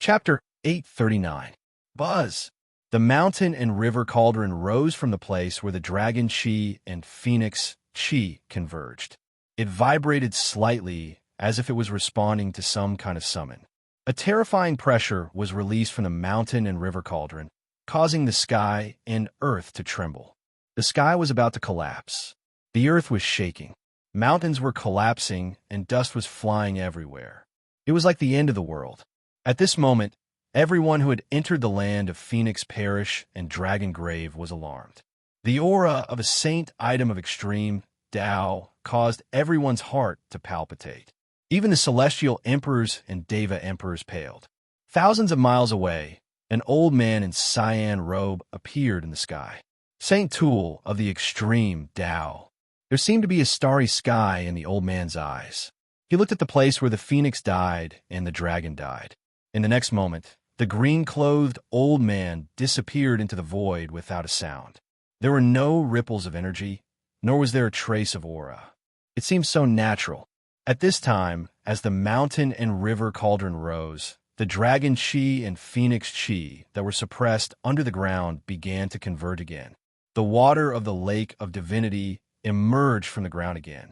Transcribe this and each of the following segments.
Chapter 839. Buzz. The mountain and river cauldron rose from the place where the dragon chi and phoenix chi converged. It vibrated slightly as if it was responding to some kind of summon. A terrifying pressure was released from the mountain and river cauldron, causing the sky and earth to tremble. The sky was about to collapse. The earth was shaking. Mountains were collapsing and dust was flying everywhere. It was like the end of the world. At this moment, everyone who had entered the land of Phoenix Parish and Dragon Grave was alarmed. The aura of a saint item of extreme Tao caused everyone's heart to palpitate. Even the celestial emperors and Deva emperors paled. Thousands of miles away, an old man in cyan robe appeared in the sky. Saint Tool of the extreme Tao. There seemed to be a starry sky in the old man's eyes. He looked at the place where the phoenix died and the dragon died. In the next moment, the green-clothed old man disappeared into the void without a sound. There were no ripples of energy, nor was there a trace of aura. It seemed so natural. At this time, as the mountain and river cauldron rose, the dragon chi and phoenix chi that were suppressed under the ground began to convert again. The water of the lake of divinity emerged from the ground again.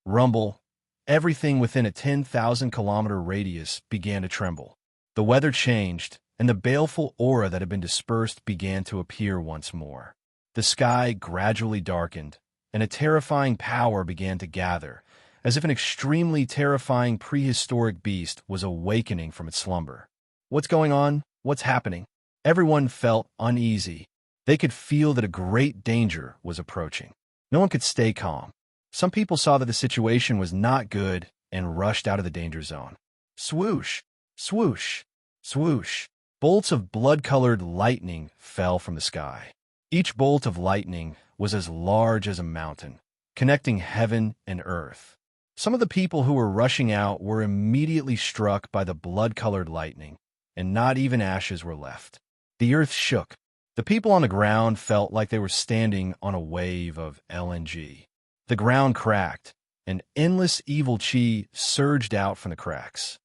Rumble. Everything within a 10,000-kilometer radius began to tremble. The weather changed, and the baleful aura that had been dispersed began to appear once more. The sky gradually darkened, and a terrifying power began to gather, as if an extremely terrifying prehistoric beast was awakening from its slumber. What's going on? What's happening? Everyone felt uneasy. They could feel that a great danger was approaching. No one could stay calm. Some people saw that the situation was not good and rushed out of the danger zone. Swoosh! Swoosh! Swoosh! Bolts of blood-colored lightning fell from the sky. Each bolt of lightning was as large as a mountain, connecting heaven and earth. Some of the people who were rushing out were immediately struck by the blood-colored lightning, and not even ashes were left. The earth shook. The people on the ground felt like they were standing on a wave of LNG. The ground cracked, and endless evil chi surged out from the cracks.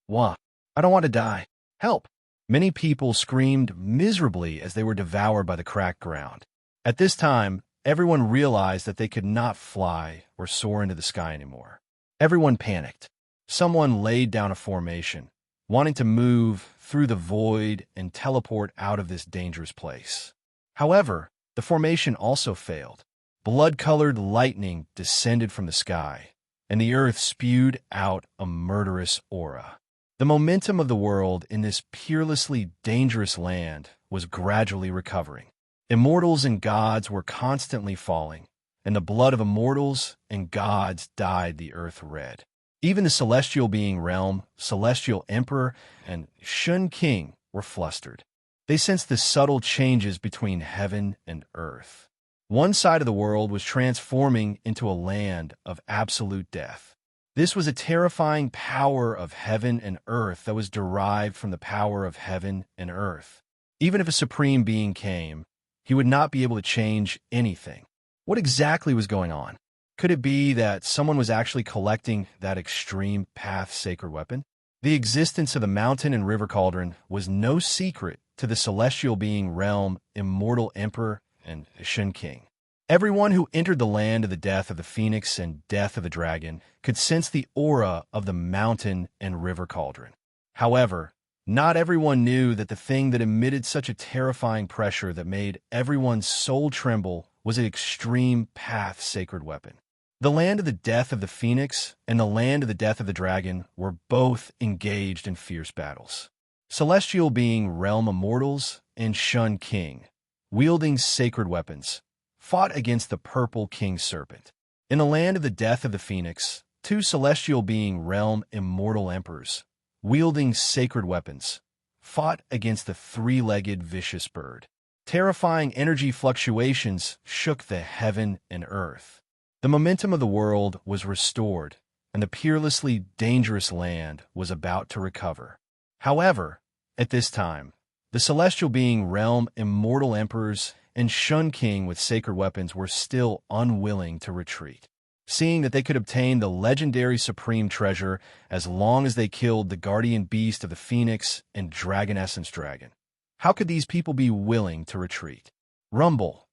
Wah! I don't want to die. Help! Many people screamed miserably as they were devoured by the cracked ground. At this time, everyone realized that they could not fly or soar into the sky anymore. Everyone panicked. Someone laid down a formation, wanting to move through the void and teleport out of this dangerous place. However, the formation also failed. Blood-colored lightning descended from the sky, and the earth spewed out a murderous aura. The momentum of the world in this peerlessly dangerous land was gradually recovering. Immortals and gods were constantly falling, and the blood of immortals and gods dyed the earth red. Even the celestial being realm, celestial emperor, and Shun king were flustered. They sensed the subtle changes between heaven and earth. One side of the world was transforming into a land of absolute death. This was a terrifying power of heaven and earth that was derived from the power of heaven and earth. Even if a supreme being came, he would not be able to change anything. What exactly was going on? Could it be that someone was actually collecting that extreme path sacred weapon? The existence of the mountain and river cauldron was no secret to the celestial being realm, immortal emperor, and Shun king. Everyone who entered the land of the death of the phoenix and death of the dragon could sense the aura of the mountain and river cauldron. However, not everyone knew that the thing that emitted such a terrifying pressure that made everyone's soul tremble was an extreme path sacred weapon. The land of the death of the phoenix and the land of the death of the dragon were both engaged in fierce battles. Celestial being realm immortals and Shun king, wielding sacred weapons, fought against the purple king serpent. In the land of the death of the phoenix, two celestial being realm immortal emperors, wielding sacred weapons, fought against the three-legged vicious bird. Terrifying energy fluctuations shook the heaven and earth. The momentum of the world was restored, and the peerlessly dangerous land was about to recover. However, at this time, the celestial being realm immortal emperors and Shun king with sacred weapons were still unwilling to retreat. seeing that they could obtain the legendary supreme treasure as long as they killed the guardian beast of the phoenix and dragon essence dragon. How could these people be willing to retreat? Rumble.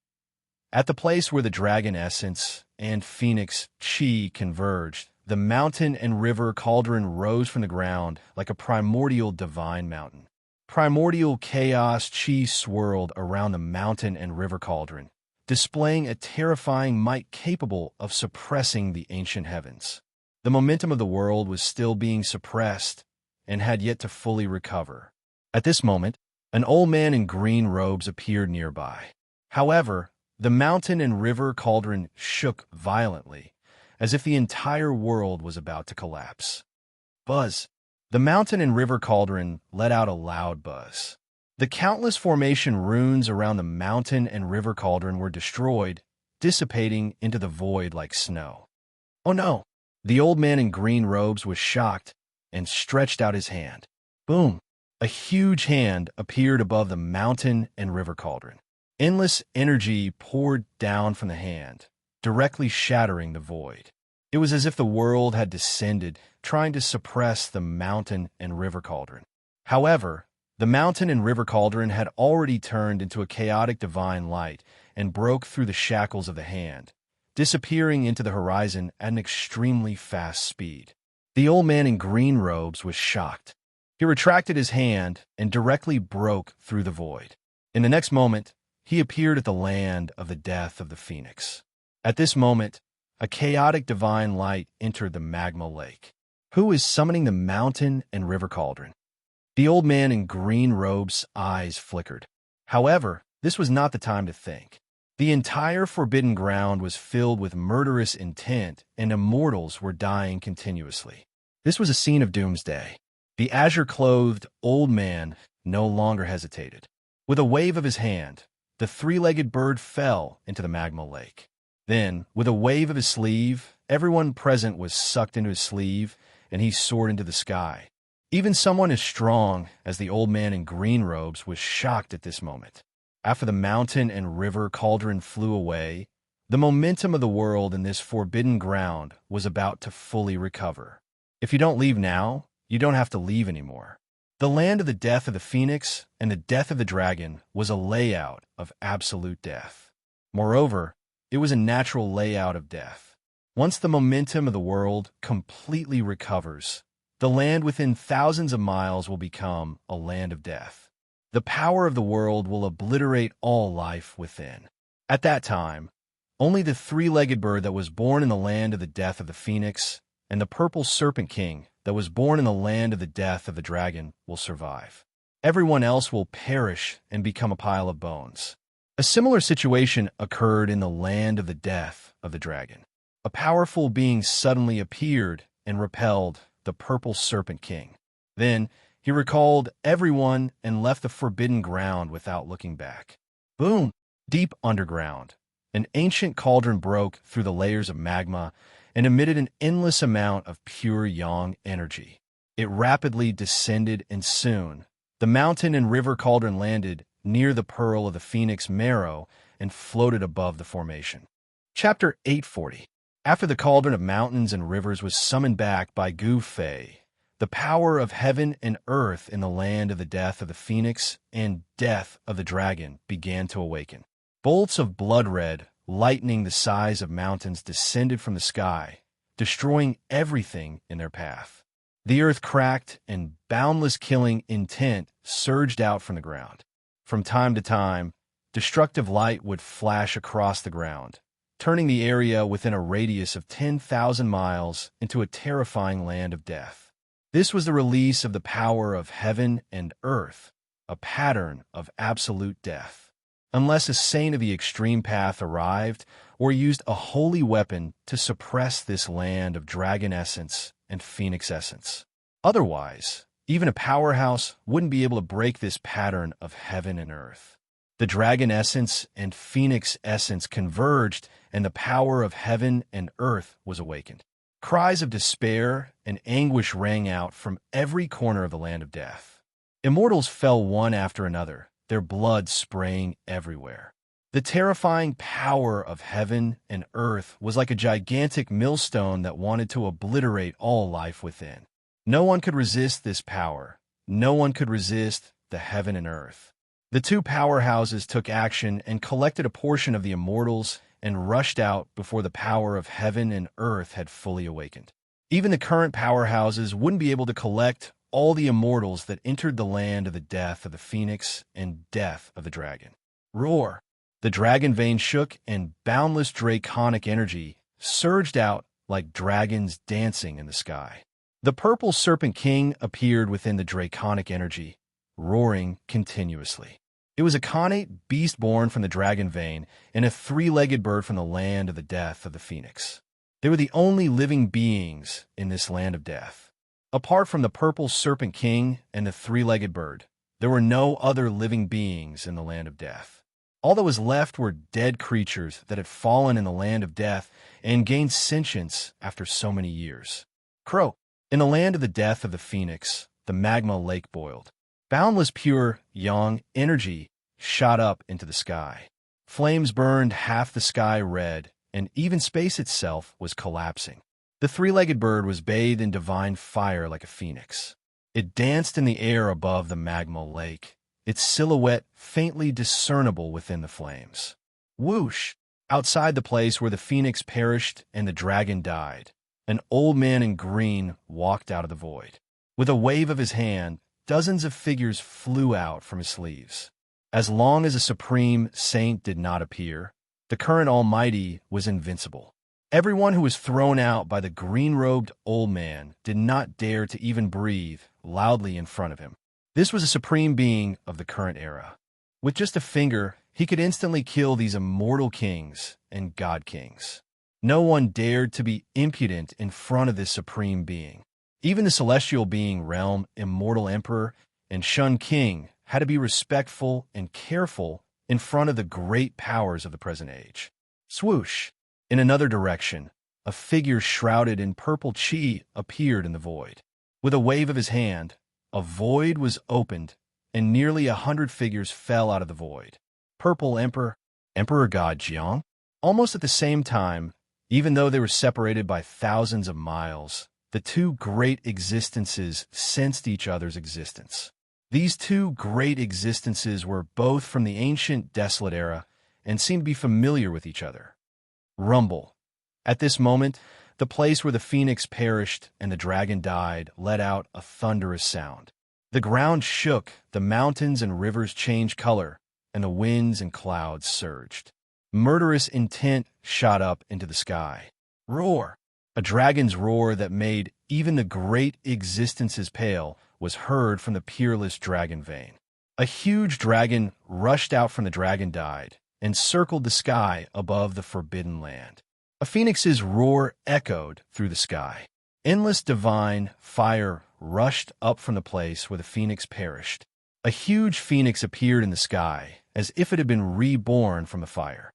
At the place where the dragon essence and phoenix chi converged, the mountain and river cauldron rose from the ground like a primordial divine mountain. Primordial chaos chi swirled around the mountain and river cauldron, displaying a terrifying might capable of suppressing the ancient heavens. The momentum of the world was still being suppressed and had yet to fully recover. At this moment, an old man in green robes appeared nearby. However, the mountain and river cauldron shook violently, as if the entire world was about to collapse. Buzz. The mountain and river cauldron let out a loud buzz. The countless formation runes around the mountain and river cauldron were destroyed, dissipating into the void like snow. Oh no! The old man in green robes was shocked and stretched out his hand. Boom! A huge hand appeared above the mountain and river cauldron. Endless energy poured down from the hand, directly shattering the void. It was as if the world had descended, trying to suppress the mountain and river cauldron. However, the mountain and river cauldron had already turned into a chaotic divine light and broke through the shackles of the hand, disappearing into the horizon at an extremely fast speed. The old man in green robes was shocked. He retracted his hand and directly broke through the void. In the next moment, he appeared at the land of the death of the phoenix. At this moment, a chaotic divine light entered the magma lake. Who is summoning the mountain and river cauldron? The old man in green robes' eyes flickered. However, this was not the time to think. The entire forbidden ground was filled with murderous intent, and immortals were dying continuously. This was a scene of doomsday. The azure-clothed old man no longer hesitated. With a wave of his hand, the three-legged bird fell into the magma lake. Then, with a wave of his sleeve, everyone present was sucked into his sleeve, and he soared into the sky. Even someone as strong as the old man in green robes was shocked at this moment. After the mountain and river cauldron flew away, the momentum of the world in this forbidden ground was about to fully recover. If you don't leave now, you don't have to leave anymore. The land of the death of the phoenix and the death of the dragon was a layout of absolute death. Moreover, it was a natural layout of death. Once the momentum of the world completely recovers, the land within thousands of miles will become a land of death. The power of the world will obliterate all life within. At that time, only the three-legged bird that was born in the land of the death of the phoenix and the purple serpent king that was born in the land of the death of the dragon will survive. Everyone else will perish and become a pile of bones. A similar situation occurred in the land of the death of the dragon. A powerful being suddenly appeared and repelled the purple serpent king. Then he recalled everyone and left the forbidden ground without looking back. Boom! Deep underground, an ancient cauldron broke through the layers of magma and emitted an endless amount of pure yang energy. It rapidly descended, and soon, the mountain and river cauldron landed near the pearl of the phoenix marrow and floated above the formation. Chapter 840. After the cauldron of mountains and rivers was summoned back by Gu Fei, the power of heaven and earth in the land of the death of the phoenix and death of the dragon began to awaken. Bolts of blood red, lightning the size of mountains, descended from the sky, destroying everything in their path. The earth cracked, and boundless killing intent surged out from the ground. From time to time, destructive light would flash across the ground, turning the area within a radius of 10,000 miles into a terrifying land of death. This was the release of the power of heaven and earth, a pattern of absolute death. Unless a saint of the extreme path arrived or used a holy weapon to suppress this land of dragon essence and phoenix essence. Otherwise, even a powerhouse wouldn't be able to break this pattern of heaven and earth. The dragon essence and phoenix essence converged, and the power of heaven and earth was awakened. Cries of despair and anguish rang out from every corner of the land of death. Immortals fell one after another, their blood spraying everywhere. The terrifying power of heaven and earth was like a gigantic millstone that wanted to obliterate all life within. No one could resist this power. No one could resist the heaven and earth. The two powerhouses took action and collected a portion of the immortals and rushed out before the power of heaven and earth had fully awakened. Even the current powerhouses wouldn't be able to collect all the immortals that entered the land of the death of the phoenix and death of the dragon. Roar! The dragon vein shook, and boundless draconic energy surged out like dragons dancing in the sky. The purple serpent king appeared within the draconic energy, roaring continuously. It was a connate beast born from the dragon vein and a three-legged bird from the land of the death of the phoenix. They were the only living beings in this land of death. Apart from the purple serpent king and the three-legged bird, there were no other living beings in the land of death. All that was left were dead creatures that had fallen in the land of death and gained sentience after so many years. Crow. In the land of the death of the phoenix, the magma lake boiled. Boundless pure, yang energy shot up into the sky. Flames burned half the sky red, and even space itself was collapsing. The three-legged bird was bathed in divine fire like a phoenix. It danced in the air above the magma lake, its silhouette faintly discernible within the flames. Whoosh! Outside the place where the phoenix perished and the dragon died, an old man in green walked out of the void. With a wave of his hand, dozens of figures flew out from his sleeves. As long as a supreme saint did not appear, the current Almighty was invincible. Everyone who was thrown out by the green-robed old man did not dare to even breathe loudly in front of him. This was a supreme being of the current era. With just a finger, he could instantly kill these immortal kings and god kings. No one dared to be impudent in front of this supreme being. Even the celestial being realm, immortal emperor, and Shun king had to be respectful and careful in front of the great powers of the present age. Swoosh! In another direction, a figure shrouded in purple chi appeared in the void. With a wave of his hand, a void was opened, and nearly 100 figures fell out of the void. Purple Emperor, Emperor God Jiang. Almost at the same time, even though they were separated by thousands of miles, the two great existences sensed each other's existence. These two great existences were both from the ancient desolate era and seemed to be familiar with each other. Rumble. At this moment, the place where the phoenix perished and the dragon died let out a thunderous sound. The ground shook, the mountains and rivers changed color, and the winds and clouds surged. Murderous intent shot up into the sky. Roar! A dragon's roar that made even the great existences pale was heard from the peerless dragon vein. A huge dragon rushed out from the dragon died and circled the sky above the forbidden land. A phoenix's roar echoed through the sky. Endless divine fire rushed up from the place where the phoenix perished. A huge phoenix appeared in the sky, as if it had been reborn from the fire.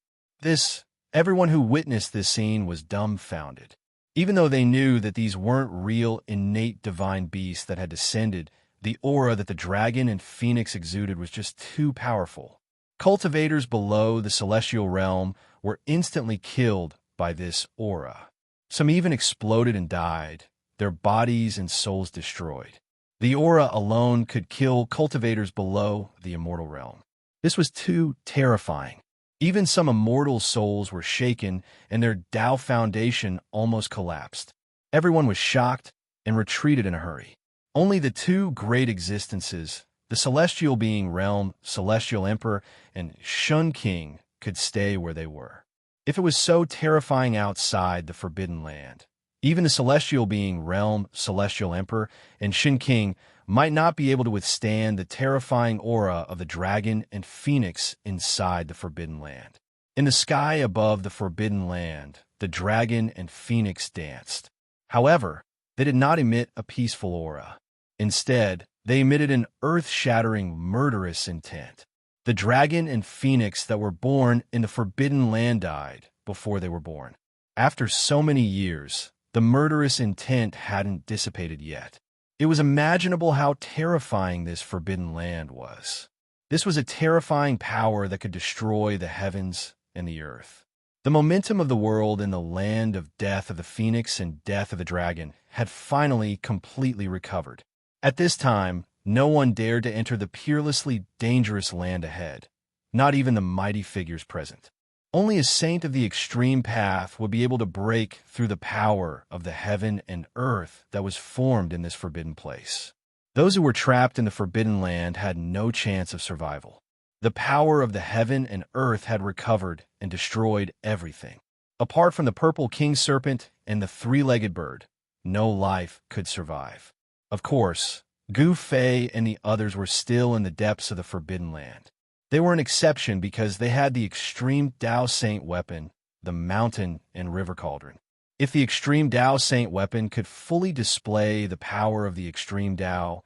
Everyone who witnessed this scene was dumbfounded. Even though they knew that these weren't real, innate divine beasts that had descended, the aura that the dragon and phoenix exuded was just too powerful. Cultivators below the celestial realm were instantly killed by this aura. Some even exploded and died, their bodies and souls destroyed. The aura alone could kill cultivators below the immortal realm. This was too terrifying. Even some immortal souls were shaken, and their Tao foundation almost collapsed. Everyone was shocked and retreated in a hurry. Only the two great existences, the celestial being realm, celestial emperor, and Shun king, could stay where they were. If it was so terrifying outside the forbidden land, even the celestial being realm, celestial emperor, and Shun king might not be able to withstand the terrifying aura of the dragon and phoenix inside the forbidden land. In the sky above the forbidden land, the dragon and phoenix danced. However, they did not emit a peaceful aura. Instead, they emitted an earth-shattering, murderous intent. The dragon and phoenix that were born in the forbidden land died before they were born. After so many years, the murderous intent hadn't dissipated yet. It was imaginable how terrifying this forbidden land was. This was a terrifying power that could destroy the heavens and the earth. The momentum of the world in the land of death of the phoenix and death of the dragon had finally completely recovered. At this time, no one dared to enter the peerlessly dangerous land ahead, not even the mighty figures present. Only a saint of the extreme path would be able to break through the power of the heaven and earth that was formed in this forbidden place. Those who were trapped in the forbidden land had no chance of survival. The power of the heaven and earth had recovered and destroyed everything. Apart from the purple king serpent and the three-legged bird, no life could survive. Of course, Gu Fei and the others were still in the depths of the forbidden land. They were an exception because they had the extreme Tao Saint weapon, the mountain and river cauldron. If the extreme Tao Saint weapon could fully display the power of the extreme Tao,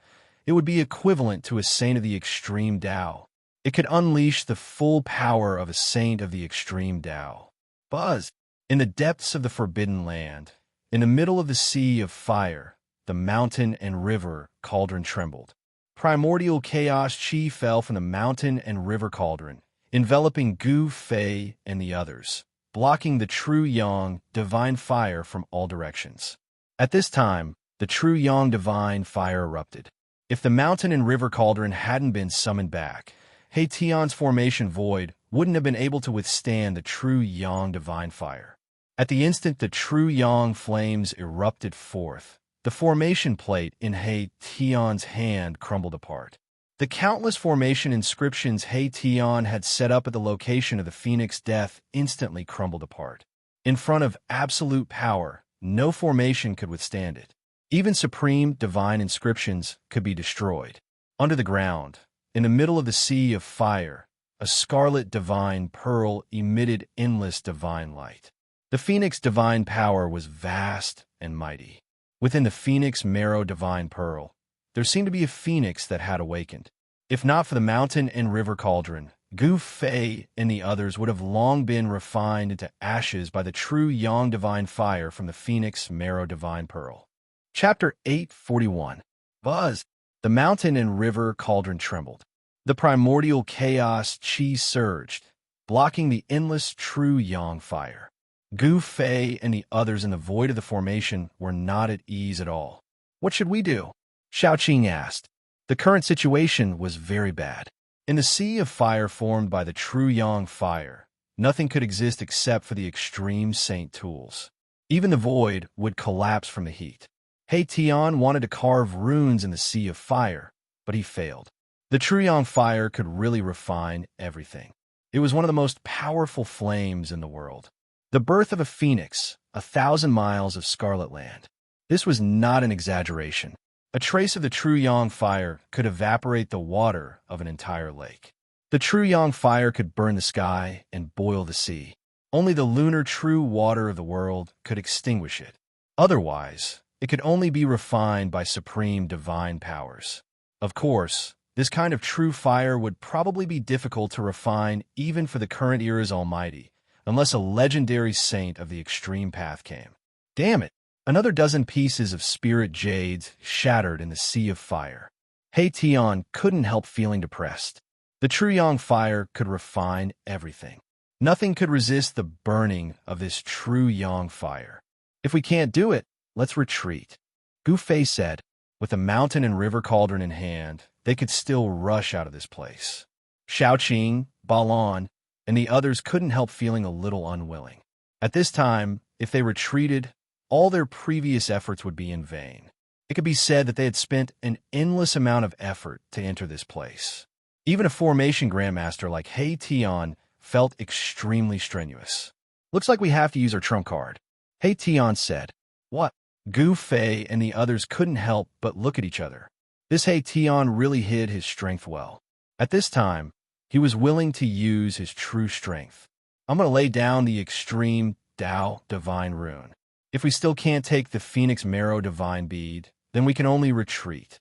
it would be equivalent to a saint of the extreme Tao. It could unleash the full power of a saint of the extreme Tao. Buzz! In the depths of the forbidden land, in the middle of the sea of fire, the mountain and river cauldron trembled. Primordial chaos chi fell from the mountain and river cauldron, enveloping Gu Fei and the others, blocking the true Yang divine fire from all directions. At this time, the true Yang divine fire erupted. If the mountain and river cauldron hadn't been summoned back, He Tian's formation void wouldn't have been able to withstand the true Yang divine fire. At the instant the true Yang flames erupted forth, the formation plate in He Tian's hand crumbled apart. The countless formation inscriptions He Tian had set up at the location of the Phoenix death instantly crumbled apart. In front of absolute power, no formation could withstand it. Even supreme divine inscriptions could be destroyed. Under the ground, in the middle of the sea of fire, a scarlet divine pearl emitted endless divine light. The Phoenix divine power was vast and mighty. Within the Phoenix marrow divine pearl, there seemed to be a phoenix that had awakened. If not for the mountain and river cauldron, Gu Fei and the others would have long been refined into ashes by the true Yang divine fire from the Phoenix marrow divine pearl. Chapter 841. Buzz! The mountain and river cauldron trembled. The primordial chaos chi surged, blocking the endless true Yang fire. Gu Fei and the others in the void of the formation were not at ease at all. What should we do? Xiaoqing asked. The current situation was very bad. In the sea of fire formed by the true Yang fire, nothing could exist except for the extreme saint tools. Even the void would collapse from the heat. He Tian wanted to carve runes in the sea of fire, but he failed. The true Yang fire could really refine everything. It was one of the most powerful flames in the world. The birth of a phoenix, 1,000 miles of scarlet land. This was not an exaggeration. A trace of the true Yang fire could evaporate the water of an entire lake. The true Yang fire could burn the sky and boil the sea. Only the lunar true water of the world could extinguish it. Otherwise, it could only be refined by supreme divine powers. Of course, this kind of true fire would probably be difficult to refine even for the current era's Almighty, unless a legendary saint of the extreme path came. Damn it! Another dozen pieces of spirit jades shattered in the sea of fire. He Tian couldn't help feeling depressed. The true Yang fire could refine everything. Nothing could resist the burning of this true Yang fire. If we can't do it, let's retreat. Gu Fei said. With the mountain and river cauldron in hand, they could still rush out of this place. Xiaoqing, Balan, and the others couldn't help feeling a little unwilling. At this time, if they retreated, all their previous efforts would be in vain. It could be said that they had spent an endless amount of effort to enter this place. Even a formation grandmaster like He Tian felt extremely strenuous. Looks like we have to use our trump card. He Tian said. What? Gu Fei and the others couldn't help but look at each other. This He Tian really hid his strength well. At this time, he was willing to use his true strength. I'm going to lay down the extreme Tao divine rune. If we still can't take the Phoenix marrow divine bead, then we can only retreat.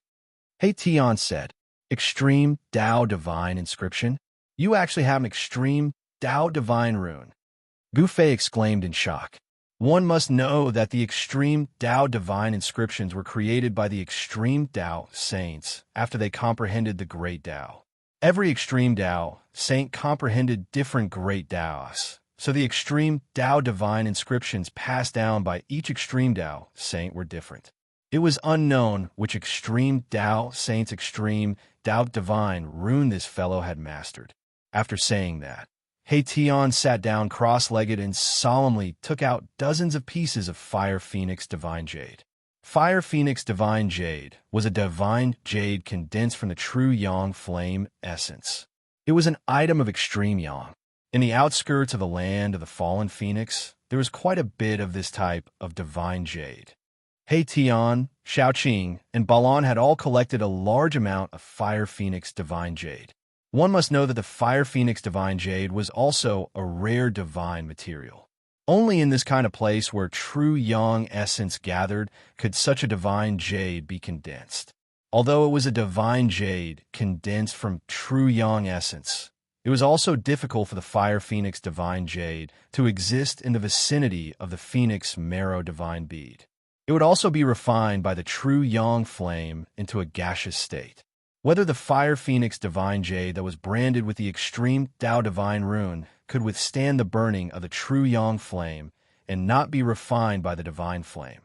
He Tian said, Extreme Tao divine inscription? You actually have an extreme Tao divine rune. Gu Fei exclaimed in shock. One must know that the extreme Tao divine inscriptions were created by the extreme Tao saints after they comprehended the great Tao. Every extreme Tao saint comprehended different great Taos. So the extreme Tao divine inscriptions passed down by each extreme Tao saint were different. It was unknown which extreme Tao saint's extreme Tao divine rune this fellow had mastered. After saying that, He Tian sat down cross-legged and solemnly took out dozens of pieces of Fire Phoenix Divine Jade. Fire Phoenix Divine Jade was a divine jade condensed from the true Yang flame essence. It was an item of extreme Yang. In the outskirts of the land of the fallen phoenix, there was quite a bit of this type of divine jade. He Tian, Xiaoqing, and Balan had all collected a large amount of Fire Phoenix Divine Jade. One must know that the Fire Phoenix Divine Jade was also a rare divine material. Only in this kind of place where true Yang essence gathered could such a divine jade be condensed. Although it was a divine jade condensed from true Yang essence, it was also difficult for the Fire Phoenix Divine Jade to exist in the vicinity of the Phoenix Marrow Divine Bead. It would also be refined by the true Yang flame into a gaseous state. Whether the Fire Phoenix Divine Jade that was branded with the extreme Tao Divine Rune could withstand the burning of the true Yang flame and not be refined by the Divine Flame.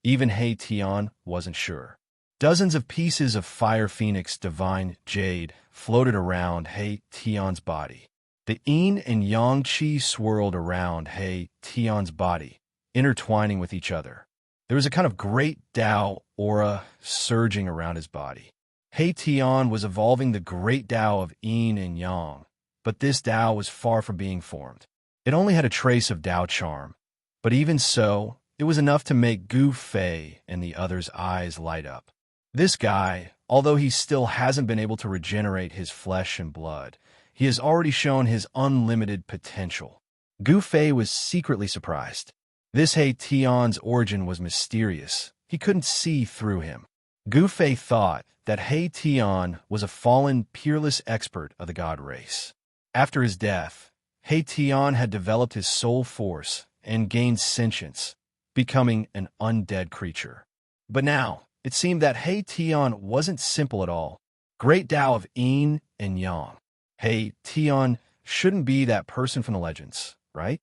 Even He Tian wasn't sure. Dozens of pieces of Fire Phoenix Divine Jade floated around He Tian's body. The Yin and Yang Qi swirled around He Tian's body, intertwining with each other. There was a kind of great Tao aura surging around his body. He Tian was evolving the great Tao of Yin and Yang, but this Tao was far from being formed. It only had a trace of Tao charm, but even so, it was enough to make Gu Fei and the others' eyes light up. This guy, although he still hasn't been able to regenerate his flesh and blood, he has already shown his unlimited potential. Gu Fei was secretly surprised. This He Tian's origin was mysterious. He couldn't see through him. Gu Fei thought that He Tian was a fallen, peerless expert of the god race. After his death, He Tian had developed his soul force and gained sentience, becoming an undead creature. But now, it seemed that He Tian wasn't simple at all. Great Tao of Yin and Yang. He Tian shouldn't be that person from the legends, right?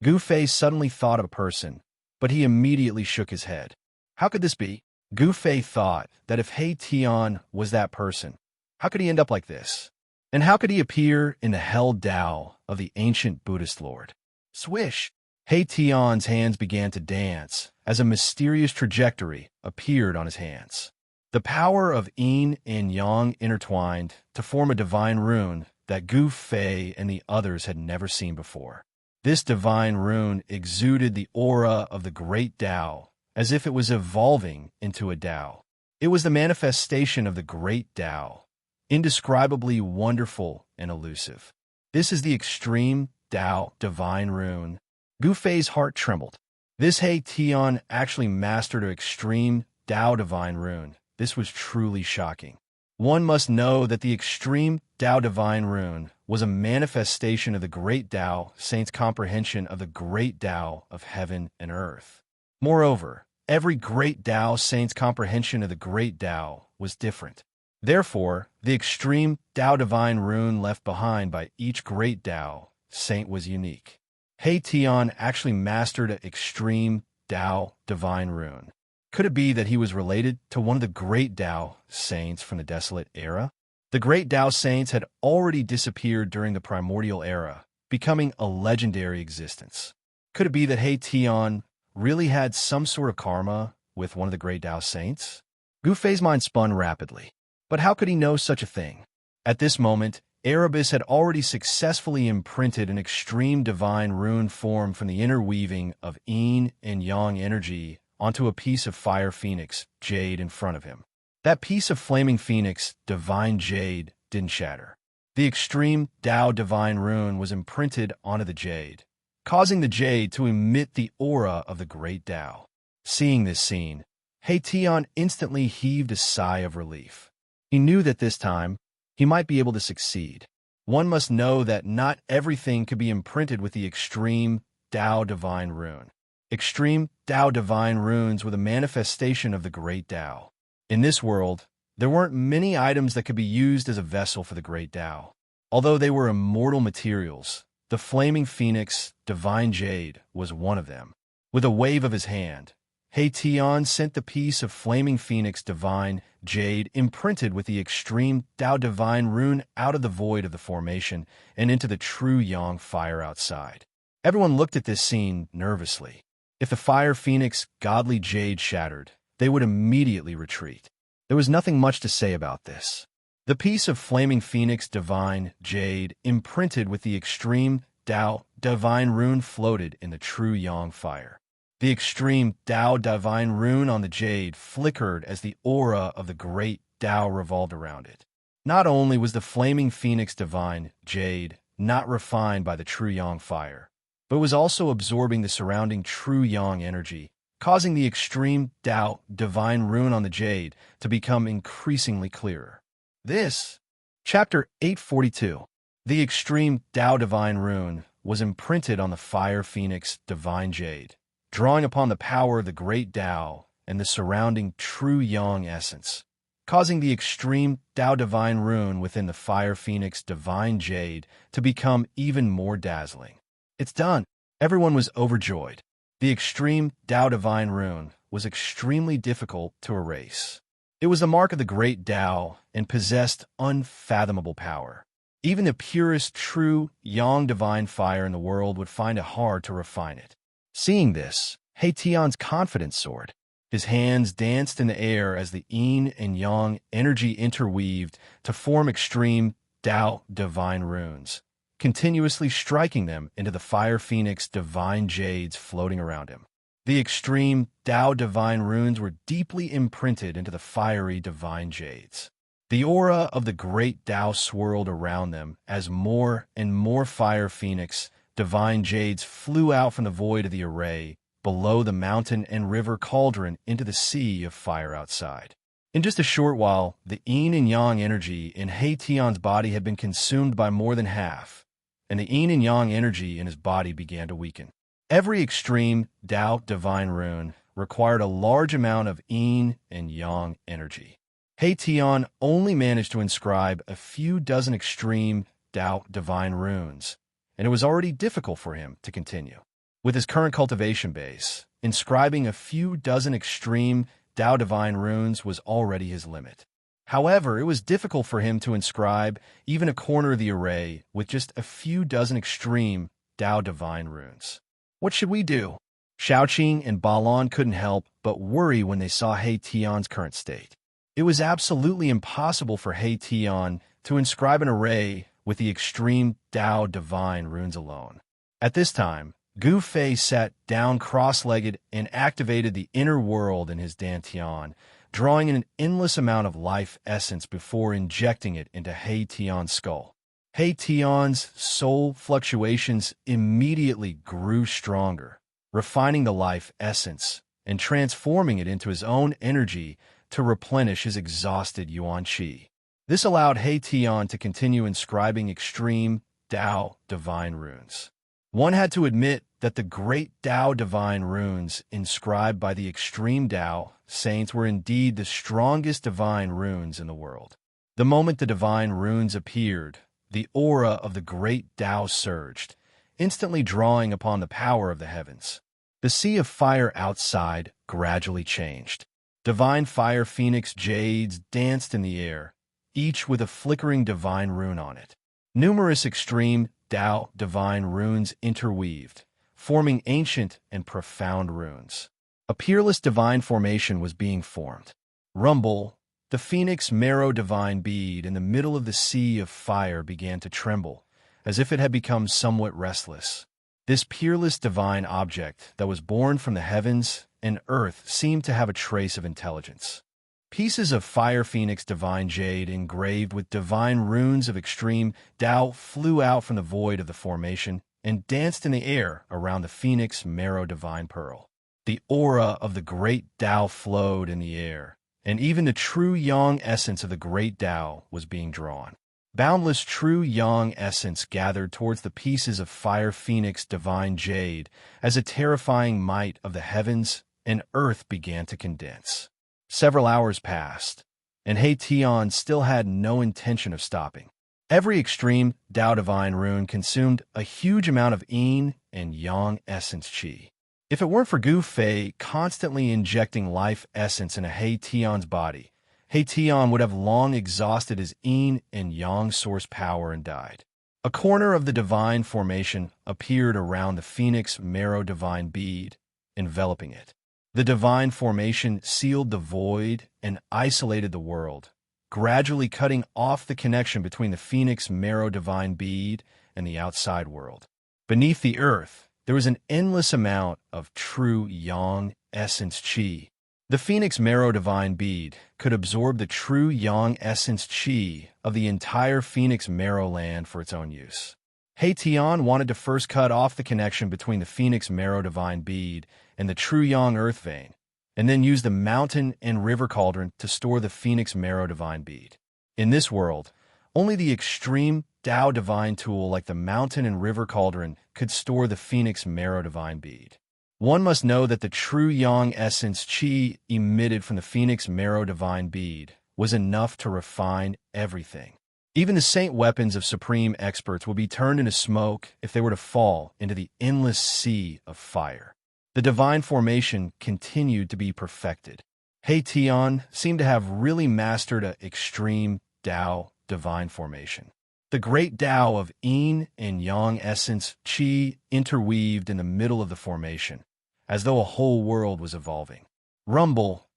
Gu Fei suddenly thought of a person, but he immediately shook his head. How could this be? Gu Fei thought that if He Tian was that person, how could he end up like this? And how could he appear in the Hell Tao of the ancient Buddhist Lord? Swish! He Tian's hands began to dance as a mysterious trajectory appeared on his hands. The power of Yin and Yang intertwined to form a divine rune that Gu Fei and the others had never seen before. This divine rune exuded the aura of the great Tao, as if it was evolving into a Tao. It was the manifestation of the great Tao, indescribably wonderful and elusive. This is the extreme Tao divine rune. Gu Fei's heart trembled. This He Tian actually mastered an extreme Tao divine rune. This was truly shocking. One must know that the extreme Tao divine rune was a manifestation of the great Tao saint's comprehension of the great Tao of heaven and earth. Moreover, every great Tao saint's comprehension of the great Tao was different. Therefore, the extreme Tao divine rune left behind by each great Tao saint was unique. He Tian actually mastered an extreme Tao divine rune. Could it be that he was related to one of the great Tao saints from the Desolate Era? The great Tao saints had already disappeared during the Primordial Era, becoming a legendary existence. Could it be that He Tian really had some sort of karma with one of the great Tao saints? Gu Fei's mind spun rapidly. But how could he know such a thing? At this moment, Erebus had already successfully imprinted an extreme divine rune form from the interweaving of Yin and Yang energy onto a piece of Fire Phoenix jade in front of him. That piece of flaming Phoenix divine jade didn't shatter. The extreme Tao divine rune was imprinted onto the jade, causing the jade to emit the aura of the great Tao. Seeing this scene, He Tian instantly heaved a sigh of relief. He knew that this time, he might be able to succeed. One must know that not everything could be imprinted with the extreme Tao divine rune. Extreme Tao divine runes were the manifestation of the great Tao. In this world, There weren't many items that could be used as a vessel for the great Tao. Although they were immortal materials, the flaming phoenix, divine jade, was one of them. With a wave of his hand, Tian sent the piece of flaming phoenix divine jade imprinted with the extreme Tao divine rune out of the void of the formation and into the true yang fire outside. Everyone looked at this scene nervously. If the fire phoenix godly jade shattered, they would immediately retreat. There was nothing much to say about this. The piece of flaming phoenix divine jade imprinted with the extreme Tao divine rune floated in the true yang fire. The extreme Tao divine rune on the jade flickered as the aura of the great Tao revolved around it. Not only was the flaming phoenix divine jade not refined by the true yang fire, but was also absorbing the surrounding true yang energy, causing the extreme Tao divine rune on the jade to become increasingly clearer. This, Chapter 842, the extreme Tao divine rune was imprinted on the fire phoenix divine jade, drawing upon the power of the great Tao and the surrounding true yang essence, causing the extreme Tao divine rune within the fire phoenix divine jade to become even more dazzling. It's done. Everyone was overjoyed. The extreme Tao divine rune was extremely difficult to erase. It was the mark of the great Tao and possessed unfathomable power. Even the purest true yang divine fire in the world would find it hard to refine it. Seeing this, Tian's confidence soared. His hands danced in the air as the yin and yang energy interweaved to form extreme Tao divine runes, continuously striking them into the fire phoenix divine jades floating around him. The extreme Tao divine runes were deeply imprinted into the fiery divine jades. The aura of the great Tao swirled around them as more and more fire phoenix divine jades flew out from the void of the array below the mountain and river cauldron into the sea of fire outside. In just a short while, the yin and yang energy in Tian's body had been consumed by more than half, and the yin and yang energy in his body began to weaken. Every extreme Tao divine rune required a large amount of yin and yang energy. Tian only managed to inscribe a few dozen extreme Tao divine runes, and it was already difficult for him to continue. With his current cultivation base, inscribing a few dozen extreme Tao divine runes was already his limit. However, it was difficult for him to inscribe even a corner of the array with just a few dozen extreme Tao divine runes. What should we do? Xiaoqing and Balon couldn't help but worry when they saw Tian's current state. It was absolutely impossible for Tian to inscribe an array with the extreme Tao divine runes alone. At this time, Gu Fei sat down cross-legged and activated the inner world in his dantian, drawing in an endless amount of life essence before injecting it into Tian's skull. Tian's soul fluctuations immediately grew stronger, refining the life essence and transforming it into his own energy to replenish his exhausted yuan qi. This allowed Tian to continue inscribing extreme Tao divine runes. One had to admit that the great Tao divine runes inscribed by the extreme Tao saints were indeed the strongest divine runes in the world. The moment the divine runes appeared, the aura of the great Tao surged, instantly drawing upon the power of the heavens. The sea of fire outside gradually changed. Divine fire phoenix jades danced in the air, each with a flickering divine rune on it. Numerous extreme Tao divine runes interweaved, forming ancient and profound runes. A peerless divine formation was being formed. Rumble, the phoenix marrow divine bead in the middle of the sea of fire began to tremble, as if it had become somewhat restless. This peerless divine object that was born from the heavens and earth seemed to have a trace of intelligence. Pieces of fire phoenix divine jade engraved with divine runes of extreme Tao flew out from the void of the formation and danced in the air around the phoenix marrow divine pearl. The aura of the great Tao flowed in the air, and even the true yang essence of the great Tao was being drawn. Boundless true yang essence gathered towards the pieces of fire phoenix divine jade as a terrifying might of the heavens and earth began to condense. Several hours passed, and He Tian still had no intention of stopping. Every extreme Tao Divine rune consumed a huge amount of yin and yang essence qi. If it weren't for Gu Fei constantly injecting life essence into He Tian's body, He Tian would have long exhausted his yin and yang source power and died. A corner of the divine formation appeared around the phoenix marrow divine bead, enveloping it. The divine formation sealed the void and isolated the world, gradually cutting off the connection between the phoenix marrow divine bead and the outside world. Beneath the earth, there was an endless amount of true yang essence qi. The phoenix marrow divine bead could absorb the true yang essence qi of the entire phoenix marrow land for its own use. He Tian wanted to first cut off the connection between the phoenix marrow divine bead and the true yang earth vein, and then use the mountain and river cauldron to store the phoenix marrow divine bead. In this world, only the extreme Tao divine tool like the mountain and river cauldron could store the phoenix marrow divine bead. One must know that the true yang essence qi emitted from the phoenix marrow divine bead was enough to refine everything. Even the saint weapons of supreme experts would be turned into smoke if they were to fall into the endless sea of fire. The divine formation continued to be perfected. He Tian seemed to have really mastered an extreme Tao divine formation. The great Tao of yin and yang essence qi interweaved in the middle of the formation, as though a whole world was evolving. Rumble!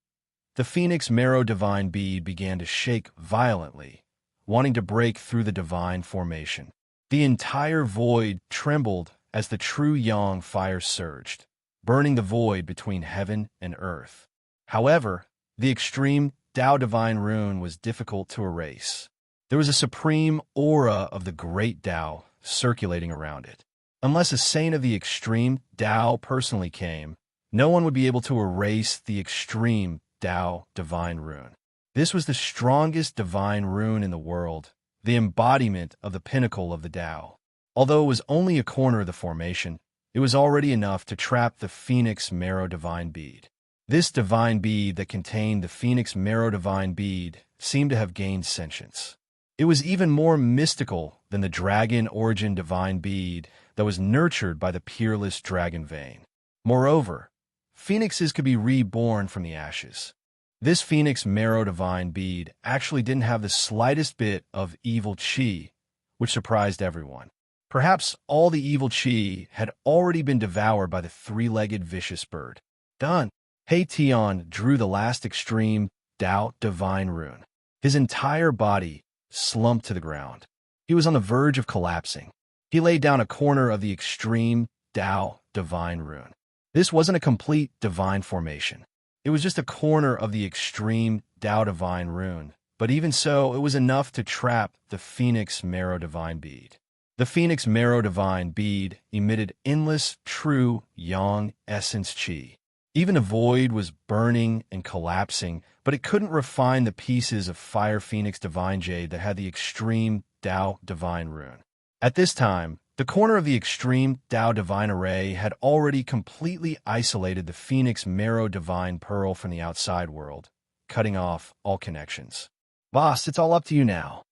The phoenix marrow divine bead began to shake violently, wanting to break through the divine formation. The entire void trembled as the true yang fire surged, burning the void between heaven and earth. However, the extreme Tao divine rune was difficult to erase. There was a supreme aura of the great Tao circulating around it. Unless a saint of the extreme Tao personally came, no one would be able to erase the extreme Tao divine rune. This was the strongest divine rune in the world, the embodiment of the pinnacle of the Tao. Although it was only a corner of the formation, it was already enough to trap the phoenix marrow divine bead. This divine bead that contained the phoenix marrow divine bead seemed to have gained sentience. It was even more mystical than the dragon origin divine bead that was nurtured by the peerless dragon vein. Moreover, phoenixes could be reborn from the ashes. This phoenix marrow divine bead actually didn't have the slightest bit of evil qi, which surprised everyone. Perhaps all the evil qi had already been devoured by the three-legged vicious bird. Done. He Tian drew the last extreme Tao divine rune. His entire body slumped to the ground. He was on the verge of collapsing. He laid down a corner of the extreme Tao divine rune. This wasn't a complete divine formation. It was just a corner of the extreme Tao divine rune, but even so, it was enough to trap the phoenix marrow divine bead. The phoenix marrow divine bead emitted endless, true yang essence qi. Even the void was burning and collapsing, but it couldn't refine the pieces of fire phoenix divine jade that had the extreme Tao divine rune. At this time, the corner of the extreme Tao divine array had already completely isolated the phoenix marrow divine pearl from the outside world, cutting off all connections. Boss, it's all up to you now.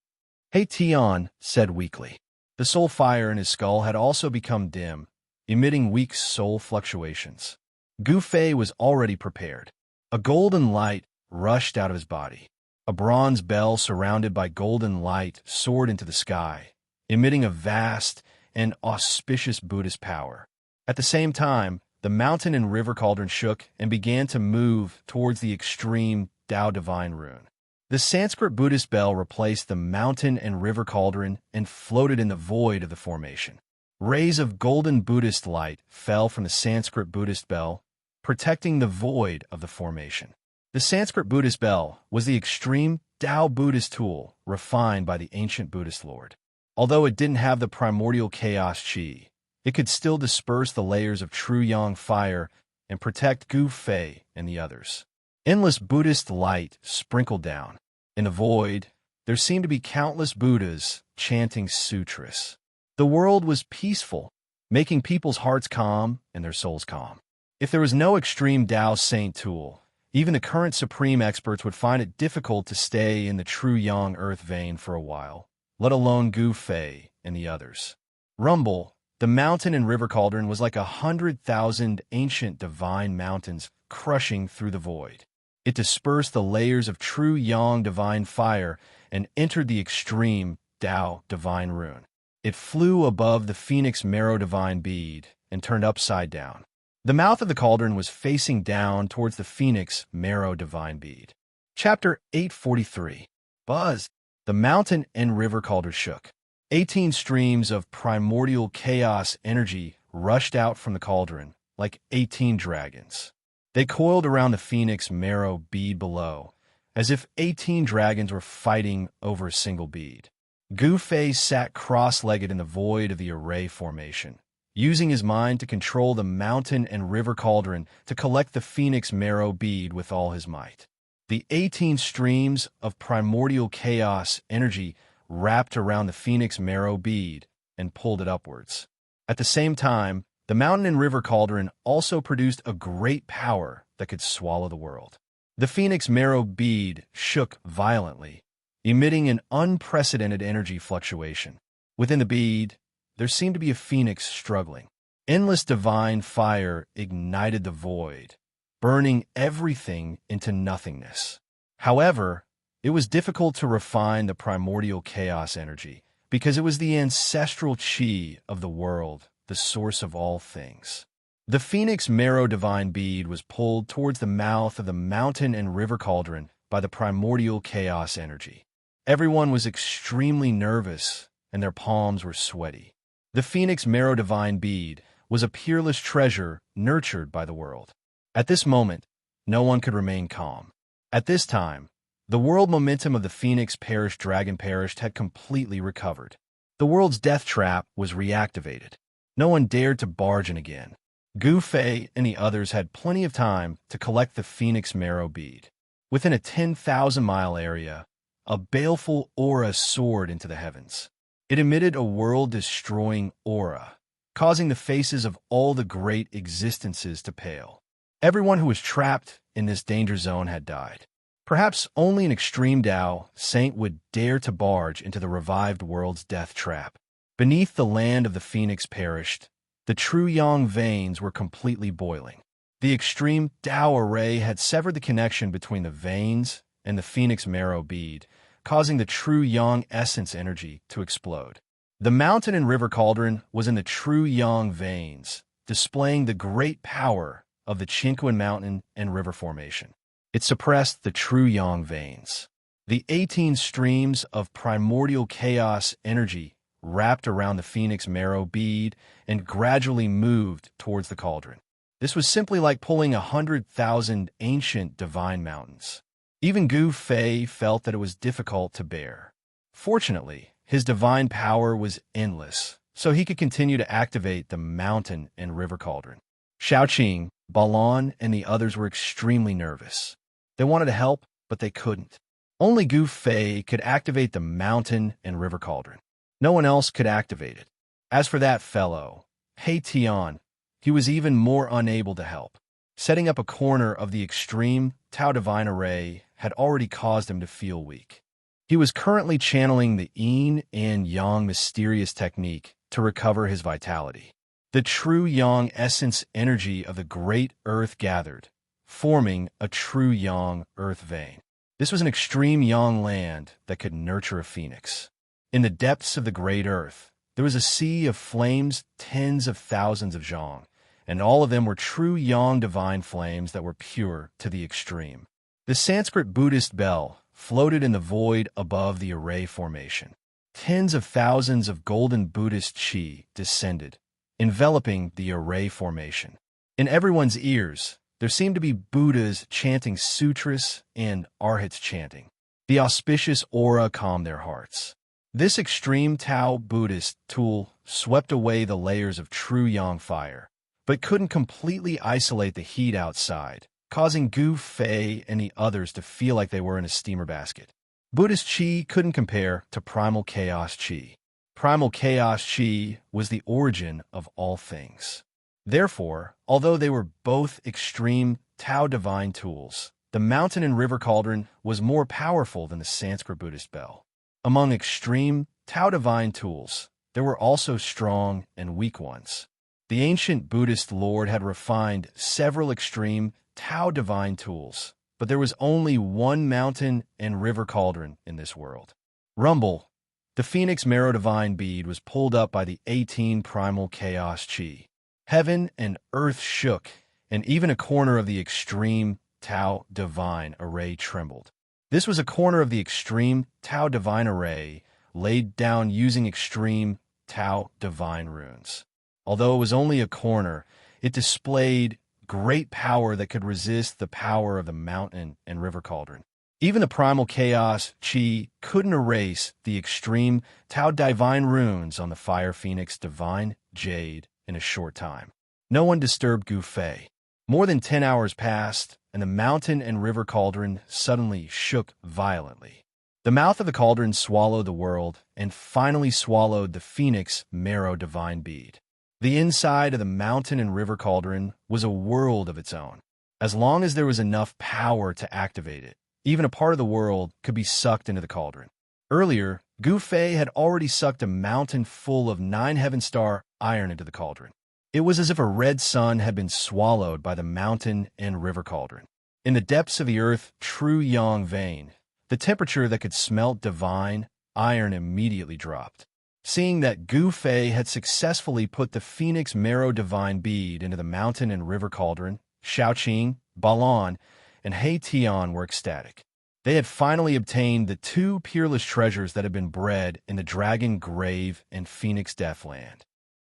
He Tian said weakly. The soul fire in his skull had also become dim, emitting weak soul fluctuations. Gu Fei was already prepared. A golden light rushed out of his body. A bronze bell surrounded by golden light soared into the sky, emitting a vast and auspicious Buddhist power. At the same time, the mountain and river cauldron shook and began to move towards the extreme Tao divine rune. The Sanskrit Buddhist bell replaced the mountain and river cauldron and floated in the void of the formation. Rays of golden Buddhist light fell from the Sanskrit Buddhist bell, protecting the void of the formation. The Sanskrit Buddhist bell was the extreme Tao Buddhist tool refined by the ancient Buddhist Lord. Although it didn't have the primordial chaos qi, it could still disperse the layers of true yang fire and protect Gu Fei and the others. Endless Buddhist light sprinkled down. In the void, there seemed to be countless Buddhas chanting sutras. The world was peaceful, making people's hearts calm and their souls calm. If there was no extreme Tao saint tool, Even the current supreme experts would find it difficult to stay in the true yang earth vein for a while, let alone Gu Fei and the others. Rumble, the mountain and river cauldron, was like 100,000 ancient divine mountains crushing through the void. It dispersed the layers of true yang divine fire and entered the extreme Tao divine rune. It flew above the phoenix marrow divine bead and turned upside down. The mouth of the cauldron was facing down towards the phoenix marrow divine bead. Chapter 843. Buzz. The mountain and river cauldron shook. 18 streams of primordial chaos energy rushed out from the cauldron like 18 dragons. They coiled around the phoenix marrow bead below, as if 18 dragons were fighting over a single bead. Gu Fei sat cross-legged in the void of the array formation, using his mind to control the mountain and river cauldron to collect the phoenix marrow bead with all his might. The 18 streams of primordial chaos energy wrapped around the phoenix marrow bead and pulled it upwards. At the same time, the mountain and river cauldron also produced a great power that could swallow the world. The phoenix marrow bead shook violently, emitting an unprecedented energy fluctuation. Within the bead, there seemed to be a phoenix struggling. Endless divine fire ignited the void, burning everything into nothingness. However, it was difficult to refine the primordial chaos energy because it was the ancestral chi of the world, the source of all things. The phoenix marrow divine bead was pulled towards the mouth of the mountain and river cauldron by the primordial chaos energy. Everyone was extremely nervous, and their palms were sweaty. The phoenix marrow divine bead was a peerless treasure nurtured by the world. At this moment, no one could remain calm. At this time, the world momentum of the phoenix perished dragon perished had completely recovered. The world's death trap was reactivated. No one dared to barge in again. Gu Fei and the others had plenty of time to collect the phoenix marrow bead. Within a 10,000-mile area, a baleful aura soared into the heavens. It emitted a world-destroying aura, causing the faces of all the great existences to pale. Everyone who was trapped in this danger zone had died. Perhaps only an extreme Tao saint would dare to barge into the revived world's death trap. Beneath the land of the phoenix perished, the true yang veins were completely boiling. The extreme Tao array had severed the connection between the veins and the phoenix marrow bead, causing the true yang essence energy to explode. The mountain and river cauldron was in the true yang veins, displaying the great power of the Qingquan mountain and river formation. It suppressed the true yang veins. The 18 streams of primordial chaos energy wrapped around the phoenix marrow bead and gradually moved towards the cauldron. This was simply like pulling 100,000 ancient divine mountains. Even Gu Fei felt that it was difficult to bear. Fortunately, his divine power was endless, so he could continue to activate the mountain and river cauldron. Xiaoqing, Balon, and the others were extremely nervous. They wanted to help, but they couldn't. Only Gu Fei could activate the mountain and river cauldron. No one else could activate it. As for that fellow, He Tian, he was even more unable to help. Setting up a corner of the extreme Tao Divine Array had already caused him to feel weak. He was currently channeling the Yin and Yang mysterious technique to recover his vitality. The true Yang essence energy of the great Earth gathered, forming a true Yang Earth vein. This was an extreme Yang land that could nurture a phoenix. In the depths of the great Earth, there was a sea of flames, tens of thousands of Zhang, and all of them were true Yang divine flames that were pure to the extreme. The Sanskrit Buddhist bell floated in the void above the array formation. Tens of thousands of golden Buddhist chi descended, enveloping the array formation. In everyone's ears, there seemed to be Buddhas chanting sutras and arhats chanting. The auspicious aura calmed their hearts. This extreme Tao Buddhist tool swept away the layers of true Yang fire, but couldn't completely isolate the heat outside, causing Gu Fei and the others to feel like they were in a steamer basket. Buddhist Qi couldn't compare to Primal Chaos Qi. Primal Chaos Qi was the origin of all things. Therefore, although they were both extreme Tao divine tools, the mountain and river cauldron was more powerful than the Sanskrit Buddhist bell. Among extreme Tao divine tools, there were also strong and weak ones. The ancient Buddhist lord had refined several extreme Tao divine tools, but there was only one mountain and river cauldron in this world. Rumble. The Phoenix Marrow Divine Bead was pulled up by the 18 primal chaos chi. Heaven and earth shook, and even a corner of the extreme Tao Divine Array trembled. This was a corner of the extreme Tao Divine Array laid down using extreme Tao Divine runes. Although it was only a corner, it displayed great power that could resist the power of the mountain and river cauldron. Even the primal chaos chi couldn't erase the extreme Tao Divine runes on the Fire Phoenix Divine Jade in a short time. No one disturbed Gu Fei. More than 10 hours passed, and the mountain and river cauldron suddenly shook violently. The mouth of the cauldron swallowed the world and finally swallowed the Phoenix Marrow Divine Bead. The inside of the mountain and river cauldron was a world of its own. As long as there was enough power to activate it, even a part of the world could be sucked into the cauldron. Earlier, Gu Fei had already sucked a mountain full of 9 Heaven Star iron into the cauldron. It was as if a red sun had been swallowed by the mountain and river cauldron. In the depths of the earth, true yang vein, the temperature that could smelt divine iron immediately dropped. Seeing that Gu Fei had successfully put the Phoenix Marrow Divine Bead into the mountain and river cauldron, Xiaoqing, Balan, and He Tian were ecstatic. They had finally obtained the 2 peerless treasures that had been bred in the Dragon Grave and Phoenix Deathland.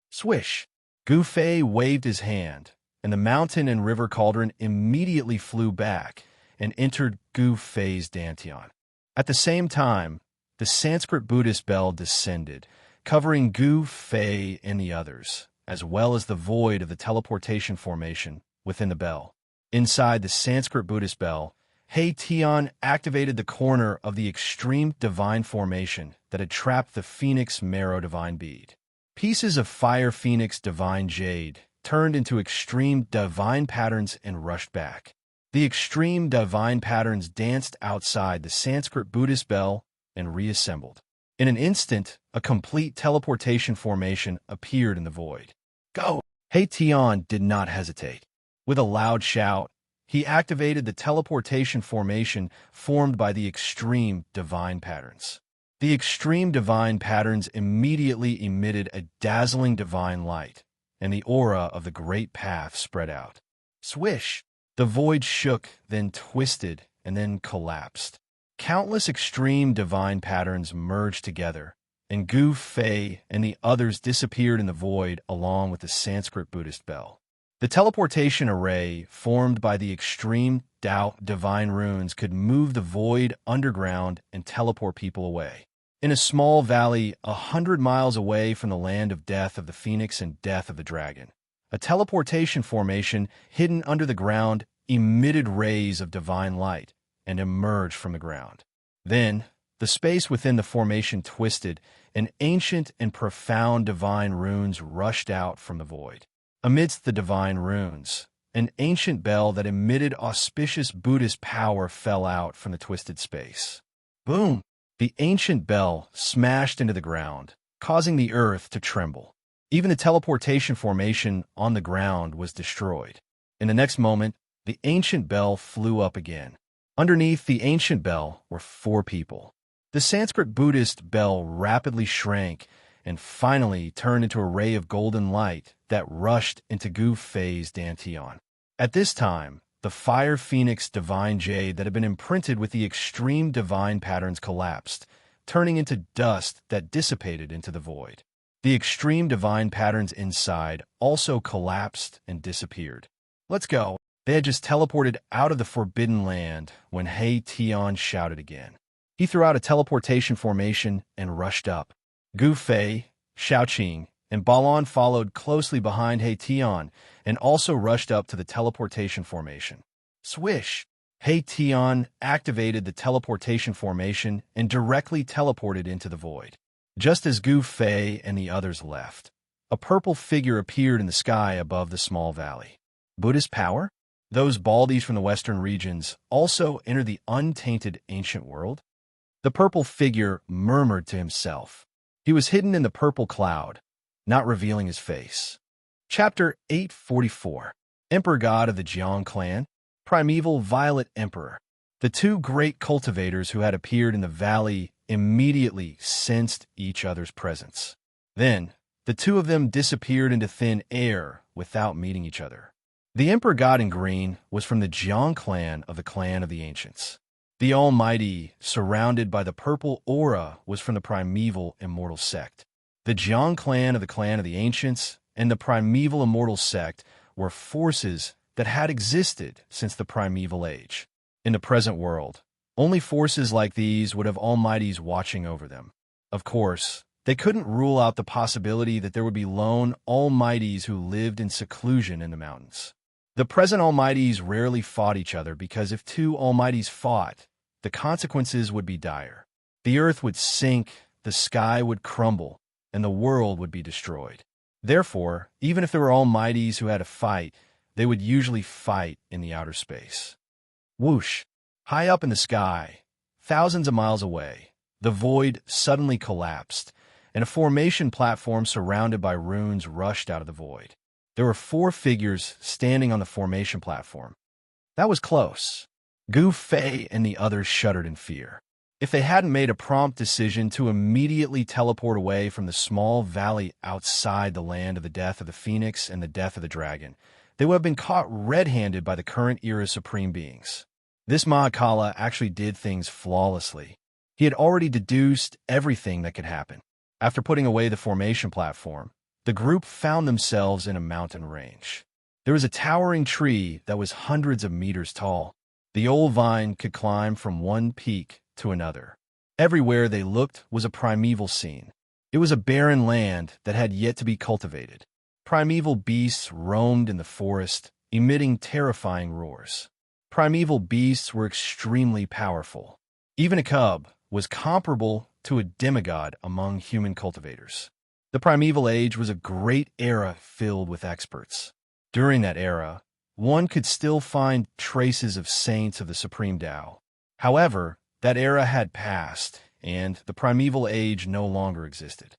Swish! Gu Fei waved his hand, and the mountain and river cauldron immediately flew back and entered Gu Fei's dantian. At the same time, the Sanskrit Buddhist bell descended, covering Gu Fei and the others, as well as the void of the teleportation formation within the bell. Inside the Sanskrit Buddhist bell, He Tian activated the corner of the extreme divine formation that had trapped the Phoenix Marrow Divine Bead. Pieces of Fire Phoenix Divine Jade turned into extreme divine patterns and rushed back. The extreme divine patterns danced outside the Sanskrit Buddhist bell and reassembled. In an instant, a complete teleportation formation appeared in the void. Go! He Tian did not hesitate. With a loud shout, he activated the teleportation formation formed by the extreme divine patterns. The extreme divine patterns immediately emitted a dazzling divine light, and the aura of the great path spread out. Swish! The void shook, then twisted, and then collapsed. Countless extreme divine patterns merged together, and Gu Fei and the others disappeared in the void along with the Sanskrit Buddhist bell. The teleportation array formed by the extreme Tao divine runes could move the void underground and teleport people away. In a small valley 100 miles away from the land of death of the Phoenix and death of the dragon, a teleportation formation hidden under the ground emitted rays of divine light and emerged from the ground. Then, the space within the formation twisted, and ancient and profound divine runes rushed out from the void. Amidst the divine runes, an ancient bell that emitted auspicious Buddhist power fell out from the twisted space. Boom! The ancient bell smashed into the ground, causing the earth to tremble. Even the teleportation formation on the ground was destroyed. In the next moment, the ancient bell flew up again. Underneath the ancient bell were 4 people. The Sanskrit Buddhist bell rapidly shrank and finally turned into a ray of golden light that rushed into Gu Fei's dantian. At this time, the Fire Phoenix Divine Jade that had been imprinted with the extreme divine patterns collapsed, turning into dust that dissipated into the void. The extreme divine patterns inside also collapsed and disappeared. Let's go. They had just teleported out of the Forbidden Land when He Tian shouted again. He threw out a teleportation formation and rushed up. Gu Fei, Xiaoqing, and Balan followed closely behind He Tian and also rushed up to the teleportation formation. Swish! He Tian activated the teleportation formation and directly teleported into the void. Just as Gu Fei and the others left, a purple figure appeared in the sky above the small valley. Buddhist power? Those baldies from the western regions also entered the untainted ancient world? The purple figure murmured to himself. He was hidden in the purple cloud, not revealing his face. Chapter 844. Emperor God of the Jiang clan, Primeval Violet Emperor. The two great cultivators who had appeared in the valley immediately sensed each other's presence. Then, the two of them disappeared into thin air without meeting each other. The Emperor God in green was from the Jiang clan of the Ancients. The Almighty, surrounded by the purple aura, was from the primeval immortal sect. The Jiang clan of the Ancients and the primeval immortal sect were forces that had existed since the primeval age. In the present world, only forces like these would have Almighties watching over them. Of course, they couldn't rule out the possibility that there would be lone Almighties who lived in seclusion in the mountains. The present Almighties rarely fought each other because if two Almighties fought, the consequences would be dire. The earth would sink, the sky would crumble, and the world would be destroyed. Therefore, even if there were Almighties who had to fight, they would usually fight in the outer space. Whoosh! High up in the sky, thousands of miles away, the void suddenly collapsed, and a formation platform surrounded by runes rushed out of the void. There were 4 figures standing on the formation platform. That was close. Gu Fei and the others shuddered in fear. If they hadn't made a prompt decision to immediately teleport away from the small valley outside the land of the death of the phoenix and the death of the dragon, they would have been caught red-handed by the current era supreme beings. This Mahakala actually did things flawlessly. He had already deduced everything that could happen. After putting away the formation platform, the group found themselves in a mountain range. There was a towering tree that was hundreds of meters tall. The old vine could climb from one peak to another. Everywhere they looked was a primeval scene. It was a barren land that had yet to be cultivated. Primeval beasts roamed in the forest, emitting terrifying roars. Primeval beasts were extremely powerful. Even a cub was comparable to a demigod among human cultivators. The primeval age was a great era filled with experts. During that era, one could still find traces of saints of the Supreme Tao. However, that era had passed, and the primeval age no longer existed.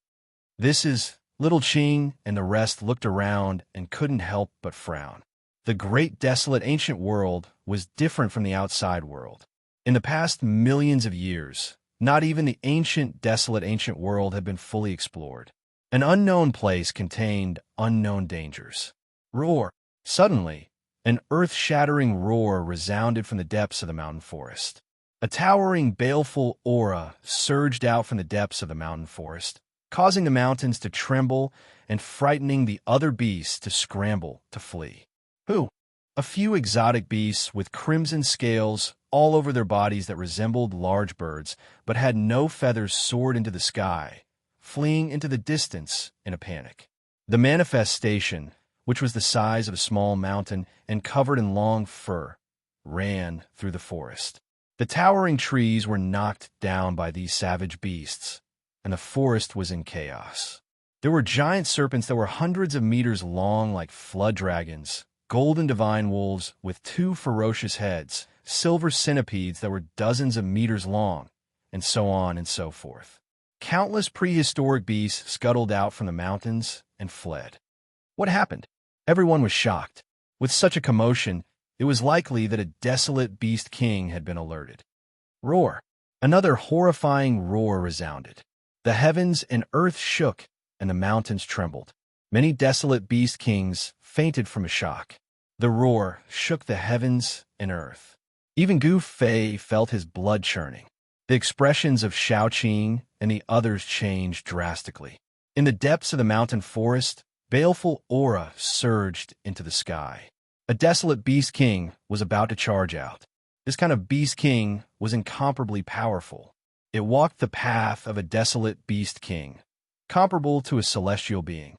This is Little Qing and the rest looked around and couldn't help but frown. The great desolate ancient world was different from the outside world. In the past millions of years, not even the ancient desolate ancient world had been fully explored. An unknown place contained unknown dangers. Roar! Suddenly, an earth-shattering roar resounded from the depths of the mountain forest. A towering, baleful aura surged out from the depths of the mountain forest, causing the mountains to tremble and frightening the other beasts to scramble to flee. Who? A few exotic beasts with crimson scales all over their bodies that resembled large birds, but had no feathers soared into the sky, fleeing into the distance in a panic. The manifestation, which was the size of a small mountain and covered in long fur, ran through the forest. The towering trees were knocked down by these savage beasts, and the forest was in chaos. There were giant serpents that were hundreds of meters long like flood dragons, golden divine wolves with 2 ferocious heads, silver centipedes that were dozens of meters long, and so on and so forth. Countless prehistoric beasts scuttled out from the mountains and fled. What happened? Everyone was shocked. With such a commotion, it was likely that a desolate beast king had been alerted. Roar! Another horrifying roar resounded. The heavens and earth shook, and the mountains trembled. Many desolate beast kings fainted from a shock. The roar shook the heavens and earth. Even Gu Fei felt his blood churning. The expressions of Xiaoqing and the others changed drastically. In the depths of the mountain forest, baleful aura surged into the sky. A desolate beast king was about to charge out. This kind of beast king was incomparably powerful. It walked the path of a desolate beast king, comparable to a celestial being.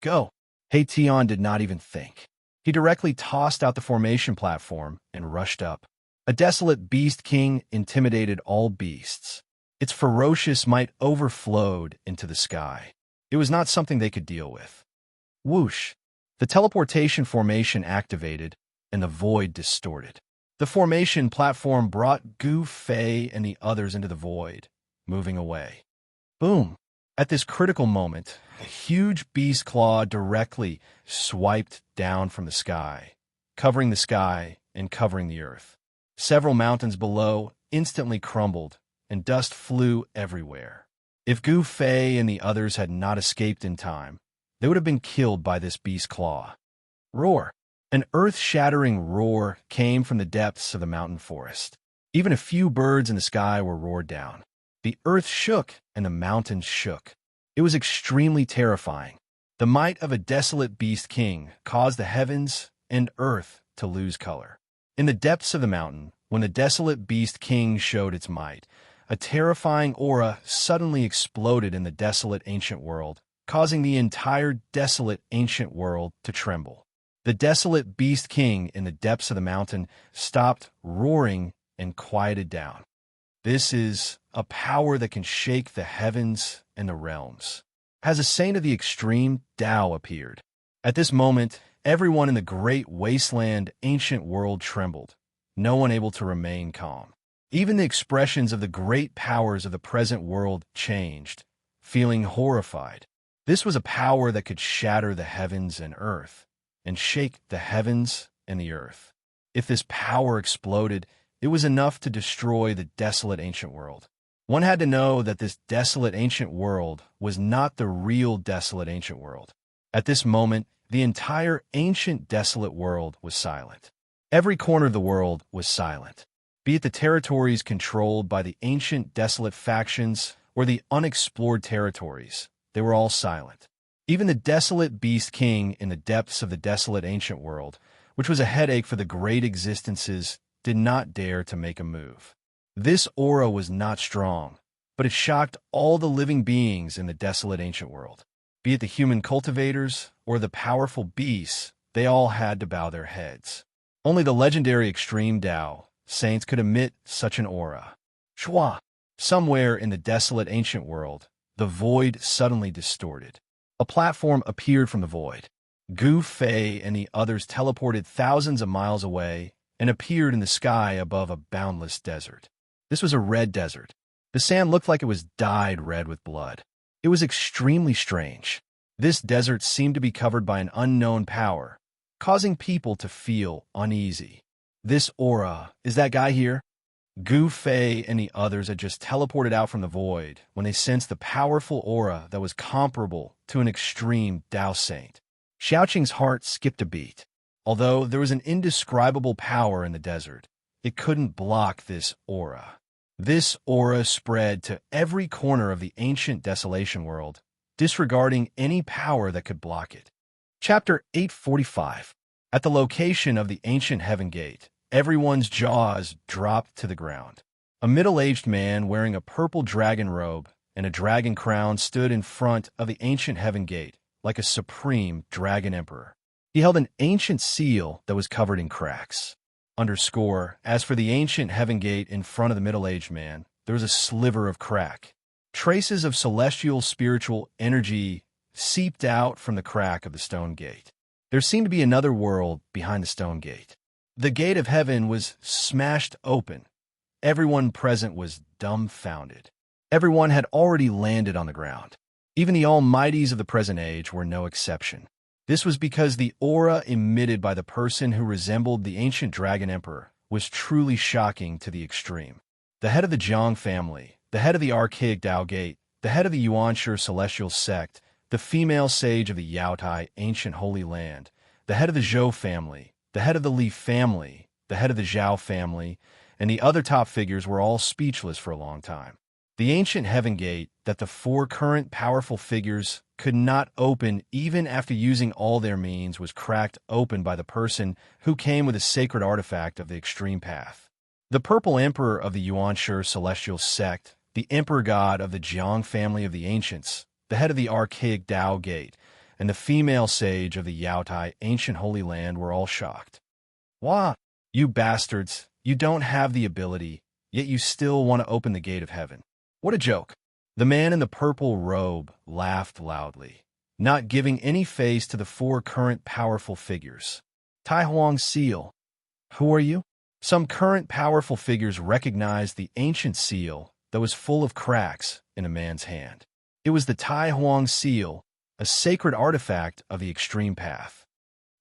Go! He Tian did not even think. He directly tossed out the formation platform and rushed up. A desolate beast king intimidated all beasts. Its ferocious might overflowed into the sky. It was not something they could deal with. Whoosh! The teleportation formation activated, and the void distorted. The formation platform brought Gu Fei and the others into the void, moving away. Boom! At this critical moment, a huge beast claw directly swiped down from the sky, covering the sky and covering the earth. Several mountains below instantly crumbled, and dust flew everywhere. If Gu Fei and the others had not escaped in time, they would have been killed by this beast claw. Roar! An earth-shattering roar came from the depths of the mountain forest. Even a few birds in the sky were roared down. The earth shook and the mountains shook. It was extremely terrifying. The might of a desolate beast king caused the heavens and earth to lose color. In the depths of the mountain, when the desolate beast king showed its might, a terrifying aura suddenly exploded in the desolate ancient world, causing the entire desolate ancient world to tremble. The desolate beast king in the depths of the mountain stopped roaring and quieted down. This is a power that can shake the heavens and the realms. As a saint of the extreme, Tao appeared. At this moment, everyone in the great wasteland ancient world trembled, no one able to remain calm. Even the expressions of the great powers of the present world changed, feeling horrified. This was a power that could shatter the heavens and earth, and shake the heavens and the earth. If this power exploded, it was enough to destroy the desolate ancient world. One had to know that this desolate ancient world was not the real desolate ancient world. At this moment, the entire ancient desolate world was silent. Every corner of the world was silent. Be it the territories controlled by the ancient desolate factions or the unexplored territories, they were all silent. Even the desolate beast king in the depths of the desolate ancient world, which was a headache for the great existences, did not dare to make a move. This aura was not strong, but it shocked all the living beings in the desolate ancient world. Be it the human cultivators or the powerful beasts, they all had to bow their heads. Only the legendary extreme Tao saints could emit such an aura. Shua! Somewhere in the desolate ancient world, the void suddenly distorted. A platform appeared from the void. Gu Fei and the others teleported thousands of miles away and appeared in the sky above a boundless desert. This was a red desert. The sand looked like it was dyed red with blood. It was extremely strange. This desert seemed to be covered by an unknown power, causing people to feel uneasy. This aura, is that guy here? Gu Fei and the others had just teleported out from the void when they sensed the powerful aura that was comparable to an extreme Tao saint. Xiaoqing's heart skipped a beat. Although there was an indescribable power in the desert, it couldn't block this aura. This aura spread to every corner of the ancient desolation world, disregarding any power that could block it. Chapter 845. At the location of the ancient heaven gate, everyone's jaws dropped to the ground. A middle-aged man wearing a purple dragon robe and a dragon crown stood in front of the ancient heaven gate like a supreme dragon emperor. He held an ancient seal that was covered in cracks. Underscore, as for the ancient heaven gate in front of the middle-aged man, there was a sliver of crack. Traces of celestial spiritual energy seeped out from the crack of the stone gate. There seemed to be another world behind the stone gate. The gate of heaven was smashed open. Everyone present was dumbfounded. Everyone had already landed on the ground. Even the almighties of the present age were no exception. This was because the aura emitted by the person who resembled the ancient dragon emperor was truly shocking to the extreme. The head of the Jiang family, the head of the archaic Tao Gate, the head of the Yuanshi celestial sect, the female sage of the Yaotai ancient holy land, the head of the Zhou family, the head of the Li family, the head of the Zhao family, and the other top figures were all speechless for a long time. The ancient heaven gate that the four current powerful figures could not open even after using all their means was cracked open by the person who came with a sacred artifact of the extreme path. The purple emperor of the Yuanshi celestial sect, the emperor god of the Jiang family of the ancients, the head of the archaic Tao Gate, and the female sage of the Yaotai ancient holy land were all shocked. Wah! You bastards, you don't have the ability, yet you still want to open the gate of heaven. What a joke. The man in the purple robe laughed loudly, not giving any face to the four current powerful figures. Tai Huang's seal. Who are you? Some current powerful figures recognized the ancient seal that was full of cracks in a man's hand. It was the Tai Huang seal, a sacred artifact of the extreme path.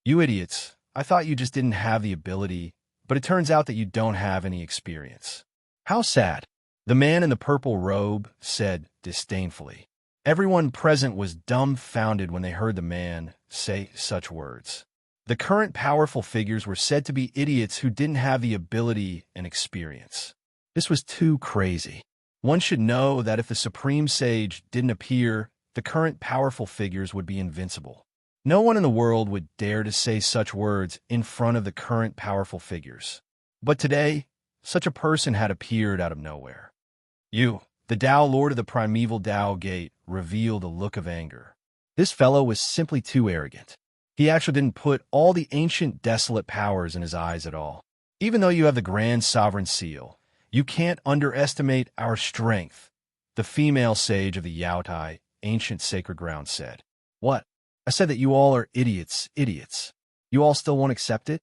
You idiots, I thought you just didn't have the ability, but it turns out that you don't have any experience. How sad. The man in the purple robe said disdainfully. Everyone present was dumbfounded when they heard the man say such words. The current powerful figures were said to be idiots who didn't have the ability and experience. This was too crazy. One should know that if the supreme sage didn't appear, the current powerful figures would be invincible. No one in the world would dare to say such words in front of the current powerful figures. But today, such a person had appeared out of nowhere. You, the Tao Lord of the primeval Tao Gate, revealed a look of anger. This fellow was simply too arrogant. He actually didn't put all the ancient desolate powers in his eyes at all. Even though you have the Grand Sovereign Seal, you can't underestimate our strength, the female sage of the Yaotai, ancient sacred ground, said. What? I said that you all are idiots, idiots. You all still won't accept it?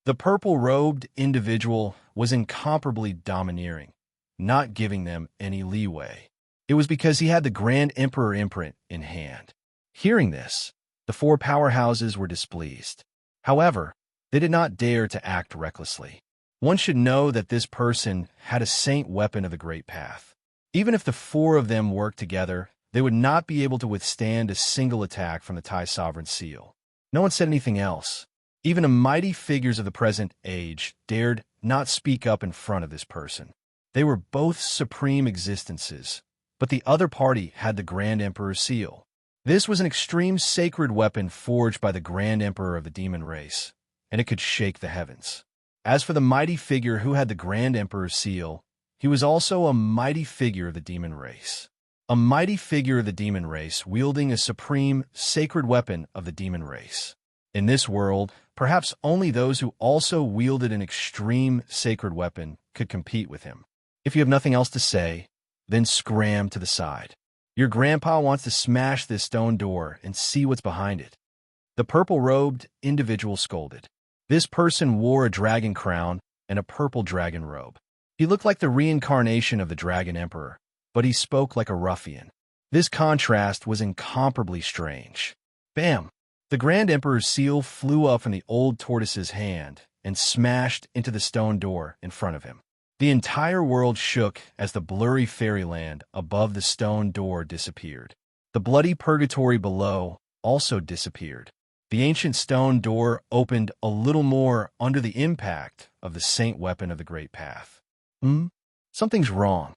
The purple-robed individual was incomparably domineering, not giving them any leeway. It was because he had the Grand Emperor imprint in hand. Hearing this, the four powerhouses were displeased. However, they did not dare to act recklessly. One should know that this person had a saint weapon of the Great Path. Even if the four of them worked together, they would not be able to withstand a single attack from the Tai Sovereign Seal. No one said anything else. Even the mighty figures of the present age dared not speak up in front of this person. They were both supreme existences, but the other party had the Grand Emperor's seal. This was an extreme sacred weapon forged by the Grand Emperor of the demon race, and it could shake the heavens. As for the mighty figure who had the Grand Emperor's seal, he was also a mighty figure of the demon race. A mighty figure of the demon race wielding a supreme sacred weapon of the demon race. In this world, perhaps only those who also wielded an extreme sacred weapon could compete with him. If you have nothing else to say, then scram to the side. Your grandpa wants to smash this stone door and see what's behind it. The purple-robed individual scolded. This person wore a dragon crown and a purple dragon robe. He looked like the reincarnation of the Dragon Emperor, but he spoke like a ruffian. This contrast was incomparably strange. Bam! The Grand Emperor's seal flew up from the old tortoise's hand and smashed into the stone door in front of him. The entire world shook as the blurry fairyland above the stone door disappeared. The bloody purgatory below also disappeared. The ancient stone door opened a little more under the impact of the saint weapon of the Great Path. Something's wrong.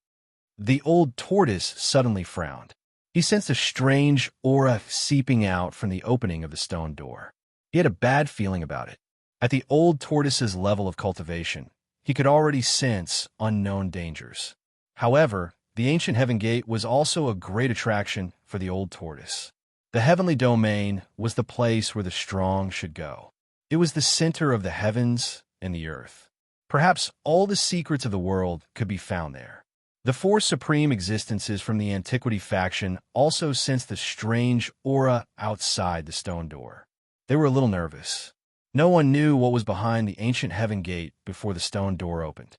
The old tortoise suddenly frowned. He sensed a strange aura seeping out from the opening of the stone door. He had a bad feeling about it. At the old tortoise's level of cultivation, he could already sense unknown dangers. However, the ancient heaven gate was also a great attraction for the old tortoise. The heavenly domain was the place where the strong should go. It was the center of the heavens and the earth. Perhaps all the secrets of the world could be found there. The four supreme existences from the Antiquity faction also sensed the strange aura outside the stone door. They were a little nervous. No one knew what was behind the ancient heaven gate before the stone door opened.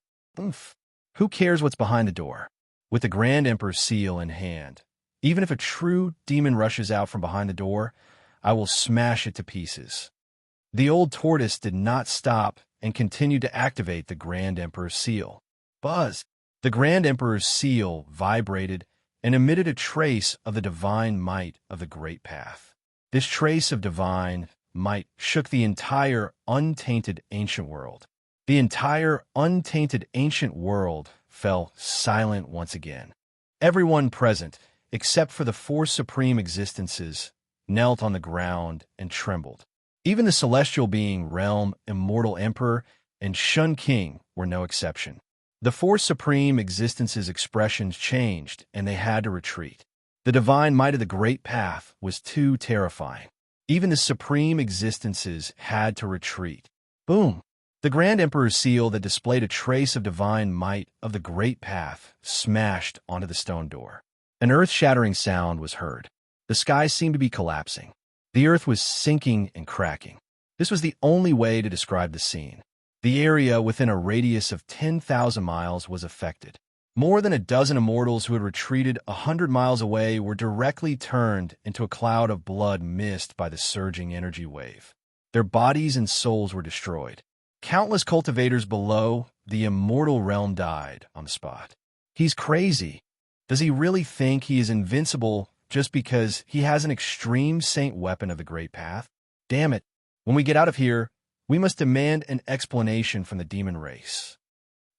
Who cares what's behind the door? With the Grand Emperor's seal in hand, even if a true demon rushes out from behind the door, I will smash it to pieces. The old tortoise did not stop and continued to activate the Grand Emperor's seal. Buzz! The Grand Emperor's seal vibrated and emitted a trace of the divine might of the Great Path. This trace of divine might shook the entire untainted ancient world. The entire untainted ancient world fell silent once again. Everyone present, except for the four supreme existences, knelt on the ground and trembled. Even the celestial being Realm, Immortal Emperor, and Shun King were no exception. The four supreme existences' expressions changed, and they had to retreat. The divine might of the Great Path was too terrifying. Even the supreme existences had to retreat. Boom! The Grand Emperor's seal that displayed a trace of divine might of the Great Path smashed onto the stone door. An earth-shattering sound was heard. The sky seemed to be collapsing. The earth was sinking and cracking. This was the only way to describe the scene. The area within a radius of 10,000 miles was affected. More than a dozen immortals who had retreated 100 miles away were directly turned into a cloud of blood mist by the surging energy wave. Their bodies and souls were destroyed. Countless cultivators below the immortal realm died on the spot. He's crazy. Does he really think he is invincible just because he has an extreme saint weapon of the Great Path? Damn it. When we get out of here, we must demand an explanation from the demon race.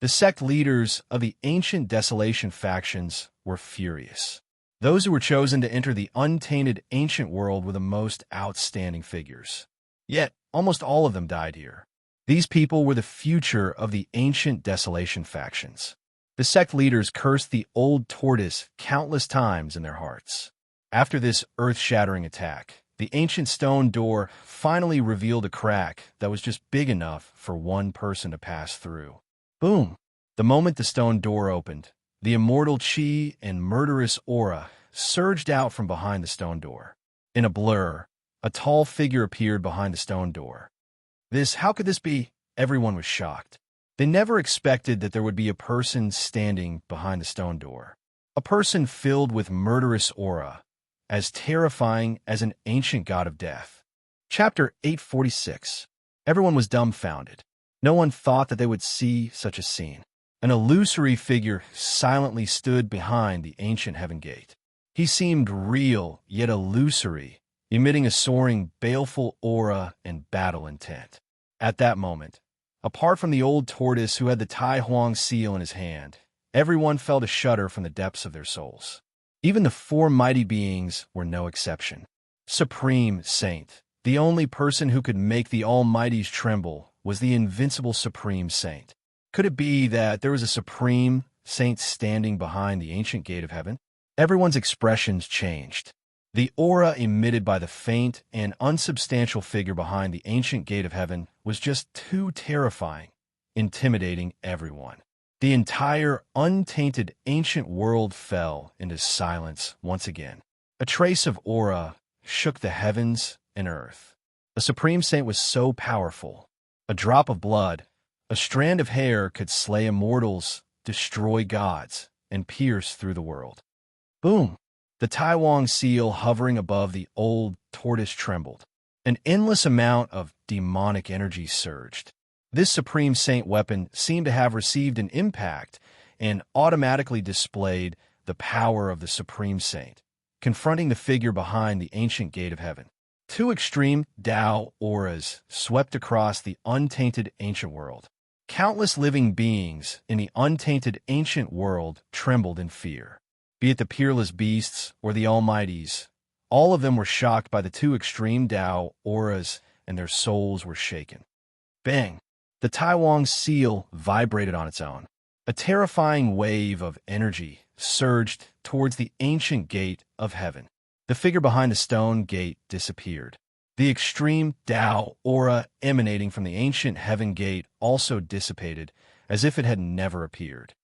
The sect leaders of the ancient desolation factions were furious. Those who were chosen to enter the untainted ancient world were the most outstanding figures. Yet, almost all of them died here. These people were the future of the ancient desolation factions. The sect leaders cursed the old tortoise countless times in their hearts. After this earth-shattering attack, the ancient stone door finally revealed a crack that was just big enough for one person to pass through. Boom! The moment the stone door opened, the immortal chi and murderous aura surged out from behind the stone door. In a blur, a tall figure appeared behind the stone door. How could this be? Everyone was shocked. They never expected that there would be a person standing behind the stone door. A person filled with murderous aura, as terrifying as an ancient god of death. Chapter 846. Everyone was dumbfounded. No one thought that they would see such a scene. An illusory figure silently stood behind the ancient heaven gate. He seemed real, yet illusory, emitting a soaring, baleful aura and battle intent. At that moment, apart from the old tortoise who had the Tai Huang seal in his hand, everyone felt a shudder from the depths of their souls. Even the four mighty beings were no exception. Supreme Saint, the only person who could make the Almighties tremble, was the invincible Supreme Saint. Could it be that there was a Supreme Saint standing behind the ancient gate of heaven? Everyone's expressions changed. The aura emitted by the faint and unsubstantial figure behind the ancient gate of heaven was just too terrifying, intimidating everyone. The entire untainted ancient world fell into silence once again. A trace of aura shook the heavens and earth. The Supreme Saint was so powerful. A drop of blood, a strand of hair could slay immortals, destroy gods, and pierce through the world. Boom! The Tai Huang seal hovering above the old tortoise trembled. An endless amount of demonic energy surged. This Supreme Saint weapon seemed to have received an impact and automatically displayed the power of the Supreme Saint, confronting the figure behind the ancient gate of heaven. Two extreme Tao auras swept across the untainted ancient world. Countless living beings in the untainted ancient world trembled in fear. Be it the peerless beasts or the Almighties, all of them were shocked by the two extreme Tao auras, and their souls were shaken. Bang! The Tai Huang seal vibrated on its own. A terrifying wave of energy surged towards the ancient gate of heaven. The figure behind the stone gate disappeared. The extreme Tao aura emanating from the ancient heaven gate also dissipated, as if it had never appeared.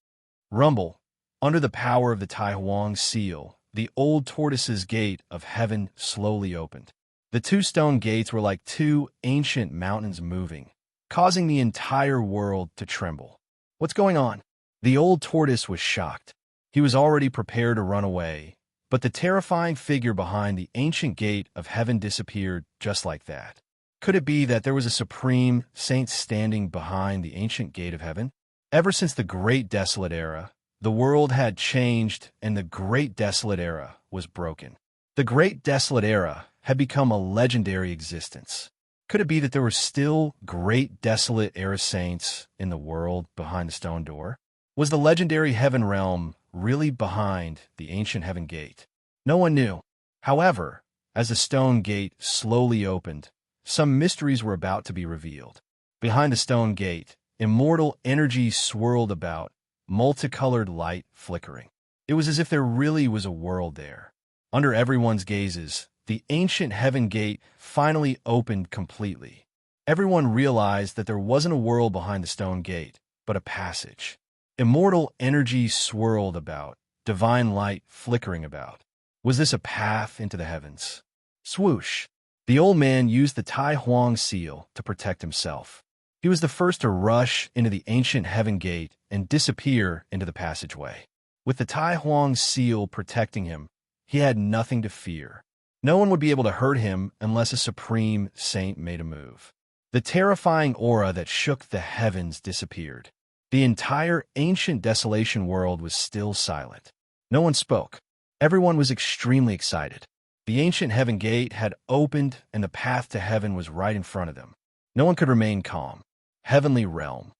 Rumble. Under the power of the Tai Huang seal, the old tortoise's gate of heaven slowly opened. The two stone gates were like two ancient mountains moving, causing the entire world to tremble. What's going on? The old tortoise was shocked. He was already prepared to run away, but the terrifying figure behind the ancient gate of heaven disappeared just like that. Could it be that there was a Supreme Saint standing behind the ancient gate of heaven? Ever since the Great Desolate Era, the world had changed and the Great Desolate Era was broken. The Great Desolate Era had become a legendary existence. Could it be that there were still Great Desolate Era saints in the world behind the stone door? Was the legendary heaven realm really behind the ancient heaven gate? No one knew. However, as the stone gate slowly opened, some mysteries were about to be revealed. Behind the stone gate, immortal energy swirled about, multicolored light flickering. It was as if there really was a world there. Under everyone's gazes, the ancient heaven gate finally opened completely. Everyone realized that there wasn't a world behind the stone gate, but a passage. Immortal energy swirled about, divine light flickering about. Was this a path into the heavens? Swoosh! The old man used the Tai Huang seal to protect himself. He was the first to rush into the ancient heaven gate and disappear into the passageway. With the Tai Huang seal protecting him, he had nothing to fear. No one would be able to hurt him unless a supreme saint made a move. The terrifying aura that shook the heavens disappeared. The entire ancient desolation world was still silent. No one spoke. Everyone was extremely excited. The ancient heaven gate had opened and the path to heaven was right in front of them. No one could remain calm. Heavenly realm.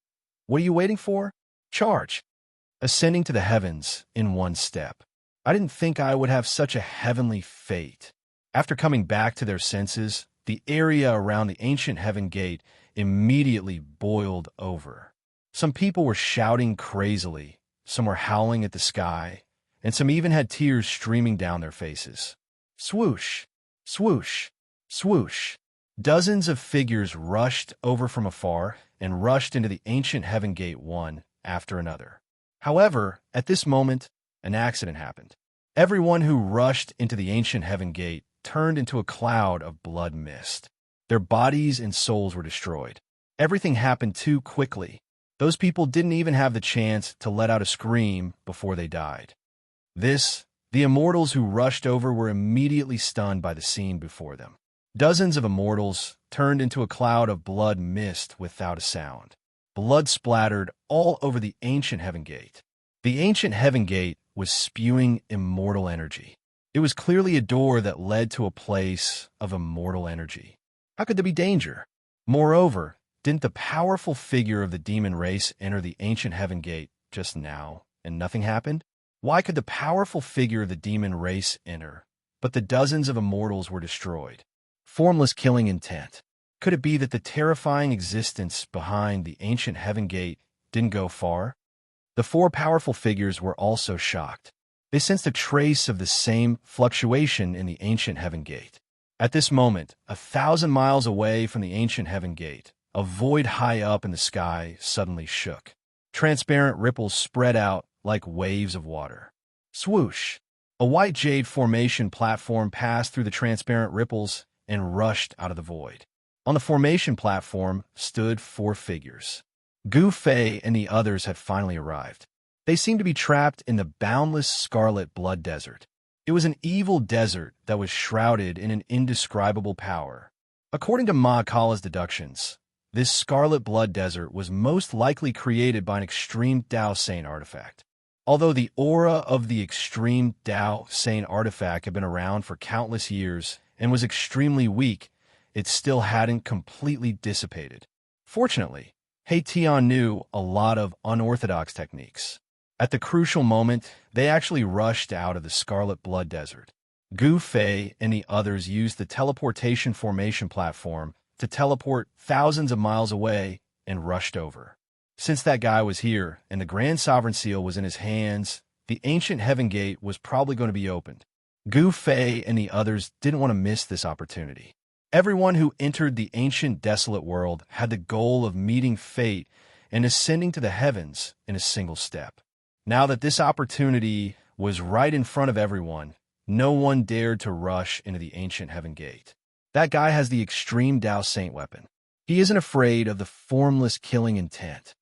What are you waiting for? Charge. Ascending to the heavens in one step. I didn't think I would have such a heavenly fate. After coming back to their senses, the area around the ancient heaven gate immediately boiled over. Some people were shouting crazily, some were howling at the sky, and some even had tears streaming down their faces. Swoosh, swoosh, swoosh. Dozens of figures rushed over from afar and rushed into the ancient heaven gate one after another. However, at this moment, an accident happened. Everyone who rushed into the ancient heaven gate turned into a cloud of blood mist. Their bodies and souls were destroyed. Everything happened too quickly. Those people didn't even have the chance to let out a scream before they died. The immortals who rushed over were immediately stunned by the scene before them. Dozens of immortals turned into a cloud of blood mist without a sound. Blood splattered all over the ancient heaven gate. The ancient heaven gate was spewing immortal energy. It was clearly a door that led to a place of immortal energy. How could there be danger? Moreover, didn't the powerful figure of the demon race enter the ancient heaven gate just now, and nothing happened? Why could the powerful figure of the demon race enter, but the dozens of immortals were destroyed? Formless killing intent. Could it be that the terrifying existence behind the ancient heaven gate didn't go far? The four powerful figures were also shocked. They sensed a trace of the same fluctuation in the ancient heaven gate. At this moment, 1,000 miles away from the ancient heaven gate, a void high up in the sky suddenly shook. Transparent ripples spread out like waves of water. Swoosh! A white jade formation platform passed through the transparent ripples and rushed out of the void. On the formation platform stood four figures. Gu Fei and the others had finally arrived. They seemed to be trapped in the boundless scarlet blood desert. It was an evil desert that was shrouded in an indescribable power. According to Ma Kala's deductions, this scarlet blood desert was most likely created by an extreme Dao Saint artifact. Although the aura of the extreme Dao Saint artifact had been around for countless years and was extremely weak, it still hadn't completely dissipated. Fortunately, He Tian knew a lot of unorthodox techniques. At the crucial moment, they actually rushed out of the scarlet blood desert. Gu Fei and the others used the teleportation formation platform to teleport thousands of miles away and rushed over. Since that guy was here and the Grand Sovereign Seal was in his hands, the ancient heaven gate was probably going to be opened. Gu Fei and the others didn't want to miss this opportunity. Everyone who entered the ancient desolate world had the goal of meeting fate and ascending to the heavens in a single step. Now that this opportunity was right in front of everyone, no one dared to rush into the ancient heaven gate. That guy has the extreme Dao Saint weapon. He isn't afraid of the formless killing intent.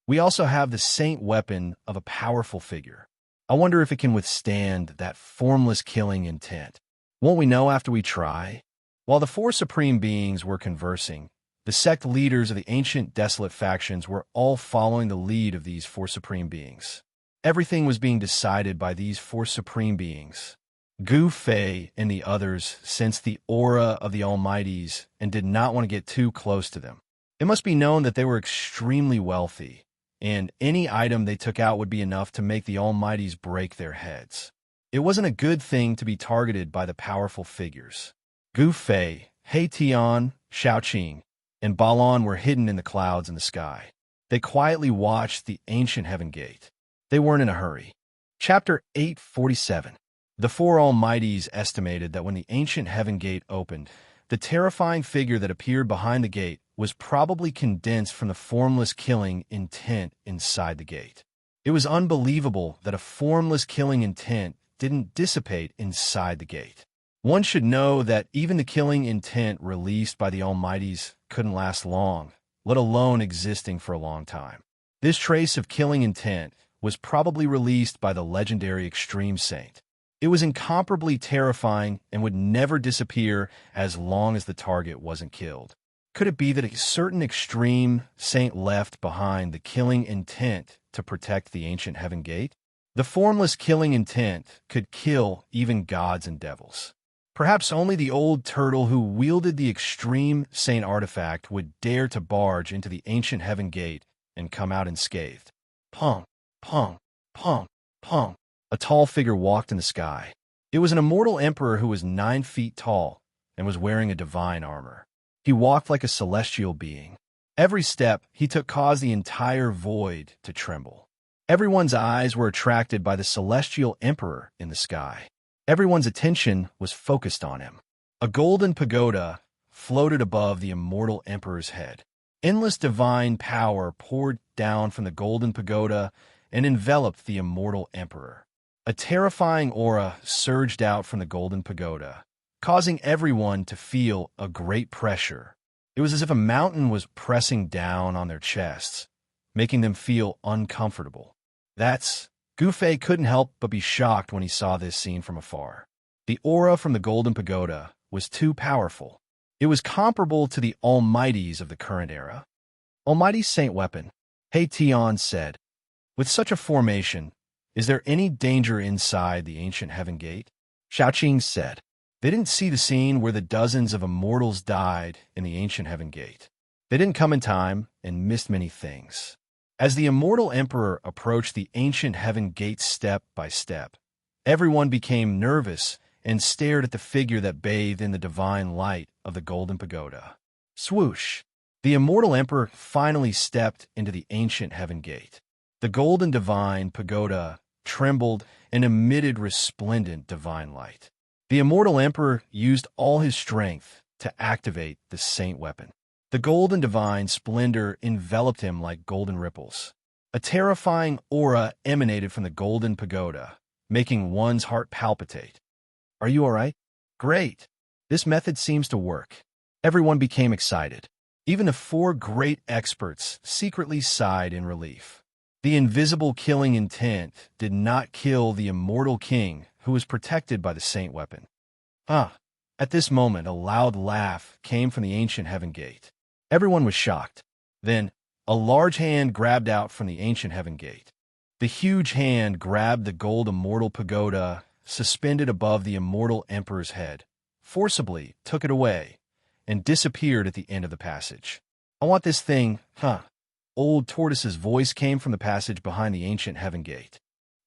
We also have the saint weapon of a powerful figure. I wonder if it can withstand that formless killing intent. Won't we know after we try? While the four supreme beings were conversing, the sect leaders of the ancient desolate factions were all following the lead of these four supreme beings. Everything was being decided by these four supreme beings. Gu Fei and the others sensed the aura of the Almighties and did not want to get too close to them. It must be known that they were extremely wealthy, and any item they took out would be enough to make the Almighties break their heads. It wasn't a good thing to be targeted by the powerful figures. Gu Fei, He Tian, Xiaoqing, and Balon were hidden in the clouds in the sky. They quietly watched the ancient heaven gate. They weren't in a hurry. Chapter 847. The four Almighties estimated that when the ancient heaven gate opened, the terrifying figure that appeared behind the gate was probably condensed from the formless killing intent inside the gate. It was unbelievable that a formless killing intent didn't dissipate inside the gate. One should know that even the killing intent released by the Almighties couldn't last long, let alone existing for a long time. This trace of killing intent was probably released by the legendary Extreme Saint. It was incomparably terrifying and would never disappear as long as the target wasn't killed. Could it be that a certain Extreme Saint left behind the killing intent to protect the ancient Heaven Gate? The formless killing intent could kill even gods and devils. Perhaps only the old turtle who wielded the Extreme Saint artifact would dare to barge into the ancient Heaven Gate and come out unscathed. Pong, pong, pong, pong. A tall figure walked in the sky. It was an immortal emperor who was 9 feet tall and was wearing a divine armor. He walked like a celestial being. Every step he took caused the entire void to tremble. Everyone's eyes were attracted by the celestial emperor in the sky. Everyone's attention was focused on him. A golden pagoda floated above the immortal emperor's head. Endless divine power poured down from the golden pagoda and enveloped the immortal emperor. A terrifying aura surged out from the golden pagoda, causing everyone to feel a great pressure. It was as if a mountain was pressing down on their chests, making them feel uncomfortable. Gufei couldn't help but be shocked when he saw this scene from afar. The aura from the golden pagoda was too powerful. It was comparable to the almighties of the current era. Almighty Saint Weapon, He Tian said. With such a formation, is there any danger inside the ancient Heaven Gate? Xiaoqing said. They didn't see the scene where the dozens of immortals died in the ancient Heaven Gate. They didn't come in time and missed many things. As the immortal emperor approached the ancient Heaven Gate step by step, everyone became nervous and stared at the figure that bathed in the divine light of the golden pagoda. Swoosh! The immortal emperor finally stepped into the ancient Heaven Gate. The golden divine pagoda trembled and emitted resplendent divine light. The immortal emperor used all his strength to activate the saint weapon. The golden divine splendor enveloped him like golden ripples. A terrifying aura emanated from the golden pagoda, making one's heart palpitate. Are you all right? Great. This method seems to work. Everyone became excited. Even the 4 great experts secretly sighed in relief. The invisible killing intent did not kill the immortal king who was protected by the saint weapon. At this moment, a loud laugh came from the ancient Heaven Gate. Everyone was shocked. Then, a large hand grabbed out from the ancient Heaven Gate. The huge hand grabbed the gold immortal pagoda suspended above the immortal emperor's head, forcibly took it away, and disappeared at the end of the passage. I want this thing, Old Tortoise's voice came from the passage behind the ancient Heaven Gate.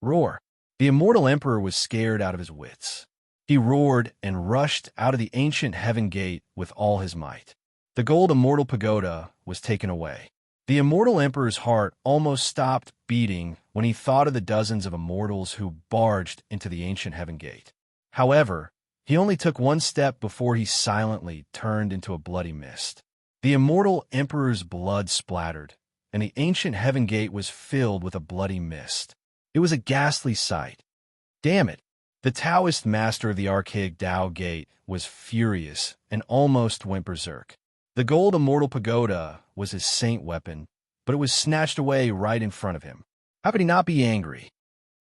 Roar! The immortal emperor was scared out of his wits. He roared and rushed out of the ancient Heaven Gate with all his might. The gold immortal pagoda was taken away. The immortal emperor's heart almost stopped beating when he thought of the dozens of immortals who barged into the ancient Heaven Gate. However, he only took one step before he silently turned into a bloody mist. The immortal emperor's blood splattered, and the ancient Heaven Gate was filled with a bloody mist. It was a ghastly sight. Damn it! The Taoist master of the archaic Tao Gate was furious and almost went berserk. The gold immortal pagoda was his saint weapon, but it was snatched away right in front of him. How could he not be angry?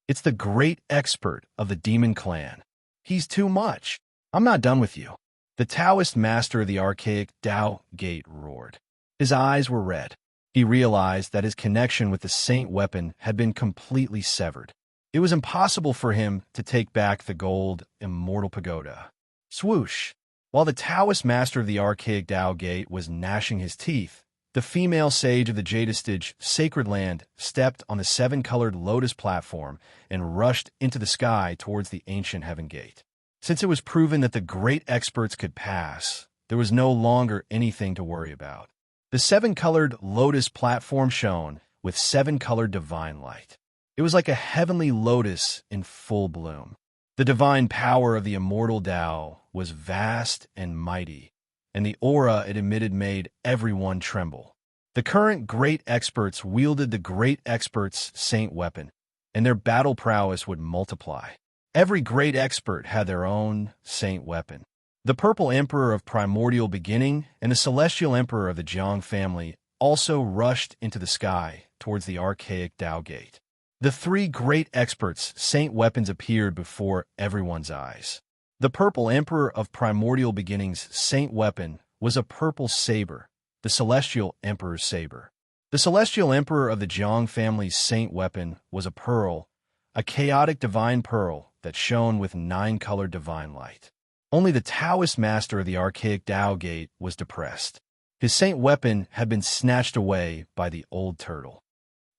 It's the great expert of the demon clan. He's too much. I'm not done with you. The Taoist master of the archaic Tao Gate roared. His eyes were red. He realized that his connection with the saint weapon had been completely severed. It was impossible for him to take back the gold immortal pagoda. Swoosh! While the Taoist master of the archaic Tao Gate was gnashing his teeth, the female sage of the Jadistage sacred land stepped on the 7-colored lotus platform and rushed into the sky towards the ancient Heaven Gate. Since it was proven that the great experts could pass, there was no longer anything to worry about. The 7-colored lotus platform shone with 7-colored divine light. It was like a heavenly lotus in full bloom. The divine power of the immortal Tao was vast and mighty, and the aura it emitted made everyone tremble. The current great experts wielded the great expert's saint weapon, and their battle prowess would multiply. Every great expert had their own saint weapon. The Purple Emperor of Primordial Beginning and the Celestial Emperor of the Jiang family also rushed into the sky towards the archaic Tao Gate. The three great experts' saint weapons appeared before everyone's eyes. The Purple Emperor of Primordial Beginnings' saint weapon was a purple saber, the Celestial Emperor's saber. The Celestial Emperor of the Jiang family's saint weapon was a pearl, a chaotic divine pearl that shone with 9-colored divine light. Only the Taoist master of the archaic Tao Gate was depressed. His saint weapon had been snatched away by the old turtle.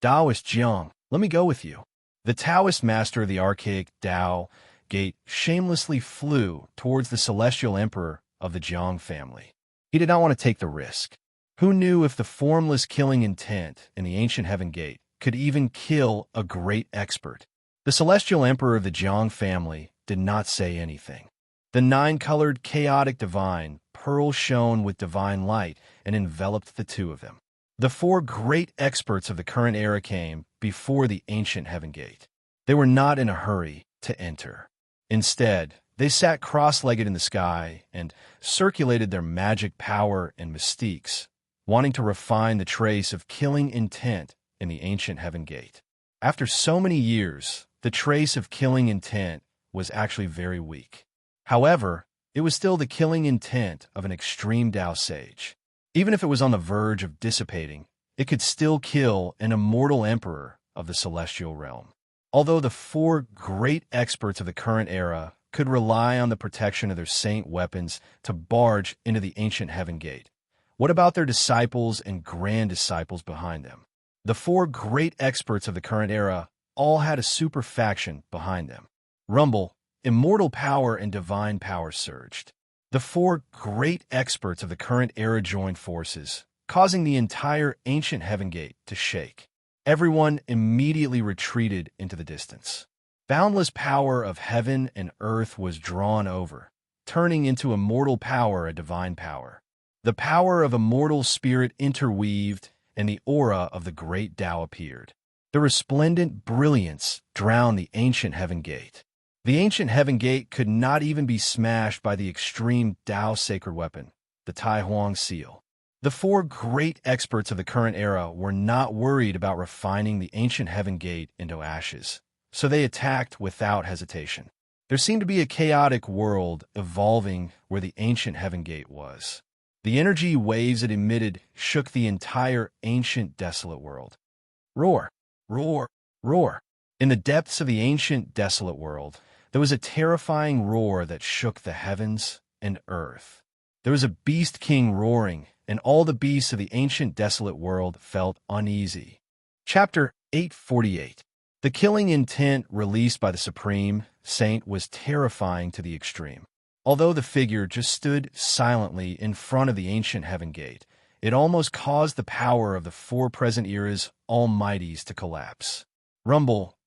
Taoist Jiang, let me go with you. The Taoist master of the archaic Tao Gate shamelessly flew towards the Celestial Emperor of the Jiang family. He did not want to take the risk. Who knew if the formless killing intent in the ancient Heaven Gate could even kill a great expert? The Celestial Emperor of the Jiang family did not say anything. The 9-colored chaotic divine pearl shone with divine light and enveloped the two of them. The 4 great experts of the current era came before the ancient Heaven Gate. They were not in a hurry to enter. Instead, they sat cross-legged in the sky and circulated their magic power and mystiques, wanting to refine the trace of killing intent in the ancient Heaven Gate. After so many years, the trace of killing intent was actually very weak. However, it was still the killing intent of an extreme Tao sage. Even if it was on the verge of dissipating, it could still kill an immortal emperor of the celestial realm. Although the 4 great experts of the current era could rely on the protection of their saint weapons to barge into the ancient Heaven Gate, what about their disciples and grand disciples behind them? The 4 great experts of the current era all had a super faction behind them. Rumble, immortal power and divine power surged. The 4 great experts of the current era joined forces, causing the entire ancient Heaven Gate to shake. Everyone immediately retreated into the distance. Boundless power of heaven and earth was drawn over, turning into immortal power a divine power. The power of immortal spirit interweaved, and the aura of the great Tao appeared. The resplendent brilliance drowned the ancient Heaven Gate. The ancient Heaven Gate could not even be smashed by the extreme Tao sacred weapon, the Tai Huang seal. The 4 great experts of the current era were not worried about refining the ancient Heaven Gate into ashes, so they attacked without hesitation. There seemed to be a chaotic world evolving where the ancient Heaven Gate was. The energy waves it emitted shook the entire ancient desolate world. Roar, roar, roar. In the depths of the ancient desolate world, there was a terrifying roar that shook the heavens and earth. There was a beast king roaring, and all the beasts of the ancient desolate world felt uneasy. Chapter 848. The killing intent released by the Supreme Saint was terrifying to the extreme. Although the figure just stood silently in front of the ancient Heaven Gate, it almost caused the power of the 4 present eras almighties to collapse. Rumble.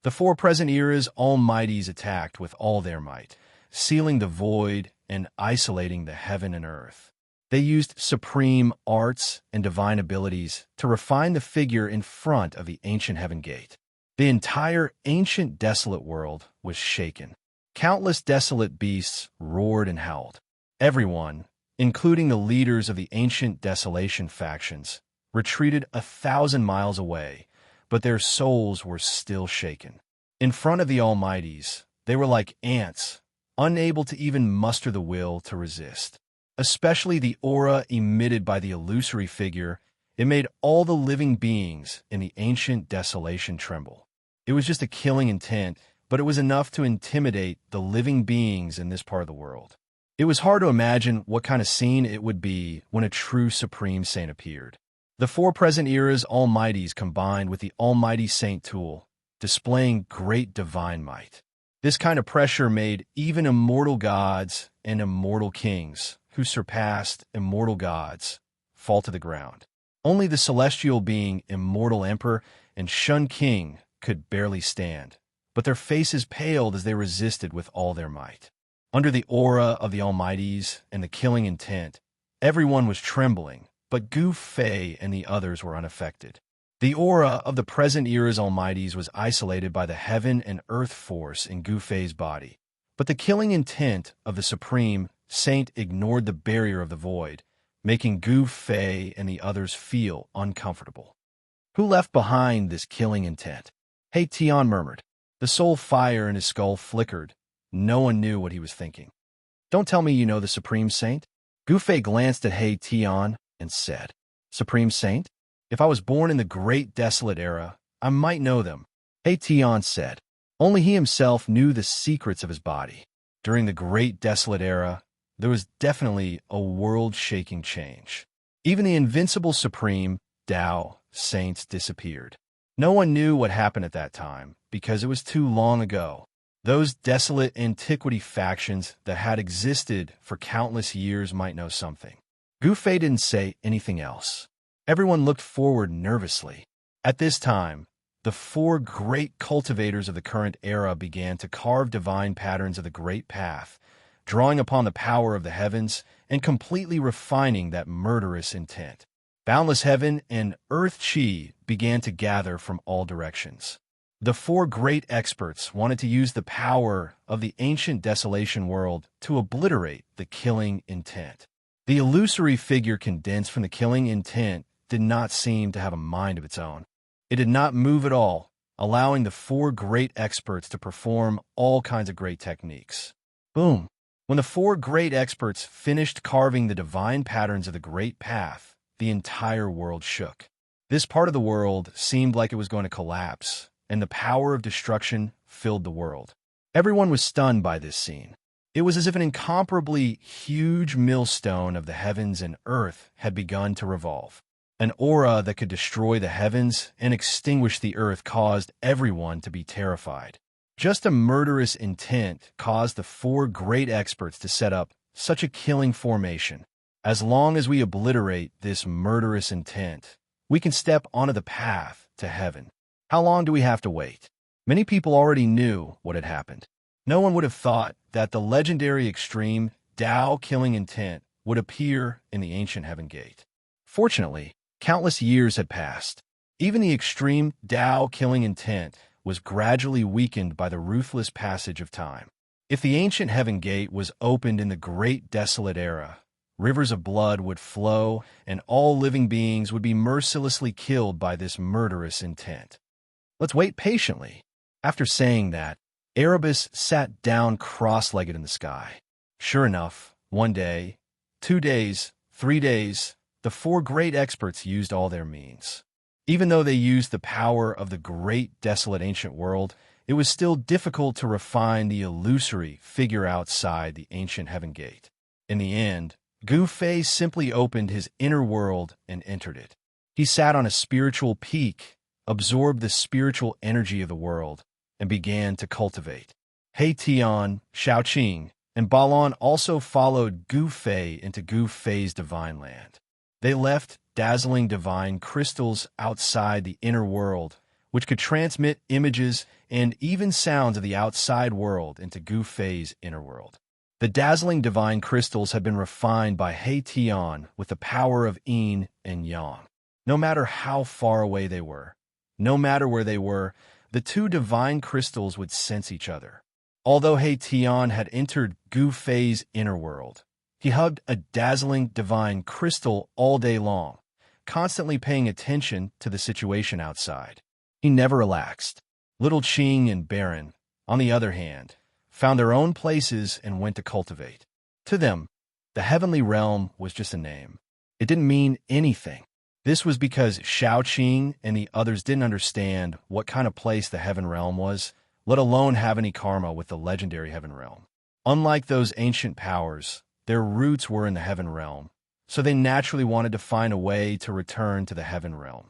The 4 present eras almighties attacked with all their might, sealing the void and isolating the heaven and earth. They used supreme arts and divine abilities to refine the figure in front of the ancient Heaven Gate. The entire ancient desolate world was shaken. Countless desolate beasts roared and howled. Everyone, including the leaders of the ancient desolation factions, retreated 1,000 miles away, but their souls were still shaken. In front of the almighties, they were like ants, unable to even muster the will to resist. Especially the aura emitted by the illusory figure, it made all the living beings in the ancient desolation tremble. It was just a killing intent, but it was enough to intimidate the living beings in this part of the world. It was hard to imagine what kind of scene it would be when a true Supreme Saint appeared. The 4 present eras almighties combined with the almighty Saint tool, displaying great divine might. This kind of pressure made even immortal gods and immortal kings, who surpassed immortal gods, fall to the ground. Only the celestial being Immortal Emperor and Shun King could barely stand, but their faces paled as they resisted with all their might. Under the aura of the almighties and the killing intent, everyone was trembling, but Gu Fei and the others were unaffected. The aura of the present era's almighties was isolated by the heaven and earth force in Gu Fei's body, but the killing intent of the Supreme Saint ignored the barrier of the void, making Gu Fei and the others feel uncomfortable. Who left behind this killing intent? He Tian murmured. The soul fire in his skull flickered. No one knew what he was thinking. Don't tell me you know the Supreme Saint? Gu Fei glanced at He Tian and said, Supreme Saint? If I was born in the Great Desolate Era, I might know them. He Tian said. Only he himself knew the secrets of his body. During the Great Desolate Era, there was definitely a world-shaking change. Even the invincible Supreme Tao Saints disappeared. No one knew what happened at that time, because it was too long ago. Those desolate antiquity factions that had existed for countless years might know something. Gu Fei didn't say anything else. Everyone looked forward nervously. At this time, the four great cultivators of the current era began to carve divine patterns of the Great Path, drawing upon the power of the heavens and completely refining that murderous intent. Boundless heaven and earth chi began to gather from all directions. The four great experts wanted to use the power of the ancient desolation world to obliterate the killing intent. The illusory figure condensed from the killing intent did not seem to have a mind of its own. It did not move at all, allowing the four great experts to perform all kinds of great techniques. Boom! When the four great experts finished carving the divine patterns of the Great Path, the entire world shook. This part of the world seemed like it was going to collapse, and the power of destruction filled the world. Everyone was stunned by this scene. It was as if an incomparably huge millstone of the heavens and earth had begun to revolve. An aura that could destroy the heavens and extinguish the earth caused everyone to be terrified. Just a murderous intent caused the four great experts to set up such a killing formation. As long as we obliterate this murderous intent, we can step onto the path to heaven. How long do we have to wait? Many people already knew what had happened. No one would have thought that the legendary extreme Tao killing intent would appear in the ancient Heaven Gate. Fortunately, countless years had passed. Even the extreme Tao killing intent was gradually weakened by the ruthless passage of time. If the ancient Heaven Gate was opened in the Great Desolate Era, rivers of blood would flow and all living beings would be mercilessly killed by this murderous intent. Let's wait patiently. After saying that, Erebus sat down cross-legged in the sky. Sure enough, 1 day, 2 days, 3 days, the four great experts used all their means. Even though they used the power of the great desolate ancient world, it was still difficult to refine the illusory figure outside the ancient Heaven Gate. In the end, Gu Fei simply opened his inner world and entered it. He sat on a spiritual peak, absorbed the spiritual energy of the world, and began to cultivate. He Tian, Xiaoqing, and Balon also followed Gu Fei into Gu Fei's divine land. They left dazzling divine crystals outside the inner world, which could transmit images and even sounds of the outside world into Gu Fei's inner world. The dazzling divine crystals had been refined by He Tian with the power of yin and yang. No matter how far away they were, no matter where they were, the two divine crystals would sense each other. Although He Tian had entered Gu Fei's inner world, he hugged a dazzling divine crystal all day long, constantly paying attention to the situation outside. He never relaxed. Little Qing and Baron, on the other hand, found their own places and went to cultivate. To them, the heavenly realm was just a name. It didn't mean anything. This was because Xiaoqing and the others didn't understand what kind of place the heaven realm was, let alone have any karma with the legendary heaven realm. Unlike those ancient powers, their roots were in the heaven realm, so they naturally wanted to find a way to return to the heaven realm.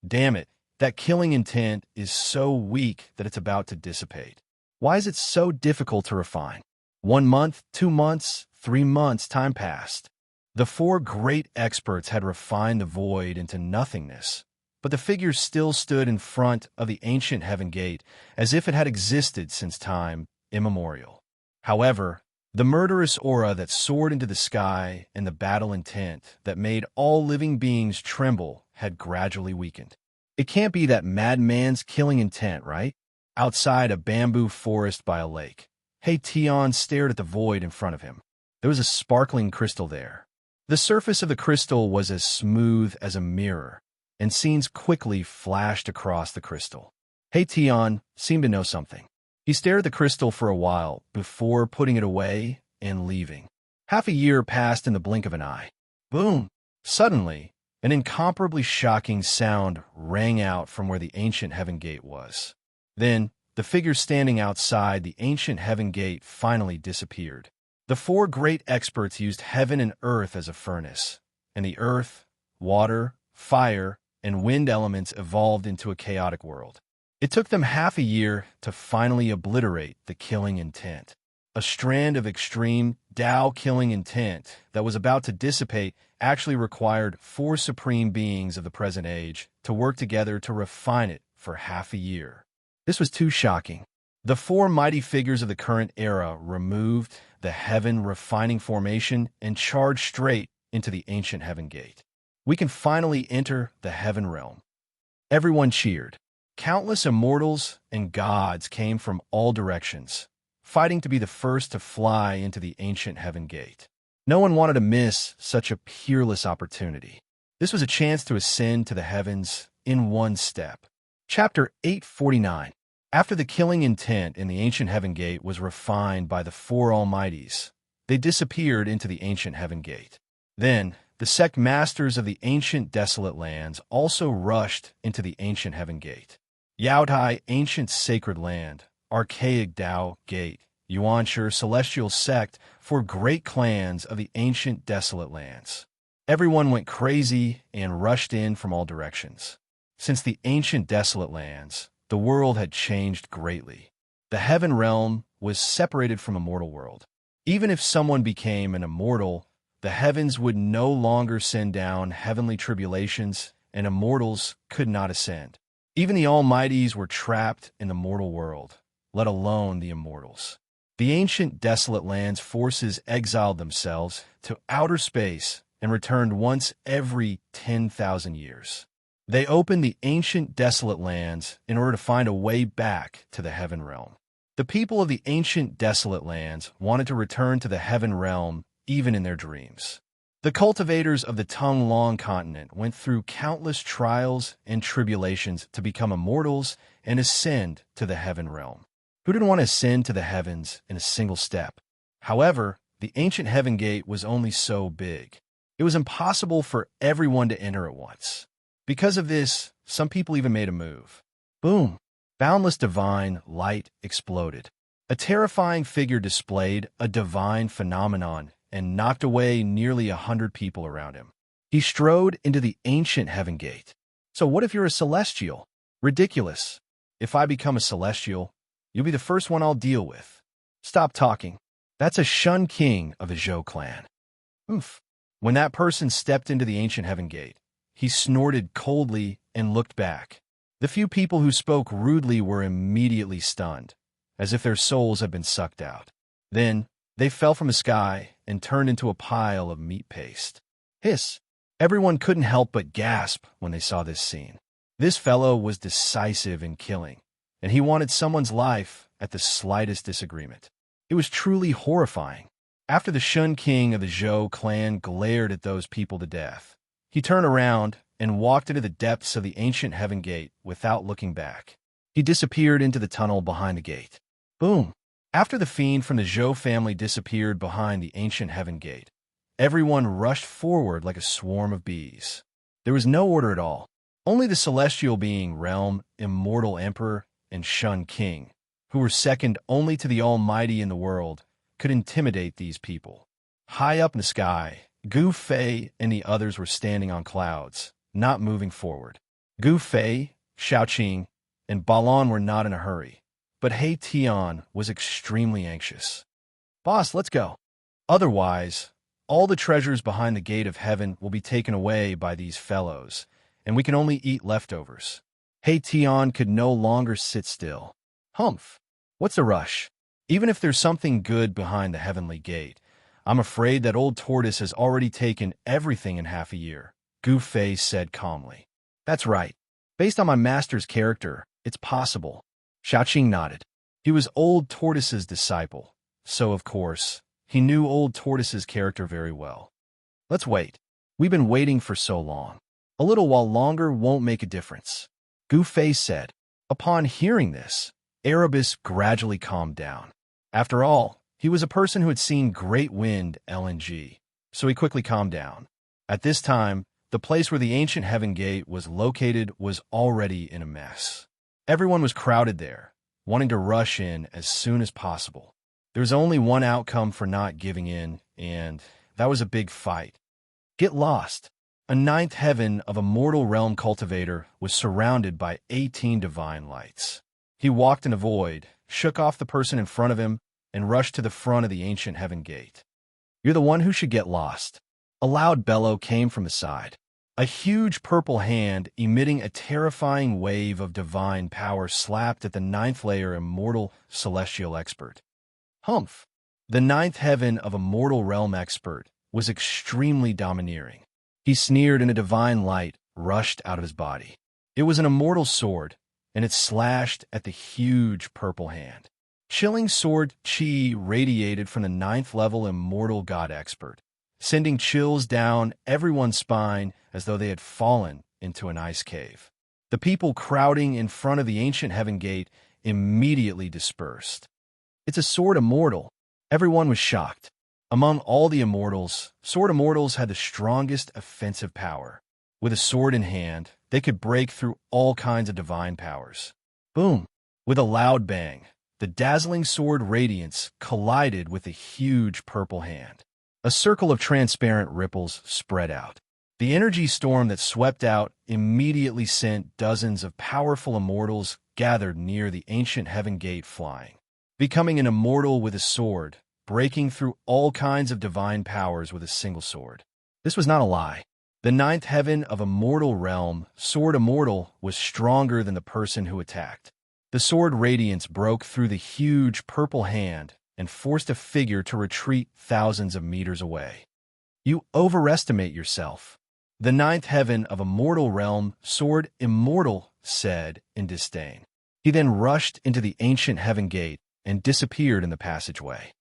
Damn it, that killing intent is so weak that it's about to dissipate. Why is it so difficult to refine? 1 month, 2 months, 3 months, time passed. The four great experts had refined the void into nothingness, but the figure still stood in front of the ancient Heaven Gate as if it had existed since time immemorial. However, the murderous aura that soared into the sky and the battle intent that made all living beings tremble had gradually weakened. It can't be that madman's killing intent, right? Outside a bamboo forest by a lake, He Tian stared at the void in front of him. There was a sparkling crystal there. The surface of the crystal was as smooth as a mirror, and scenes quickly flashed across the crystal. Hey Tian seemed to know something. He stared at the crystal for a while before putting it away and leaving. Half a year passed in the blink of an eye. Boom! Suddenly, an incomparably shocking sound rang out from where the ancient heaven gate was. Then, the figure standing outside the ancient heaven gate finally disappeared. The four great experts used heaven and earth as a furnace, and the earth, water, fire, and wind elements evolved into a chaotic world. It took them half a year to finally obliterate the killing intent. A strand of extreme Tao killing intent that was about to dissipate actually required four supreme beings of the present age to work together to refine it for half a year. This was too shocking. The four mighty figures of the current era removed the heaven refining formation and charged straight into the ancient heaven gate. We can finally enter the heaven realm. Everyone cheered. Countless immortals and gods came from all directions, fighting to be the first to fly into the ancient heaven gate. No one wanted to miss such a peerless opportunity. This was a chance to ascend to the heavens in one step. Chapter 849. After the killing intent in the ancient heaven gate was refined by the four almighties, they disappeared into the ancient heaven gate. Then, the sect masters of the ancient desolate lands also rushed into the ancient heaven gate. Yaotai, ancient sacred land, archaic Tao gate, Xianxia, celestial sect, for great clans of the ancient desolate lands. Everyone went crazy and rushed in from all directions. Since the ancient desolate lands, the world had changed greatly. The heaven realm was separated from a mortal world. Even if someone became an immortal, the heavens would no longer send down heavenly tribulations, and immortals could not ascend. Even the almighties were trapped in the mortal world, let alone the immortals. The ancient desolate lands forces exiled themselves to outer space and returned once every 10,000 years. They opened the ancient desolate lands in order to find a way back to the heaven realm. The people of the ancient desolate lands wanted to return to the heaven realm even in their dreams. The cultivators of the Tonglong continent went through countless trials and tribulations to become immortals and ascend to the heaven realm. Who didn't want to ascend to the heavens in a single step? However, the ancient heaven gate was only so big. It was impossible for everyone to enter at once. Because of this, some people even made a move. Boom! Boundless divine light exploded. A terrifying figure displayed a divine phenomenon and knocked away nearly 100 people around him. He strode into the ancient heaven gate. So what if you're a celestial? Ridiculous. If I become a celestial, you'll be the first one I'll deal with. Stop talking. That's a Shun king of the Zhou clan. Oof. When that person stepped into the ancient heaven gate, he snorted coldly and looked back. The few people who spoke rudely were immediately stunned, as if their souls had been sucked out. Then, they fell from the sky and turned into a pile of meat paste. Hiss! Everyone couldn't help but gasp when they saw this scene. This fellow was decisive in killing, and he wanted someone's life at the slightest disagreement. It was truly horrifying. After the Shun king of the Zhou clan glared at those people to death, he turned around and walked into the depths of the ancient heaven gate without looking back. He disappeared into the tunnel behind the gate. Boom! After the fiend from the Zhou family disappeared behind the ancient heaven gate, everyone rushed forward like a swarm of bees. There was no order at all. Only the celestial being Realm, Immortal Emperor, and Shun King, who were second only to the Almighty in the world, could intimidate these people. High up in the sky, Gu Fei and the others were standing on clouds, not moving forward. Gu Fei, Xiaoqing, and Balon were not in a hurry, but He Tian was extremely anxious. Boss, let's go. Otherwise, all the treasures behind the gate of heaven will be taken away by these fellows, and we can only eat leftovers. He Tian could no longer sit still. Humph! What's the rush? Even if there's something good behind the heavenly gate, I'm afraid that old tortoise has already taken everything in half a year, Gu Fei said calmly. That's right. Based on my master's character, it's possible. Xiaoqing nodded. He was old tortoise's disciple, so of course, he knew old tortoise's character very well. Let's wait. We've been waiting for so long. A little while longer won't make a difference, Gu said. Upon hearing this, Erebus gradually calmed down. After all, he was a person who had seen great wind LNG, so he quickly calmed down. At this time, the place where the ancient heaven gate was located was already in a mess. Everyone was crowded there, wanting to rush in as soon as possible. There was only one outcome for not giving in, and that was a big fight. Get lost. A ninth heaven of Immortal Realm cultivator was surrounded by 18 divine lights. He walked in a void, shook off the person in front of him, and rushed to the front of the ancient heaven gate. You're the one who should get lost. A loud bellow came from the side. A huge purple hand emitting a terrifying wave of divine power slapped at the ninth layer immortal celestial expert. Humph! The ninth heaven of Immortal Realm expert was extremely domineering. He sneered, and a divine light rushed out of his body. It was an immortal sword, and it slashed at the huge purple hand. Chilling sword chi radiated from the ninth level immortal god expert, sending chills down everyone's spine as though they had fallen into an ice cave. The people crowding in front of the ancient heaven gate immediately dispersed. It's a sword immortal. Everyone was shocked. Among all the immortals, sword immortals had the strongest offensive power. With a sword in hand, they could break through all kinds of divine powers. Boom! With a loud bang, the dazzling sword radiance collided with the huge purple hand. A circle of transparent ripples spread out. The energy storm that swept out immediately sent dozens of powerful immortals gathered near the ancient heaven gate flying. Becoming an immortal with a sword, breaking through all kinds of divine powers with a single sword. This was not a lie. The ninth heaven of Immortal Realm, Sword Immortal, was stronger than the person who attacked. The sword radiance broke through the huge purple hand and forced a figure to retreat thousands of meters away. You overestimate yourself. The ninth heaven of Immortal Realm, Sword Immortal, said in disdain. He then rushed into the ancient heaven gate and disappeared in the passageway.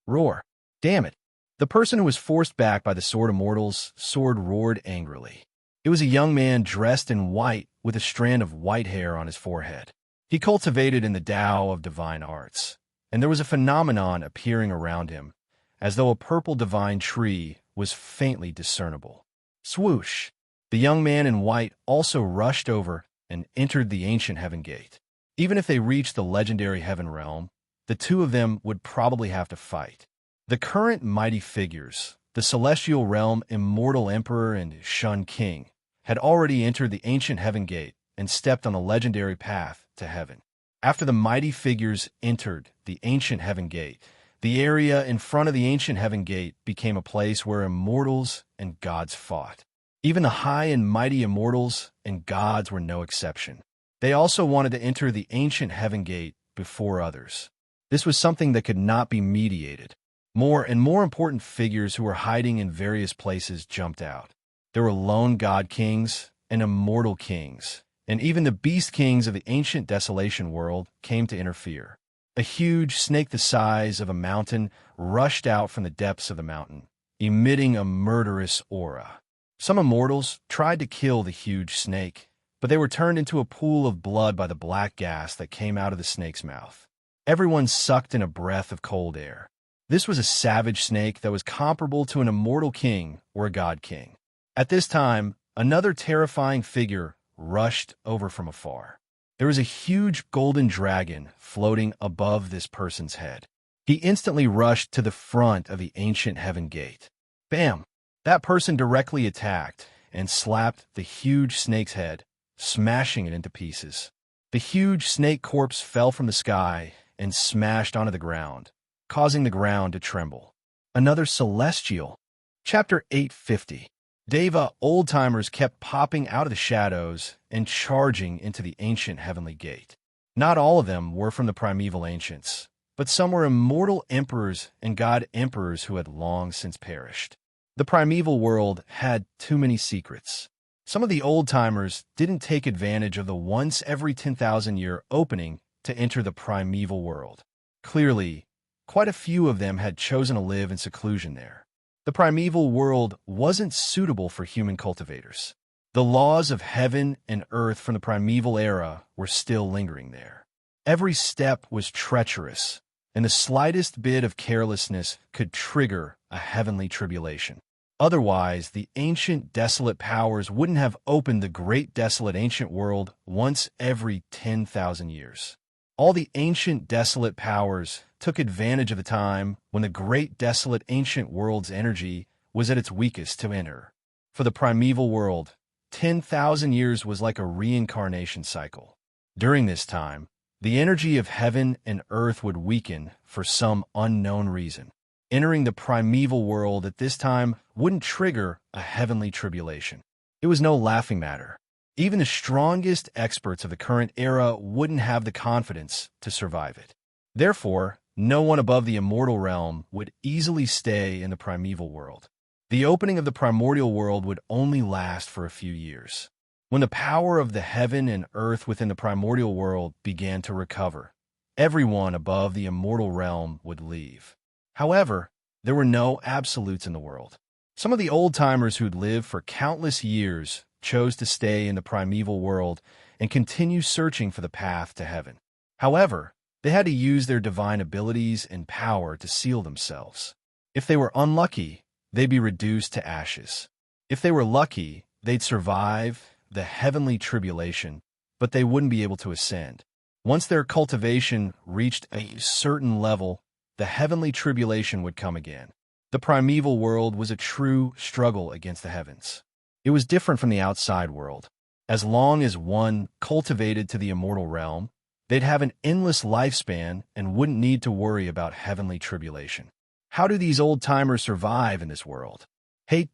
Roar. Damn it. The person who was forced back by the Sword Immortal's sword roared angrily. It was a young man dressed in white with a strand of white hair on his forehead. He cultivated in the Tao of divine arts, and there was a phenomenon appearing around him, as though a purple divine tree was faintly discernible. Swoosh! The young man in white also rushed over and entered the ancient heaven gate. Even if they reached the legendary heaven realm, the two of them would probably have to fight. The current mighty figures, the celestial realm immortal emperor and Shun king, had already entered the ancient heaven gate and stepped on the legendary path to heaven. After the mighty figures entered the ancient heaven gate, the area in front of the ancient heaven gate became a place where immortals and gods fought. Even the high and mighty immortals and gods were no exception. They also wanted to enter the ancient heaven gate before others. This was something that could not be mediated. More and more important figures who were hiding in various places jumped out. There were lone god kings and immortal kings, and even the beast kings of the ancient desolation world came to interfere. A huge snake the size of a mountain rushed out from the depths of the mountain, emitting a murderous aura. Some immortals tried to kill the huge snake, but they were turned into a pool of blood by the black gas that came out of the snake's mouth. Everyone sucked in a breath of cold air. This was a savage snake that was comparable to an immortal king or a god king. At this time, another terrifying figure rushed over from afar. There was a huge golden dragon floating above this person's head. He instantly rushed to the front of the ancient heaven gate. Bam! That person directly attacked and slapped the huge snake's head, smashing it into pieces. The huge snake corpse fell from the sky and smashed onto the ground, causing the ground to tremble. Another celestial. Chapter 850. Deva old-timers kept popping out of the shadows and charging into the ancient heavenly gate. Not all of them were from the primeval ancients, but some were immortal emperors and god emperors who had long since perished. The primeval world had too many secrets. Some of the old-timers didn't take advantage of the once every 10,000 year opening to enter the primeval world. Clearly, quite a few of them had chosen to live in seclusion there. The primeval world wasn't suitable for human cultivators. The laws of heaven and earth from the primeval era were still lingering there. Every step was treacherous, and the slightest bit of carelessness could trigger a heavenly tribulation. Otherwise, the ancient desolate powers wouldn't have opened the great desolate ancient world once every 10,000 years. All the ancient desolate powers took advantage of the time when the great desolate ancient world's energy was at its weakest to enter. For the primeval world, 10,000 years was like a reincarnation cycle. During this time, the energy of heaven and earth would weaken for some unknown reason. Entering the primeval world at this time wouldn't trigger a heavenly tribulation. It was no laughing matter. Even the strongest experts of the current era wouldn't have the confidence to survive it. Therefore, no one above the immortal realm would easily stay in the primeval world. The opening of the primordial world would only last for a few years. When the power of the heaven and earth within the primordial world began to recover, everyone above the immortal realm would leave. However, there were no absolutes in the world. Some of the old-timers who'd lived for countless years chose to stay in the primeval world and continue searching for the path to heaven. However, they had to use their divine abilities and power to seal themselves. If they were unlucky, they'd be reduced to ashes. If they were lucky, they'd survive the heavenly tribulation, but they wouldn't be able to ascend. Once their cultivation reached a certain level, the heavenly tribulation would come again. The primeval world was a true struggle against the heavens. It was different from the outside world. As long as one cultivated to the immortal realm, they'd have an endless lifespan and wouldn't need to worry about heavenly tribulation. How do these old-timers survive in this world?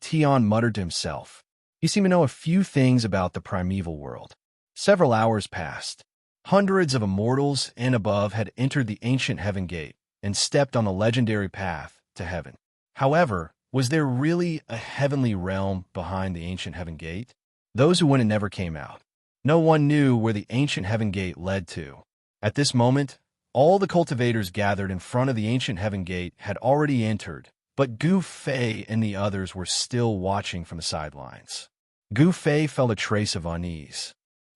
Tian muttered to himself. You seem to know a few things about the primeval world. Several hours passed. Hundreds of immortals and above had entered the ancient heaven gate and stepped on the legendary path to heaven. However, was there really a heavenly realm behind the ancient heaven gate? Those who went and never came out. No one knew where the ancient heaven gate led to. At this moment, all the cultivators gathered in front of the ancient heaven gate had already entered, but Gu Fei and the others were still watching from the sidelines. Gu Fei felt a trace of unease.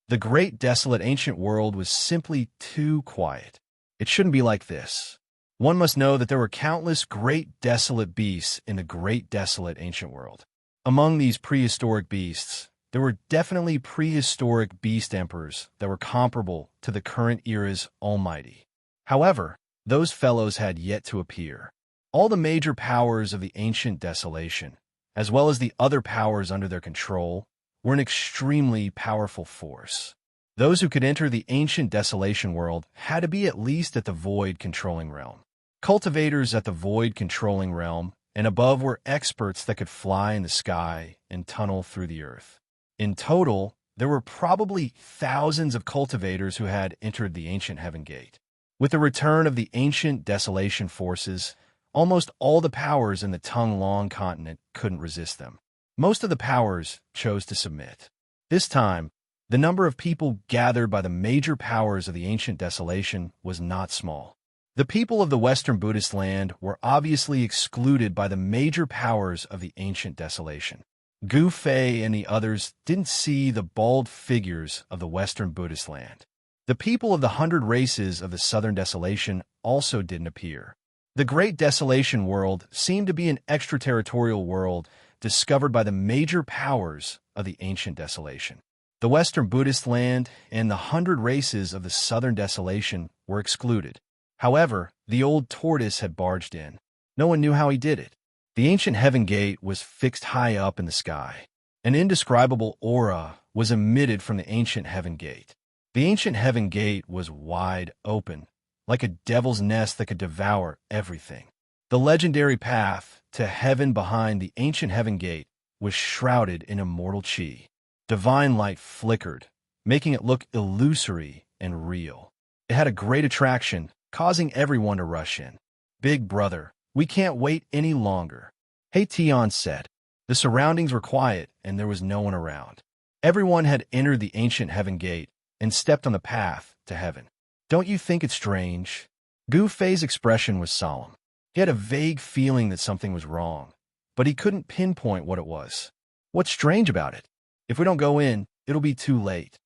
The great desolate ancient world was simply too quiet. It shouldn't be like this. One must know that there were countless great desolate beasts in the great desolate ancient world. Among these prehistoric beasts, there were definitely prehistoric beast emperors that were comparable to the current era's almighty. However, those fellows had yet to appear. All the major powers of the ancient desolation, as well as the other powers under their control, were an extremely powerful force. Those who could enter the ancient desolation world had to be at least at the void controlling realm. Cultivators at the void controlling realm and above were experts that could fly in the sky and tunnel through the earth. In total, there were probably thousands of cultivators who had entered the ancient heaven gate. With the return of the ancient desolation forces, almost all the powers in the Tonglong continent couldn't resist them. Most of the powers chose to submit. This time, the number of people gathered by the major powers of the ancient desolation was not small. The people of the Western Buddhist land were obviously excluded by the major powers of the ancient desolation. Gu Fei and the others didn't see the bald figures of the Western Buddhist land. The people of the 100 races of the Southern Desolation also didn't appear. The Great Desolation world seemed to be an extraterritorial world discovered by the major powers of the ancient desolation. The Western Buddhist land and the 100 races of the Southern Desolation were excluded. However, the old tortoise had barged in. No one knew how he did it. The ancient heaven gate was fixed high up in the sky. An indescribable aura was emitted from the ancient heaven gate. The ancient heaven gate was wide open, like a devil's nest that could devour everything. The legendary path to heaven behind the ancient heaven gate was shrouded in immortal chi. Divine light flickered, making it look illusory and real. It had a great attraction, causing everyone to rush in. Big brother, we can't wait any longer. Tian said. The surroundings were quiet and there was no one around. Everyone had entered the ancient heaven gate and stepped on the path to heaven. Don't you think it's strange? Gu Fei's expression was solemn. He had a vague feeling that something was wrong. but he couldn't pinpoint what it was. What's strange about it? If we don't go in, it'll be too late.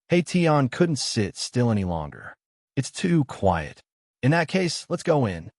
Hey Tian couldn't sit still any longer. It's too quiet. In that case, let's go in.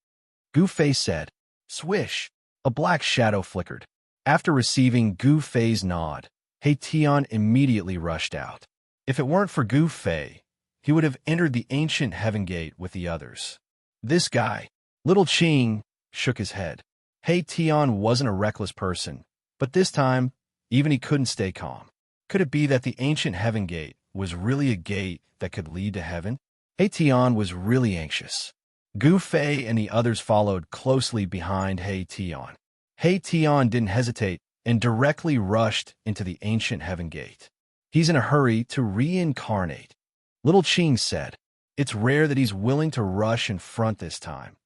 Gu Fei said. Swish! A black shadow flickered. After receiving Gu Fei's nod, He Tian immediately rushed out. If it weren't for Gu Fei, he would have entered the ancient heaven gate with the others. This guy, Little Qing, shook his head. He Tian wasn't a reckless person, but this time, even he couldn't stay calm. Could it be that the ancient heaven gate was really a gate that could lead to heaven? He Tian was really anxious. Gu Fei and the others followed closely behind He Tian. He Tian didn't hesitate and directly rushed into the ancient heaven gate. He's in a hurry to reincarnate. Little Qing said. It's rare that he's willing to rush in front this time.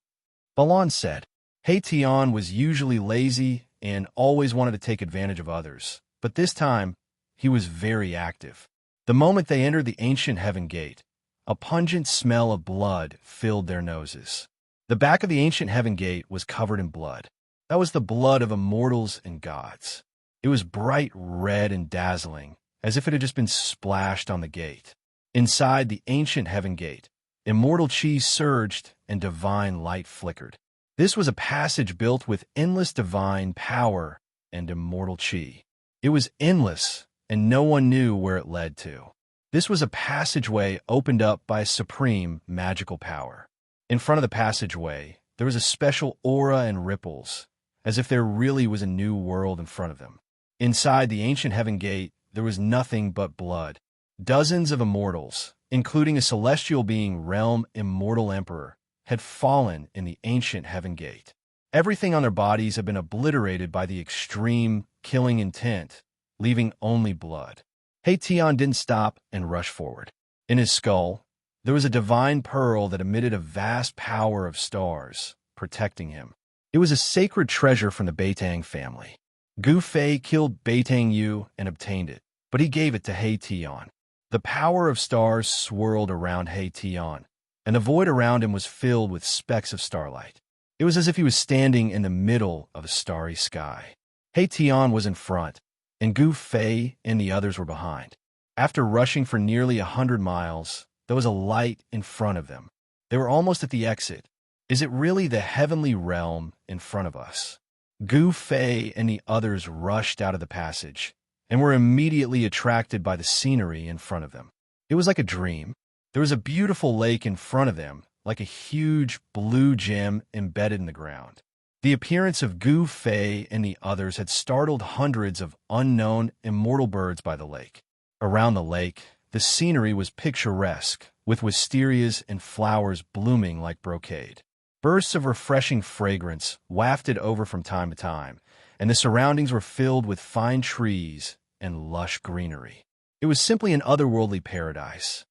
Balan said. He Tian was usually lazy and always wanted to take advantage of others, but this time, he was very active. The moment they entered the ancient heaven gate, a pungent smell of blood filled their noses. The back of the ancient heaven gate was covered in blood. That was the blood of immortals and gods. It was bright red and dazzling, as if it had just been splashed on the gate. Inside the ancient heaven gate, immortal qi surged and divine light flickered. This was a passage built with endless divine power and immortal qi. It was endless, and no one knew where it led to. This was a passageway opened up by supreme magical power. In front of the passageway, there was a special aura and ripples, as if there really was a new world in front of them. Inside the ancient heaven gate, there was nothing but blood. Dozens of immortals, including a celestial being Realm Immortal Emperor, had fallen in the ancient heaven gate. Everything on their bodies had been obliterated by the extreme killing intent, leaving only blood. He Tian didn't stop and rush forward. In his skull, there was a divine pearl that emitted a vast power of stars, protecting him. It was a sacred treasure from the Beitang family. Gu Fei killed Beitang Yu and obtained it, but he gave it to He Tian. The power of stars swirled around He Tian, and the void around him was filled with specks of starlight. It was as if he was standing in the middle of a starry sky. He Tian was in front, and Gu Fei and the others were behind. After rushing for nearly 100 miles, there was a light in front of them. They were almost at the exit. Is it really the heavenly realm in front of us? Gu Fei and the others rushed out of the passage and were immediately attracted by the scenery in front of them. It was like a dream. There was a beautiful lake in front of them, like a huge blue gem embedded in the ground. The appearance of Gu Fei and the others had startled hundreds of unknown immortal birds by the lake. Around the lake, the scenery was picturesque, with wisterias and flowers blooming like brocade. Bursts of refreshing fragrance wafted over from time to time, and the surroundings were filled with fine trees and lush greenery. It was simply an otherworldly paradise.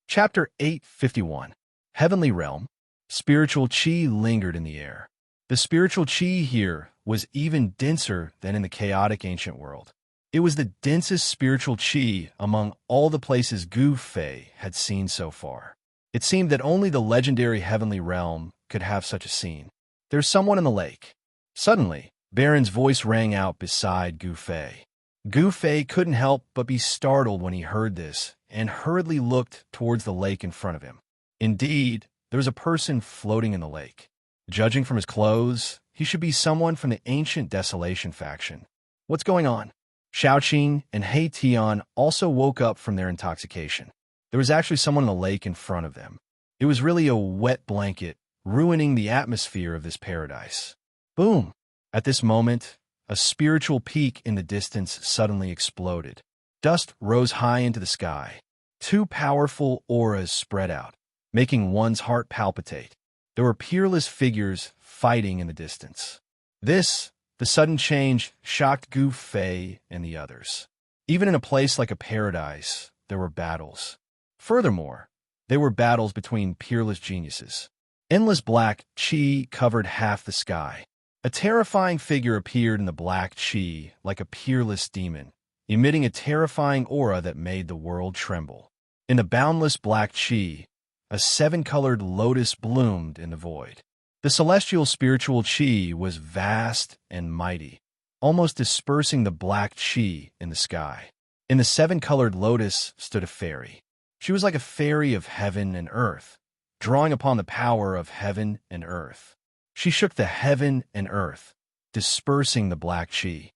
Chapter 851. Heavenly Realm. Spiritual Qi lingered in the air. The spiritual Qi here was even denser than in the chaotic ancient world. It was the densest spiritual Qi among all the places Gu Fei had seen so far. It seemed that only the legendary Heavenly Realm could have such a scene. There's someone in the lake. Suddenly, Baron's voice rang out beside Gu Fei. Gu Fei couldn't help but be startled when he heard this and hurriedly looked towards the lake in front of him. Indeed, there was a person floating in the lake. Judging from his clothes, he should be someone from the ancient Desolation faction. What's going on? Xiaoqing and He Tian also woke up from their intoxication. There was actually someone in the lake in front of them. It was really a wet blanket, ruining the atmosphere of this paradise. Boom! At this moment, a spiritual peak in the distance suddenly exploded. Dust rose high into the sky. Two powerful auras spread out, making one's heart palpitate. There were peerless figures fighting in the distance. The sudden change, shocked Gu Fei and the others. Even in a place like a paradise, there were battles. Furthermore, they were battles between peerless geniuses. Endless black qi covered half the sky. A terrifying figure appeared in the black qi like a peerless demon, emitting a terrifying aura that made the world tremble. In the boundless black qi, a seven-colored lotus bloomed in the void. The celestial spiritual qi was vast and mighty. almost dispersing the black qi in the sky. In the seven-colored lotus stood a fairy. She was like a fairy of heaven and earth, drawing upon the power of heaven and earth. She shook the heaven and earth, dispersing the black qi.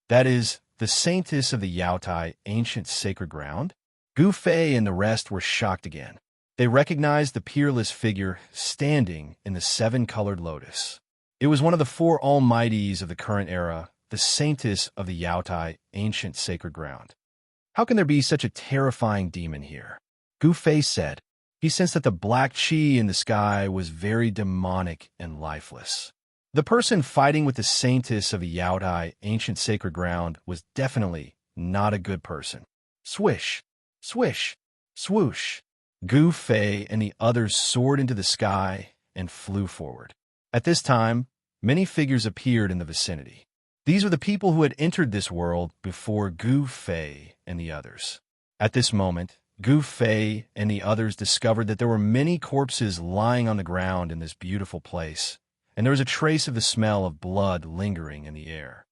That is, the saintess of the Yaotai ancient sacred ground? Gu Fei and the rest were shocked again. They recognized the peerless figure standing in the seven-colored lotus. It was one of the four almighties of the current era, the saintess of the Yaotai ancient sacred ground. How can there be such a terrifying demon here? Gu Fei said. He sensed that the black qi in the sky was very demonic and lifeless. The person fighting with the saintess of the Yaotai ancient sacred ground was definitely not a good person. Swish, swish, swoosh. Gu Fei and the others soared into the sky and flew forward. At this time, many figures appeared in the vicinity. These were the people who had entered this world before Gu Fei and the others. At this moment, Gu Fei and the others discovered that there were many corpses lying on the ground in this beautiful place, and there was a trace of the smell of blood lingering in the air.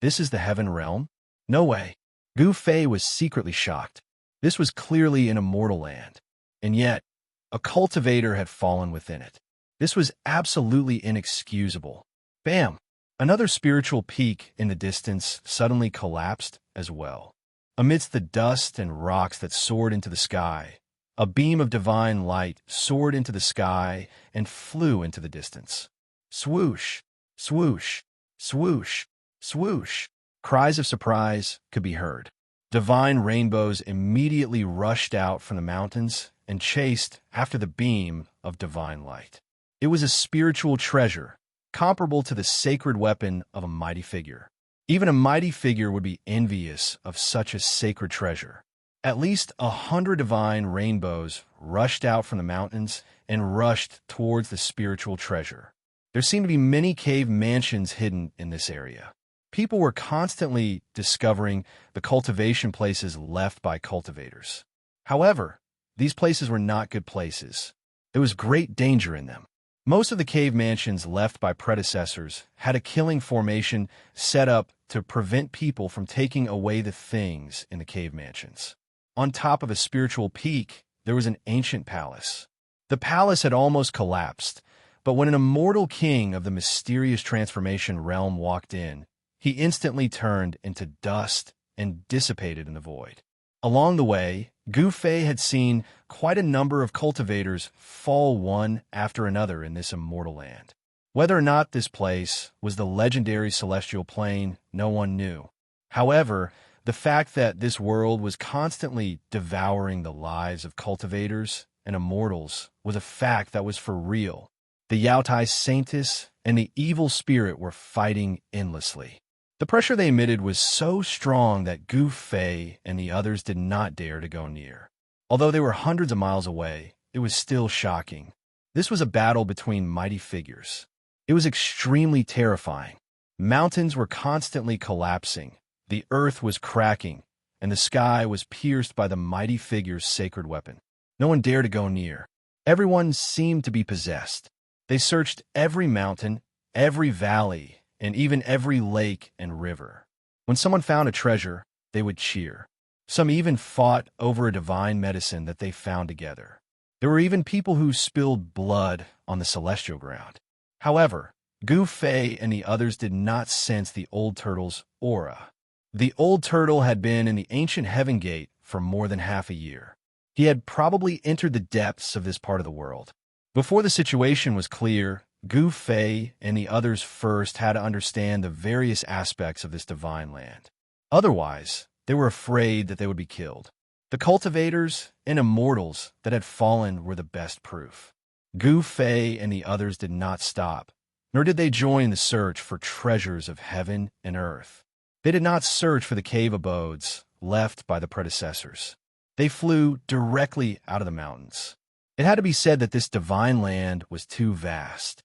This is the heaven realm? No way. Gu Fei was secretly shocked. This was clearly an immortal land, and yet a cultivator had fallen within it. This was absolutely inexcusable. Bam! Another spiritual peak in the distance suddenly collapsed as well. Amidst the dust and rocks that soared into the sky, a beam of divine light soared into the sky and flew into the distance. Swoosh, swoosh, swoosh, swoosh. Cries of surprise could be heard. Divine rainbows immediately rushed out from the mountains and chased after the beam of divine light. It was a spiritual treasure, comparable to the sacred weapon of a mighty figure. Even a mighty figure would be envious of such a sacred treasure. At least 100 divine rainbows rushed out from the mountains and rushed towards the spiritual treasure. There seemed to be many cave mansions hidden in this area. People were constantly discovering the cultivation places left by cultivators. However, these places were not good places. There was great danger in them. Most of the cave mansions left by predecessors had a killing formation set up to prevent people from taking away the things in the cave mansions. On top of a spiritual peak, there was an ancient palace. The palace had almost collapsed, but when an immortal king of the mysterious transformation realm walked in, he instantly turned into dust and dissipated in the void. Along the way, Gu Fei had seen quite a number of cultivators fall one after another in this immortal land. Whether or not this place was the legendary celestial plane, no one knew. However, the fact that this world was constantly devouring the lives of cultivators and immortals was a fact that was for real. The Yaotai Saintess and the evil spirit were fighting endlessly. The pressure they emitted was so strong that Gu Fei and the others did not dare to go near. Although they were hundreds of miles away, it was still shocking. This was a battle between mighty figures. It was extremely terrifying. Mountains were constantly collapsing, the earth was cracking, and the sky was pierced by the mighty figure's sacred weapon. No one dared to go near. Everyone seemed to be possessed. They searched every mountain, every valley, and even every lake and river. When someone found a treasure, they would cheer. Some even fought over a divine medicine that they found together. There were even people who spilled blood on the celestial ground. However, Gu Fei and the others did not sense the old turtle's aura. The old turtle had been in the ancient Heaven Gate for more than half a year. He had probably entered the depths of this part of the world. Before the situation was clear, Gu Fei and the others first had to understand the various aspects of this divine land. Otherwise, they were afraid that they would be killed. The cultivators and immortals that had fallen were the best proof. Gu Fei and the others did not stop, nor did they join the search for treasures of heaven and earth. They did not search for the cave abodes left by the predecessors. They flew directly out of the mountains. It had to be said that this divine land was too vast.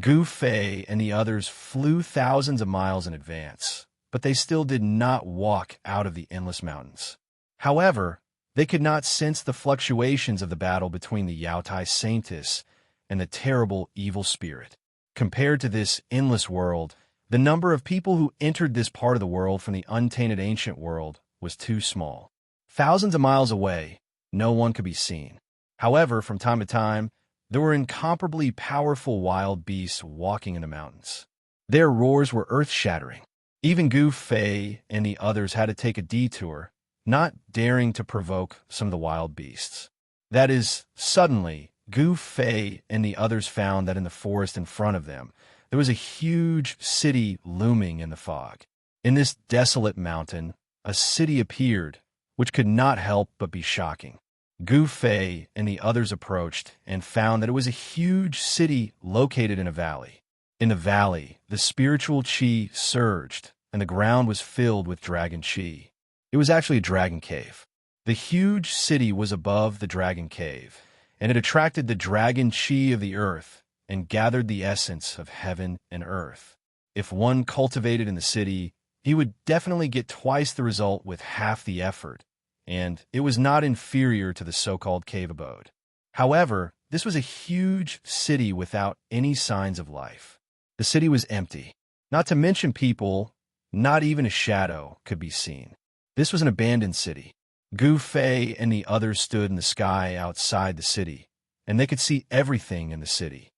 Gu Fei and the others flew thousands of miles in advance, but they still did not walk out of the endless mountains. However, they could not sense the fluctuations of the battle between the Yaotai Saintess and the terrible evil spirit. Compared to this endless world, The number of people who entered this part of the world from the untainted ancient world was too small. Thousands of miles away, no one could be seen. However, from time to time, there were incomparably powerful wild beasts walking in the mountains. Their roars were earth-shattering. Even Gu Fei and the others had to take a detour, not daring to provoke some of the wild beasts. That is, suddenly, Gu Fei and the others found that in the forest in front of them, there was a huge city looming in the fog. In this desolate mountain, a city appeared, which could not help but be shocking. Gu Fei and the others approached and found that it was a huge city located in a valley. In the valley, the spiritual qi surged, and the ground was filled with dragon qi. It was actually a dragon cave. The huge city was above the dragon cave, and it attracted the dragon qi of the earth and gathered the essence of heaven and earth. If one cultivated in the city, he would definitely get twice the result with half the effort, and it was not inferior to the so-called cave abode. However, this was a huge city without any signs of life. The city was empty. Not to mention people, not even a shadow could be seen. This was an abandoned city. Gu Fei and the others stood in the sky outside the city, and they could see everything in the city.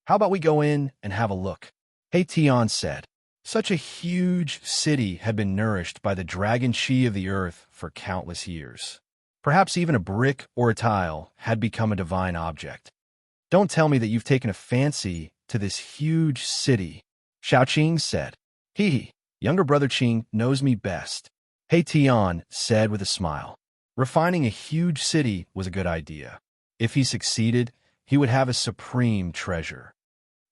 "How about we go in and have a look?" He Tian said. Such a huge city had been nourished by the dragon qi of the earth for countless years. Perhaps even a brick or a tile had become a divine object. "Don't tell me that you've taken a fancy to this huge city," Xiaoqing said. "He, younger brother Qing, knows me best," He Tian said with a smile. Refining a huge city was a good idea. If he succeeded, he would have a supreme treasure.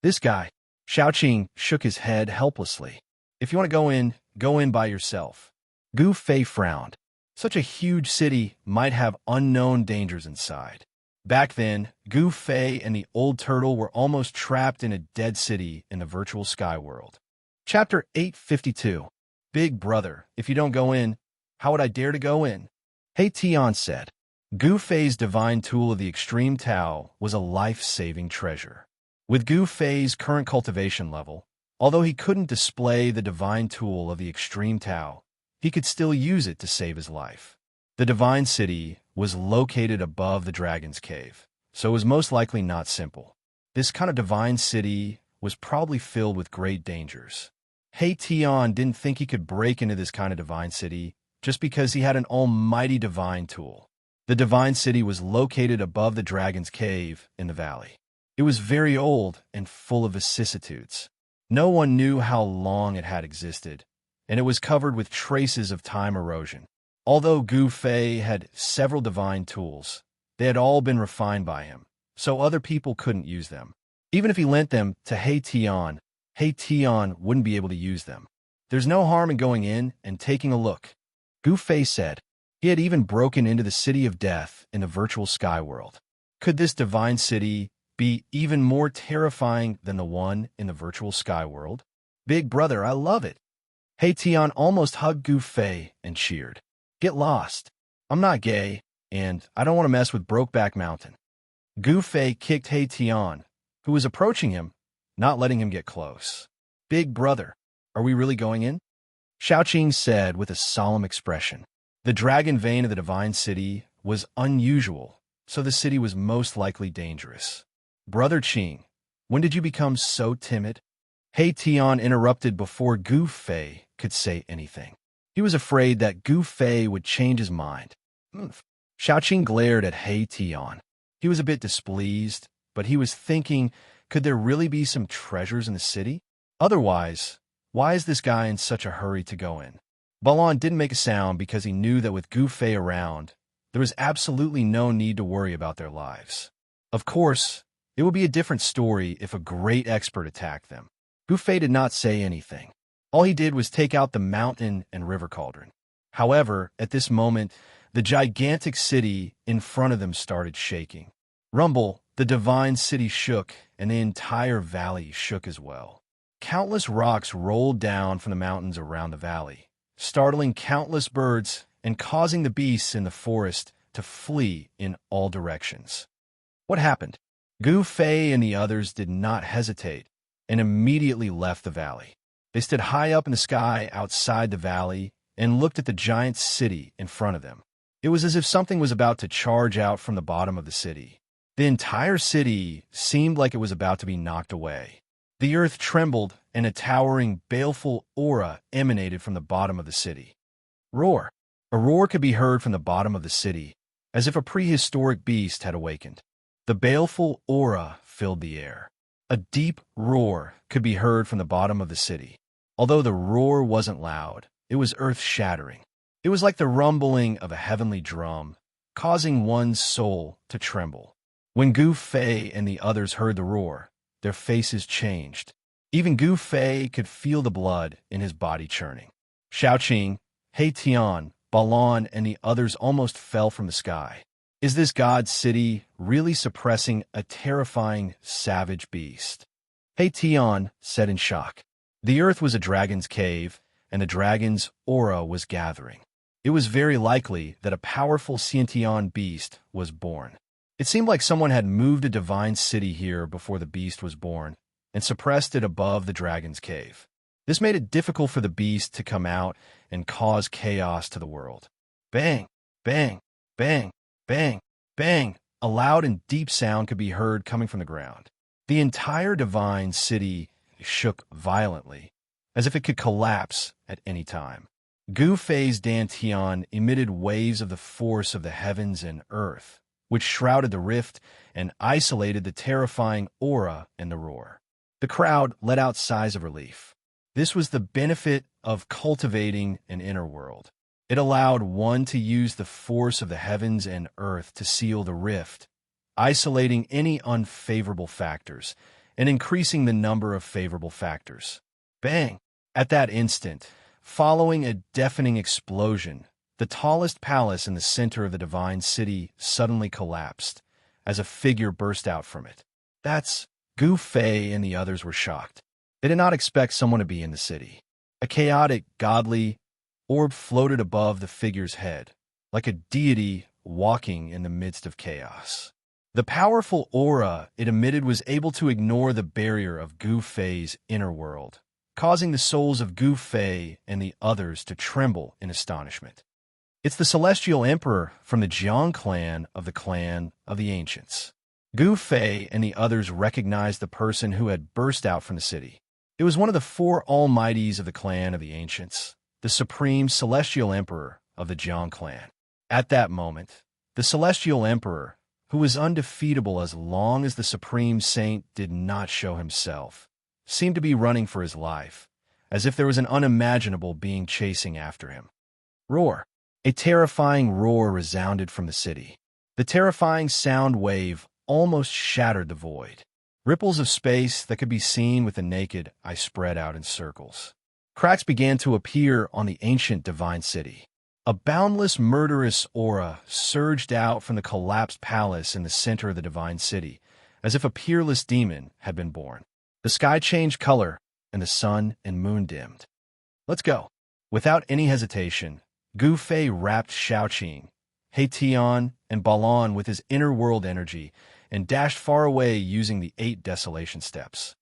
This guy, Xiaoqing, shook his head helplessly. "If you want to go in by yourself." Gu Fei frowned. Such a huge city might have unknown dangers inside. Back then, Gu Fei and the old turtle were almost trapped in a dead city in the virtual sky world. Chapter 852. Big brother, if you don't go in, how would I dare to go in? He Tian said. Gu Fei's divine tool of the extreme Tao was a life-saving treasure. With Gu Fei's current cultivation level, although he couldn't display the divine tool of the extreme Tao, he could still use it to save his life. The divine city was located above the dragon's cave, so it was most likely not simple. This kind of divine city was probably filled with great dangers. He Tian didn't think he could break into this kind of divine city just because he had an almighty divine tool. The divine city was located above the dragon's cave in the valley. It was very old and full of vicissitudes. No one knew how long it had existed, and it was covered with traces of time erosion. Although Gu Fei had several divine tools, they had all been refined by him, so other people couldn't use them. Even if he lent them to He Tian wouldn't be able to use them. "There's no harm in going in and taking a look," Gu Fei said. He had even broken into the city of death in the virtual sky world. Could this divine city be even more terrifying than the one in the virtual sky world? "Big brother, I love it." He Tian almost hugged Gu Fei and cheered. "Get lost. I'm not gay, and I don't want to mess with Brokeback Mountain." Gu Fei kicked He Tian, who was approaching him, not letting him get close. "Big brother, are we really going in?" Xiaoqing said with a solemn expression. The dragon vein of the divine city was unusual, so the city was most likely dangerous. "Brother Qing, when did you become so timid?" He Tian interrupted before Gu Fei could say anything. He was afraid that Gu Fei would change his mind. Xiaoqing glared at He Tian. He was a bit displeased, but he was thinking, could there really be some treasures in the city? Otherwise, why is this guy in such a hurry to go in? Balon didn't make a sound because he knew that with Gu Fei around, there was absolutely no need to worry about their lives. Of course, it would be a different story if a great expert attacked them. Gu Fei did not say anything. All he did was take out the mountain and river cauldron. However, at this moment, the gigantic city in front of them started shaking. Rumble, the divine city shook, and the entire valley shook as well. Countless rocks rolled down from the mountains around the valley, startling countless birds and causing the beasts in the forest to flee in all directions. What happened? Gu Fei and the others did not hesitate and immediately left the valley. They stood high up in the sky outside the valley and looked at the giant city in front of them. It was as if something was about to charge out from the bottom of the city. The entire city seemed like it was about to be knocked away. The earth trembled, and a towering, baleful aura emanated from the bottom of the city. Roar! A roar could be heard from the bottom of the city, as if a prehistoric beast had awakened. The baleful aura filled the air. A deep roar could be heard from the bottom of the city. Although the roar wasn't loud, it was earth-shattering. It was like the rumbling of a heavenly drum, causing one's soul to tremble. When Gu Fei and the others heard the roar, their faces changed. Even Gu Fei could feel the blood in his body churning. Xiaoqing, He Tian, Balan, and the others almost fell from the sky. Is this god city really suppressing a terrifying, savage beast? He Tian said in shock. The earth was a dragon's cave, and the dragon's aura was gathering. It was very likely that a powerful Xiantian beast was born. It seemed like someone had moved a divine city here before the beast was born and suppressed it above the dragon's cave. This made it difficult for the beast to come out and cause chaos to the world. Bang! Bang! Bang! Bang! Bang! A loud and deep sound could be heard coming from the ground. The entire divine city shook violently, as if it could collapse at any time. Gu Fei's Dantian emitted waves of the force of the heavens and earth, which shrouded the rift and isolated the terrifying aura and the roar. The crowd let out sighs of relief. This was the benefit of cultivating an inner world. It allowed one to use the force of the heavens and earth to seal the rift, isolating any unfavorable factors and increasing the number of favorable factors. Bang! At that instant, following a deafening explosion, the tallest palace in the center of the divine city suddenly collapsed, as a figure burst out from it. That's Gu Fei and the others were shocked. They did not expect someone to be in the city. A chaotic, godly orb floated above the figure's head, like a deity walking in the midst of chaos. The powerful aura it emitted was able to ignore the barrier of Gu Fei's inner world, causing the souls of Gu Fei and the others to tremble in astonishment. It's the Celestial Emperor from the Jiang clan of the Ancients. Gu Fei and the others recognized the person who had burst out from the city. It was one of the four almighties of the clan of the Ancients, the Supreme Celestial Emperor of the Jiang clan. At that moment, the Celestial Emperor, who was undefeatable as long as the Supreme Saint did not show himself, seemed to be running for his life, as if there was an unimaginable being chasing after him. Roar! A terrifying roar resounded from the city. The terrifying sound wave almost shattered the void. Ripples of space that could be seen with the naked eye spread out in circles. Cracks began to appear on the ancient divine city. A boundless, murderous aura surged out from the collapsed palace in the center of the divine city, as if a peerless demon had been born. The sky changed color, and the sun and moon dimmed. Let's go. Without any hesitation, Gu Fei wrapped Xiaoqing, He Tian, and Balan with his inner world energy and dashed far away using the 8 desolation steps.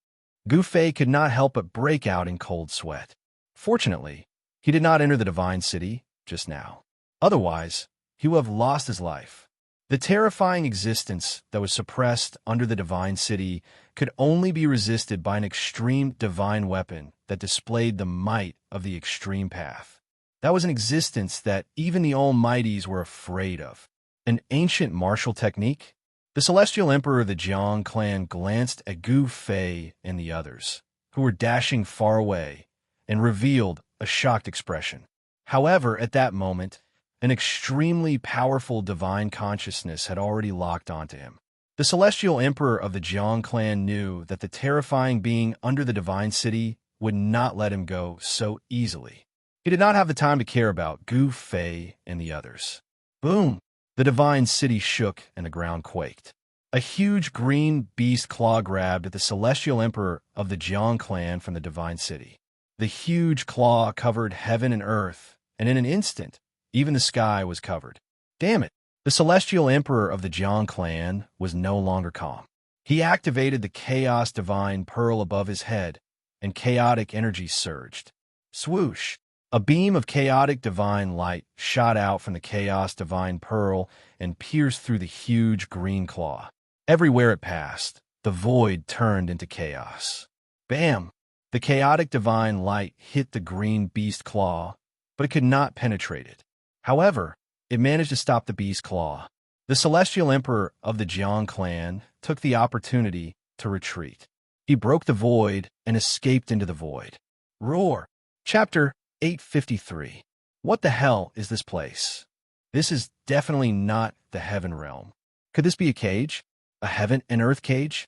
Gu Fei could not help but break out in cold sweat. Fortunately, he did not enter the divine city just now. Otherwise, he would have lost his life. The terrifying existence that was suppressed under the divine city could only be resisted by an extreme divine weapon that displayed the might of the extreme path. That was an existence that even the Almighties were afraid of. An ancient martial technique? The Celestial Emperor of the Jiang clan glanced at Gu Fei and the others, who were dashing far away, and revealed a shocked expression. However, at that moment, an extremely powerful divine consciousness had already locked onto him. The Celestial Emperor of the Jiang clan knew that the terrifying being under the divine city would not let him go so easily. He did not have the time to care about Gu Fei and the others. Boom! The divine city shook and the ground quaked. A huge green beast claw grabbed at the Celestial Emperor of the Jiang clan from the divine city. The huge claw covered heaven and earth, and in an instant, even the sky was covered. Damn it! The Celestial Emperor of the Jiang clan was no longer calm. He activated the Chaos Divine Pearl above his head and chaotic energy surged. Swoosh! A beam of chaotic divine light shot out from the chaos divine pearl and pierced through the huge green claw. Everywhere it passed, the void turned into chaos. Bam! The chaotic divine light hit the green beast claw, but it could not penetrate it. However, it managed to stop the beast claw. The celestial emperor of the Jiang clan took the opportunity to retreat. He broke the void and escaped into the void. Roar! Chapter 853. What the hell is this place? This is definitely not the heaven realm. Could this be a cage? A heaven and earth cage?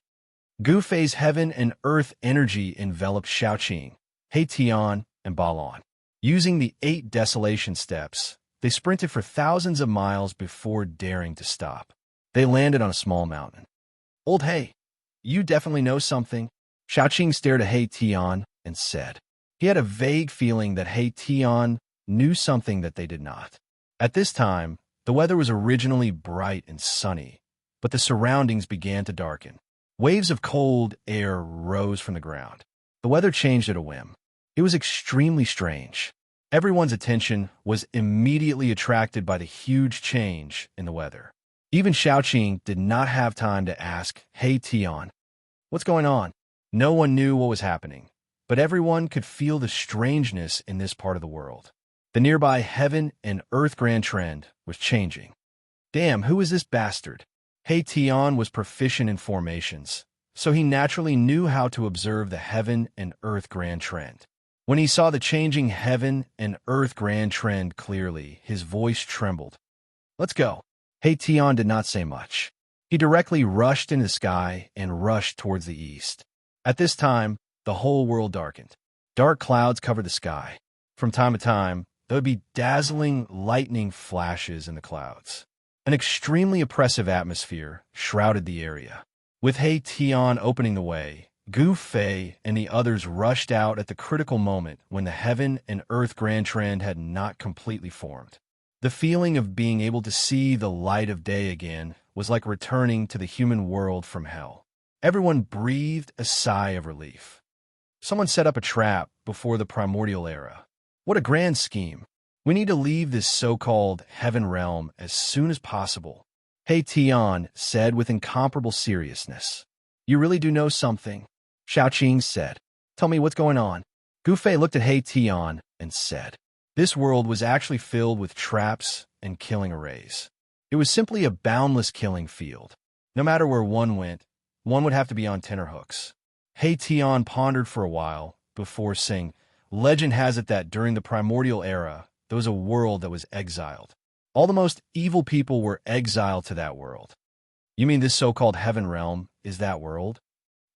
Gu Fei's heaven and earth energy enveloped Xiaoqing, Heitian, and Balon. Using the 8 desolation steps, they sprinted for thousands of miles before daring to stop. They landed on a small mountain. Old He, you definitely know something. Xiaoqing stared at Heitian and said. He had a vague feeling that Heitian knew something that they did not. At this time, the weather was originally bright and sunny, but the surroundings began to darken. Waves of cold air rose from the ground. The weather changed at a whim. It was extremely strange. Everyone's attention was immediately attracted by the huge change in the weather. Even Xiaoqing did not have time to ask Heitian, "What's going on?" No one knew what was happening, but everyone could feel the strangeness in this part of the world. The nearby heaven and earth grand trend was changing. Damn, who is this bastard? Heitian was proficient in formations, so he naturally knew how to observe the heaven and earth grand trend. When he saw the changing heaven and earth grand trend clearly, his voice trembled. Let's go. Heitian did not say much. He directly rushed into the sky and rushed towards the east. At this time, the whole world darkened. Dark clouds covered the sky. From time to time, there would be dazzling lightning flashes in the clouds. An extremely oppressive atmosphere shrouded the area. With Heitian opening the way, Gu Fei and the others rushed out at the critical moment when the heaven and earth grand trend had not completely formed. The feeling of being able to see the light of day again was like returning to the human world from hell. Everyone breathed a sigh of relief. Someone set up a trap before the primordial era. What a grand scheme. We need to leave this so-called heaven realm as soon as possible, Heitian said with incomparable seriousness. You really do know something, Xiaoqing said. Tell me what's going on. Gu Fei looked at Heitian and said. This world was actually filled with traps and killing arrays. It was simply a boundless killing field. No matter where one went, one would have to be on tenterhooks. Heitian pondered for a while before saying, Legend has it that during the primordial era, there was a world that was exiled. All the most evil people were exiled to that world. You mean this so-called heaven realm is that world?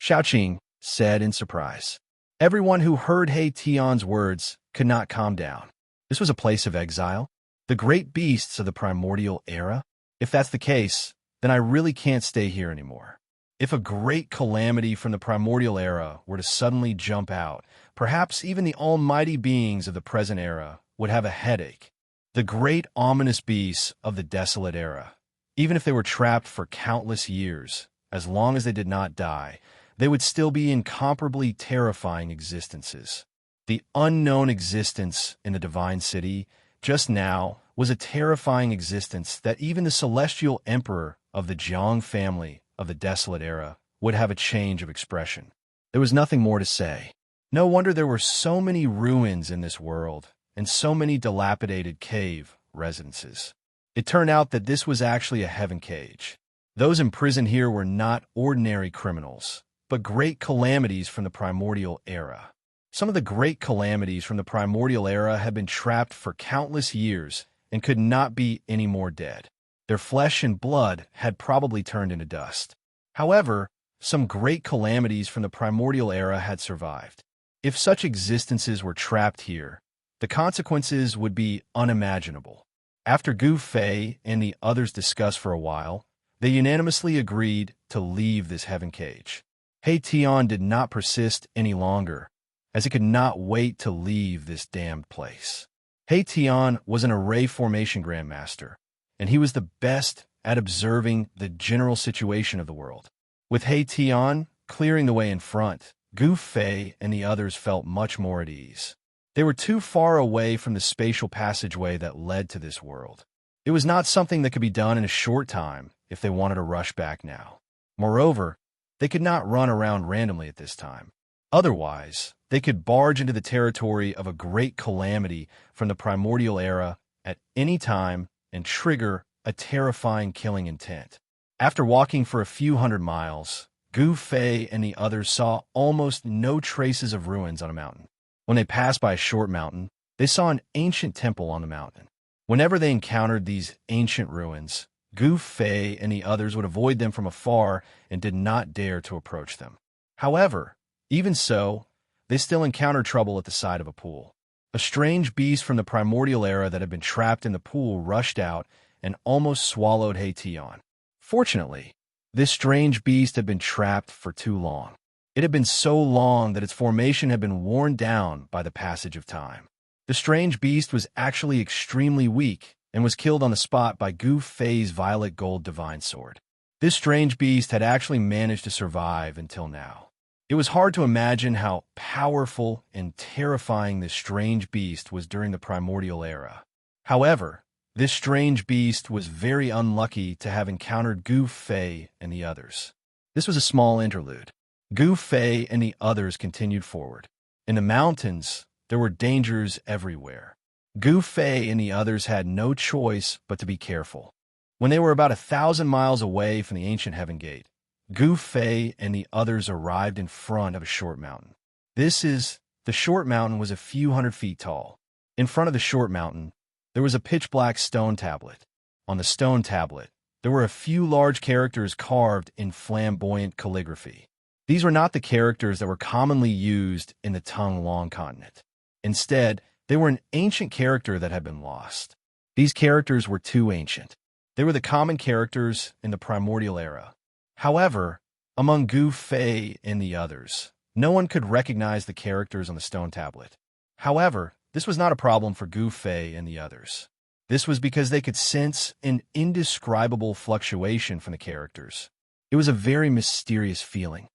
Xiaoqing said in surprise. Everyone who heard Heitian's words could not calm down. This was a place of exile? The great beasts of the primordial era? If that's the case, then I really can't stay here anymore. If a great calamity from the primordial era were to suddenly jump out, perhaps even the almighty beings of the present era would have a headache. The great ominous beasts of the desolate era, even if they were trapped for countless years, as long as they did not die, they would still be incomparably terrifying existences. The unknown existence in the divine city, just now, was a terrifying existence that even the celestial emperor of the Jiang family of the desolate era would have a change of expression. There was nothing more to say. No wonder there were so many ruins in this world, and so many dilapidated cave residences. It turned out that this was actually a heaven cage. Those imprisoned here were not ordinary criminals, but great calamities from the primordial era. Some of the great calamities from the primordial era had been trapped for countless years and could not be any more dead. Their flesh and blood had probably turned into dust. However, some great calamities from the primordial era had survived. If such existences were trapped here, the consequences would be unimaginable. After Gu Fei and the others discussed for a while, they unanimously agreed to leave this heaven cage. Heitian did not persist any longer, as he could not wait to leave this damned place. Heitian was an array formation grandmaster, and he was the best at observing the general situation of the world. With Heitian clearing the way in front, Gu Fei and the others felt much more at ease. They were too far away from the spatial passageway that led to this world. It was not something that could be done in a short time if they wanted to rush back now. Moreover, they could not run around randomly at this time. Otherwise, they could barge into the territory of a great calamity from the primordial era at any time and trigger a terrifying killing intent. After walking for a few hundred miles, Gu Fei and the others saw almost no traces of ruins on a mountain. When they passed by a short mountain, they saw an ancient temple on the mountain. Whenever they encountered these ancient ruins, Gu Fei and the others would avoid them from afar and did not dare to approach them. However, even so, they still encountered trouble at the side of a pool. A strange beast from the primordial era that had been trapped in the pool rushed out and almost swallowed Heition. Fortunately, this strange beast had been trapped for too long. It had been so long that its formation had been worn down by the passage of time. The strange beast was actually extremely weak and was killed on the spot by Gu Fei's violet gold divine sword. This strange beast had actually managed to survive until now. It was hard to imagine how powerful and terrifying this strange beast was during the primordial era. However, this strange beast was very unlucky to have encountered Gu Fei and the others. This was a small interlude. Gu Fei and the others continued forward. In the mountains, there were dangers everywhere. Gu Fei and the others had no choice but to be careful. When they were about 1,000 miles away from the ancient Heaven Gate, Gu Fei and the others arrived in front of a short mountain. The short mountain was a few hundred feet tall. In front of the short mountain, there was a pitch-black stone tablet. On the stone tablet, there were a few large characters carved in flamboyant calligraphy. These were not the characters that were commonly used in the Tonglong continent. Instead, they were an ancient character that had been lost. These characters were too ancient. They were the common characters in the primordial era. However, among Gu Fei and the others, no one could recognize the characters on the stone tablet. However, this was not a problem for Gu Fei and the others. This was because they could sense an indescribable fluctuation from the characters. It was a very mysterious feeling.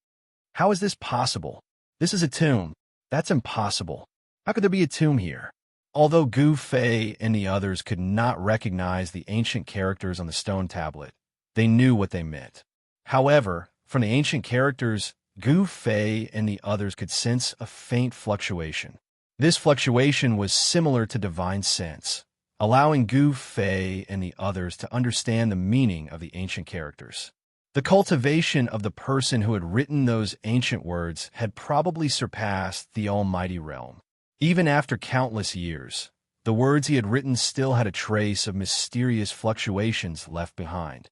How is this possible? This is a tomb. That's impossible. How could there be a tomb here? Although Gu Fei and the others could not recognize the ancient characters on the stone tablet, they knew what they meant. However, from the ancient characters, Gu Fei and the others could sense a faint fluctuation. This fluctuation was similar to divine sense, allowing Gu Fei and the others to understand the meaning of the ancient characters. The cultivation of the person who had written those ancient words had probably surpassed the almighty realm. Even after countless years, the words he had written still had a trace of mysterious fluctuations left behind.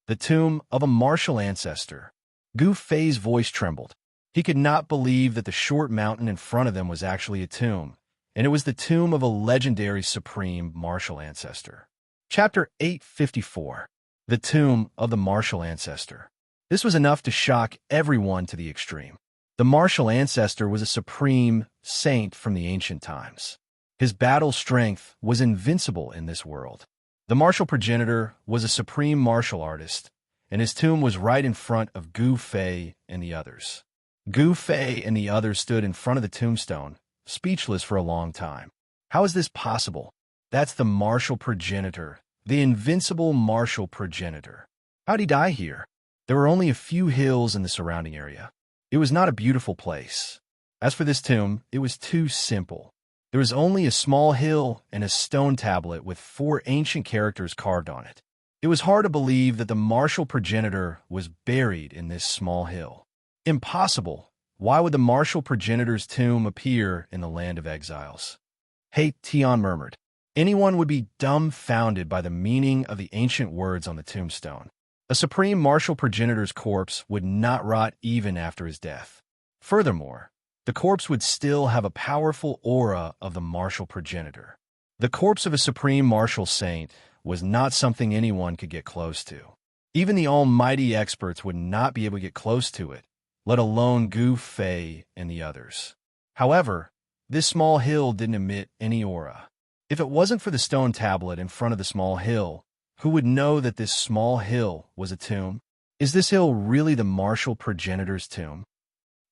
The tomb of a martial ancestor. Gu Fei's voice trembled. He could not believe that the short mountain in front of them was actually a tomb, and it was the tomb of a legendary supreme martial ancestor. Chapter 854. The Tomb of the Martial Ancestor. This was enough to shock everyone to the extreme. The martial ancestor was a supreme saint from the ancient times. His battle strength was invincible in this world. The martial progenitor was a supreme martial artist, and his tomb was right in front of Gu Fei and the others. Gu Fei and the others stood in front of the tombstone, speechless for a long time. How is this possible? That's the martial progenitor. The invincible martial progenitor. How'd he die here? There were only a few hills in the surrounding area. It was not a beautiful place. As for this tomb, it was too simple. There was only a small hill and a stone tablet with 4 ancient characters carved on it. It was hard to believe that the martial progenitor was buried in this small hill. Impossible. Why would the martial progenitor's tomb appear in the land of exiles? Heition murmured. Anyone would be dumbfounded by the meaning of the ancient words on the tombstone. A supreme martial progenitor's corpse would not rot even after his death. Furthermore, the corpse would still have a powerful aura of the martial progenitor. The corpse of a supreme martial saint was not something anyone could get close to. Even the almighty experts would not be able to get close to it, let alone Gu Fei and the others. However, this small hill didn't emit any aura. If it wasn't for the stone tablet in front of the small hill, who would know that this small hill was a tomb? Is this hill really the martial progenitor's tomb?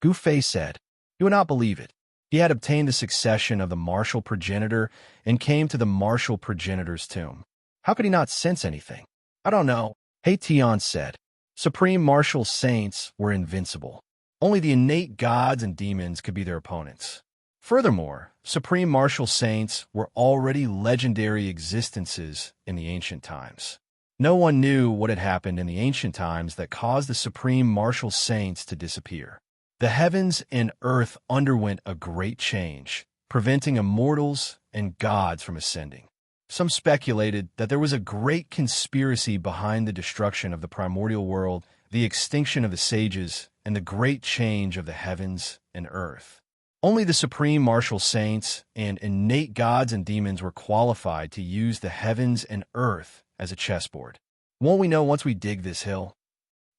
Gu Fei said. You would not believe it. He had obtained the succession of the martial progenitor and came to the martial progenitor's tomb. How could he not sense anything? I don't know, He Tian said. Supreme martial saints were invincible. Only the innate gods and demons could be their opponents. Furthermore, supreme martial saints were already legendary existences in the ancient times. No one knew what had happened in the ancient times that caused the supreme martial saints to disappear. The heavens and earth underwent a great change, preventing immortals and gods from ascending. Some speculated that there was a great conspiracy behind the destruction of the primordial world, the extinction of the sages, and the great change of the heavens and earth. Only the supreme martial saints and innate gods and demons were qualified to use the heavens and earth as a chessboard. Won't we know once we dig this hill?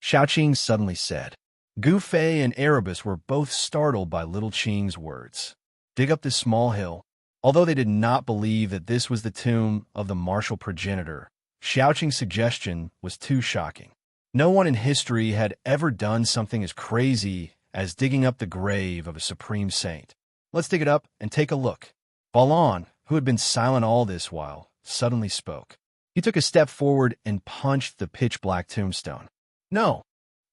Xiaoqing suddenly said. Gu Fei and Erebus were both startled by little Qing's words. Dig up this small hill. Although they did not believe that this was the tomb of the martial progenitor, Xiaoqing's suggestion was too shocking. No one in history had ever done something as crazy as digging up the grave of a supreme saint. Let's dig it up and take a look. Balan, who had been silent all this while, suddenly spoke. He took a step forward and punched the pitch-black tombstone. No!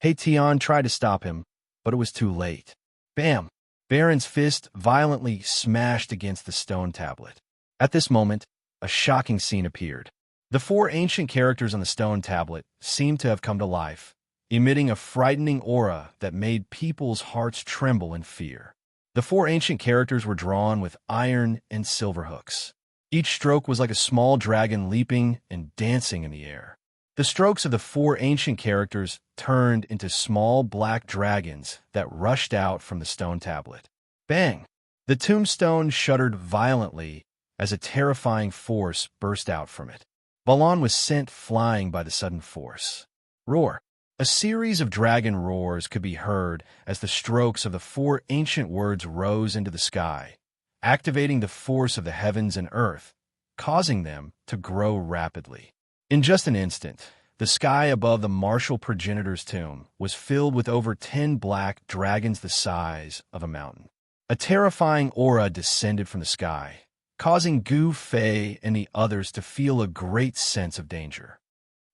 He Tian tried to stop him, but it was too late. Bam! Baron's fist violently smashed against the stone tablet. At this moment, a shocking scene appeared. The 4 ancient characters on the stone tablet seemed to have come to life, emitting a frightening aura that made people's hearts tremble in fear. The 4 ancient characters were drawn with iron and silver hooks. Each stroke was like a small dragon leaping and dancing in the air. The strokes of the 4 ancient characters turned into small black dragons that rushed out from the stone tablet. Bang! The tombstone shuddered violently as a terrifying force burst out from it. Balan was sent flying by the sudden force. Roar! A series of dragon roars could be heard as the strokes of the 4 ancient words rose into the sky, activating the force of the heavens and earth, causing them to grow rapidly. In just an instant, the sky above the martial progenitor's tomb was filled with over 10 black dragons the size of a mountain. A terrifying aura descended from the sky, causing Gu Fei and the others to feel a great sense of danger.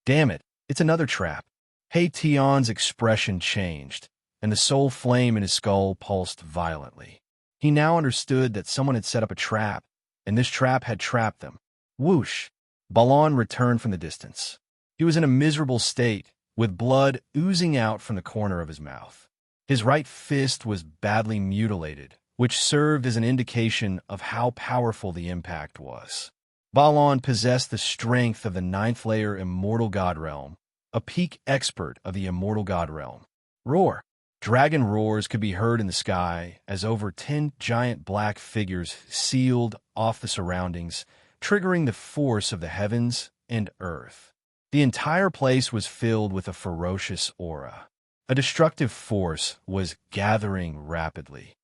Damn it, it's another trap. He Tian's expression changed, and the soul flame in his skull pulsed violently. He now understood that someone had set up a trap, and this trap had trapped them. Whoosh! Balan returned from the distance. He was in a miserable state, with blood oozing out from the corner of his mouth. His right fist was badly mutilated, which served as an indication of how powerful the impact was. Balan possessed the strength of the 9th layer Immortal God Realm, a peak expert of the Immortal God Realm. Roar! Dragon roars could be heard in the sky as over 10 giant black figures sealed off the surroundings, triggering the force of the heavens and earth. The entire place was filled with a ferocious aura. A destructive force was gathering rapidly.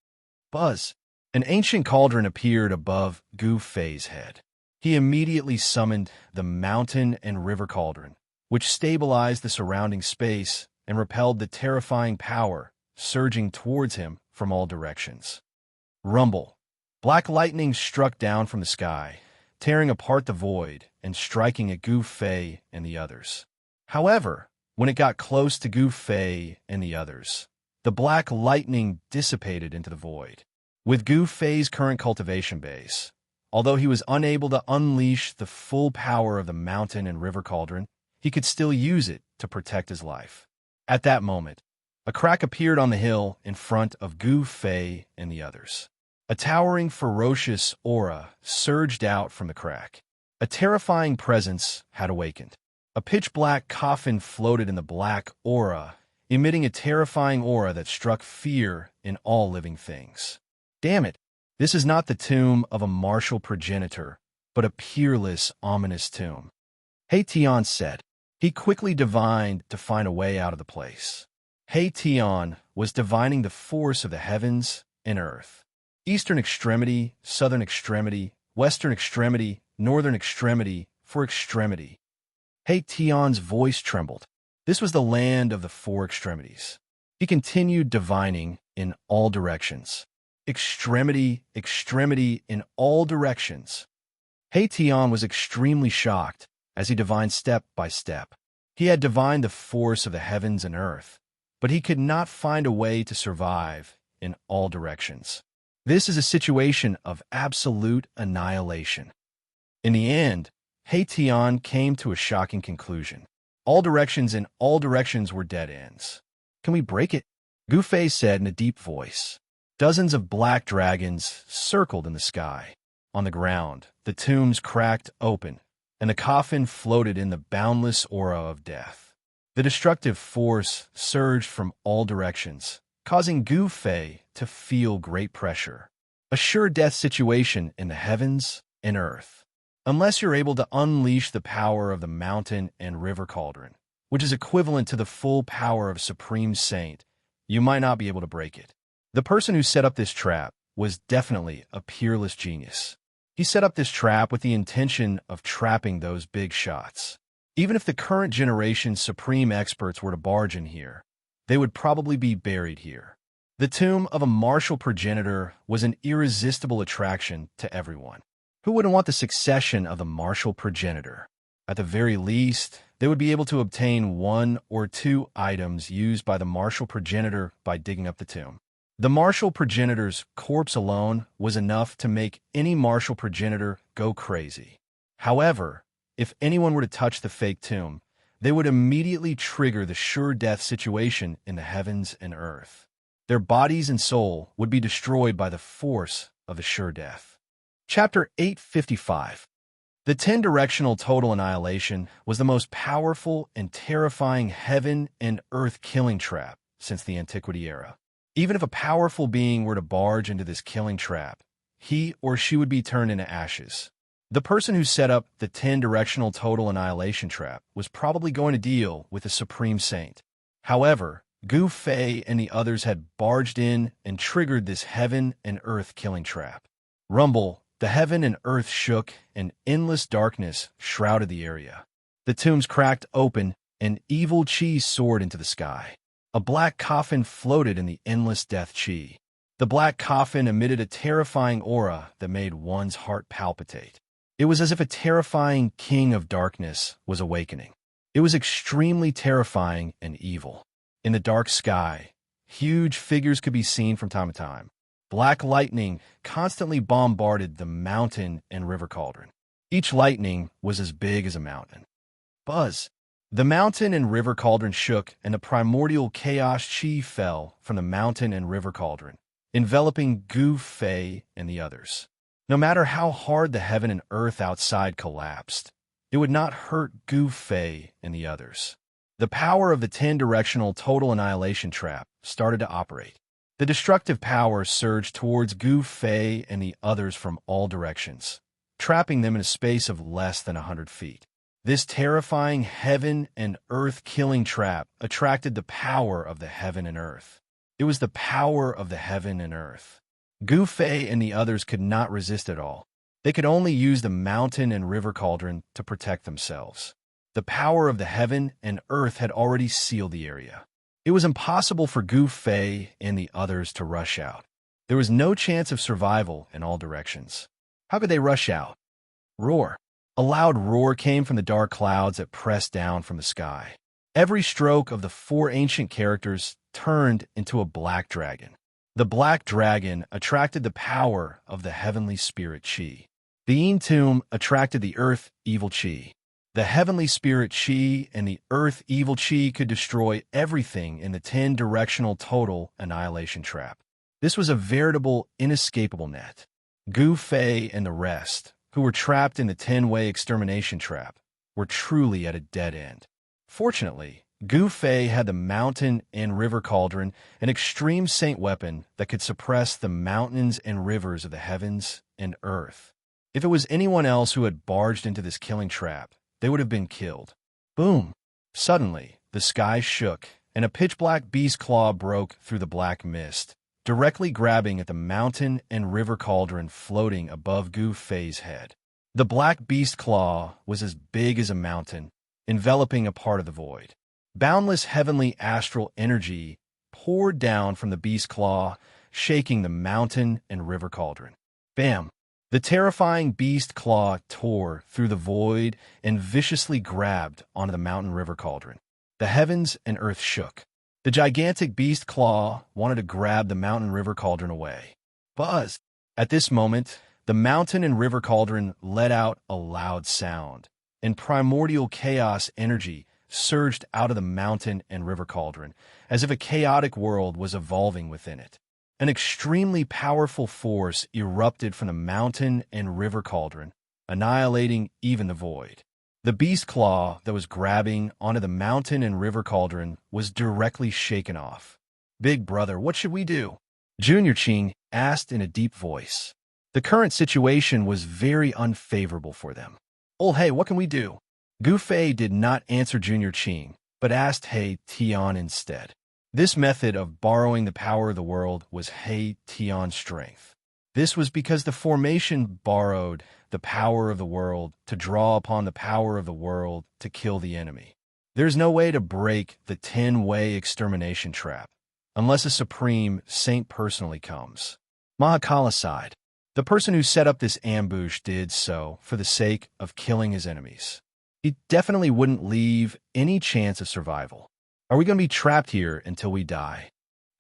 Buzz! An ancient cauldron appeared above Gu Fei's head. He immediately summoned the mountain and river cauldron, which stabilized the surrounding space and repelled the terrifying power surging towards him from all directions. Rumble! Black lightning struck down from the sky, tearing apart the void and striking at Gu Fei and the others. However, when it got close to Gu Fei and the others, the black lightning dissipated into the void. With Gu Fei's current cultivation base, although he was unable to unleash the full power of the mountain and river cauldron, he could still use it to protect his life. At that moment, a crack appeared on the hill in front of Gu Fei and the others. A towering, ferocious aura surged out from the crack. A terrifying presence had awakened. A pitch-black coffin floated in the black aura, emitting a terrifying aura that struck fear in all living things. Damn it! This is not the tomb of a martial progenitor, but a peerless, ominous tomb. He Tian said. He quickly divined to find a way out of the place. He Tian was divining the force of the heavens and earth. Eastern extremity, southern extremity, western extremity, northern extremity, for extremity. He Tian's voice trembled. This was the land of the 4 extremities. He continued divining, in all directions. Extremity, extremity in all directions. Tian was extremely shocked as he divined step by step. He had divined the force of the heavens and earth, but he could not find a way to survive in all directions. This is a situation of absolute annihilation. In the end, Tian came to a shocking conclusion. All directions in all directions were dead ends. Can we break it? Gu Fei said in a deep voice. Dozens of black dragons circled in the sky. On the ground, the tombs cracked open, and the coffin floated in the boundless aura of death. The destructive force surged from all directions, causing Gu Fei to feel great pressure. A sure death situation in the heavens and earth. Unless you're able to unleash the power of the mountain and river cauldron, which is equivalent to the full power of Supreme Saint, you might not be able to break it. The person who set up this trap was definitely a peerless genius. He set up this trap with the intention of trapping those big shots. Even if the current generation's supreme experts were to barge in here, they would probably be buried here. The tomb of a martial progenitor was an irresistible attraction to everyone. Who wouldn't want the succession of the martial progenitor? At the very least, they would be able to obtain 1 or 2 items used by the martial progenitor by digging up the tomb. The martial progenitor's corpse alone was enough to make any martial progenitor go crazy. However, if anyone were to touch the fake tomb, they would immediately trigger the sure death situation in the heavens and earth. Their bodies and soul would be destroyed by the force of the sure death. Chapter 855. The 10-directional total annihilation was the most powerful and terrifying heaven and earth killing trap since the Antiquity era. Even if a powerful being were to barge into this killing trap, he or she would be turned into ashes. The person who set up the 10-directional total annihilation trap was probably going to deal with the Supreme Saint. However, Gu Fei and the others had barged in and triggered this heaven and earth killing trap. Rumble, the heaven and earth shook, and endless darkness shrouded the area. The tombs cracked open, and evil chi soared into the sky. A black coffin floated in the endless death chi. The black coffin emitted a terrifying aura that made one's heart palpitate. It was as if a terrifying king of darkness was awakening. It was extremely terrifying and evil. In the dark sky, huge figures could be seen from time to time. Black lightning constantly bombarded the mountain and river cauldron. Each lightning was as big as a mountain. Buzz! The mountain and river cauldron shook, and the primordial chaos chi fell from the mountain and river cauldron, enveloping Gu Fei and the others. No matter how hard the heaven and earth outside collapsed, it would not hurt Gu Fei and the others. The power of the 10-directional total annihilation trap started to operate. The destructive power surged towards Gu Fei and the others from all directions, trapping them in a space of less than 100 feet. This terrifying heaven and earth killing trap attracted the power of the heaven and earth. It was the power of the heaven and earth. Gu Fei and the others could not resist at all. They could only use the mountain and river cauldron to protect themselves. The power of the heaven and earth had already sealed the area. It was impossible for Gu Fei and the others to rush out. There was no chance of survival in all directions. How could they rush out? Roar. A loud roar came from the dark clouds that pressed down from the sky. Every stroke of the 4 ancient characters turned into a black dragon. The black dragon attracted the power of the heavenly spirit chi. The Yin tomb attracted the earth evil chi. The heavenly spirit chi and the earth evil chi could destroy everything in the 10-directional total annihilation trap. This was a veritable, inescapable net. Gu Fei and the rest, who were trapped in the 10-way extermination trap, were truly at a dead end. Fortunately, Gu Fei had the mountain and river cauldron, an extreme saint weapon that could suppress the mountains and rivers of the heavens and earth. If it was anyone else who had barged into this killing trap, they would have been killed. Boom! Suddenly, the sky shook, and a pitch-black beast claw broke through the black mist, directly grabbing at the mountain and river cauldron floating above Gu Fei's head. The black beast claw was as big as a mountain, enveloping a part of the void. Boundless heavenly astral energy poured down from the beast's claw, shaking the mountain and river cauldron. Bam! The terrifying beast claw tore through the void and viciously grabbed onto the mountain river cauldron. The heavens and earth shook. The gigantic beast claw wanted to grab the mountain river cauldron away. Buzz! At this moment, the mountain and river cauldron let out a loud sound, and primordial chaos energy surged out of the mountain and river cauldron, as if a chaotic world was evolving within it. An extremely powerful force erupted from the mountain and river cauldron, annihilating even the void. The beast claw that was grabbing onto the mountain and river cauldron was directly shaken off. "Big brother, what should we do?" Junior Qing asked in a deep voice. The current situation was very unfavorable for them. "Oh, hey, what can we do?" Gu Fei did not answer Junior Qing, but asked He Tian instead. This method of borrowing the power of the world was He Tian's strength. This was because the formation borrowed the power of the world to draw upon the power of the world to kill the enemy. There's no way to break the 10-way extermination trap unless a supreme saint personally comes. Mahakala sighed. The person who set up this ambush did so for the sake of killing his enemies. He definitely wouldn't leave any chance of survival. Are we going to be trapped here until we die?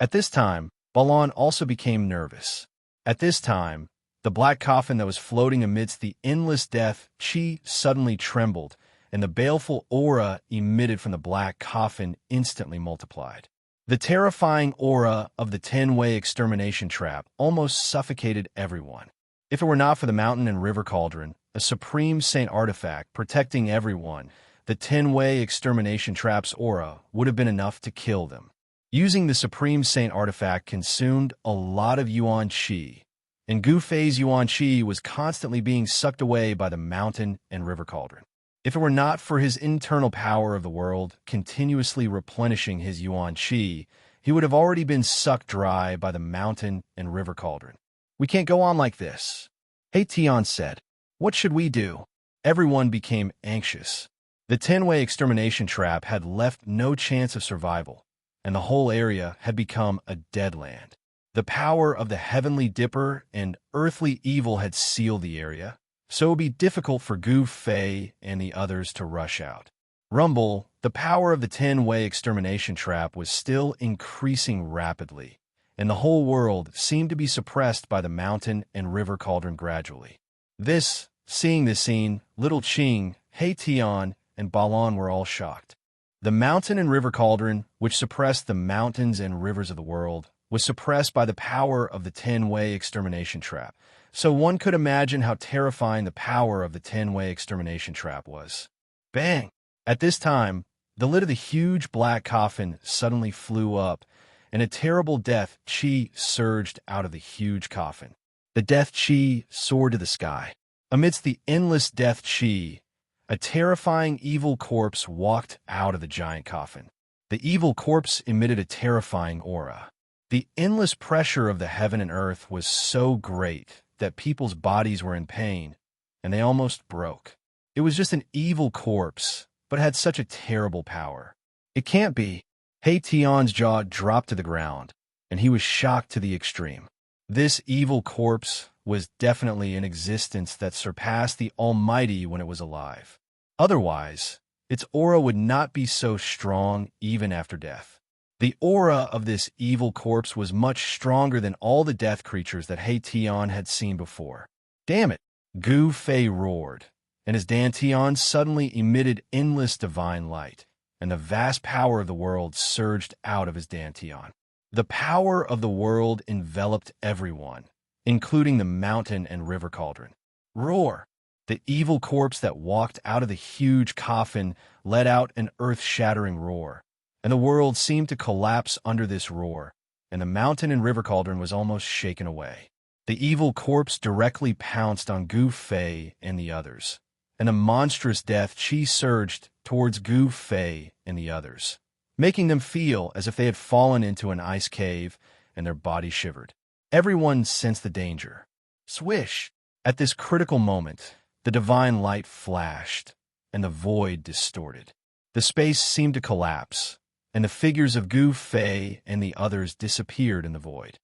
At this time, Balan also became nervous. At this time, the black coffin that was floating amidst the endless death chi suddenly trembled, and the baleful aura emitted from the black coffin instantly multiplied. The terrifying aura of the 10-way extermination trap almost suffocated everyone. If it were not for the mountain and river cauldron, a supreme saint artifact protecting everyone, the 10-way extermination trap's aura would have been enough to kill them. Using the supreme saint artifact consumed a lot of yuan qi, and Gu Fei's yuan qi was constantly being sucked away by the mountain and river cauldron. If it were not for his internal power of the world continuously replenishing his yuan qi, he would have already been sucked dry by the mountain and river cauldron. "We can't go on like this," He Tian said. "What should we do?" Everyone became anxious. The 10-way extermination trap had left no chance of survival, and the whole area had become a dead land. The power of the heavenly dipper and earthly evil had sealed the area, so it would be difficult for Gu Fei and the others to rush out. Rumble, the power of the 10-way extermination trap was still increasing rapidly, and the whole world seemed to be suppressed by the mountain and river cauldron gradually. Seeing this scene, Little Qing, He Tian, and Balan were all shocked. The mountain and river cauldron, which suppressed the mountains and rivers of the world, was suppressed by the power of the 10-way extermination trap, so one could imagine how terrifying the power of the 10-way extermination trap was. Bang! At this time, the lid of the huge black coffin suddenly flew up, and a terrible death chi surged out of the huge coffin. The death chi soared to the sky. Amidst the endless death chi, a terrifying evil corpse walked out of the giant coffin. The evil corpse emitted a terrifying aura. The endless pressure of the heaven and earth was so great that people's bodies were in pain, and they almost broke. It was just an evil corpse, but had such a terrible power. It can't be. He Tian's jaw dropped to the ground, and he was shocked to the extreme. This evil corpse was definitely an existence that surpassed the Almighty when it was alive. Otherwise, its aura would not be so strong even after death. The aura of this evil corpse was much stronger than all the death creatures that He Tian had seen before. "Damn it!" Gu Fei roared, and his dantian suddenly emitted endless divine light, and the vast power of the world surged out of his dantian. The power of the world enveloped everyone, including the mountain and river cauldron. Roar! The evil corpse that walked out of the huge coffin let out an earth-shattering roar, and the world seemed to collapse under this roar, and the mountain and river cauldron was almost shaken away. The evil corpse directly pounced on Gu Fei and the others, and a monstrous death chi surged towards Gu Fei and the others, making them feel as if they had fallen into an ice cave and their bodies shivered. Everyone sensed the danger. Swish! At this critical moment, the divine light flashed, and the void distorted. The space seemed to collapse, and the figures of Gu Fei and the others disappeared in the void.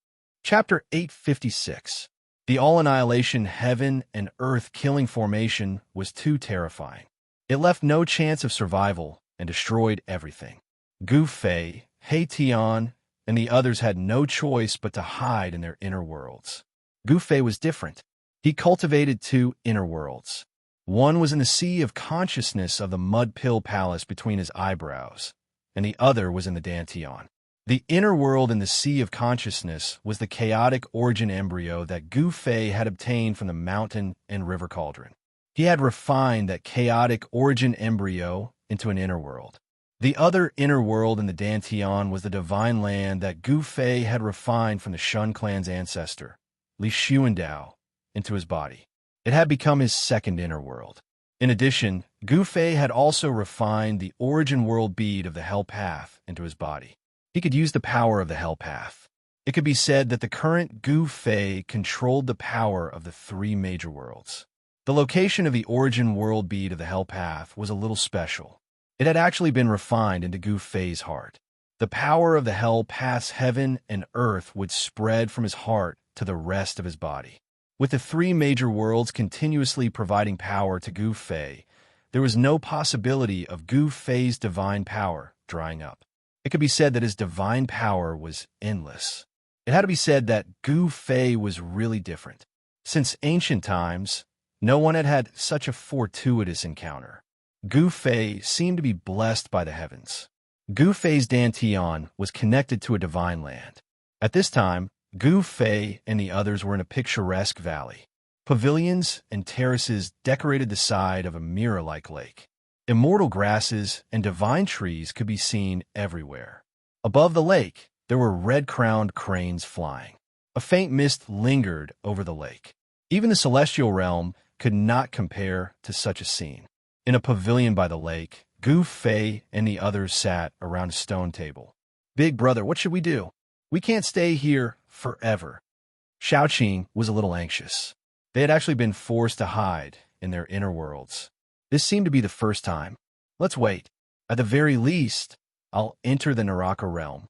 Chapter 856. The all-annihilation heaven and earth killing formation was too terrifying. It left no chance of survival and destroyed everything. Gu Fei, He Tian, and the others had no choice but to hide in their inner worlds. Gu Fei was different. He cultivated two inner worlds. One was in the sea of consciousness of the mud pill palace between his eyebrows, and the other was in the Dantian. The inner world in the sea of consciousness was the chaotic origin embryo that Gu Fei had obtained from the mountain and river cauldron. He had refined that chaotic origin embryo into an inner world. The other inner world in the Dantian was the divine land that Gu Fei had refined from the Shun clan's ancestor, Li Xuandao, into his body. It had become his second inner world. In addition, Gu Fei had also refined the origin world bead of the Hell Path into his body. He could use the power of the Hell Path. It could be said that the current Gu Fei controlled the power of the three major worlds. The location of the origin world bead of the Hell Path was a little special. It had actually been refined into Gu Fei's heart. The power of the Hell Path's heaven and earth would spread from his heart to the rest of his body. With the three major worlds continuously providing power to Gu Fei, there was no possibility of Gu Fei's divine power drying up. It could be said that his divine power was endless. It had to be said that Gu Fei was really different. Since ancient times, no one had had such a fortuitous encounter. Gu Fei seemed to be blessed by the heavens. Gu Fei's Dantian was connected to a divine land. At this time, Gu Fei and the others were in a picturesque valley. Pavilions and terraces decorated the side of a mirror-like lake. Immortal grasses and divine trees could be seen everywhere. Above the lake, there were red-crowned cranes flying. A faint mist lingered over the lake. Even the celestial realm could not compare to such a scene. In a pavilion by the lake, Gu Fei and the others sat around a stone table. "Big brother, what should we do? We can't stay here forever." Xiaoqing was a little anxious. They had actually been forced to hide in their inner worlds. This seemed to be the first time. "Let's wait. At the very least, I'll enter the Naraka realm,"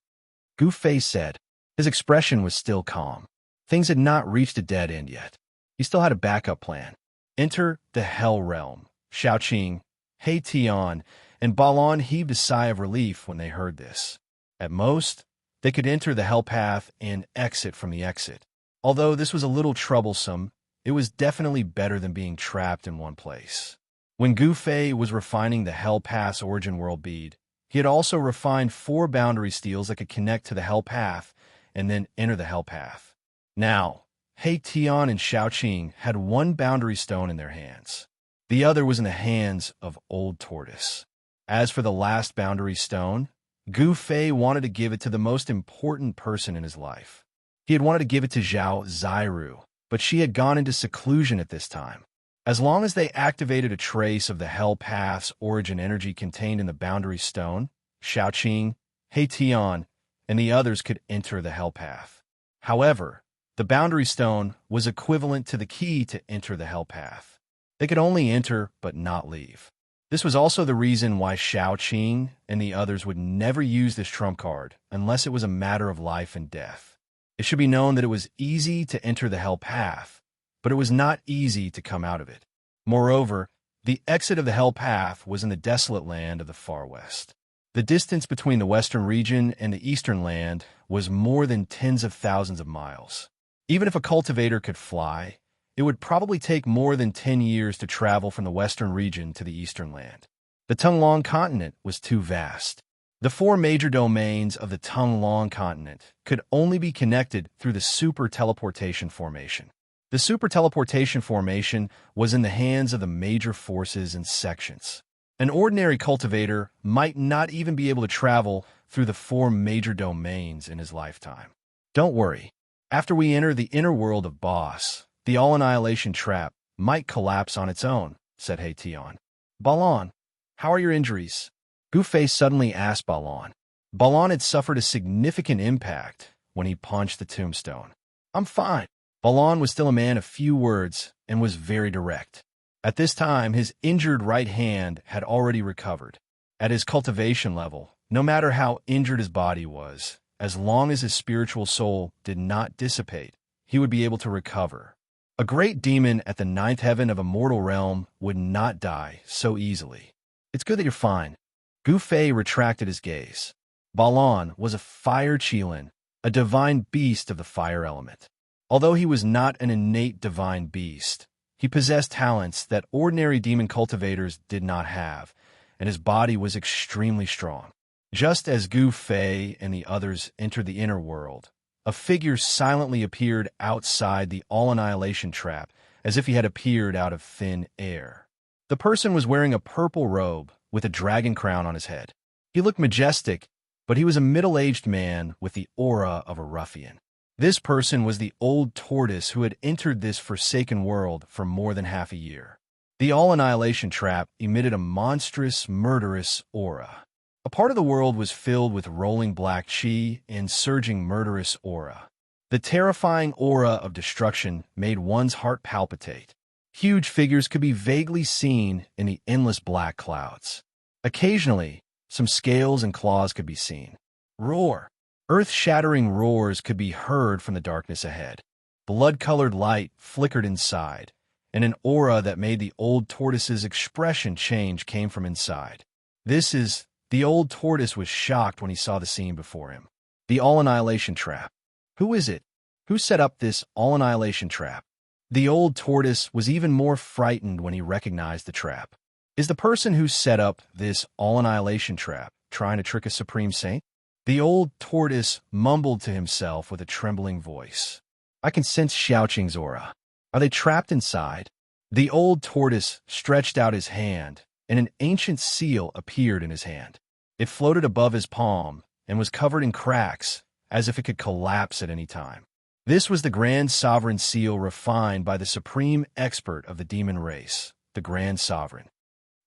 Gu Fei said. His expression was still calm. Things had not reached a dead end yet. He still had a backup plan. Enter the Hell realm. Xiaoqing, He Tian, and Balon heaved a sigh of relief when they heard this. At most, they could enter the Hell Path and exit from the exit. Although this was a little troublesome, it was definitely better than being trapped in one place. When Gu Fei was refining the Hell Path's origin world bead, he had also refined 4 boundary steels that could connect to the Hell Path and then enter the Hell Path. Now, He Tian and Xiaoqing had 1 boundary stone in their hands. The other was in the hands of Old Tortoise. As for the last boundary stone, Gu Fei wanted to give it to the most important person in his life. He had wanted to give it to Zhao Zairu, but she had gone into seclusion at this time. As long as they activated a trace of the Hell Path's origin energy contained in the boundary stone, Xiaoqing, He Tian, and the others could enter the Hell Path. However, the boundary stone was equivalent to the key to enter the Hell Path. They could only enter but not leave. This was also the reason why Xiaoqing and the others would never use this trump card unless it was a matter of life and death. It should be known that it was easy to enter the Hell Path, but it was not easy to come out of it. Moreover, the exit of the Hell Path was in the desolate land of the far west. The distance between the western region and the eastern land was more than tens of thousands of miles. Even if a cultivator could fly, it would probably take more than 10 years to travel from the western region to the eastern land. The Tunglong continent was too vast. The 4 major domains of the Tunglong continent could only be connected through the super teleportation formation. The super teleportation formation was in the hands of the major forces and sections. An ordinary cultivator might not even be able to travel through the 4 major domains in his lifetime. Don't worry. After we enter the inner world of Boss, the all-annihilation trap might collapse on its own, said He Tian. Balon, how are your injuries? Gu Fei suddenly asked Balon. Balon had suffered a significant impact when he punched the tombstone. I'm fine. Balon was still a man of few words and was very direct. At this time, his injured right hand had already recovered. At his cultivation level, No matter how injured his body was, as long as his spiritual soul did not dissipate, he would be able to recover. A great demon at the ninth heaven of a mortal realm would not die so easily. It's good that you're fine. Gu Fei retracted his gaze. Balan was a fire qilin, a divine beast of the fire element. Although he was not an innate divine beast, he possessed talents that ordinary demon cultivators did not have, and his body was extremely strong. Just as Gu Fei and the others entered the inner world, a figure silently appeared outside the all-annihilation trap, as if he had appeared out of thin air. The person was wearing a purple robe with a dragon crown on his head. He looked majestic, but he was a middle-aged man with the aura of a ruffian. This person was the old tortoise who had entered this forsaken world for more than half a year. The all-annihilation trap emitted a monstrous, murderous aura. A part of the world was filled with rolling black chi and surging murderous aura. The terrifying aura of destruction made one's heart palpitate. Huge figures could be vaguely seen in the endless black clouds. Occasionally, some scales and claws could be seen. Roar! Earth-shattering roars could be heard from the darkness ahead. Blood-colored light flickered inside, and an aura that made the old tortoise's expression change came from inside. The old tortoise was shocked when he saw the scene before him. The all-annihilation trap. Who is it? Who set up this all-annihilation trap? The old tortoise was even more frightened when he recognized the trap. Is the person who set up this all-annihilation trap trying to trick a supreme saint? The old tortoise mumbled to himself with a trembling voice. I can sense Xiaoqing's aura. Are they trapped inside? The old tortoise stretched out his hand, and an ancient seal appeared in his hand. It floated above his palm and was covered in cracks, as if it could collapse at any time. This was the Grand Sovereign Seal refined by the supreme expert of the demon race, the Grand Sovereign.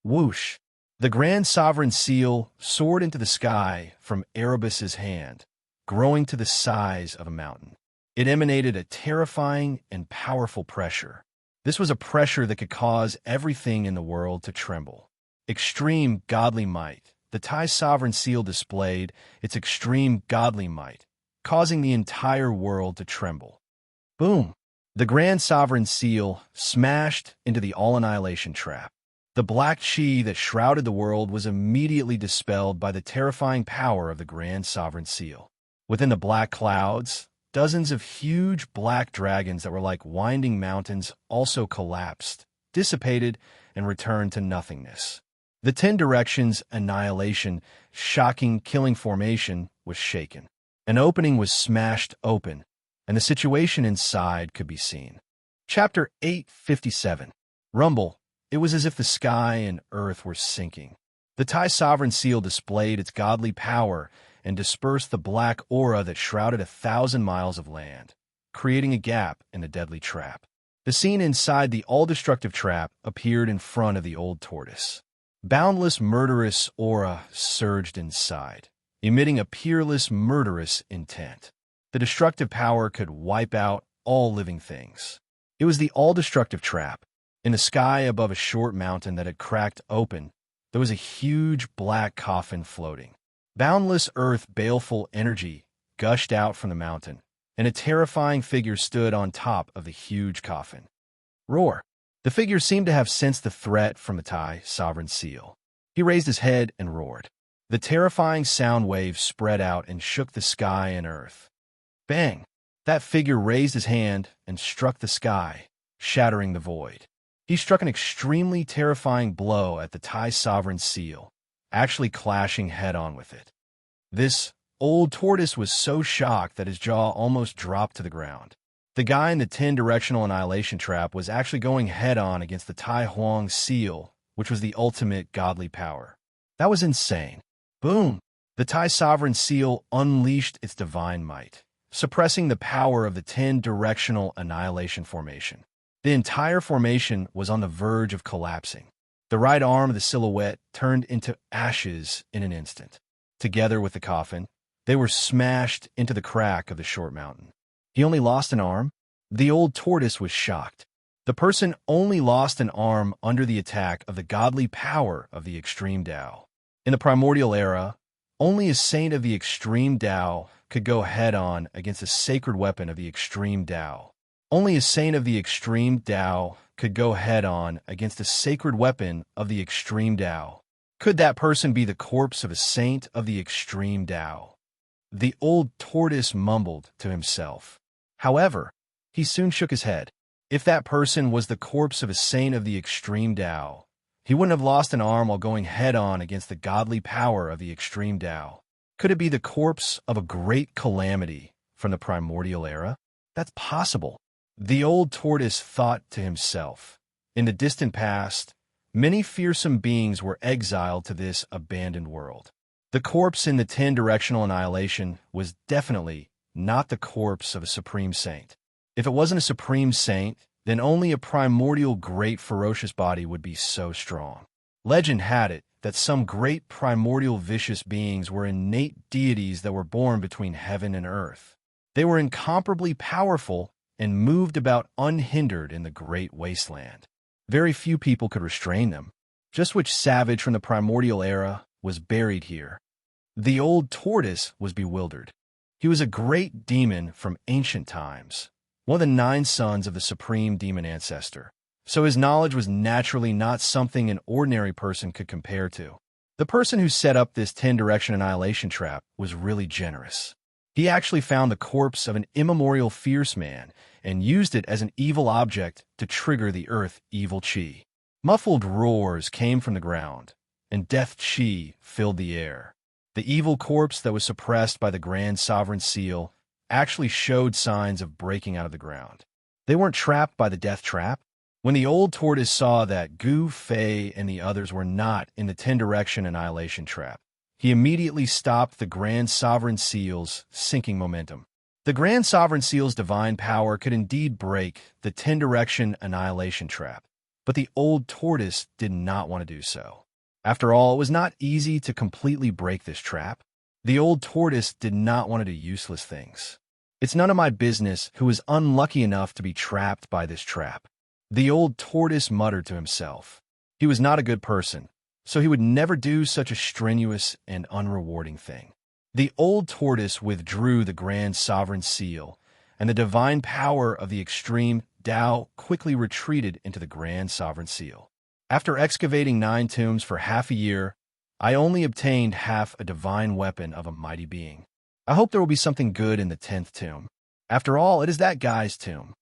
Whoosh! The Grand Sovereign Seal soared into the sky from Erebus's hand, growing to the size of a mountain. It emanated a terrifying and powerful pressure. This was a pressure that could cause everything in the world to tremble. Extreme godly might. The Tai Sovereign Seal displayed its extreme godly might, causing the entire world to tremble. Boom! The Grand Sovereign Seal smashed into the all-annihilation trap. The black chi that shrouded the world was immediately dispelled by the terrifying power of the Grand Sovereign Seal. Within the black clouds, dozens of huge black dragons that were like winding mountains also collapsed, dissipated, and returned to nothingness. The 10 Directions Annihilation, shocking killing formation was shaken. An opening was smashed open, and the situation inside could be seen. Chapter 857. Rumble. It was as if the sky and earth were sinking. The Tai Sovereign Seal displayed its godly power and dispersed the black aura that shrouded 1,000 miles of land, creating a gap in the deadly trap. The scene inside the all-destructive trap appeared in front of the old tortoise. Boundless murderous aura surged inside, emitting a peerless murderous intent. The destructive power could wipe out all living things. It was the all-destructive trap. In the sky above a short mountain that had cracked open, there was a huge black coffin floating. Boundless earth baleful energy gushed out from the mountain, and a terrifying figure stood on top of the huge coffin. Roar! The figure seemed to have sensed the threat from the Tai Sovereign Seal. He raised his head and roared. The terrifying sound waves spread out and shook the sky and earth. Bang! That figure raised his hand and struck the sky, shattering the void. He struck an extremely terrifying blow at the Tai Sovereign Seal, actually clashing head-on with it. This old tortoise was so shocked that his jaw almost dropped to the ground. The guy in the 10-directional annihilation trap was actually going head-on against the Tai Huang Seal, which was the ultimate godly power. That was insane. Boom! The Tai Sovereign Seal unleashed its divine might, suppressing the power of the 10-directional annihilation formation. The entire formation was on the verge of collapsing. The right arm of the silhouette turned into ashes in an instant. Together with the coffin, they were smashed into the crack of the short mountain. He only lost an arm? The old tortoise was shocked. The person only lost an arm under the attack of the godly power of the extreme Tao. In the primordial era, Only a saint of the extreme Tao could go head-on against a sacred weapon of the extreme Tao. Only a saint of the extreme Tao could go head-on against a sacred weapon of the extreme Tao. Could that person be the corpse of a saint of the extreme Tao? The old tortoise mumbled to himself. However, he soon shook his head. If that person was the corpse of a saint of the extreme Tao, he wouldn't have lost an arm while going head-on against the godly power of the extreme Tao. Could it be the corpse of a great calamity from the primordial era? That's possible. The old tortoise thought to himself. In the distant past, many fearsome beings were exiled to this abandoned world. The corpse in the 10-directional annihilation was definitely not the corpse of a supreme saint. If it wasn't a supreme saint, then only a primordial great ferocious body would be so strong. Legend had it that some great primordial vicious beings were innate deities that were born between heaven and earth. They were incomparably powerful and moved about unhindered in the great wasteland. Very few people could restrain them. Just which savage from the primordial era was buried here? The old tortoise was bewildered. He was a great demon from ancient times, one of the 9 sons of the supreme demon ancestor. So his knowledge was naturally not something an ordinary person could compare to. The person who set up this 10-direction annihilation trap was really generous. He actually found the corpse of an immemorial fierce man and used it as an evil object to trigger the earth evil chi. Muffled roars came from the ground, and death chi filled the air. The evil corpse that was suppressed by the Grand Sovereign Seal actually showed signs of breaking out of the ground. They weren't trapped by the death trap. When the old tortoise saw that Gu Fei and the others were not in the 10-direction annihilation trap, he immediately stopped the Grand Sovereign Seal's sinking momentum. The Grand Sovereign Seal's divine power could indeed break the 10-direction annihilation trap, but the old tortoise did not want to do so. After all, it was not easy to completely break this trap. The old tortoise did not want to do useless things. It's none of my business who was unlucky enough to be trapped by this trap. The old tortoise muttered to himself. He was not a good person, so he would never do such a strenuous and unrewarding thing. The old tortoise withdrew the Grand Sovereign Seal, and the divine power of the extreme Tao quickly retreated into the Grand Sovereign Seal. After excavating 9 tombs for half a year, I only obtained half a divine weapon of a mighty being. I hope there will be something good in the 10th tomb. After all, it is that guy's tomb.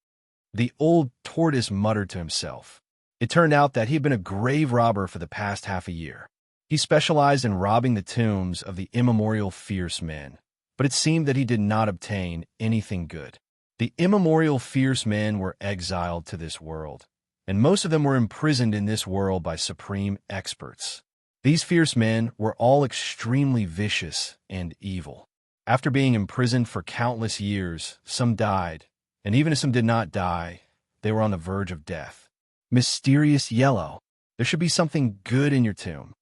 The old tortoise muttered to himself. It turned out that he had been a grave robber for the past half a year. He specialized in robbing the tombs of the immemorial fierce men, but it seemed that he did not obtain anything good. The immemorial fierce men were exiled to this world, and most of them were imprisoned in this world by supreme experts. These fierce men were all extremely vicious and evil. After being imprisoned for countless years, some died, and even if some did not die, they were on the verge of death. Mysterious yellow. There should be something good in your tomb,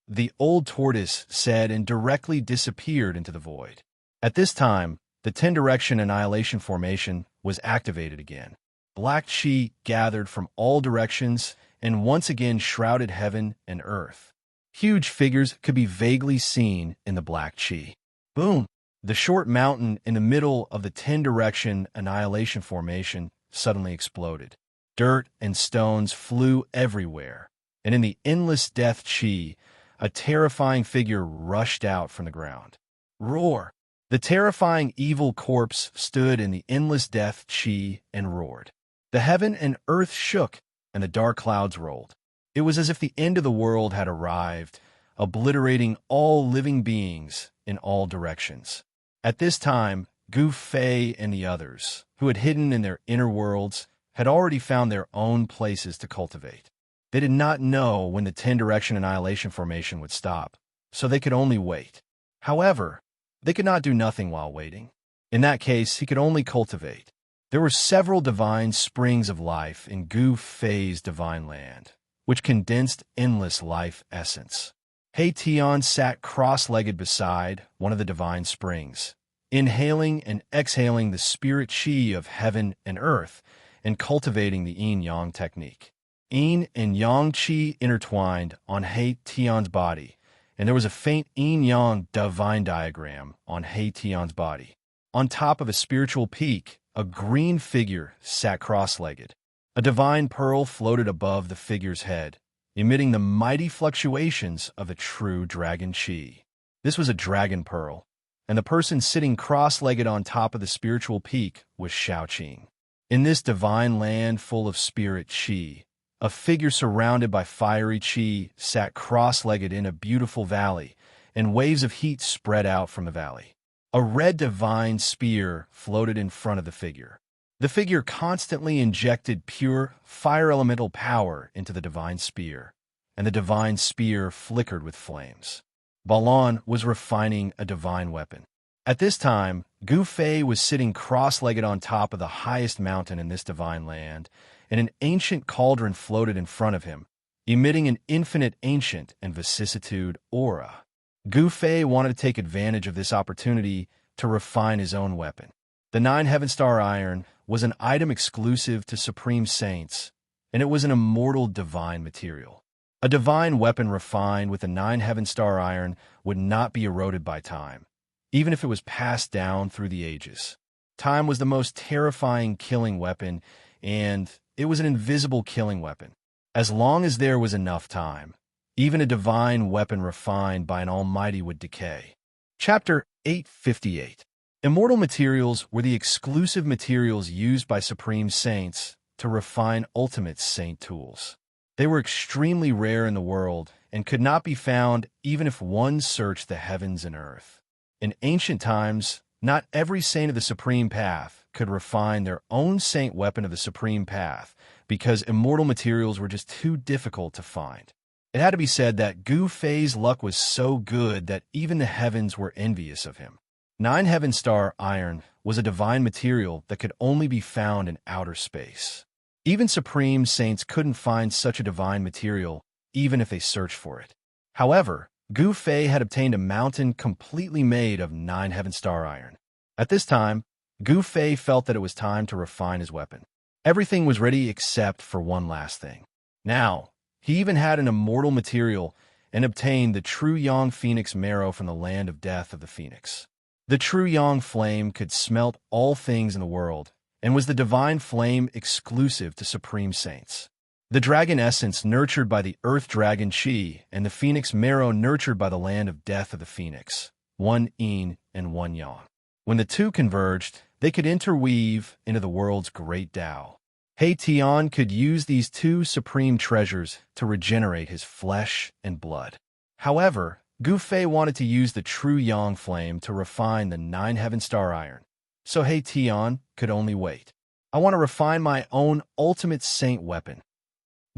the old tortoise said, and directly disappeared into the void. At this time, the 10-direction annihilation formation was activated again. Black chi gathered from all directions and once again shrouded heaven and earth. Huge figures could be vaguely seen in the black chi. Boom! The short mountain in the middle of the 10-direction annihilation formation suddenly exploded. Dirt and stones flew everywhere, and in the endless death chi, a terrifying figure rushed out from the ground. Roar! The terrifying evil corpse stood in the endless death chi and roared. The heaven and earth shook, and the dark clouds rolled. It was as if the end of the world had arrived, obliterating all living beings in all directions. At this time, Gu Fei and the others, who had hidden in their inner worlds, had already found their own places to cultivate. They did not know when the 10-direction annihilation formation would stop, so they could only wait. However, they could not do nothing while waiting. In that case, he could only cultivate. There were several divine springs of life in Gu Fei's divine land, which condensed endless life essence. He Tian sat cross-legged beside one of the divine springs, inhaling and exhaling the spirit chi of heaven and earth, and cultivating the yin-yang technique. Yin and yang chi intertwined on He Tian's body, and there was a faint yin-yang divine diagram on He Tian's body. On top of a spiritual peak, a green figure sat cross-legged. A divine pearl floated above the figure's head, emitting the mighty fluctuations of a true dragon chi. This was a dragon pearl, and the person sitting cross-legged on top of the spiritual peak was Xianxia. In this divine land full of spirit chi, a figure surrounded by fiery chi sat cross-legged in a beautiful valley, and waves of heat spread out from the valley. A red divine spear floated in front of the figure. The figure constantly injected pure fire elemental power into the divine spear, and the divine spear flickered with flames. Balan was refining a divine weapon. At this time, Gu Fei was sitting cross-legged on top of the highest mountain in this divine land, and an ancient cauldron floated in front of him, emitting an infinite ancient and vicissitude aura. Gu Fei wanted to take advantage of this opportunity to refine his own weapon. The 9 Heaven Star Iron was an item exclusive to Supreme Saints, and it was an immortal divine material. A divine weapon refined with the 9 Heaven Star Iron would not be eroded by time, even if it was passed down through the ages. Time was the most terrifying killing weapon, and it was an invisible killing weapon. As long as there was enough time, even a divine weapon refined by an almighty would decay. Chapter 858. Immortal materials were the exclusive materials used by Supreme Saints to refine ultimate saint tools. They were extremely rare in the world and could not be found even if one searched the heavens and earth. In ancient times, not every saint of the Supreme Path could refine their own saint weapon of the Supreme Path because immortal materials were just too difficult to find. It had to be said that Gu Fei's luck was so good that even the heavens were envious of him. 9 Heaven Star Iron was a divine material that could only be found in outer space. Even Supreme Saints couldn't find such a divine material, even if they searched for it. However, Gu Fei had obtained a mountain completely made of 9 Heaven Star Iron. At this time, Gu Fei felt that it was time to refine his weapon. Everything was ready except for one last thing. Now, he even had an immortal material and obtained the true Yang Phoenix marrow from the land of death of the Phoenix. The true Yang flame could smelt all things in the world and was the divine flame exclusive to Supreme Saints. The dragon essence nurtured by the earth dragon chi and the Phoenix marrow nurtured by the land of death of the Phoenix, one yin and one yang. When the two converged, they could interweave into the world's great Tao. He Tian could use these two supreme treasures to regenerate his flesh and blood. However, Gu Fei wanted to use the true Yang flame to refine the 9 Heaven Star Iron, so He Tian could only wait. I want to refine my own ultimate saint weapon.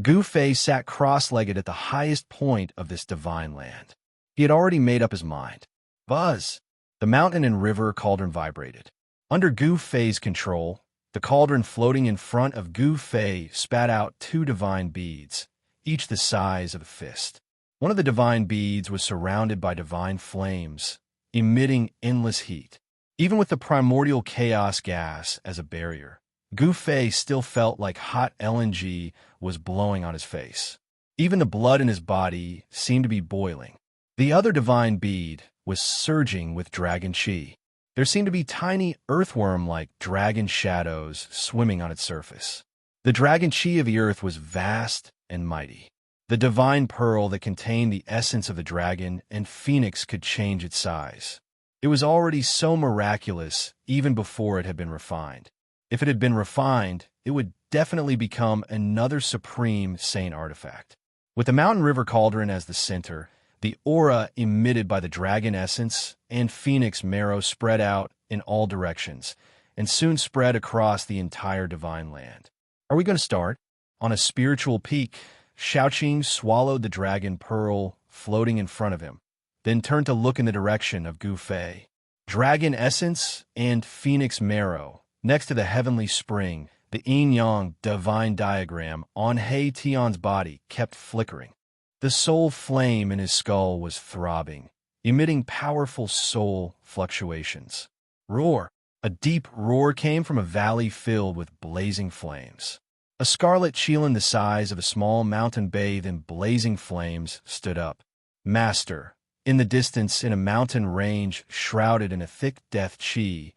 Gu Fei sat cross-legged at the highest point of this divine land. He had already made up his mind. Buzz! The mountain and river cauldron vibrated. Under Gu Fei's control, the cauldron floating in front of Gu Fei spat out 2 divine beads, each the size of a fist. One of the divine beads was surrounded by divine flames, emitting endless heat. Even with the primordial chaos gas as a barrier, Gu Fei still felt like hot LNG was blowing on his face. Even the blood in his body seemed to be boiling. The other divine bead was surging with dragon chi. There seemed to be tiny earthworm-like dragon shadows swimming on its surface. The dragon chi of the earth was vast and mighty. The divine pearl that contained the essence of the dragon and phoenix could change its size. It was already so miraculous even before it had been refined. If it had been refined, it would definitely become another supreme saint artifact. With the mountain river cauldron as the center, the aura emitted by the dragon essence and phoenix marrow spread out in all directions and soon spread across the entire divine land. Are we going to start? On a spiritual peak, Xiaoqing swallowed the dragon pearl floating in front of him, then turned to look in the direction of Gu Fei. Dragon essence and phoenix marrow, next to the heavenly spring, the yin-yang divine diagram on He Tian's body kept flickering. The soul flame in his skull was throbbing, emitting powerful soul fluctuations. Roar! A deep roar came from a valley filled with blazing flames. A scarlet chelan the size of a small mountain bathed in blazing flames stood up. Master, In the distance, in a mountain range shrouded in a thick death chi,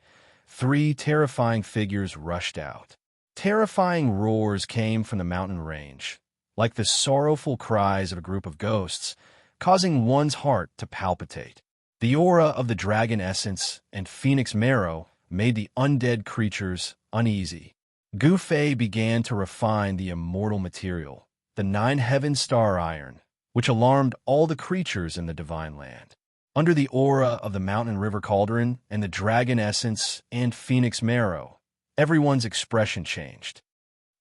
3 terrifying figures rushed out. Terrifying roars came from the mountain range, like the sorrowful cries of a group of ghosts, causing one's heart to palpitate. The aura of the dragon essence and phoenix marrow made the undead creatures uneasy. Gu Fei began to refine the immortal material, the 9-heaven star iron, which alarmed all the creatures in the divine land. Under the aura of the mountain river cauldron and the dragon essence and phoenix marrow, everyone's expression changed.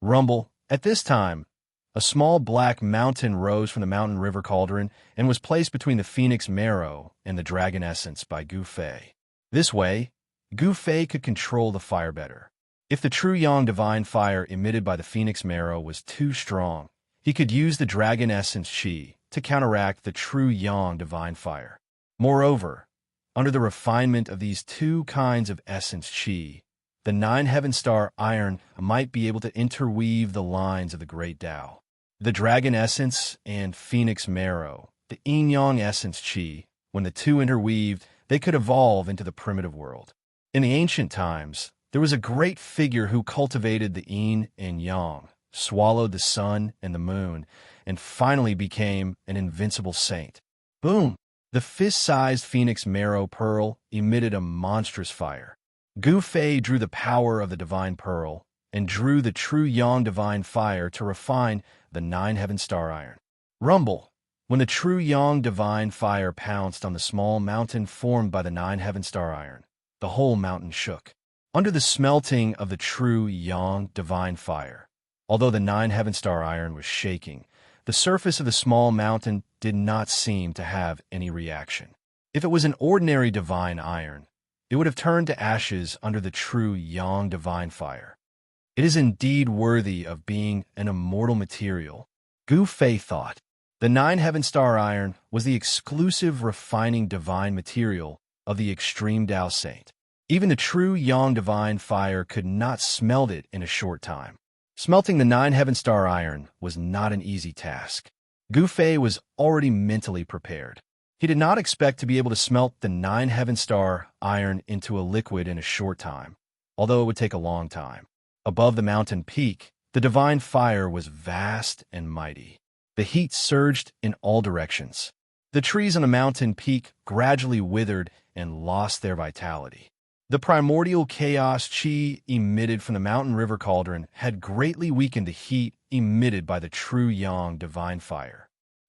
Rumble. At this time, a small black mountain rose from the mountain river cauldron and was placed between the phoenix marrow and the dragon essence by Gu Fei. This way, Gu Fei could control the fire better. If the true yang divine fire emitted by the phoenix marrow was too strong, he could use the dragon essence chi to counteract the true yang divine fire. Moreover, under the refinement of these 2 kinds of essence chi, the 9-heaven star iron might be able to interweave the lines of the great Tao. The dragon essence and phoenix marrow, the yin-yang essence chi, when the 2 interweaved, they could evolve into the primitive world. In the ancient times, there was a great figure who cultivated the yin and yang, swallowed the sun and the moon, and finally became an invincible saint. Boom! The fist-sized phoenix marrow pearl emitted a monstrous fire. Gu Fei drew the power of the divine pearl and drew the true yang divine fire to refine the 9-heaven star iron. Rumble. When the true yang divine fire pounced on the small mountain formed by the 9-heaven star iron, the whole mountain shook. Under the smelting of the true yang divine fire, although the 9-heaven star iron was shaking, the surface of the small mountain did not seem to have any reaction. If it was an ordinary divine iron, it would have turned to ashes under the true yang divine fire. It is indeed worthy of being an immortal material, Gu Fei thought. The 9-heaven star iron was the exclusive refining divine material of the extreme Tao saint. Even the true yang divine fire could not smelt it in a short time. Smelting the 9-heaven star iron was not an easy task. Gu Fei was already mentally prepared. He did not expect to be able to smelt the 9-heaven star iron into a liquid in a short time, although it would take a long time. Above the mountain peak, the divine fire was vast and mighty. The heat surged in all directions. The trees on the mountain peak gradually withered and lost their vitality. The primordial chaos chi emitted from the mountain river cauldron had greatly weakened the heat emitted by the true yang divine fire.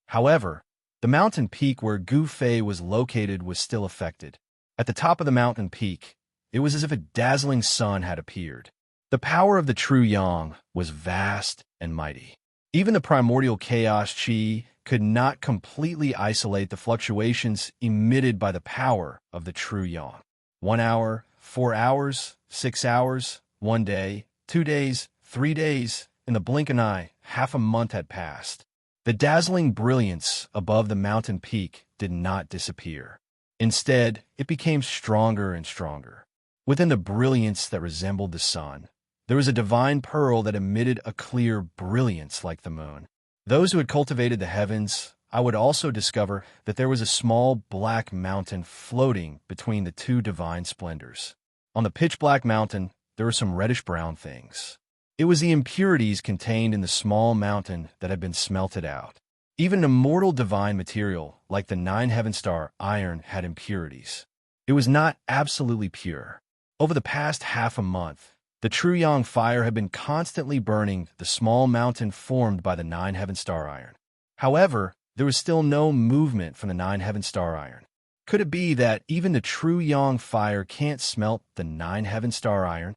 However, the mountain peak where Gu Fei was located was still affected. At the top of the mountain peak, it was as if a dazzling sun had appeared. The power of the true yang was vast and mighty. Even the primordial chaos chi could not completely isolate the fluctuations emitted by the power of the true yang. 1 hour, 4 hours, 6 hours, 1 day, 2 days, 3 days, in the blink of an eye, half a month had passed. The dazzling brilliance above the mountain peak did not disappear. Instead, it became stronger and stronger. Within the brilliance that resembled the sun, there was a divine pearl that emitted a clear brilliance like the moon. Those who had cultivated the heavens, I would also discover that there was a small black mountain floating between the 2 divine splendors. On the pitch-black mountain, there were some reddish-brown things. It was the impurities contained in the small mountain that had been smelted out. Even an immortal divine material, like the 9-heaven star iron, had impurities. It was not absolutely pure. Over the past half a month, the true yang fire had been constantly burning the small mountain formed by the 9-heaven star iron. However, there was still no movement from the 9-heaven star iron. Could it be that even the true yang fire can't smelt the 9-heaven star iron?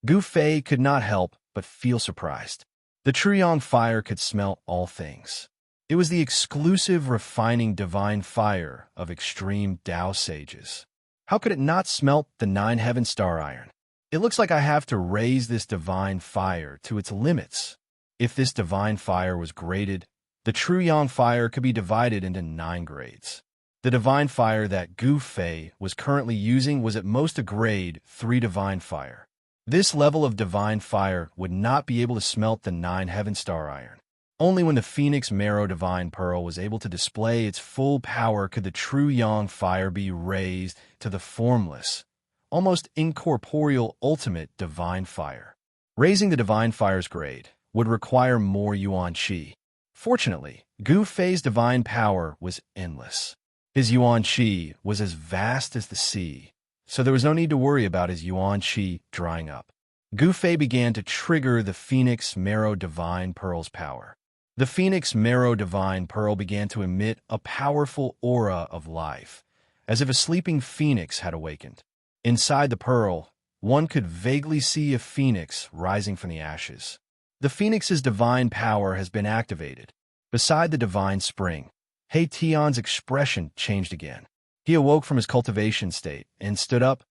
Gu Fei could not help but feel surprised. The true yang fire could smelt all things. It was the exclusive refining divine fire of extreme Tao sages. How could it not smelt the 9-heaven star iron? It looks like I have to raise this divine fire to its limits. If this divine fire was graded, the true yang fire could be divided into 9 grades. The divine fire that Gu Fei was currently using was at most a grade 3 divine fire. This level of divine fire would not be able to smelt the 9-heaven star iron. Only when the Phoenix Marrow Divine Pearl was able to display its full power could the true Yang fire be raised to the formless, almost incorporeal ultimate divine fire. Raising the divine fire's grade would require more Yuan Qi. Fortunately, Gu Fei's divine power was endless. His Yuan Qi was as vast as the sea, so there was no need to worry about his Yuan Qi drying up. Gu Fei began to trigger the Phoenix Marrow Divine Pearl's power. The Phoenix Marrow Divine Pearl began to emit a powerful aura of life, as if a sleeping phoenix had awakened. Inside the pearl, one could vaguely see a phoenix rising from the ashes. The phoenix's divine power has been activated. Beside the divine spring, He Tian's expression changed again. He awoke from his cultivation state and stood up,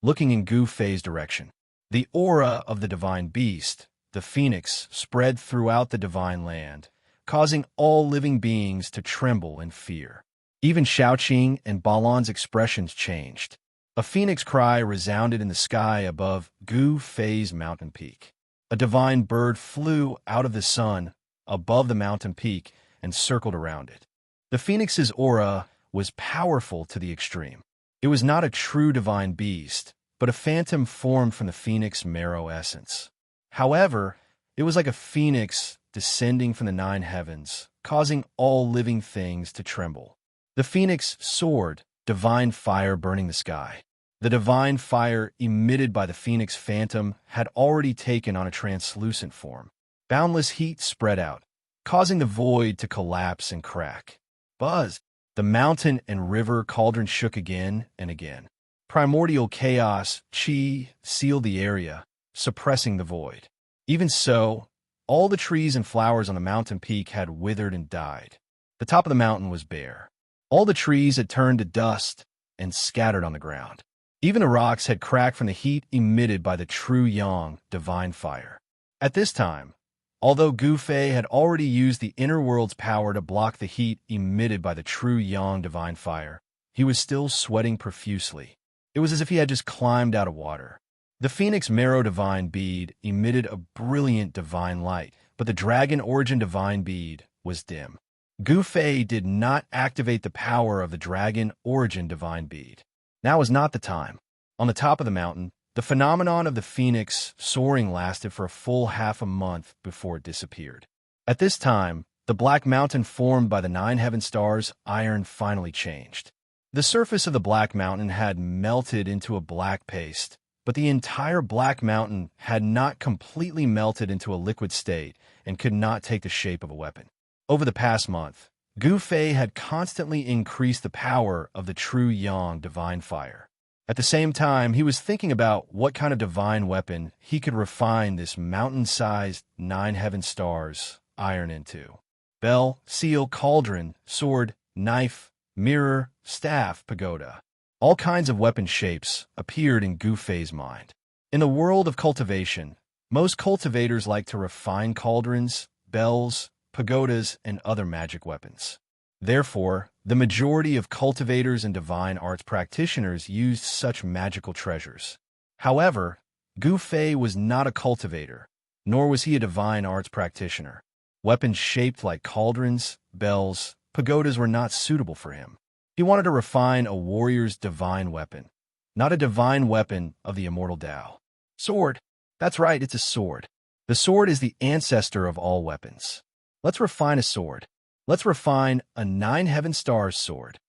looking in Gu Fei's direction. The aura of the divine beast, the phoenix, spread throughout the divine land, causing all living beings to tremble in fear. Even Xiaoqing and Balan's expressions changed. A phoenix cry resounded in the sky above Gu Fei's mountain peak. A divine bird flew out of the sun above the mountain peak and circled around it. The phoenix's aura was powerful to the extreme. It was not a true divine beast, but a phantom formed from the phoenix marrow essence. However, it was like a phoenix descending from the 9 heavens, causing all living things to tremble. The phoenix soared, divine fire burning the sky. The divine fire emitted by the phoenix phantom had already taken on a translucent form. Boundless heat spread out, causing the void to collapse and crack. Buzz! The mountain and river cauldron shook again and again. Primordial chaos, qi, sealed the area, suppressing the void. Even so, all the trees and flowers on the mountain peak had withered and died. The top of the mountain was bare. All the trees had turned to dust and scattered on the ground. Even the rocks had cracked from the heat emitted by the true Yang divine fire. At this time, although Gu Fei had already used the inner world's power to block the heat emitted by the true Yang divine fire, he was still sweating profusely. It was as if he had just climbed out of water. The Phoenix Marrow Divine Bead emitted a brilliant divine light, but the Dragon Origin Divine Bead was dim. Gu Fei did not activate the power of the Dragon Origin Divine Bead. Now was not the time. On the top of the mountain, the phenomenon of the phoenix soaring lasted for a full half a month before it disappeared. At this time, the black mountain formed by the 9 heaven stars, iron, finally changed. The surface of the black mountain had melted into a black paste, but the entire black mountain had not completely melted into a liquid state and could not take the shape of a weapon. Over the past month, Gu Fei had constantly increased the power of the true Yang divine fire. At the same time, he was thinking about what kind of divine weapon he could refine this mountain-sized 9 heaven stars iron into. Bell, seal, cauldron, sword, knife, mirror, staff, pagoda. All kinds of weapon shapes appeared in Gu Fei's mind. In the world of cultivation, most cultivators like to refine cauldrons, bells, pagodas, and other magic weapons. Therefore, the majority of cultivators and divine arts practitioners used such magical treasures. However, Gu Fei was not a cultivator, nor was he a divine arts practitioner. Weapons shaped like cauldrons, bells, pagodas were not suitable for him. He wanted to refine a warrior's divine weapon, not a divine weapon of the immortal Tao. Sword. That's right, it's a sword. The sword is the ancestor of all weapons. Let's refine a sword. Let's refine a 9 heaven stars sword.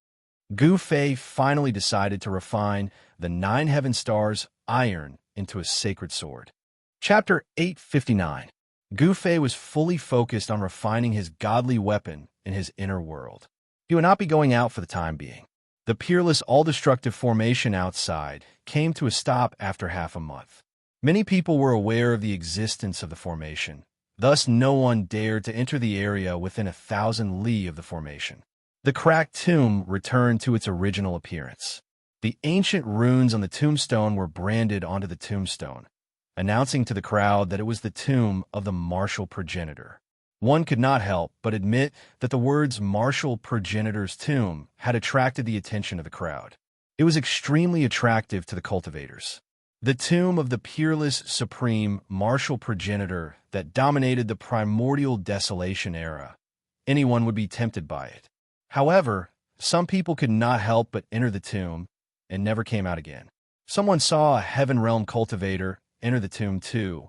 Gu Fei finally decided to refine the 9 heaven stars iron into a sacred sword. Chapter 859. Gu Fei was fully focused on refining his godly weapon in his inner world. He would not be going out for the time being. The peerless, all-destructive formation outside came to a stop after half a month. Many people were aware of the existence of the formation. Thus, no one dared to enter the area within 1,000 li of the formation. The cracked tomb returned to its original appearance. The ancient runes on the tombstone were branded onto the tombstone, announcing to the crowd that it was the tomb of the martial progenitor. One could not help but admit that the words martial progenitor's tomb had attracted the attention of the crowd. It was extremely attractive to the cultivators. the tomb of the peerless supreme martial progenitor that dominated the primordial desolation era. Anyone would be tempted by it. However, some people could not help but enter the tomb and never came out again. Someone saw a Heaven Realm cultivator enter the tomb too,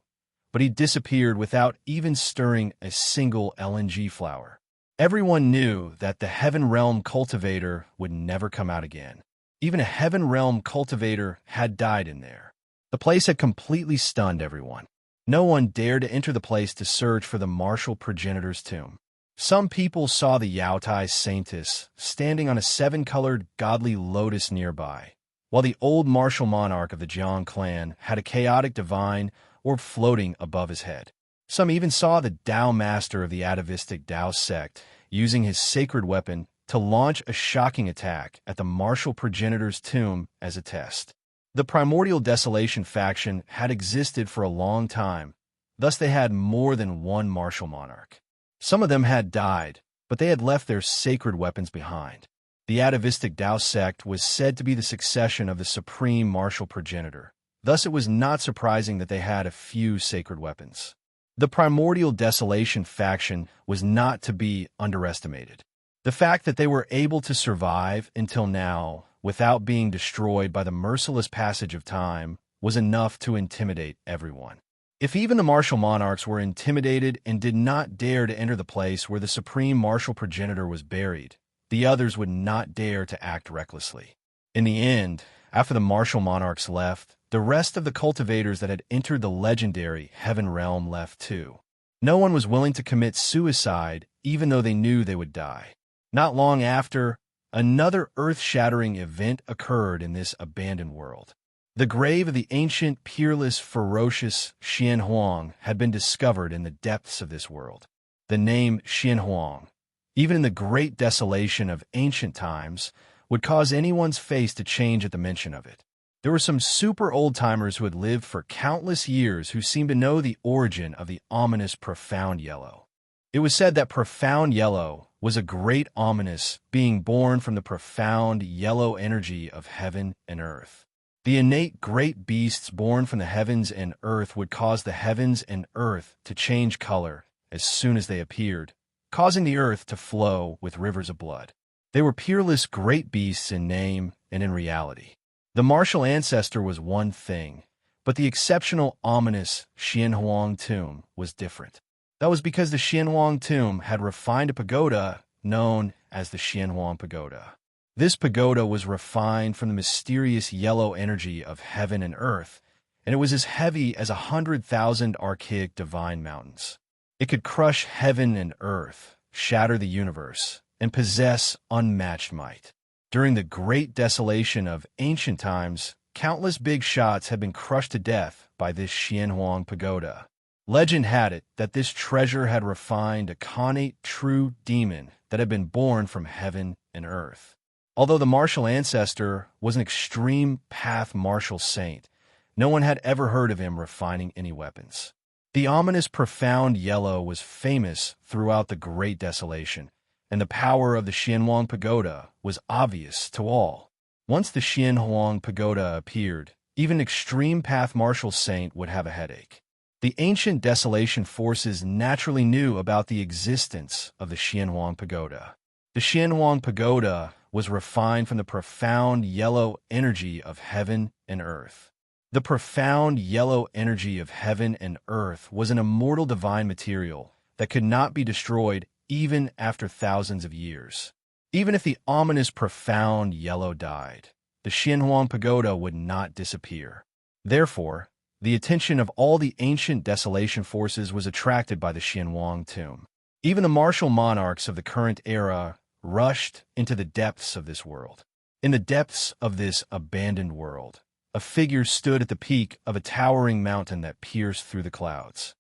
but he disappeared without even stirring a single LNG flower. Everyone knew that the Heaven Realm cultivator would never come out again. Even a Heaven Realm cultivator had died in there. The place had completely stunned everyone. No one dared to enter the place to search for the martial progenitor's tomb. Some people saw the Yaotai Saintess standing on a 7-colored godly lotus nearby, while the old martial monarch of the Jiang clan had a chaotic divine orb floating above his head. Some even saw the Tao master of the atavistic Tao sect using his sacred weapon to launch a shocking attack at the martial progenitor's tomb as a test. The primordial desolation faction had existed for a long time, thus they had more than one martial monarch. Some of them had died, but they had left their sacred weapons behind. The atavistic Tao sect was said to be the succession of the supreme martial progenitor. Thus it was not surprising that they had a few sacred weapons. The primordial desolation faction was not to be underestimated. The fact that they were able to survive until now without being destroyed by the merciless passage of time was enough to intimidate everyone. If even the martial monarchs were intimidated and did not dare to enter the place where the supreme martial progenitor was buried, the others would not dare to act recklessly. In the end, after the martial monarchs left, the rest of the cultivators that had entered the legendary Heaven Realm left too. No one was willing to commit suicide even though they knew they would die. Not long after, another earth-shattering event occurred in this abandoned world. The grave of the ancient, peerless, ferocious Xianxia had been discovered in the depths of this world. The name Xianxia, even in the great desolation of ancient times, would cause anyone's face to change at the mention of it. There were some super old-timers who had lived for countless years who seemed to know the origin of the ominous Profound Yellow. It was said that Profound Yellow was a great ominous being born from the profound yellow energy of heaven and earth. The innate great beasts born from the heavens and earth would cause the heavens and earth to change color as soon as they appeared, causing the earth to flow with rivers of blood. They were peerless great beasts in name and in reality. The martial ancestor was one thing, but the exceptional ominous Xianxia tomb was different. That was because the Xianxia tomb had refined a pagoda known as the Xianxia Pagoda. This pagoda was refined from the mysterious yellow energy of heaven and earth, and it was as heavy as 100,000 archaic divine mountains. It could crush heaven and earth, shatter the universe, and possess unmatched might. During the great desolation of ancient times, countless big shots had been crushed to death by this Xianxia pagoda. Legend had it that this treasure had refined a connate true demon that had been born from heaven and earth. Although the martial ancestor was an extreme path martial saint, no one had ever heard of him refining any weapons. The ominous Profound Yellow was famous throughout the Great Desolation, and the power of the Xianxia Pagoda was obvious to all. Once the Xianxia Pagoda appeared, even an extreme path martial saint would have a headache. The ancient desolation forces naturally knew about the existence of the Xianxia Pagoda. The Xianxia Pagoda was refined from the profound yellow energy of heaven and earth. The profound yellow energy of heaven and earth was an immortal divine material that could not be destroyed even after thousands of years. Even if the ominous profound yellow died, the Xianxia Pagoda would not disappear. Therefore, the attention of all the ancient desolation forces was attracted by the Xianxia tomb. Even the martial monarchs of the current era rushed into the depths of this world. In the depths of this abandoned world, a figure stood at the peak of a towering mountain that pierced through the clouds.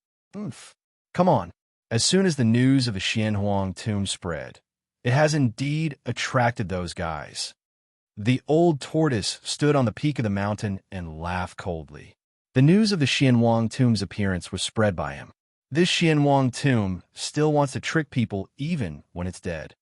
Come on. As soon as the news of the Xianxia tomb spread, it has indeed attracted those guys. The old tortoise stood on the peak of the mountain and laughed coldly. The news of the Xianxia tomb's appearance was spread by him. This Xianxia tomb still wants to trick people even when it's dead.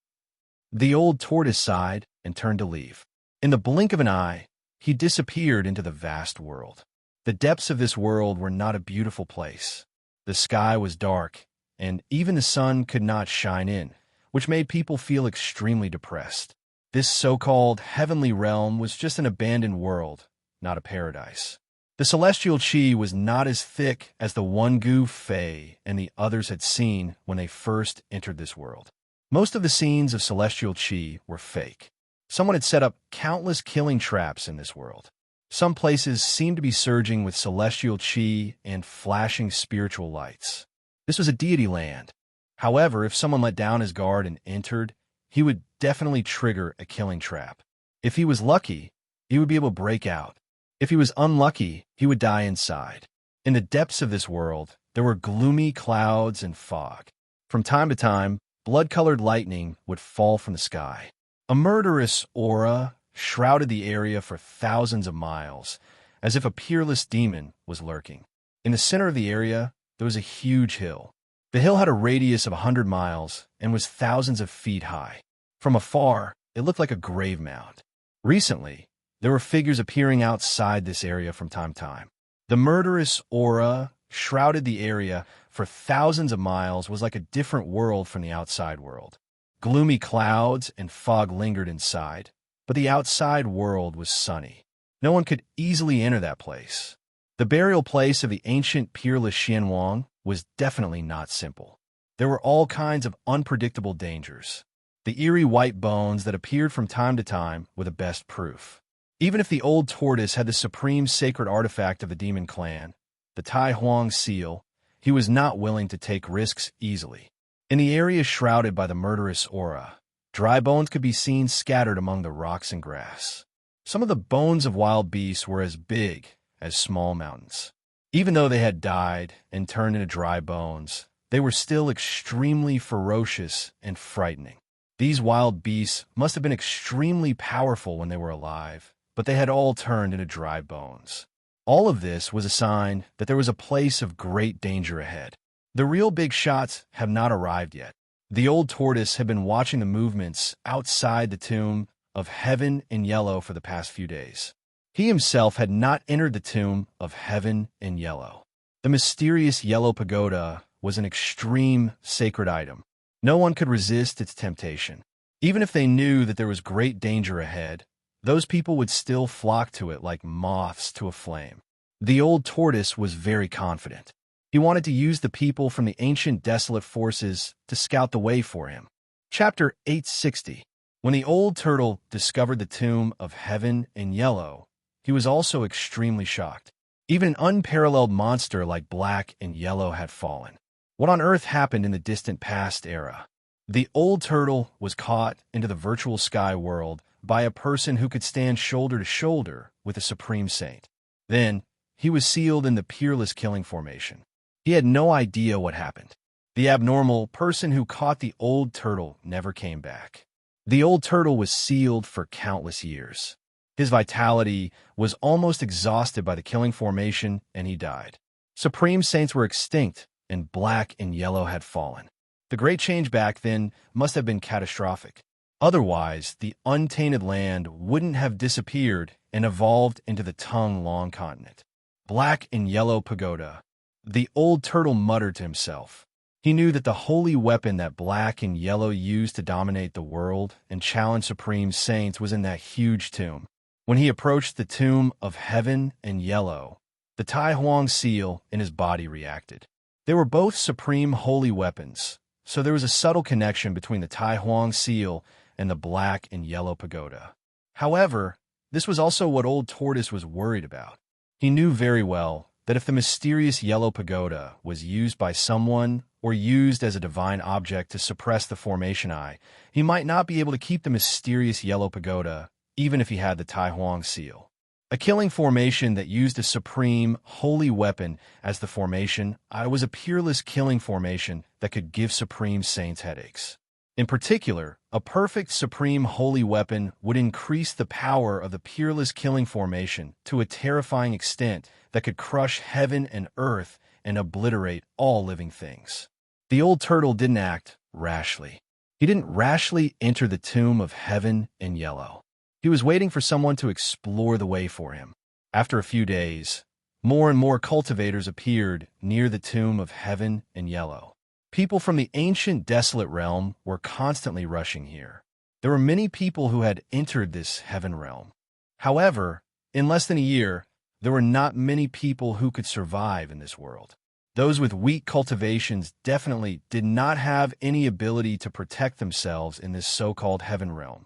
The old tortoise sighed and turned to leave. In the blink of an eye, he disappeared into the vast world. The depths of this world were not a beautiful place. The sky was dark, and even the sun could not shine in, which made people feel extremely depressed. This so-called heavenly realm was just an abandoned world, not a paradise. The celestial qi was not as thick as the Wengu Fei and the others had seen when they first entered this world. Most of the scenes of celestial qi were fake. Someone had set up countless killing traps in this world. Some places seemed to be surging with celestial qi and flashing spiritual lights. This was a deity land. However, if someone let down his guard and entered, he would definitely trigger a killing trap. If he was lucky, he would be able to break out. If he was unlucky, he would die inside. In the depths of this world, there were gloomy clouds and fog. From time to time, blood-colored lightning would fall from the sky. A murderous aura shrouded the area for thousands of miles, as if a peerless demon was lurking. In the center of the area, there was a huge hill. The hill had a radius of 100 miles and was thousands of feet high. From afar, it looked like a grave mound. Recently, there were figures appearing outside this area from time to time. The murderous aura shrouded the area for thousands of miles was like a different world from the outside world. Gloomy clouds and fog lingered inside, but the outside world was sunny. No one could easily enter that place. The burial place of the ancient peerless Xianxia was definitely not simple. There were all kinds of unpredictable dangers. The eerie white bones that appeared from time to time were the best proof. Even if the old tortoise had the supreme sacred artifact of the demon clan, the Tai Huang seal, he was not willing to take risks easily. In the area shrouded by the murderous aura, dry bones could be seen scattered among the rocks and grass. Some of the bones of wild beasts were as big as small mountains. Even though they had died and turned into dry bones, they were still extremely ferocious and frightening. These wild beasts must have been extremely powerful when they were alive, but they had all turned into dry bones. All of this was a sign that there was a place of great danger ahead. The real big shots have not arrived yet. The old tortoise had been watching the movements outside the tomb of Heaven in Yellow for the past few days. He himself had not entered the tomb of Heaven in Yellow. The mysterious yellow pagoda was an extreme sacred item. No one could resist its temptation. Even if they knew that there was great danger ahead, those people would still flock to it like moths to a flame. The old tortoise was very confident. He wanted to use the people from the ancient desolate forces to scout the way for him. Chapter 860. When the old turtle discovered the tomb of Heaven in Yellow, he was also extremely shocked. Even an unparalleled monster like Black and Yellow had fallen. What on earth happened in the distant past era? The old turtle was caught into the virtual sky world by a person who could stand shoulder to shoulder with a supreme saint. Then, he was sealed in the peerless killing formation. He had no idea what happened. The abnormal person who caught the old turtle never came back. The old turtle was sealed for countless years. His vitality was almost exhausted by the killing formation, and he died. Supreme saints were extinct, and Black and Yellow had fallen. The great change back then must have been catastrophic. Otherwise, the untainted land wouldn't have disappeared and evolved into the tongue-long continent. Black and Yellow pagoda. The old turtle muttered to himself. He knew that the holy weapon that Black and Yellow used to dominate the world and challenge supreme saints was in that huge tomb. When he approached the tomb of Heaven and Yellow, the Tai Huang seal in his body reacted. They were both supreme holy weapons, so there was a subtle connection between the Tai Huang seal and the Black and Yellow pagoda. However, this was also what old tortoise was worried about. He knew very well that if the mysterious yellow pagoda was used by someone or used as a divine object to suppress the formation eye, he might not be able to keep the mysterious yellow pagoda even if he had the Tai Huang seal. A killing formation that used a supreme, holy weapon as the formation was a peerless killing formation that could give supreme saints headaches. In particular, a perfect supreme holy weapon would increase the power of the peerless killing formation to a terrifying extent that could crush heaven and earth and obliterate all living things. The old turtle didn't act rashly. He didn't rashly enter the tomb of Heaven in Yellow. He was waiting for someone to explore the way for him. After a few days, More and more cultivators appeared near the tomb of Heaven in Yellow. People from the ancient desolate realm were constantly rushing here. There were many people who had entered this heaven realm. However, in less than a year, there were not many people who could survive in this world. Those with weak cultivations definitely did not have any ability to protect themselves in this so-called heaven realm.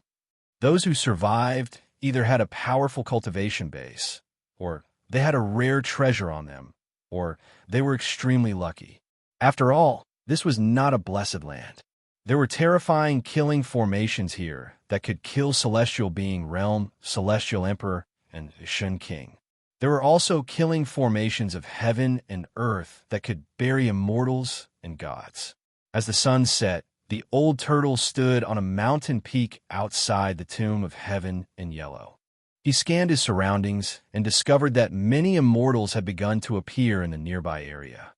Those who survived either had a powerful cultivation base, or they had a rare treasure on them, or they were extremely lucky. After all, this was not a blessed land. There were terrifying killing formations here that could kill Celestial Being Realm, Celestial Emperor, and Shen King. There were also killing formations of heaven and earth that could bury immortals and gods. As the sun set, the old turtle stood on a mountain peak outside the tomb of Heaven in Yellow. He scanned his surroundings and discovered that many immortals had begun to appear in the nearby area.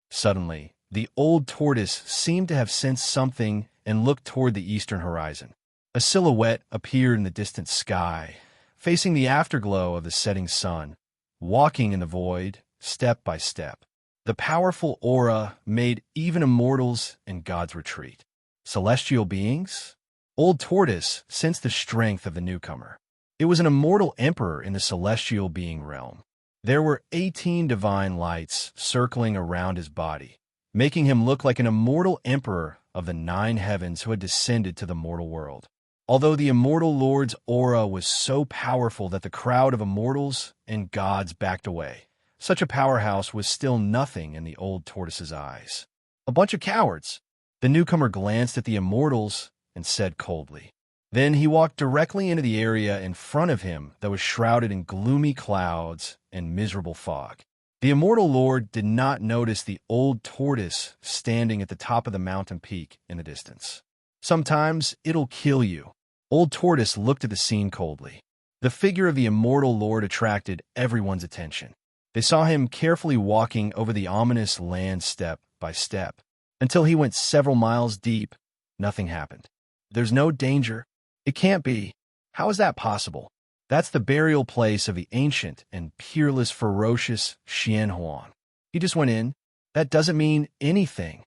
Suddenly, the old tortoise seemed to have sensed something and looked toward the eastern horizon. A silhouette appeared in the distant sky, facing the afterglow of the setting sun, walking in the void, step by step. The powerful aura made even immortals and gods retreat. Celestial beings? Old Tortoise sensed the strength of the newcomer. It was an immortal emperor in the celestial being realm. There were 18 divine lights circling around his body, making him look like an immortal emperor of the 9 heavens who had descended to the mortal world. Although the immortal lord's aura was so powerful that the crowd of immortals and gods backed away, such a powerhouse was still nothing in the old tortoise's eyes. A bunch of cowards. The newcomer glanced at the immortals and said coldly. Then he walked directly into the area in front of him that was shrouded in gloomy clouds and miserable fog. The immortal lord did not notice the old tortoise standing at the top of the mountain peak in the distance. Sometimes it'll kill you. Old Tortoise looked at the scene coldly. The figure of the immortal lord attracted everyone's attention. They saw him carefully walking over the ominous land step by step. Until he went several miles deep, nothing happened. There's no danger. It can't be. How is that possible? That's the burial place of the ancient and peerless ferocious Xianxia. He just went in. That doesn't mean anything.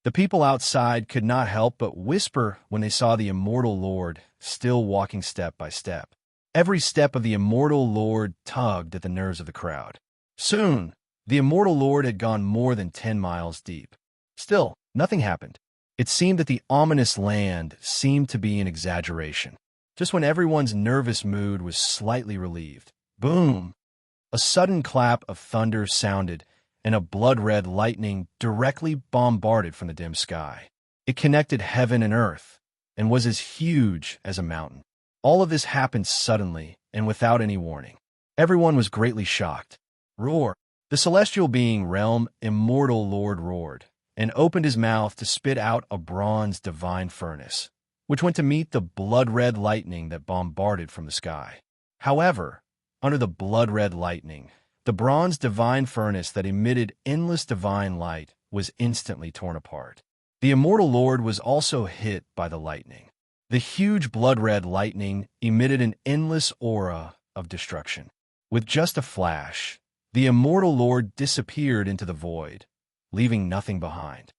The people outside could not help but whisper when they saw the immortal lord still walking step by step. Every step of the immortal lord tugged at the nerves of the crowd. Soon, the immortal lord had gone more than 10 miles deep. Still, nothing happened. It seemed that the ominous land seemed to be an exaggeration. Just when everyone's nervous mood was slightly relieved, boom! A sudden clap of thunder sounded, and a blood-red lightning directly bombarded from the dim sky. It connected heaven and earth, and was as huge as a mountain. All of this happened suddenly and without any warning. Everyone was greatly shocked. Roar! The celestial being realm immortal lord roared, and opened his mouth to spit out a bronze divine furnace, which went to meet the blood-red lightning that bombarded from the sky. However, under the blood-red lightning, the bronze divine furnace that emitted endless divine light was instantly torn apart. The immortal lord was also hit by the lightning. The huge blood-red lightning emitted an endless aura of destruction. With just a flash, the immortal lord disappeared into the void, leaving nothing behind.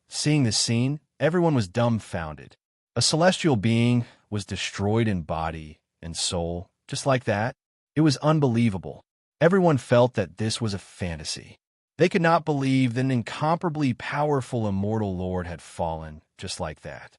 Seeing this scene, everyone was dumbfounded. A celestial being was destroyed in body and soul, just like that. It was unbelievable. Everyone felt that this was a fantasy. They could not believe that an incomparably powerful immortal lord had fallen just like that.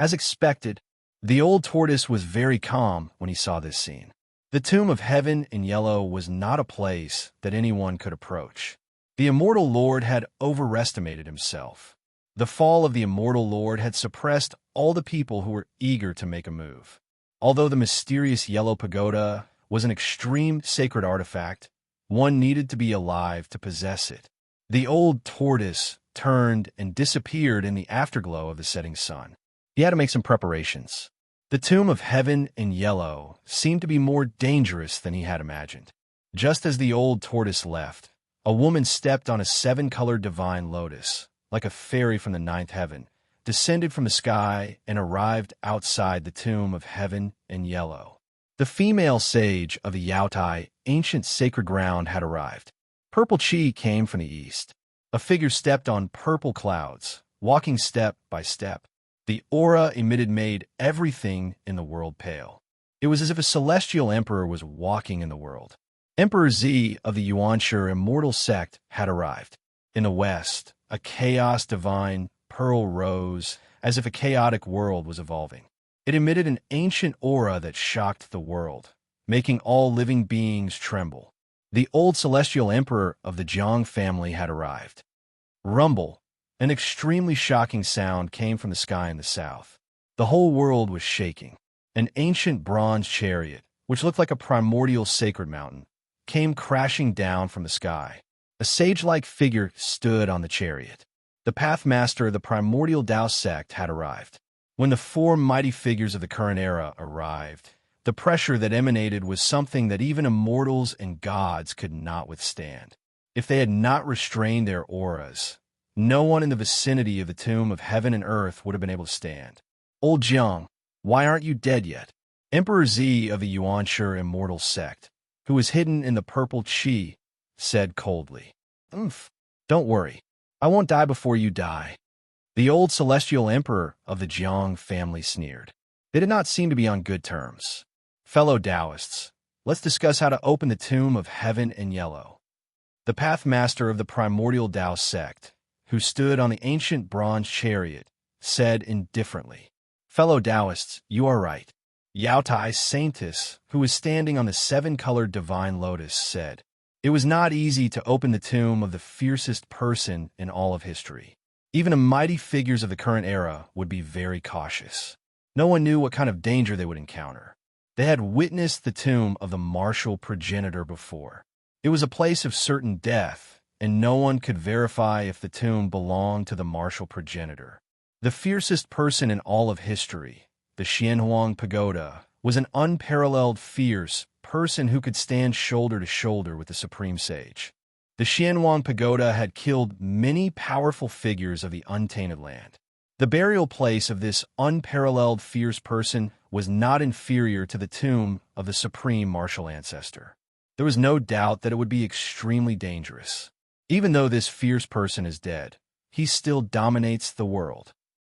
As expected, the old tortoise was very calm when he saw this scene. The tomb of Heaven in Yellow was not a place that anyone could approach. The immortal lord had overestimated himself. The fall of the immortal lord had suppressed all the people who were eager to make a move. Although the mysterious yellow pagoda was an extreme sacred artifact, one needed to be alive to possess it. The old tortoise turned and disappeared in the afterglow of the setting sun. He had to make some preparations. The tomb of Heaven in Yellow seemed to be more dangerous than he had imagined. Just as the old tortoise left, a woman stepped on a 7-colored divine lotus, like a fairy from the 9th heaven, descended from the sky and arrived outside the tomb of Heaven in Yellow. The female sage of the Yaotai, ancient sacred ground, had arrived. Purple chi came from the east. A figure stepped on purple clouds, walking step by step. The aura emitted made everything in the world pale. It was as if a celestial emperor was walking in the world. Emperor Z of the Xianxia immortal sect had arrived. In the west, a chaos divine pearl rose, as if a chaotic world was evolving. It emitted an ancient aura that shocked the world, making all living beings tremble. The old celestial emperor of the Jiang family had arrived. Rumble, an extremely shocking sound, came from the sky in the south. The whole world was shaking. An ancient bronze chariot, which looked like a primordial sacred mountain, came crashing down from the sky. A sage-like figure stood on the chariot. The pathmaster of the primordial Tao sect had arrived. When the four mighty figures of the current era arrived, the pressure that emanated was something that even immortals and gods could not withstand. If they had not restrained their auras, no one in the vicinity of the tomb of heaven and earth would have been able to stand. Old Jiang, why aren't you dead yet? Emperor Z of the Xianxia immortal sect, who was hidden in the purple chi, said coldly. Don't worry. I won't die before you die. The old celestial emperor of the Jiang family sneered. They did not seem to be on good terms. Fellow Taoists, let's discuss how to open the tomb of heaven and yellow. The pathmaster of the primordial Tao sect, who stood on the ancient bronze chariot, said indifferently. Fellow Taoists, you are right. Yaotai Saintis, who was standing on the seven-colored divine lotus, said, it was not easy to open the tomb of the fiercest person in all of history. Even the mighty figures of the current era would be very cautious. No one knew what kind of danger they would encounter. They had witnessed the tomb of the martial progenitor before. It was a place of certain death, and no one could verify if the tomb belonged to the martial progenitor. The fiercest person in all of history, the Xianhuang Pagoda, was an unparalleled fierce person who could stand shoulder to shoulder with the Supreme Sage. The Xianhuang Pagoda had killed many powerful figures of the untainted land. The burial place of this unparalleled fierce person was not inferior to the tomb of the supreme martial ancestor. There was no doubt that it would be extremely dangerous. Even though this fierce person is dead, he still dominates the world.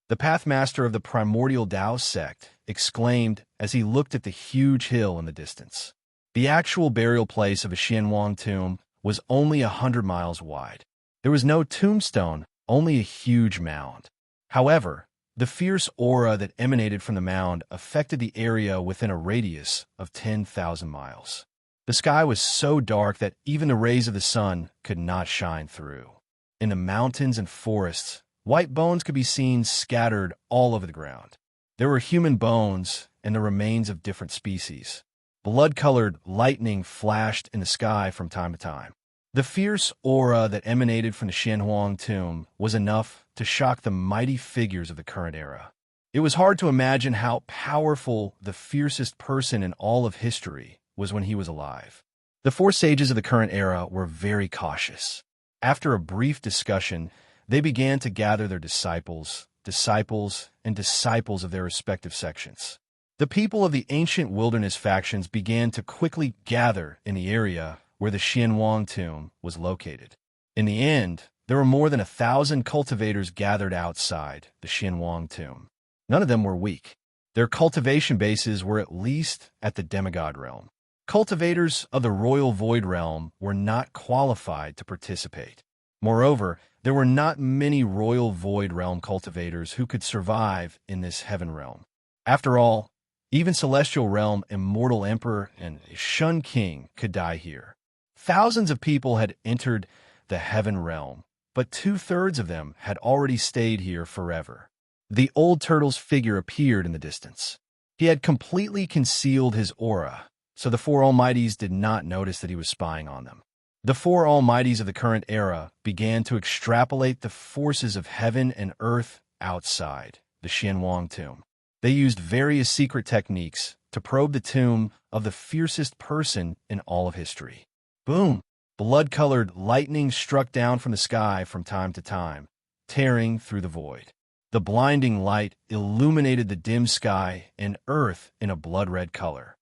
The pathmaster of the primordial Tao sect exclaimed as he looked at the huge hill in the distance. The actual burial place of a Xianhuang tomb was only 100 miles wide. There was no tombstone, only a huge mound. However, the fierce aura that emanated from the mound affected the area within a radius of 10,000 miles. The sky was so dark that even the rays of the sun could not shine through. In the mountains and forests, white bones could be seen scattered all over the ground. There were human bones and the remains of different species. Blood-colored lightning flashed in the sky from time to time. The fierce aura that emanated from the Xianhuang tomb was enough to shock the mighty figures of the current era. It was hard to imagine how powerful the fiercest person in all of history was when he was alive. The four sages of the current era were very cautious. After a brief discussion, they began to gather their disciples of their respective sections. The people of the ancient wilderness factions began to quickly gather in the area where the Xianhuang tomb was located. In the end, there were more than 1,000 cultivators gathered outside the Xianhuang tomb. None of them were weak. Their cultivation bases were at least at the demigod realm. Cultivators of the royal void realm were not qualified to participate. Moreover, there were not many royal void realm cultivators who could survive in this heaven realm. After all, even celestial realm immortal emperor and Shun king could die here. Thousands of people had entered the heaven realm, but 2/3 of them had already stayed here forever. The old turtle's figure appeared in the distance. He had completely concealed his aura, so the four almighties did not notice that he was spying on them. The four almighties of the current era began to extrapolate the forces of heaven and earth outside the Xianhuang tomb. They used various secret techniques to probe the tomb of the fiercest person in all of history. Boom! Blood-colored lightning struck down from the sky from time to time, tearing through the void. The blinding light illuminated the dim sky and earth in a blood-red color.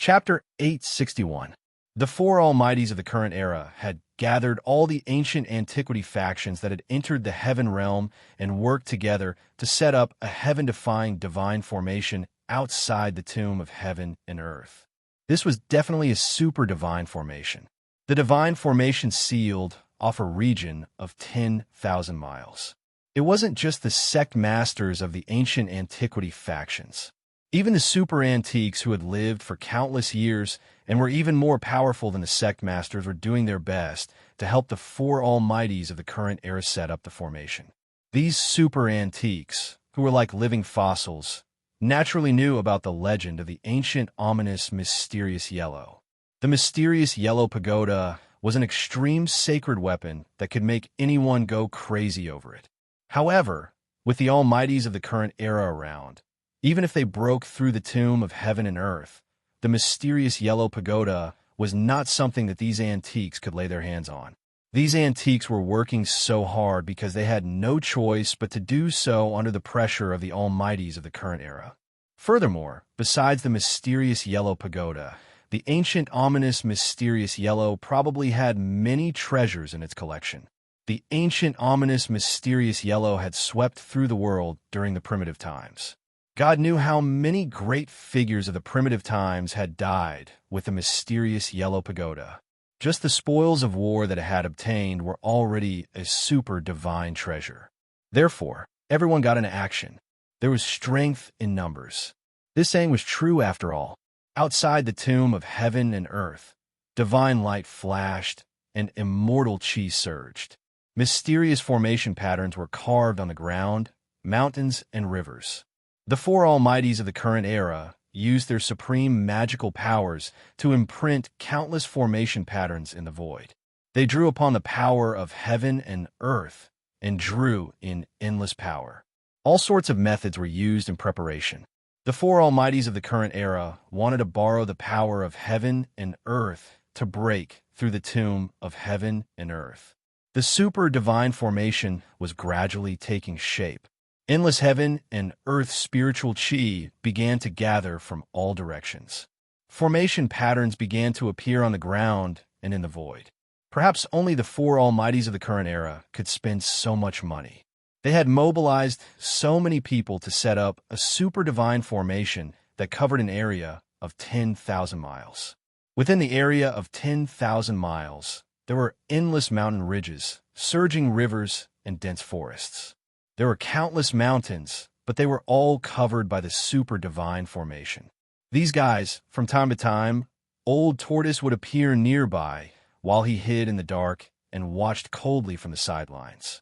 Chapter 861. The four almighties of the current era had gathered all the ancient antiquity factions that had entered the heaven realm and worked together to set up a heaven-defying divine formation outside the tomb of heaven and earth. This was definitely a super divine formation. The divine formation sealed off a region of 10,000 miles. It wasn't just the sect masters of the ancient antiquity factions. Even the super antiques who had lived for countless years and were even more powerful than the sect masters were doing their best to help the four almighties of the current era set up the formation. These super antiques, who were like living fossils, naturally knew about the legend of the ancient, ominous, mysterious yellow. The mysterious yellow pagoda was an extreme sacred weapon that could make anyone go crazy over it. However, with the almighties of the current era around, even if they broke through the tomb of heaven and earth, the mysterious yellow pagoda was not something that these antiques could lay their hands on. These antiques were working so hard because they had no choice but to do so under the pressure of the almighties of the current era. Furthermore, besides the mysterious yellow pagoda, the ancient, ominous, mysterious yellow probably had many treasures in its collection. The ancient, ominous, mysterious yellow had swept through the world during the primitive times. God knew how many great figures of the primitive times had died with the mysterious yellow pagoda. Just the spoils of war that it had obtained were already a super divine treasure. Therefore, everyone got into action. There was strength in numbers. This saying was true after all. Outside the tomb of heaven and earth, divine light flashed and immortal chi surged. Mysterious formation patterns were carved on the ground, mountains, and rivers. The four almighties of the current era used their supreme magical powers to imprint countless formation patterns in the void. They drew upon the power of heaven and earth and drew in endless power. All sorts of methods were used in preparation. The four almighties of the current era wanted to borrow the power of heaven and earth to break through the tomb of heaven and earth. The super divine formation was gradually taking shape. Endless heaven and earth spiritual chi began to gather from all directions. Formation patterns began to appear on the ground and in the void. Perhaps only the four almighties of the current era could spend so much money. They had mobilized so many people to set up a super divine formation that covered an area of 10,000 miles. Within the area of 10,000 miles, there were endless mountain ridges, surging rivers, and dense forests. There were countless mountains, but they were all covered by the super divine formation. These guys, from time to time, Old Tortoise would appear nearby while he hid in the dark and watched coldly from the sidelines.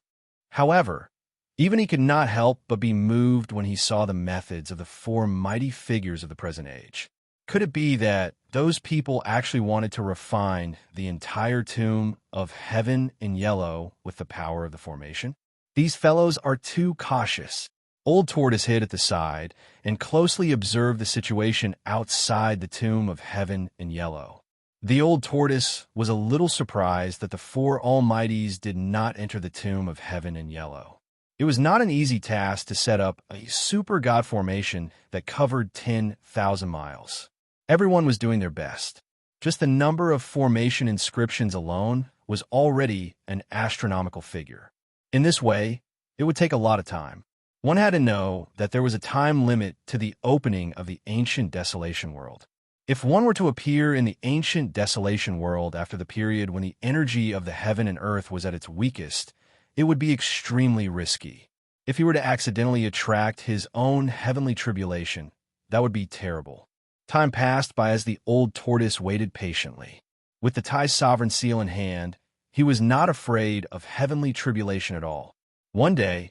However, even he could not help but be moved when he saw the methods of the four mighty figures of the present age. Could it be that those people actually wanted to refine the entire tomb of heaven in yellow with the power of the formation? These fellows are too cautious. Old Tortoise hid at the side and closely observed the situation outside the tomb of heaven in yellow. The Old Tortoise was a little surprised that the four almighties did not enter the tomb of heaven in yellow. It was not an easy task to set up a super god formation that covered 10,000 miles. Everyone was doing their best. Just the number of formation inscriptions alone was already an astronomical figure. In this way, it would take a lot of time. One had to know that there was a time limit to the opening of the ancient desolation world. If one were to appear in the ancient desolation world after the period when the energy of the heaven and earth was at its weakest, it would be extremely risky. If he were to accidentally attract his own heavenly tribulation, that would be terrible. Time passed by as the Old Tortoise waited patiently. With the Tai Sovereign Seal in hand, he was not afraid of heavenly tribulation at all. 1 day,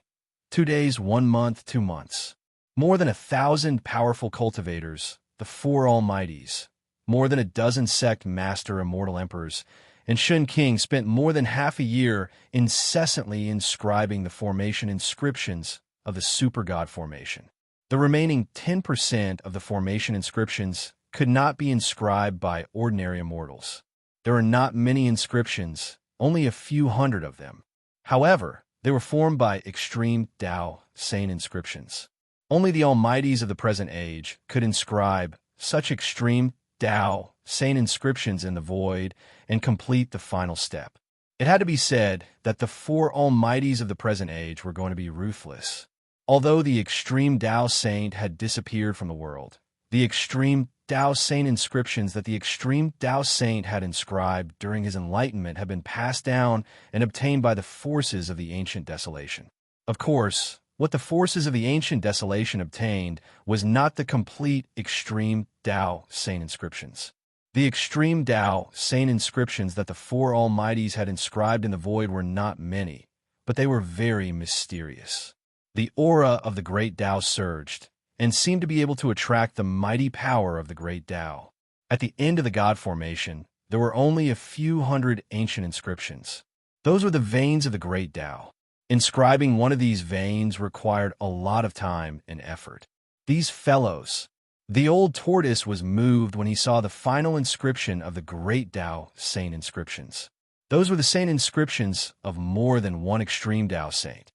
2 days, 1 month, 2 months. More than 1,000 powerful cultivators, the four almighties, more than a dozen sect master immortal emperors, and Shun King spent more than half a year incessantly inscribing the formation inscriptions of the super god formation. The remaining 10% of the formation inscriptions could not be inscribed by ordinary immortals. There are not many inscriptions, only a few hundred of them. However, they were formed by extreme Tao, sane inscriptions. Only the almighties of the present age could inscribe such extreme Tao, saint inscriptions in the void, and complete the final step. It had to be said that the four almighties of the present age were going to be ruthless. Although the extreme Tao saint had disappeared from the world, the extreme Tao saint inscriptions that the extreme Tao saint had inscribed during his enlightenment had been passed down and obtained by the forces of the ancient desolation. Of course, what the forces of the ancient desolation obtained was not the complete extreme Tao saint inscriptions. The extreme Tao saint inscriptions that the four almighties had inscribed in the void were not many, but they were very mysterious. The aura of the great Tao surged, and seemed to be able to attract the mighty power of the great Tao. At the end of the God formation, there were only a few hundred ancient inscriptions. Those were the veins of the great Tao. Inscribing one of these veins required a lot of time and effort. These fellows. The old tortoise was moved when he saw the final inscription of the great Tao saint inscriptions. Those were the saint inscriptions of more than one extreme Tao saint.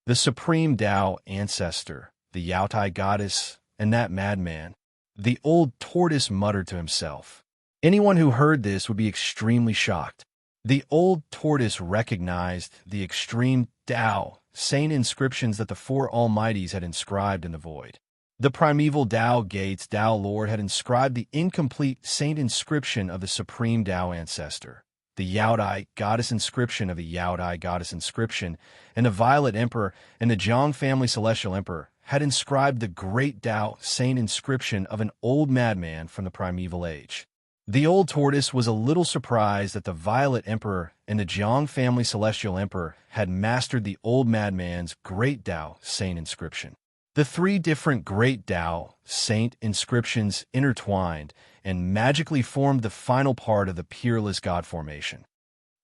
The supreme Tao ancestor, the Yaotai goddess, and that madman. The old tortoise muttered to himself. Anyone who heard this would be extremely shocked. The old tortoise recognized the extreme Tao saint inscriptions that the four almighties had inscribed in the void. The primeval Tao gates Tao Lord had inscribed the incomplete saint inscription of the supreme Tao ancestor, the Yaotai goddess inscription of the Yaotai goddess inscription, and the Violet Emperor and the Zhang family celestial emperor had inscribed the great Tao saint inscription of an old madman from the primeval age. The old tortoise was a little surprised that the Violet Emperor and the Zhang family celestial emperor had mastered the old madman's great Tao saint inscription. The three different great Tao saint inscriptions intertwined and magically formed the final part of the peerless God formation.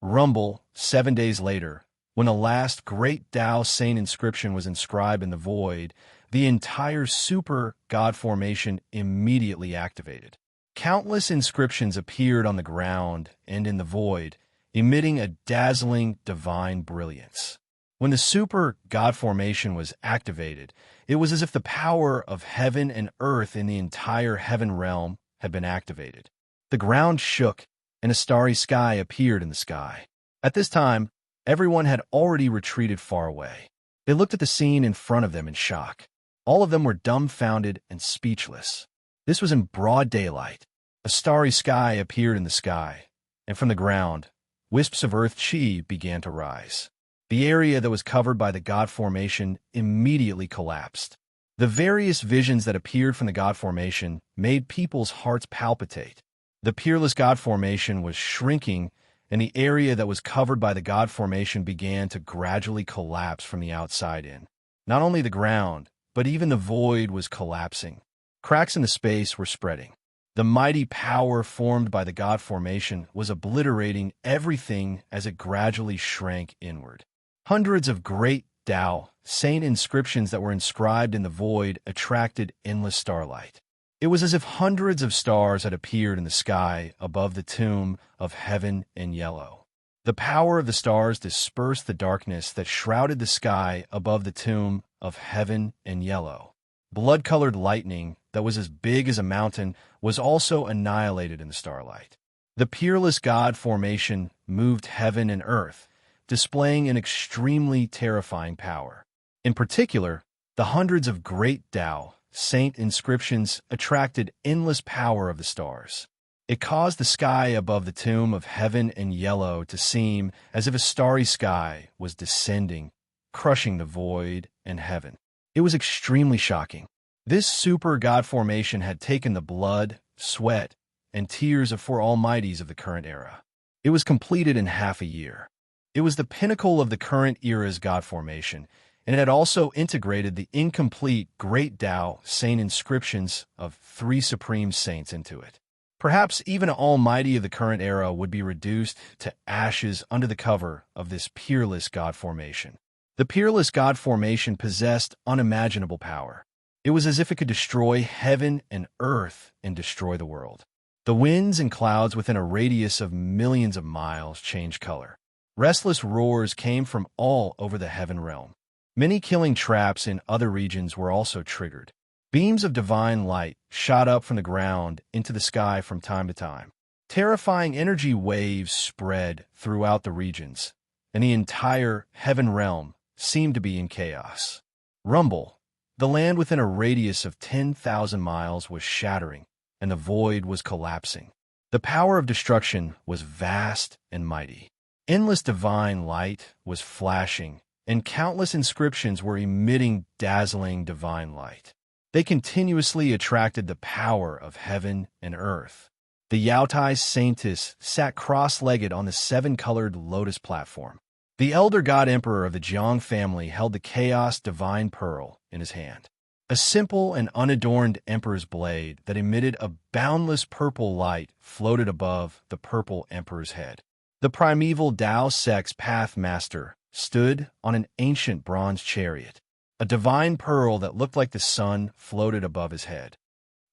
Rumble, 7 days later, when the last great Tao saint inscription was inscribed in the void, the entire super God formation immediately activated. Countless inscriptions appeared on the ground and in the void, emitting a dazzling divine brilliance. When the super God formation was activated, it was as if the power of heaven and earth in the entire heaven realm had been activated. The ground shook, and a starry sky appeared in the sky. At this time, everyone had already retreated far away. They looked at the scene in front of them in shock. All of them were dumbfounded and speechless. This was in broad daylight. A starry sky appeared in the sky, and from the ground, wisps of earth chi began to rise. The area that was covered by the God formation immediately collapsed. The various visions that appeared from the God formation made people's hearts palpitate. The peerless God formation was shrinking, and the area that was covered by the God formation began to gradually collapse from the outside in. Not only the ground, but even the void was collapsing. Cracks in the space were spreading. The mighty power formed by the God formation was obliterating everything as it gradually shrank inward. Hundreds of great Tao saint inscriptions that were inscribed in the void attracted endless starlight. It was as if hundreds of stars had appeared in the sky above the tomb of heaven in yellow. The power of the stars dispersed the darkness that shrouded the sky above the tomb of heaven in yellow. Blood-colored lightning that was as big as a mountain was also annihilated in the starlight. The peerless God formation moved heaven and earth, displaying an extremely terrifying power. In particular, the hundreds of great Tao saint inscriptions attracted endless power of the stars. It caused the sky above the tomb of heaven in yellow to seem as if a starry sky was descending, crushing the void and heaven. It was extremely shocking. This super God formation had taken the blood, sweat, and tears of four almighties of the current era. It was completed in half a year. It was the pinnacle of the current era's God formation, and it had also integrated the incomplete great Tao saint inscriptions of three supreme saints into it. Perhaps even an almighty of the current era would be reduced to ashes under the cover of this peerless God formation. The peerless God formation possessed unimaginable power. It was as if it could destroy heaven and earth and destroy the world. The winds and clouds within a radius of millions of miles changed color. Restless roars came from all over the heaven realm. Many killing traps in other regions were also triggered. Beams of divine light shot up from the ground into the sky from time to time. Terrifying energy waves spread throughout the regions, and the entire heaven realm seemed to be in chaos. Rumble. The land within a radius of 10,000 miles was shattering, and the void was collapsing. The power of destruction was vast and mighty. Endless divine light was flashing, and countless inscriptions were emitting dazzling divine light. They continuously attracted the power of heaven and earth. The Yaotai Saintess sat cross-legged on the seven-colored lotus platform. The elder god emperor of the Jiang family held the chaos divine pearl in his hand. A simple and unadorned emperor's blade that emitted a boundless purple light floated above the purple emperor's head. The primeval Tao Sex Path Master stood on an ancient bronze chariot. A divine pearl that looked like the sun floated above his head.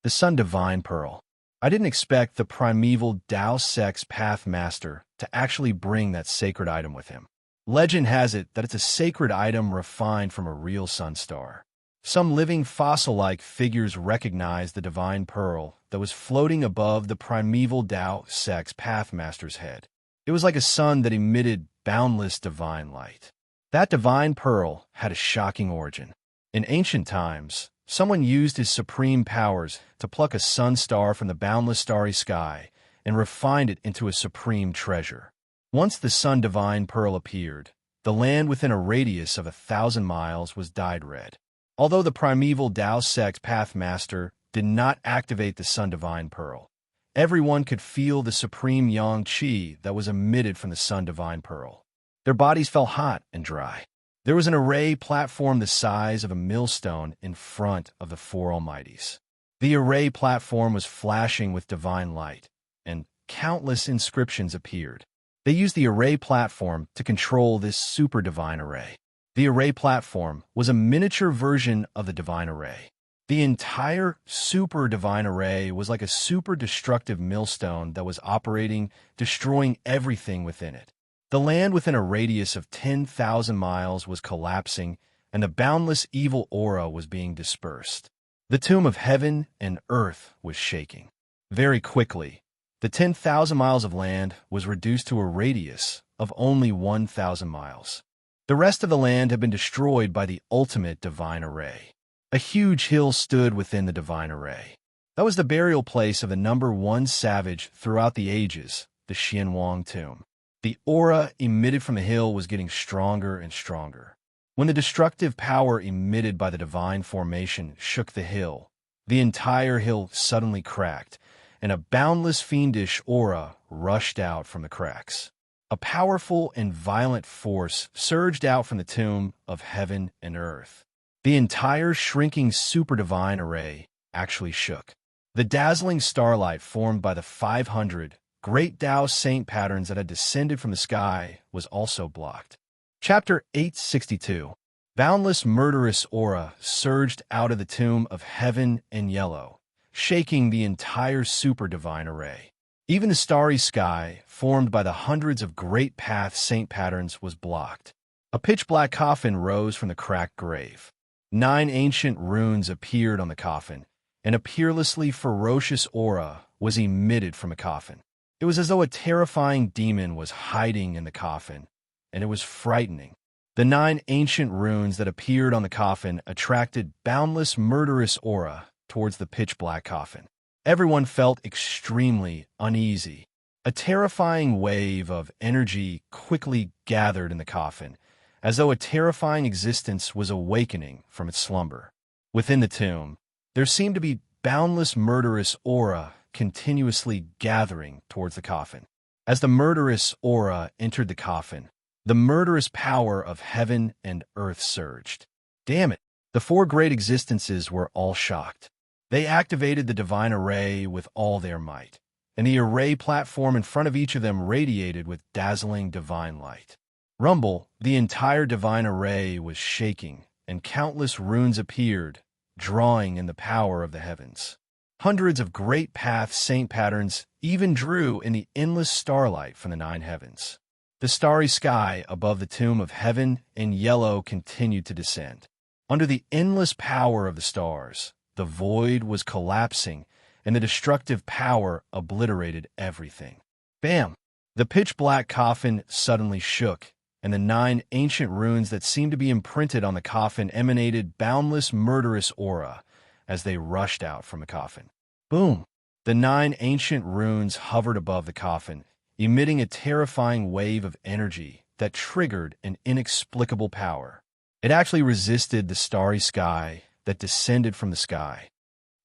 The sun divine pearl. I didn't expect the primeval Tao Sex Path Master to actually bring that sacred item with him. Legend has it that it's a sacred item refined from a real sun star. Some living fossil-like figures recognized the divine pearl that was floating above the primeval Tao Sex Pathmaster's head. It was like a sun that emitted boundless divine light. That divine pearl had a shocking origin. In ancient times, someone used his supreme powers to pluck a sun star from the boundless starry sky and refined it into a supreme treasure. Once the sun divine pearl appeared, the land within a radius of 1,000 miles was dyed red. Although the primeval Tao Sex Pathmaster did not activate the sun divine pearl, everyone could feel the supreme yang qi that was emitted from the sun divine pearl. Their bodies felt hot and dry. There was an array platform the size of a millstone in front of the four Almighties. The array platform was flashing with divine light, and countless inscriptions appeared. They used the array platform to control this super divine array. The array platform was a miniature version of the divine array. The entire super divine array was like a super destructive millstone that was operating, destroying everything within it. The land within a radius of 10,000 miles was collapsing, and the boundless evil aura was being dispersed. The tomb of heaven and earth was shaking. Very quickly, the 10,000 miles of land was reduced to a radius of only 1,000 miles. The rest of the land had been destroyed by the ultimate divine array. A huge hill stood within the divine array. That was the burial place of the number one savage throughout the ages, the Xianxia tomb. The aura emitted from the hill was getting stronger and stronger. When the destructive power emitted by the divine formation shook the hill, the entire hill suddenly cracked, and a boundless fiendish aura rushed out from the cracks. A powerful and violent force surged out from the tomb of heaven and earth. The entire shrinking super-divine array actually shook. The dazzling starlight formed by the 500 great Tao saint patterns that had descended from the sky was also blocked. Chapter 862. Boundless murderous aura surged out of the tomb of heaven and yellow, shaking the entire super-divine array. Even the starry sky, formed by the hundreds of great path saint patterns, was blocked. A pitch-black coffin rose from the cracked grave. 9 ancient runes appeared on the coffin, and a peerlessly ferocious aura was emitted from the coffin. It was as though a terrifying demon was hiding in the coffin, and it was frightening. The 9 ancient runes that appeared on the coffin attracted boundless murderous aura towards the pitch-black coffin. Everyone felt extremely uneasy. A terrifying wave of energy quickly gathered in the coffin, as though a terrifying existence was awakening from its slumber. Within the tomb, there seemed to be boundless murderous aura continuously gathering towards the coffin. As the murderous aura entered the coffin, the murderous power of heaven and earth surged. Damn it! The 4 great existences were all shocked. They activated the divine array with all their might, and the array platform in front of each of them radiated with dazzling divine light. Rumble, the entire divine array was shaking, and countless runes appeared, drawing in the power of the heavens. Hundreds of great path saint patterns even drew in the endless starlight from the 9 heavens. The starry sky above the tomb of heaven and yellow continued to descend. Under the endless power of the stars, the void was collapsing, and the destructive power obliterated everything. Bam! The pitch-black coffin suddenly shook, and the 9 ancient runes that seemed to be imprinted on the coffin emanated boundless murderous aura as they rushed out from the coffin. Boom! The 9 ancient runes hovered above the coffin, emitting a terrifying wave of energy that triggered an inexplicable power. It actually resisted the starry sky that descended from the sky.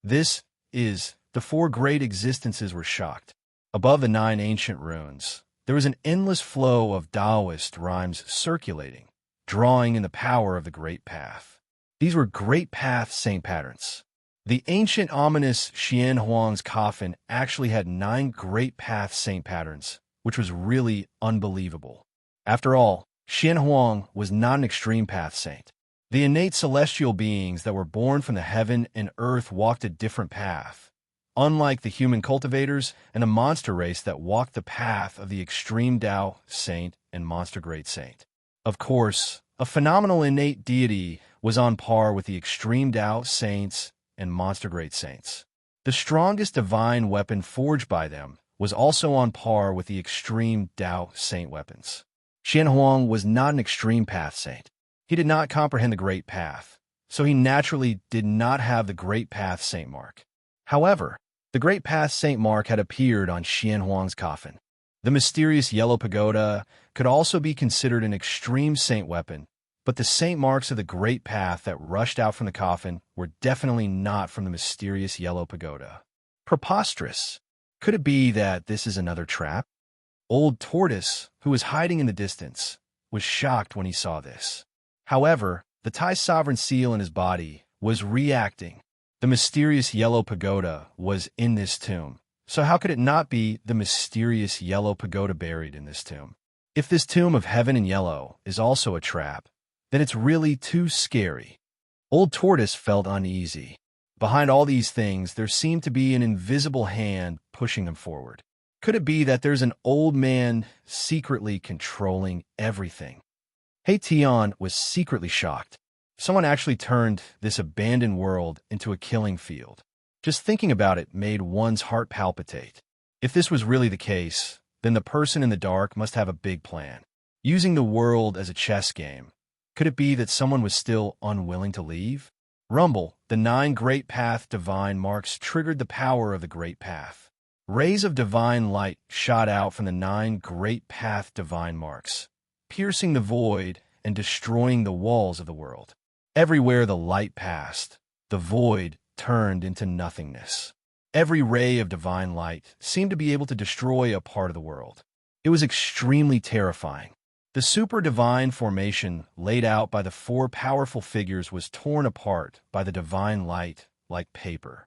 This is, the 4 great existences were shocked. Above the 9 ancient runes, there was an endless flow of Taoist rhymes circulating, drawing in the power of the Great Path. These were Great Path saint patterns. The ancient ominous Xianxia's coffin actually had 9 Great Path saint patterns, which was really unbelievable. After all, Xianxia was not an extreme path saint. The innate celestial beings that were born from the heaven and earth walked a different path, unlike the human cultivators and the monster race that walked the path of the extreme Tao saint and monster great saint. Of course, a phenomenal innate deity was on par with the extreme Tao saints and monster great saints. The strongest divine weapon forged by them was also on par with the extreme Tao saint weapons. Xianxia was not an extreme path saint. He did not comprehend the Great Path, so he naturally did not have the Great Path saint mark. However, the Great Path saint mark had appeared on Xianxia's coffin. The mysterious yellow pagoda could also be considered an extreme saint weapon, but the saint marks of the Great Path that rushed out from the coffin were definitely not from the mysterious yellow pagoda. Preposterous. Could it be that this is another trap? Old Tortoise, who was hiding in the distance, was shocked when he saw this. However, the Thai sovereign seal in his body was reacting. The mysterious yellow pagoda was in this tomb, so how could it not be the mysterious yellow pagoda buried in this tomb? If this tomb of heaven in yellow is also a trap, then it's really too scary. Old Tortoise felt uneasy. Behind all these things, there seemed to be an invisible hand pushing them forward. Could it be that there's an old man secretly controlling everything? Hey Tian was secretly shocked. Someone actually turned this abandoned world into a killing field. Just thinking about it made one's heart palpitate. If this was really the case, then the person in the dark must have a big plan. Using the world as a chess game, could it be that someone was still unwilling to leave? Rumble, the 9 Great Path divine marks triggered the power of the Great Path. Rays of divine light shot out from the 9 Great Path divine marks, piercing the void and destroying the walls of the world. Everywhere the light passed, the void turned into nothingness. Every ray of divine light seemed to be able to destroy a part of the world. It was extremely terrifying. The super divine formation laid out by the 4 powerful figures was torn apart by the divine light like paper.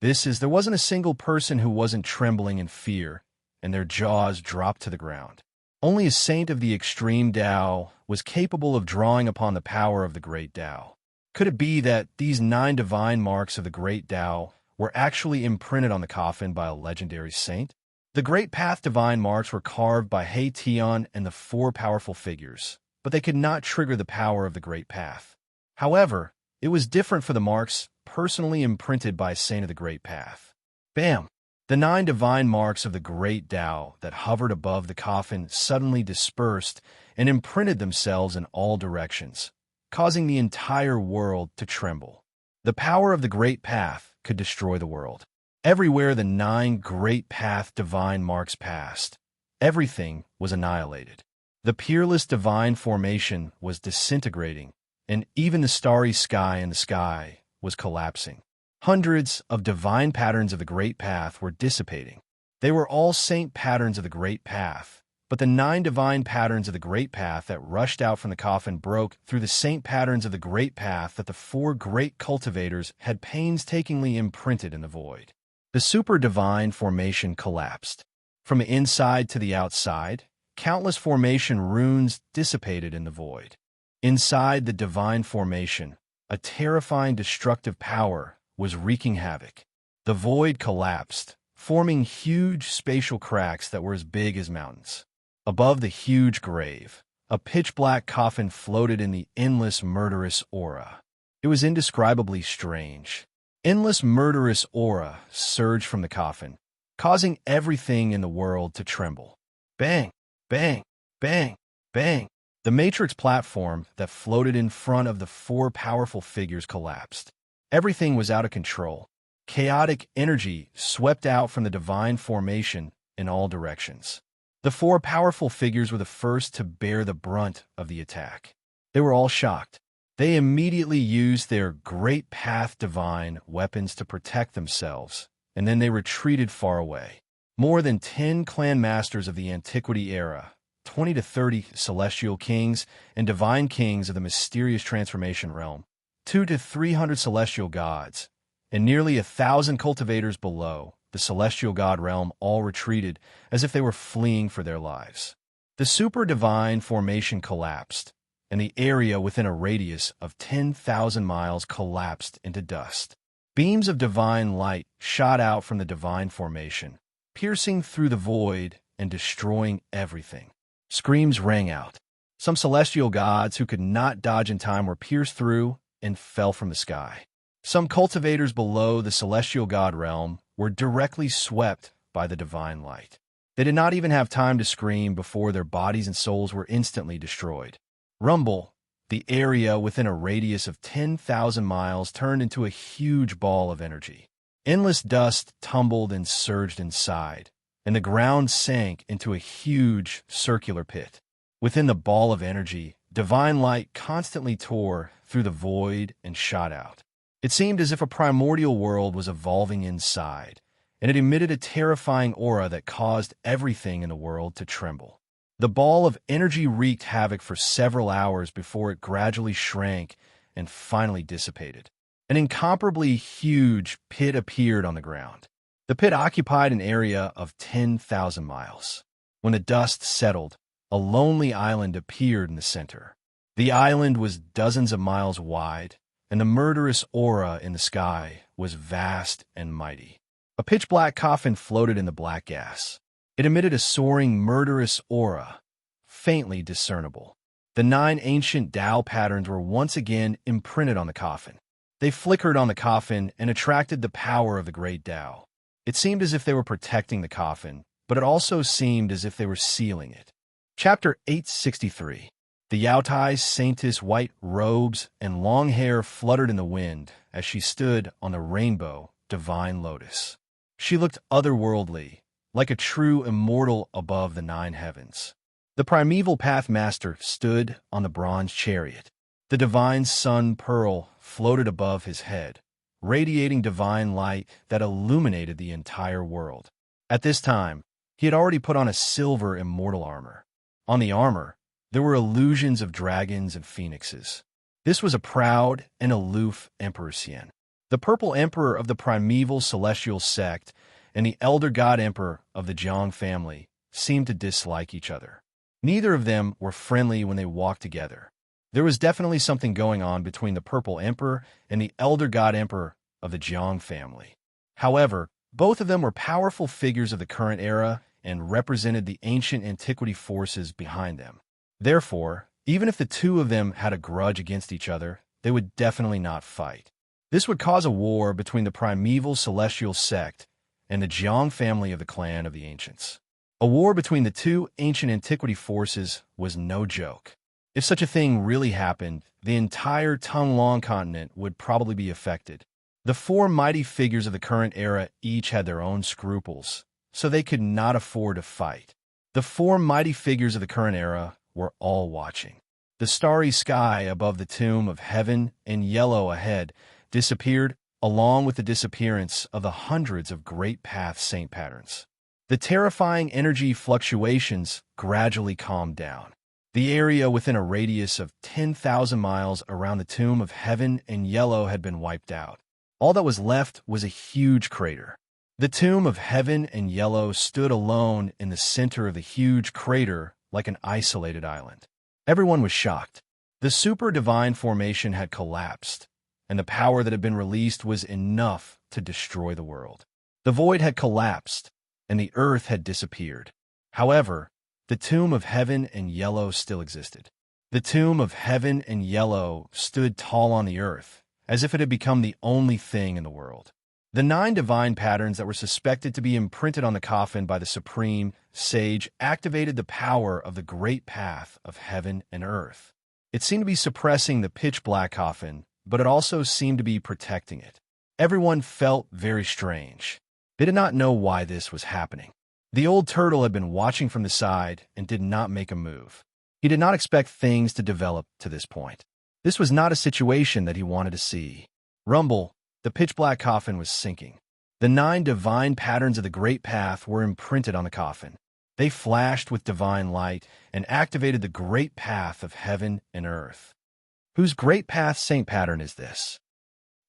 There wasn't a single person who wasn't trembling in fear, and their jaws dropped to the ground. Only a saint of the extreme Tao was capable of drawing upon the power of the great Tao. Could it be that these 9 divine marks of the great Tao were actually imprinted on the coffin by a legendary saint? The Great Path divine marks were carved by He Tian and the 4 powerful figures, but they could not trigger the power of the Great Path. However, it was different for the marks personally imprinted by a saint of the Great Path. Bam! The 9 divine marks of the great Tao that hovered above the coffin suddenly dispersed and imprinted themselves in all directions, causing the entire world to tremble. The power of the Great Path could destroy the world. Everywhere the 9 Great Path divine marks passed, everything was annihilated. The peerless divine formation was disintegrating, and even the starry sky in the sky was collapsing. Hundreds of divine patterns of the Great Path were dissipating. They were all saint patterns of the Great Path, but the 9 divine patterns of the Great Path that rushed out from the coffin broke through the saint patterns of the Great Path that the 4 great cultivators had painstakingly imprinted in the void. The super divine formation collapsed. From the inside to the outside, countless formation runes dissipated in the void. Inside the divine formation, a terrifying destructive power was wreaking havoc. The void collapsed, forming huge spatial cracks that were as big as mountains. Above the huge grave, a pitch-black coffin floated in the endless murderous aura. It was indescribably strange. Endless murderous aura surged from the coffin, causing everything in the world to tremble. Bang, bang, bang, bang. The matrix platform that floated in front of the four powerful figures collapsed. Everything was out of control. Chaotic energy swept out from the divine formation in all directions. The four powerful figures were the first to bear the brunt of the attack. They were all shocked. They immediately used their Great Path divine weapons to protect themselves, and then they retreated far away. More than 10 clan masters of the Antiquity era, 20 to 30 celestial kings and divine kings of the mysterious transformation realm, 200 to 300 celestial gods, and nearly 1,000 cultivators below the celestial god realm all retreated as if they were fleeing for their lives. The super divine formation collapsed, and the area within a radius of 10,000 miles collapsed into dust. Beams of divine light shot out from the divine formation, piercing through the void and destroying everything. Screams rang out. Some celestial gods who could not dodge in time were pierced through and fell from the sky. Some cultivators below the celestial god realm were directly swept by the divine light. They did not even have time to scream before their bodies and souls were instantly destroyed. Rumble, the area within a radius of 10,000 miles, turned into a huge ball of energy. Endless dust tumbled and surged inside, and the ground sank into a huge circular pit. Within the ball of energy, divine light constantly tore through the void and shot out. It seemed as if a primordial world was evolving inside, and it emitted a terrifying aura that caused everything in the world to tremble. The ball of energy wreaked havoc for several hours before it gradually shrank and finally dissipated. An incomparably huge pit appeared on the ground. The pit occupied an area of 10,000 miles. When the dust settled, a lonely island appeared in the center. The island was dozens of miles wide, and the murderous aura in the sky was vast and mighty. A pitch-black coffin floated in the black gas. It emitted a soaring, murderous aura, faintly discernible. The 9 ancient Tao patterns were once again imprinted on the coffin. They flickered on the coffin and attracted the power of the great Tao. It seemed as if they were protecting the coffin, but it also seemed as if they were sealing it. Chapter 863. The Yaotai's saintess' white robes and long hair fluttered in the wind as she stood on the rainbow divine lotus. She looked otherworldly, like a true immortal above the 9 heavens. The primeval Pathmaster stood on the bronze chariot. The divine sun pearl floated above his head, radiating divine light that illuminated the entire world. At this time, he had already put on a silver immortal armor. On the armor, there were illusions of dragons and phoenixes. This was a proud and aloof Emperor Xian. The purple emperor of the primeval celestial sect and the elder god emperor of the Jiang family seemed to dislike each other. Neither of them were friendly when they walked together. There was definitely something going on between the purple emperor and the elder god emperor of the Jiang family. However, both of them were powerful figures of the current era and represented the ancient antiquity forces behind them. Therefore, even if the two of them had a grudge against each other, they would definitely not fight. This would cause a war between the primeval celestial sect and the Jiang family of the clan of the ancients. A war between the two ancient antiquity forces was no joke. If such a thing really happened, the entire Tonglong continent would probably be affected. The 4 mighty figures of the current era each had their own scruples, so they could not afford to fight. The 4 mighty figures of the current era were all watching. The starry sky above the tomb of heaven and yellow ahead disappeared, along with the disappearance of the hundreds of Great Path saint patterns. The terrifying energy fluctuations gradually calmed down. The area within a radius of 10,000 miles around the tomb of heaven and yellow had been wiped out. All that was left was a huge crater. The tomb of heaven and yellow stood alone in the center of the huge crater like an isolated island. Everyone was shocked. The super divine formation had collapsed, and the power that had been released was enough to destroy the world. The void had collapsed, and the earth had disappeared. However, the tomb of heaven and yellow still existed. The tomb of heaven and yellow stood tall on the earth, as if it had become the only thing in the world. The 9 divine patterns that were suspected to be imprinted on the coffin by the supreme sage activated the power of the great path of heaven and earth. It seemed to be suppressing the pitch-black coffin, but it also seemed to be protecting it. Everyone felt very strange. They did not know why this was happening. The old turtle had been watching from the side and did not make a move. He did not expect things to develop to this point. This was not a situation that he wanted to see. Rumble, the pitch-black coffin was sinking. The 9 divine patterns of the great path were imprinted on the coffin. They flashed with divine light and activated the great path of heaven and earth. Whose great path saint pattern is this?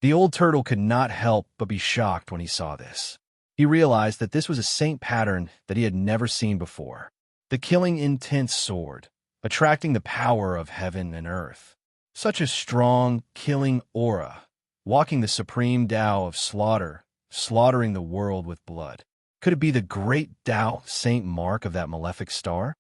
The old turtle could not help but be shocked when he saw this. He realized that this was a saint pattern that he had never seen before. The killing intense sword, attracting the power of heaven and earth. Such a strong, killing aura, walking the supreme Tao of slaughter, slaughtering the world with blood. Could it be the great Tao saint mark of that malefic star?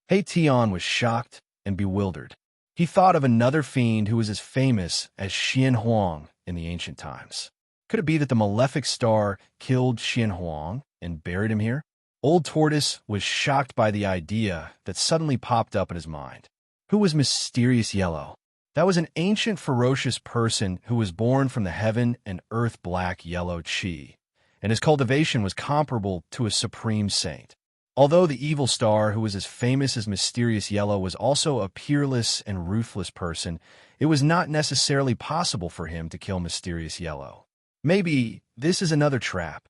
He Tian was shocked and bewildered. He thought of another fiend who was as famous as Xian Huang in the ancient times. Could it be that the malefic star killed Xian Huang and buried him here? Old Tortoise was shocked by the idea that suddenly popped up in his mind. Who was Mysterious Yellow? That was an ancient ferocious person who was born from the heaven and earth black yellow chi, and his cultivation was comparable to a supreme saint. Although the evil star who was as famous as Mysterious Yellow was also a peerless and ruthless person, it was not necessarily possible for him to kill Mysterious Yellow. Maybe this is another trap.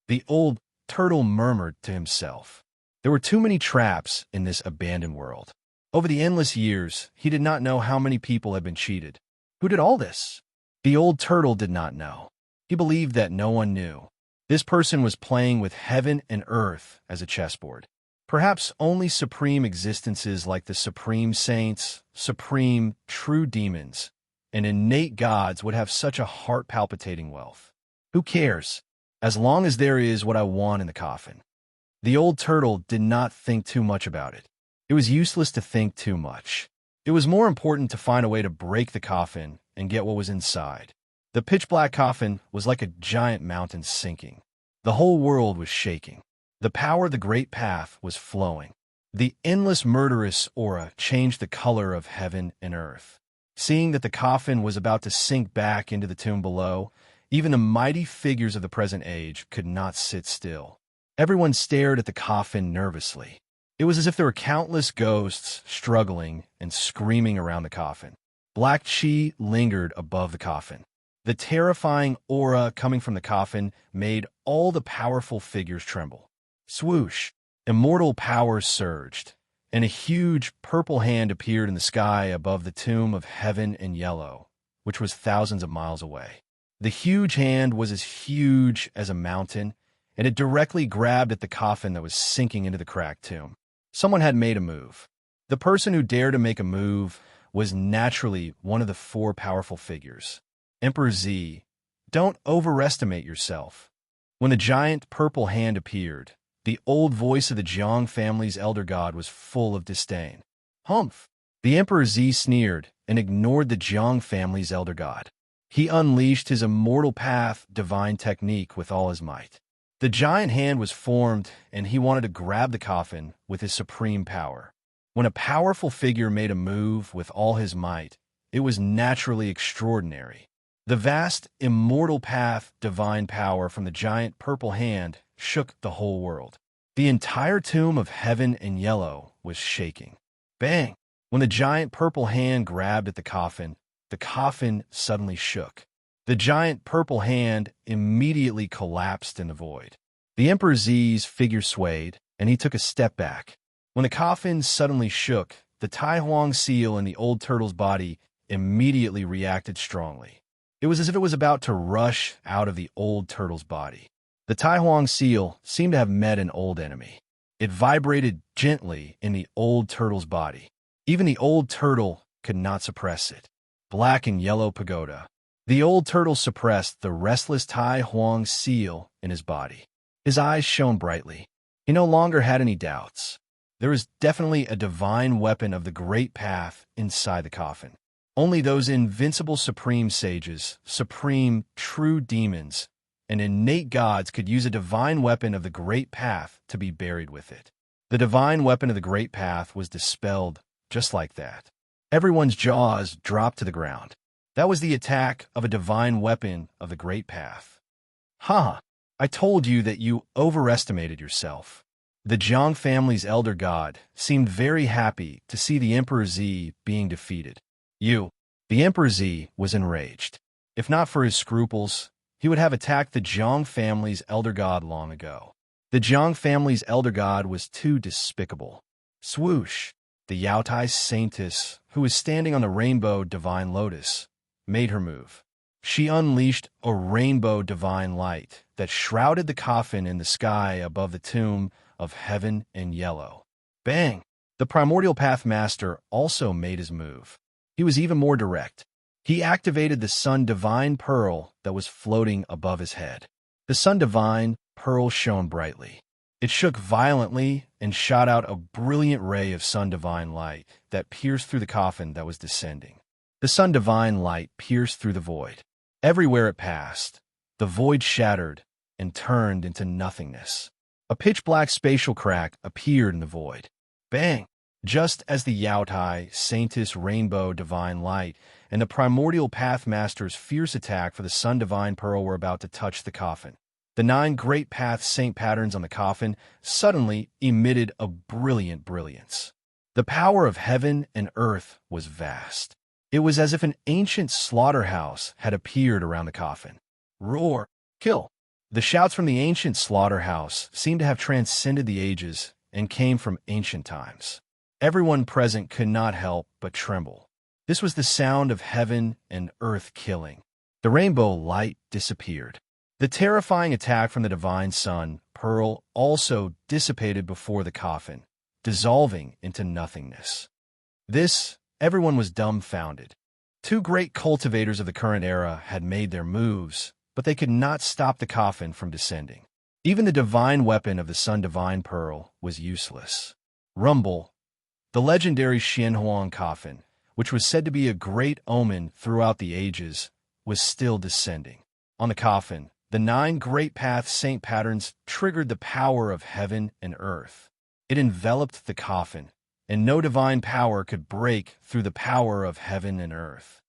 The old turtle murmured to himself. There were too many traps in this abandoned world. Over the endless years, he did not know how many people had been cheated. Who did all this? The old turtle did not know. He believed that no one knew. This person was playing with heaven and earth as a chessboard. Perhaps only supreme existences like the supreme saints, supreme true demons, and innate gods would have such a heart-palpitating wealth. Who cares? As long as there is what I want in the coffin. The old turtle did not think too much about it. It was useless to think too much. It was more important to find a way to break the coffin and get what was inside. The pitch-black coffin was like a giant mountain sinking. The whole world was shaking. The power of the great path was flowing. The endless murderous aura changed the color of heaven and earth. Seeing that the coffin was about to sink back into the tomb below, even the mighty figures of the present age could not sit still. Everyone stared at the coffin nervously. It was as if there were countless ghosts struggling and screaming around the coffin. Black chi lingered above the coffin. The terrifying aura coming from the coffin made all the powerful figures tremble. Swoosh! Immortal power surged, and a huge purple hand appeared in the sky above the tomb of heaven and yellow, which was thousands of miles away. The huge hand was as huge as a mountain, and it directly grabbed at the coffin that was sinking into the cracked tomb. Someone had made a move. The person who dared to make a move was naturally one of the 4 powerful figures. Emperor Z, don't overestimate yourself. When the giant purple hand appeared, the old voice of the Jiang family's elder god was full of disdain. Humph! The Emperor Z sneered and ignored the Jiang family's elder god. He unleashed his immortal path divine technique with all his might. The giant hand was formed, and he wanted to grab the coffin with his supreme power. When a powerful figure made a move with all his might, it was naturally extraordinary. The vast, immortal path divine power from the giant purple hand shook the whole world. The entire tomb of heaven and yellow was shaking. Bang! When the giant purple hand grabbed at the coffin suddenly shook. The giant purple hand immediately collapsed in the void. The Emperor Z's figure swayed, and he took a step back. When the coffin suddenly shook, the Tai Huang seal in the old turtle's body immediately reacted strongly. It was as if it was about to rush out of the old turtle's body. The Tai Huang seal seemed to have met an old enemy. It vibrated gently in the old turtle's body. Even the old turtle could not suppress it. Black and yellow pagoda. The old turtle suppressed the restless Tai Huang seal in his body. His eyes shone brightly. He no longer had any doubts. There was definitely a divine weapon of the great path inside the coffin. Only those invincible supreme sages, supreme true demons, and innate gods could use a divine weapon of the Great Path to be buried with it. The divine weapon of the Great Path was dispelled just like that. Everyone's jaws dropped to the ground. That was the attack of a divine weapon of the Great Path. Ha! I told you that you overestimated yourself. The Zhang family's elder god seemed very happy to see the Emperor Z being defeated. The Emperor Z was enraged. If not for his scruples, he would have attacked the Zhang family's elder god long ago. The Zhang family's elder god was too despicable. Swoosh! The Yaotai saintess, who was standing on the rainbow divine lotus, made her move. She unleashed a rainbow divine light that shrouded the coffin in the sky above the tomb of heaven in yellow. Bang! The primordial path master also made his move. He was even more direct. He activated the Sun Divine Pearl that was floating above his head. The Sun Divine Pearl shone brightly. It shook violently and shot out a brilliant ray of Sun Divine light that pierced through the coffin that was descending. The Sun Divine light pierced through the void. Everywhere it passed, the void shattered and turned into nothingness. A pitch-black spatial crack appeared in the void. Bang! Just as the Yaotai Saintess Rainbow Divine Light and the Primordial Pathmaster's fierce attack for the Sun Divine Pearl were about to touch the coffin, the 9 Great Path Saint patterns on the coffin suddenly emitted a brilliant brilliance. The power of heaven and earth was vast. It was as if an ancient slaughterhouse had appeared around the coffin. Roar! Kill! The shouts from the ancient slaughterhouse seemed to have transcended the ages and came from ancient times. Everyone present could not help but tremble. This was the sound of heaven and earth killing. The rainbow light disappeared. The terrifying attack from the divine sun, Pearl, also dissipated before the coffin, dissolving into nothingness. Everyone was dumbfounded. 2 great cultivators of the current era had made their moves, but they could not stop the coffin from descending. Even the divine weapon of the Sun Divine Pearl was useless. Rumble! The legendary Xianxia coffin, which was said to be a great omen throughout the ages, was still descending. On the coffin, the 9 Great Path Saint patterns triggered the power of heaven and earth. It enveloped the coffin, and no divine power could break through the power of heaven and earth.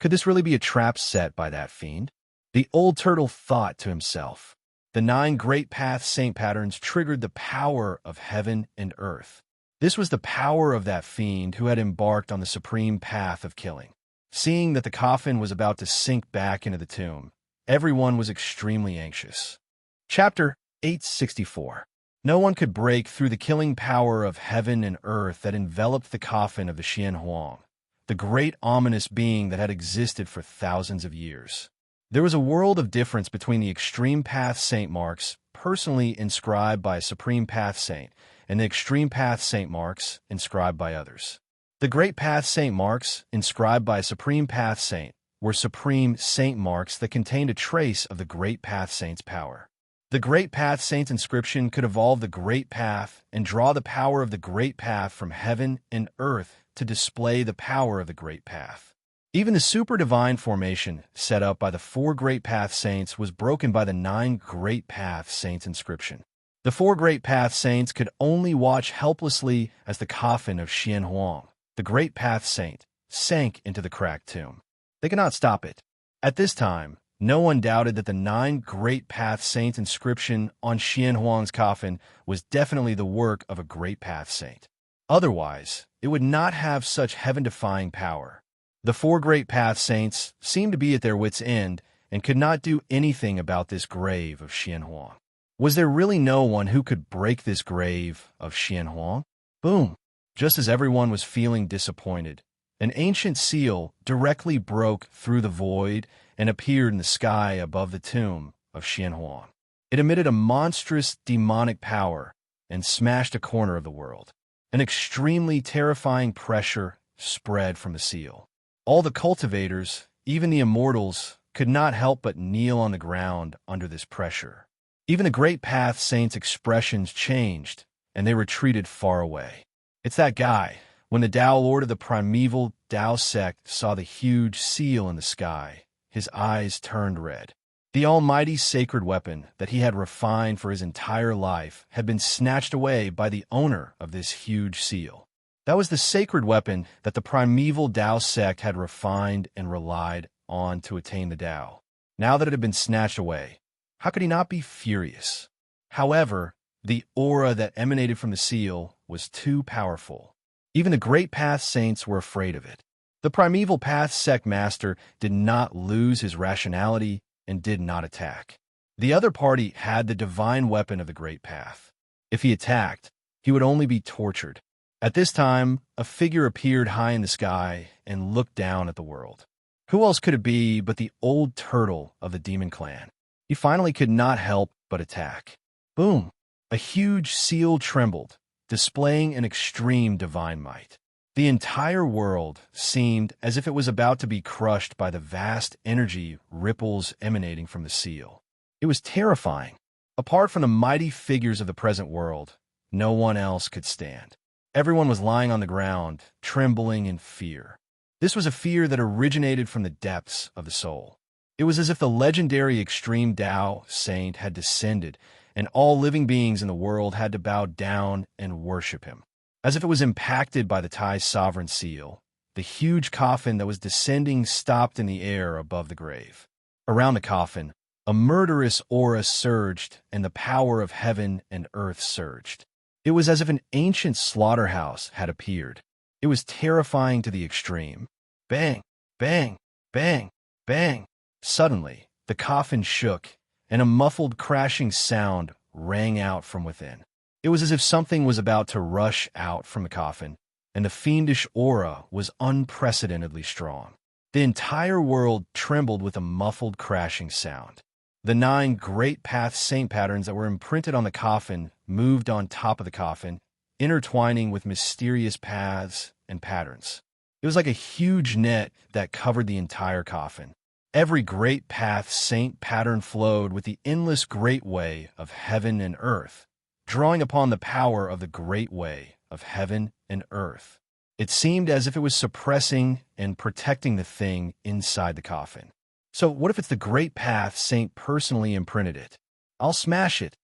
Could this really be a trap set by that fiend? The old turtle thought to himself. The 9 Great Path Saint patterns triggered the power of heaven and earth. This was the power of that fiend who had embarked on the supreme path of killing. Seeing that the coffin was about to sink back into the tomb, everyone was extremely anxious. Chapter 864. No one could break through the killing power of heaven and earth that enveloped the coffin of the Xianxia, the great ominous being that had existed for thousands of years. There was a world of difference between the extreme path saint marks personally inscribed by a supreme path saint and the extreme path saint marks inscribed by others. The great path saint marks inscribed by a supreme path saint were supreme saint marks that contained a trace of the great path saint's power. The great path saint's inscription could evolve the great path and draw the power of the great path from heaven and earth to display the power of the great path. Even the super divine formation set up by the 4 great path saints was broken by the 9 great path saints inscription. The 4 great path saints could only watch helplessly as the coffin of Xianxia, the great path saint, sank into the cracked tomb. They could not stop it. At this time, no one doubted that the 9 great path saint inscription on Xianhuang's coffin was definitely the work of a great path saint. Otherwise, it would not have such heaven-defying power. The 4 great path saints seemed to be at their wits' end and could not do anything about this grave of Xianxia. Was there really no one who could break this grave of Xianxia? Boom! Just as everyone was feeling disappointed, an ancient seal directly broke through the void and appeared in the sky above the tomb of Xianxia. It emitted a monstrous demonic power and smashed a corner of the world. An extremely terrifying pressure spread from the seal. All the cultivators, even the immortals, could not help but kneel on the ground under this pressure. Even the great path saints' expressions changed, and they retreated far away. It's that guy. When the Tao Lord of the primeval Tao sect saw the huge seal in the sky, his eyes turned red. The almighty sacred weapon that he had refined for his entire life had been snatched away by the owner of this huge seal. That was the sacred weapon that the primeval Tao sect had refined and relied on to attain the Tao. Now that it had been snatched away, how could he not be furious? However, the aura that emanated from the seal was too powerful. Even the Great Path Saints were afraid of it. The primeval Path sect master did not lose his rationality and did not attack. The other party had the divine weapon of the Great Path. If he attacked, he would only be tortured. At this time, a figure appeared high in the sky and looked down at the world. Who else could it be but the old turtle of the demon clan? He finally could not help but attack. Boom! A huge seal trembled, displaying an extreme divine might. The entire world seemed as if it was about to be crushed by the vast energy ripples emanating from the seal. It was terrifying. Apart from the mighty figures of the present world, no one else could stand. Everyone was lying on the ground, trembling in fear. This was a fear that originated from the depths of the soul. It was as if the legendary extreme Tao saint had descended, and all living beings in the world had to bow down and worship him. As if it was impacted by the Thai sovereign seal, the huge coffin that was descending stopped in the air above the grave. Around the coffin, a murderous aura surged, and the power of heaven and earth surged. It was as if an ancient slaughterhouse had appeared. It was terrifying to the extreme. Bang, bang, bang, bang. Suddenly, the coffin shook, and a muffled crashing sound rang out from within. It was as if something was about to rush out from the coffin, and the fiendish aura was unprecedentedly strong. The entire world trembled with a muffled crashing sound. The 9 Great Path Saint patterns that were imprinted on the coffin moved on top of the coffin, intertwining with mysterious paths and patterns. It was like a huge net that covered the entire coffin. Every Great Path Saint pattern flowed with the endless great way of heaven and earth, drawing upon the power of the great way of heaven and earth. It seemed as if it was suppressing and protecting the thing inside the coffin. So what if it's the Great Path Saint personally imprinted it? I'll smash it.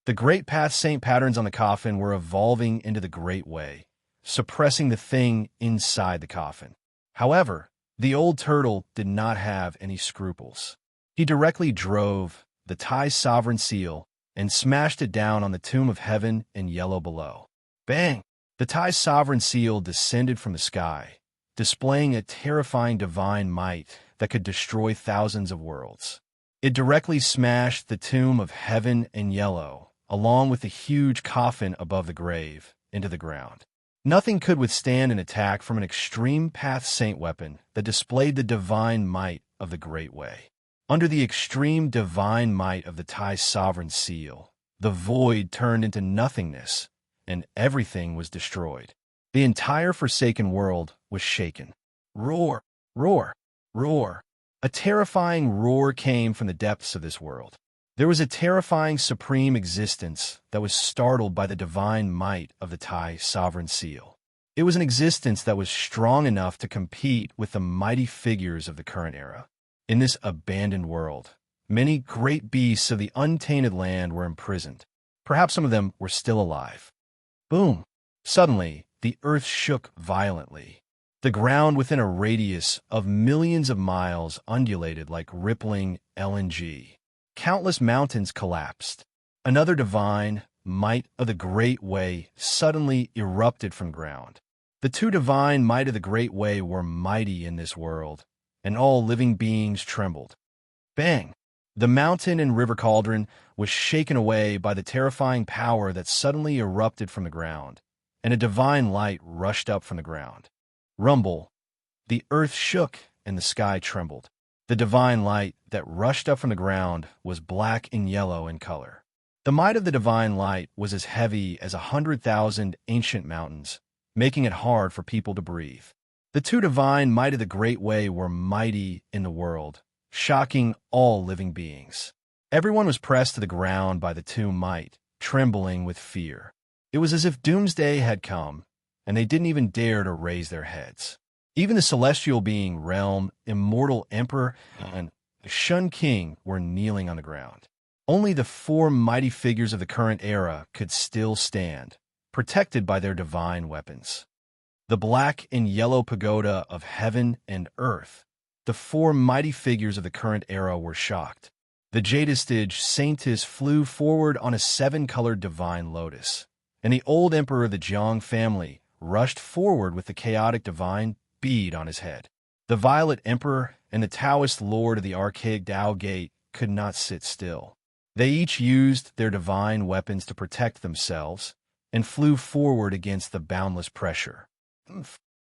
The Great Path Saint patterns on the coffin were evolving into the Great Way, suppressing the thing inside the coffin. However, the old turtle did not have any scruples. He directly drove the Thai sovereign seal and smashed it down on the tomb of heaven and yellow below. Bang! The Thai sovereign seal descended from the sky, displaying a terrifying divine might that could destroy thousands of worlds. It directly smashed the tomb of heaven and yellow, along with the huge coffin above the grave, into the ground. Nothing could withstand an attack from an extreme Path Saint weapon that displayed the divine might of the Great Way. Under the extreme divine might of the Thai sovereign seal, the void turned into nothingness, and everything was destroyed. The entire forsaken world was shaken. Roar, roar, roar. A terrifying roar came from the depths of this world. There was a terrifying supreme existence that was startled by the divine might of the Thai sovereign seal. It was an existence that was strong enough to compete with the mighty figures of the current era. In this abandoned world, many great beasts of the untainted land were imprisoned. Perhaps some of them were still alive. Boom! Suddenly, the earth shook violently. The ground within a radius of millions of miles undulated like rippling LNG. Countless mountains collapsed. Another divine might of the Great Way suddenly erupted from ground. The 2 divine might of the Great Way were mighty in this world, and all living beings trembled. Bang! The mountain and river cauldron was shaken away by the terrifying power that suddenly erupted from the ground, and a divine light rushed up from the ground. Rumble! The earth shook and the sky trembled. The divine light that rushed up from the ground was black and yellow in color. The might of the divine light was as heavy as 100,000 ancient mountains, making it hard for people to breathe. The 2 divine might of the Great Way were mighty in the world, shocking all living beings. Everyone was pressed to the ground by the 2 might, trembling with fear. It was as if doomsday had come, and they didn't even dare to raise their heads. Even the celestial being Realm, Immortal Emperor, and the Shun King were kneeling on the ground. Only the four mighty figures of the current era could still stand, protected by their divine weapons. The black and yellow pagoda of heaven and earth. The four mighty figures of the current era were shocked. The Jadistige Saintis flew forward on a seven-colored divine lotus, and the old emperor of the Jiang family rushed forward with the chaotic divine bead on his head. The violet emperor and the Taoist lord of the archaic Tao Gate could not sit still. They each used their divine weapons to protect themselves and flew forward against the boundless pressure.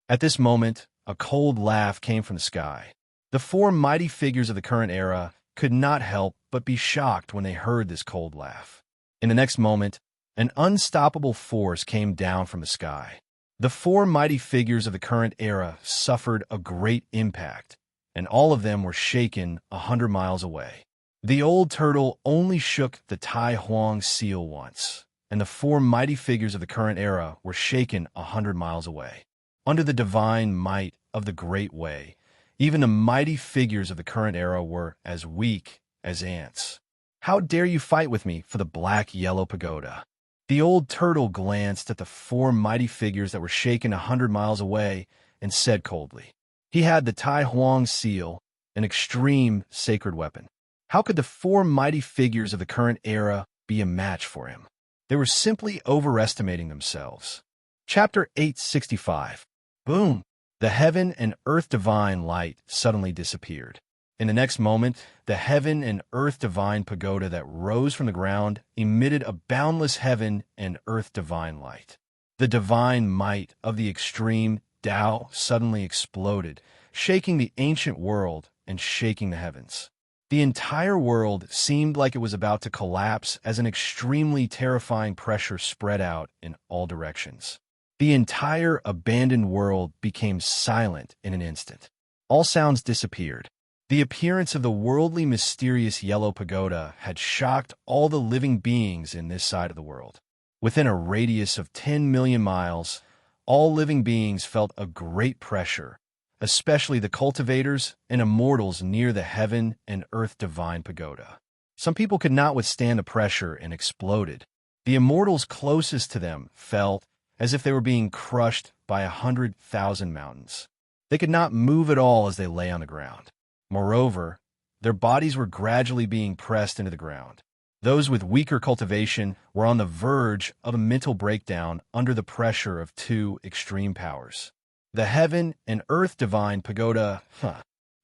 At this moment, a cold laugh came from the sky. The four mighty figures of the current era could not help but be shocked when they heard this cold laugh. In the next moment, an unstoppable force came down from the sky. The four mighty figures of the current era suffered a great impact, and all of them were shaken 100 miles away. The old turtle only shook the Tai Huang seal once, and the four mighty figures of the current era were shaken 100 miles away. Under the divine might of the Great Way, even the mighty figures of the current era were as weak as ants. How dare you fight with me for the black-yellow pagoda? The old turtle glanced at the four mighty figures that were shaken 100 miles away and said coldly, he had the Tai Huang seal, an extreme sacred weapon. How could the four mighty figures of the current era be a match for him? They were simply overestimating themselves. Chapter 865. Boom! The heaven and earth divine light suddenly disappeared. In the next moment, the heaven and earth divine pagoda that rose from the ground emitted a boundless heaven and earth divine light. The divine might of the extreme Tao suddenly exploded, shaking the ancient world and shaking the heavens. The entire world seemed like it was about to collapse as an extremely terrifying pressure spread out in all directions. The entire abandoned world became silent in an instant. All sounds disappeared. The appearance of the worldly mysterious yellow pagoda had shocked all the living beings in this side of the world. Within a radius of 10 million miles, all living beings felt a great pressure, especially the cultivators and immortals near the heaven and earth divine pagoda. Some people could not withstand the pressure and exploded. The immortals closest to them felt as if they were being crushed by 100,000 mountains. They could not move at all as they lay on the ground. Moreover, their bodies were gradually being pressed into the ground. Those with weaker cultivation were on the verge of a mental breakdown under the pressure of two extreme powers. The heaven and earth divine pagoda,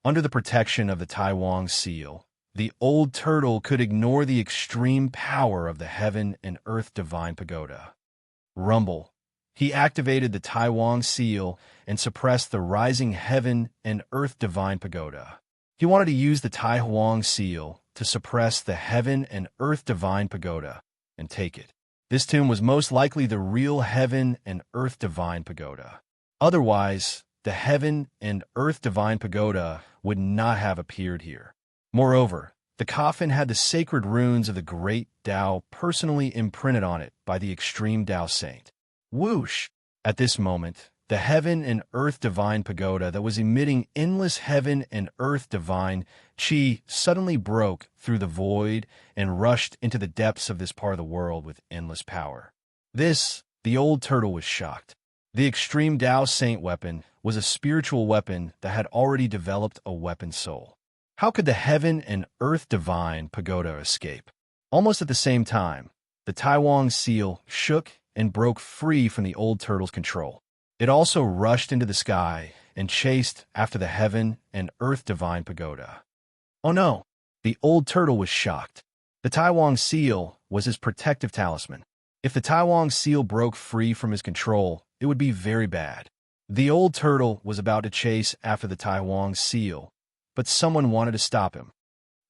under the protection of the Tai Huang seal, the old turtle could ignore the extreme power of the heaven and earth divine pagoda. Rumble. He activated the Tai Huang seal and suppressed the rising heaven and earth divine pagoda. He wanted to use the Tai Huang seal to suppress the heaven and earth divine pagoda and take it. This tomb was most likely the real heaven and earth divine pagoda. Otherwise, the heaven and earth divine pagoda would not have appeared here. Moreover, the coffin had the sacred runes of the great Tao personally imprinted on it by the extreme Tao saint. Whoosh! At this moment, the heaven and earth divine pagoda that was emitting endless heaven and earth divine chi suddenly broke through the void and rushed into the depths of this part of the world with endless power. The old turtle was shocked. The extreme Tao saint weapon was a spiritual weapon that had already developed a weapon soul. How could the heaven and earth divine pagoda escape? Almost at the same time, the Tai Huang seal shook and broke free from the old turtle's control. It also rushed into the sky and chased after the heaven and earth divine pagoda. Oh no! The old turtle was shocked. The Tai Huang seal was his protective talisman. If the Tai Huang seal broke free from his control, it would be very bad. The old turtle was about to chase after the Tai Huang seal, but someone wanted to stop him.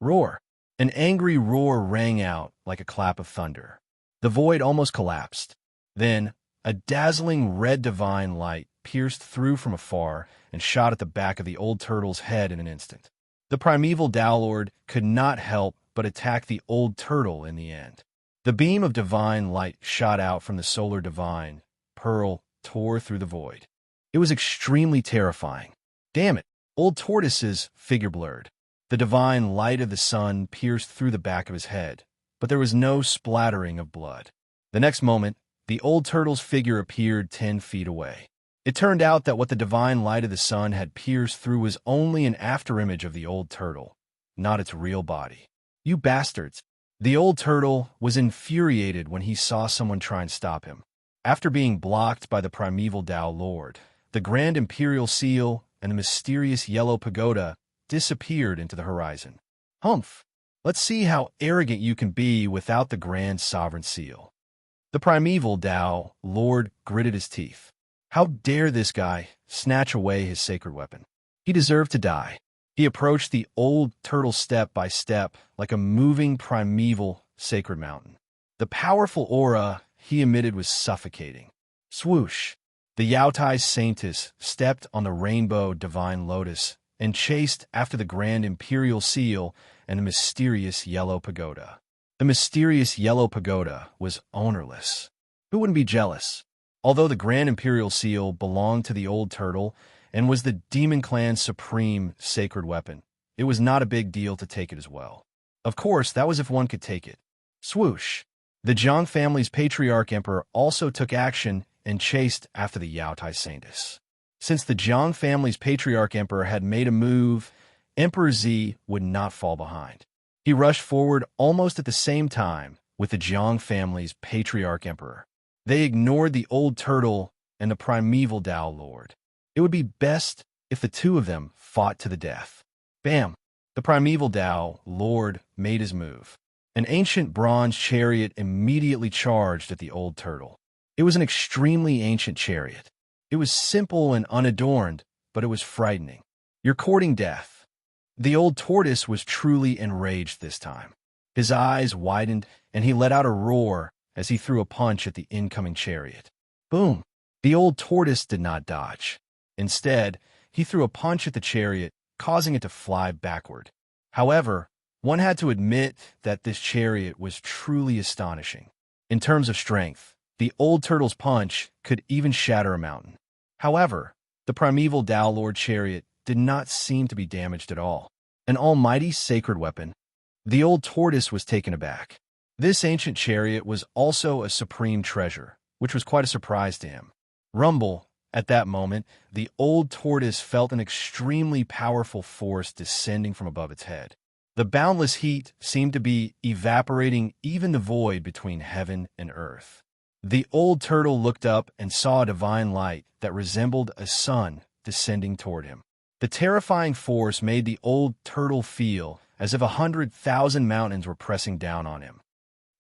Roar! An angry roar rang out like a clap of thunder. The void almost collapsed. Then, a dazzling red divine light pierced through from afar and shot at the back of the old turtle's head in an instant. The primeval Tao Lord could not help but attack the old turtle in the end. The beam of divine light shot out from the solar divine, pearl, tore through the void. It was extremely terrifying. Damn it, old tortoise's figure blurred. The divine light of the sun pierced through the back of his head, but there was no splattering of blood. The next moment, the old turtle's figure appeared 10 feet away. It turned out that what the divine light of the sun had pierced through was only an afterimage of the old turtle, not its real body. You bastards! The old turtle was infuriated when he saw someone try and stop him. After being blocked by the primeval Tao Lord, the Grand Imperial Seal and the mysterious yellow pagoda disappeared into the horizon. Humph! Let's see how arrogant you can be without the Grand Sovereign Seal. The primeval Tao Lord gritted his teeth. How dare this guy snatch away his sacred weapon? He deserved to die. He approached the old turtle step by step like a moving primeval sacred mountain. The powerful aura he emitted was suffocating. Swoosh! The Yaotai Saintess stepped on the rainbow divine lotus and chased after the Grand Imperial Seal and the mysterious yellow pagoda. The mysterious yellow pagoda was ownerless. Who wouldn't be jealous? Although the Grand Imperial Seal belonged to the old turtle and was the Demon Clan's supreme sacred weapon, it was not a big deal to take it as well. Of course, that was if one could take it. Swoosh! The Jiang family's patriarch emperor also took action and chased after the Yaotai Saintess. Since the Jiang family's patriarch emperor had made a move, Emperor Z would not fall behind. He rushed forward almost at the same time with the Jiang family's patriarch emperor. They ignored the old turtle and the primeval Tao Lord. It would be best if the two of them fought to the death. Bam! The primeval Tao Lord made his move. An ancient bronze chariot immediately charged at the old turtle. It was an extremely ancient chariot. It was simple and unadorned, but it was frightening. You're courting death. The old tortoise was truly enraged this time. His eyes widened, and he let out a roar as he threw a punch at the incoming chariot. Boom! The old tortoise did not dodge. Instead, he threw a punch at the chariot, causing it to fly backward. However, one had to admit that this chariot was truly astonishing. In terms of strength, the old turtle's punch could even shatter a mountain. However, the primeval Tao Lord chariot did not seem to be damaged at all. An almighty sacred weapon. The old tortoise was taken aback. This ancient chariot was also a supreme treasure, which was quite a surprise to him. Rumble, at that moment, the old tortoise felt an extremely powerful force descending from above its head. The boundless heat seemed to be evaporating even the void between heaven and earth. The old turtle looked up and saw a divine light that resembled a sun descending toward him. The terrifying force made the old turtle feel as if 100,000 mountains were pressing down on him.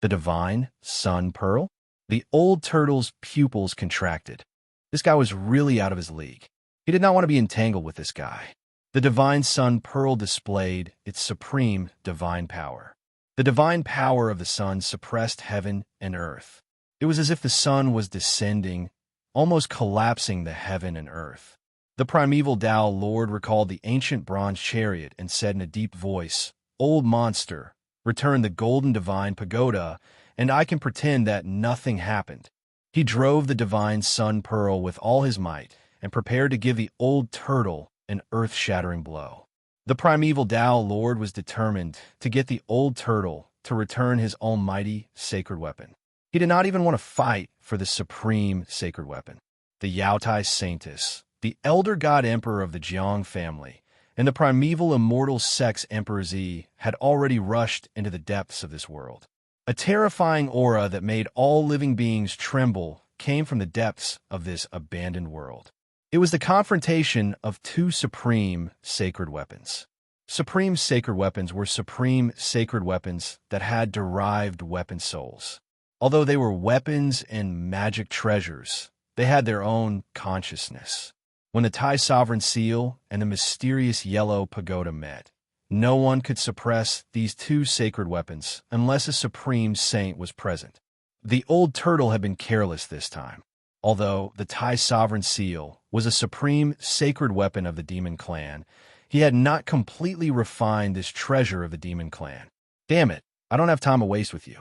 The divine sun pearl? The old turtle's pupils contracted. This guy was really out of his league. He did not want to be entangled with this guy. The divine sun pearl displayed its supreme divine power. The divine power of the sun suppressed heaven and earth. It was as if the sun was descending, almost collapsing the heaven and earth. The primeval Tao Lord recalled the ancient bronze chariot and said in a deep voice, "Old monster, return the golden divine pagoda, and I can pretend that nothing happened." He drove the divine sun pearl with all his might and prepared to give the old turtle an earth-shattering blow. The primeval Tao Lord was determined to get the old turtle to return his almighty sacred weapon. He did not even want to fight for the supreme sacred weapon. The Yaotai Saintess, the elder god emperor of the Jiang family, and the primeval immortal sex Emperor Z had already rushed into the depths of this world. A terrifying aura that made all living beings tremble came from the depths of this abandoned world. It was the confrontation of two supreme sacred weapons. Supreme sacred weapons were supreme sacred weapons that had derived weapon souls. Although they were weapons and magic treasures, they had their own consciousness. When the Tai Sovereign Seal and the mysterious yellow pagoda met, no one could suppress these two sacred weapons unless a supreme saint was present. The old turtle had been careless this time. Although the Tai Sovereign Seal was a supreme sacred weapon of the Demon Clan, he had not completely refined this treasure of the Demon Clan. Damn it, I don't have time to waste with you.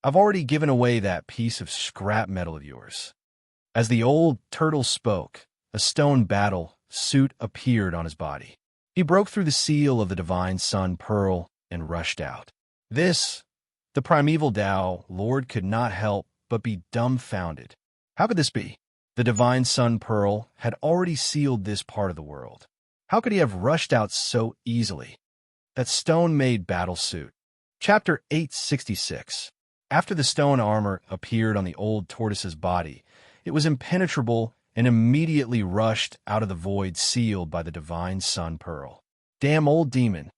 I've already given away that piece of scrap metal of yours. As the old turtle spoke, a stone battle suit appeared on his body. He broke through the seal of the divine sun pearl and rushed out. This, the primeval Tao Lord could not help but be dumbfounded. How could this be? The divine sun pearl had already sealed this part of the world. How could he have rushed out so easily? That stone-made battle suit. Chapter 866. After the stone armor appeared on the old tortoise's body, it was impenetrable and immediately rushed out of the void sealed by the divine sun pearl. Damn old demon.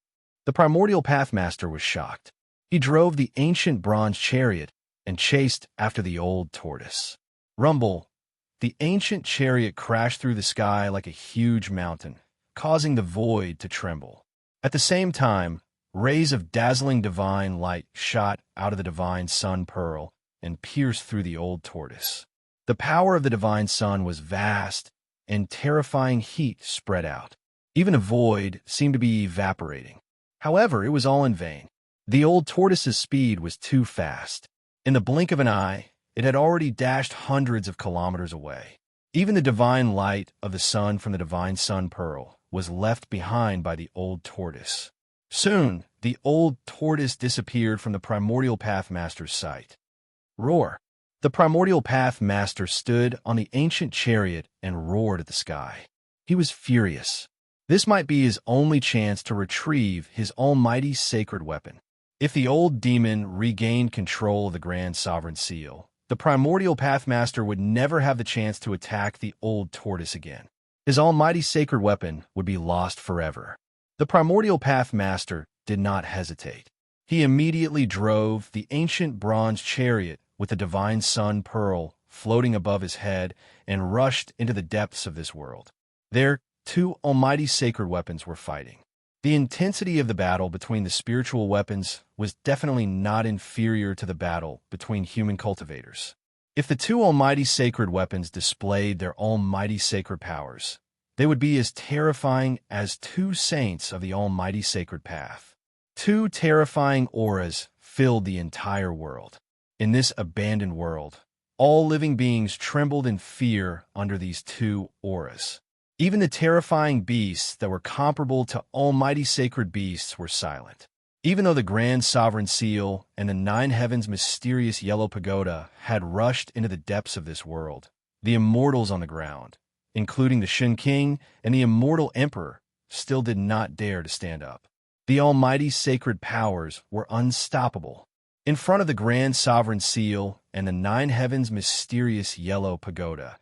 The primordial pathmaster was shocked. He drove the ancient bronze chariot and chased after the old tortoise. Rumble. The ancient chariot crashed through the sky like a huge mountain, causing the void to tremble. At the same time, rays of dazzling divine light shot out of the divine sun pearl and pierced through the old tortoise. The power of the divine sun was vast, and terrifying heat spread out. Even a void seemed to be evaporating. However, it was all in vain. The old tortoise's speed was too fast. In the blink of an eye, it had already dashed hundreds of kilometers away. Even the divine light of the sun from the divine sun pearl was left behind by the old tortoise. Soon, the old tortoise disappeared from the primordial pathmaster's sight. Roar. The primordial pathmaster stood on the ancient chariot and roared at the sky. He was furious. This might be his only chance to retrieve his almighty sacred weapon. If the old demon regained control of the Grand Sovereign Seal, the primordial pathmaster would never have the chance to attack the old tortoise again. His almighty sacred weapon would be lost forever. The primordial pathmaster did not hesitate. He immediately drove the ancient bronze chariot with the divine sun pearl floating above his head and rushed into the depths of this world. There, two almighty sacred weapons were fighting. The intensity of the battle between the spiritual weapons was definitely not inferior to the battle between human cultivators. If the two almighty sacred weapons displayed their almighty sacred powers, they would be as terrifying as two saints of the almighty sacred path. Two terrifying auras filled the entire world. In this abandoned world, all living beings trembled in fear under these two auras. Even the terrifying beasts that were comparable to almighty sacred beasts were silent. Even though the Grand Sovereign Seal and the Nine Heavens' mysterious yellow pagoda had rushed into the depths of this world, the immortals on the ground, including the Shen King and the immortal Emperor, still did not dare to stand up. The almighty sacred powers were unstoppable. In front of the Grand Sovereign Seal and the Nine Heavens' mysterious yellow pagoda,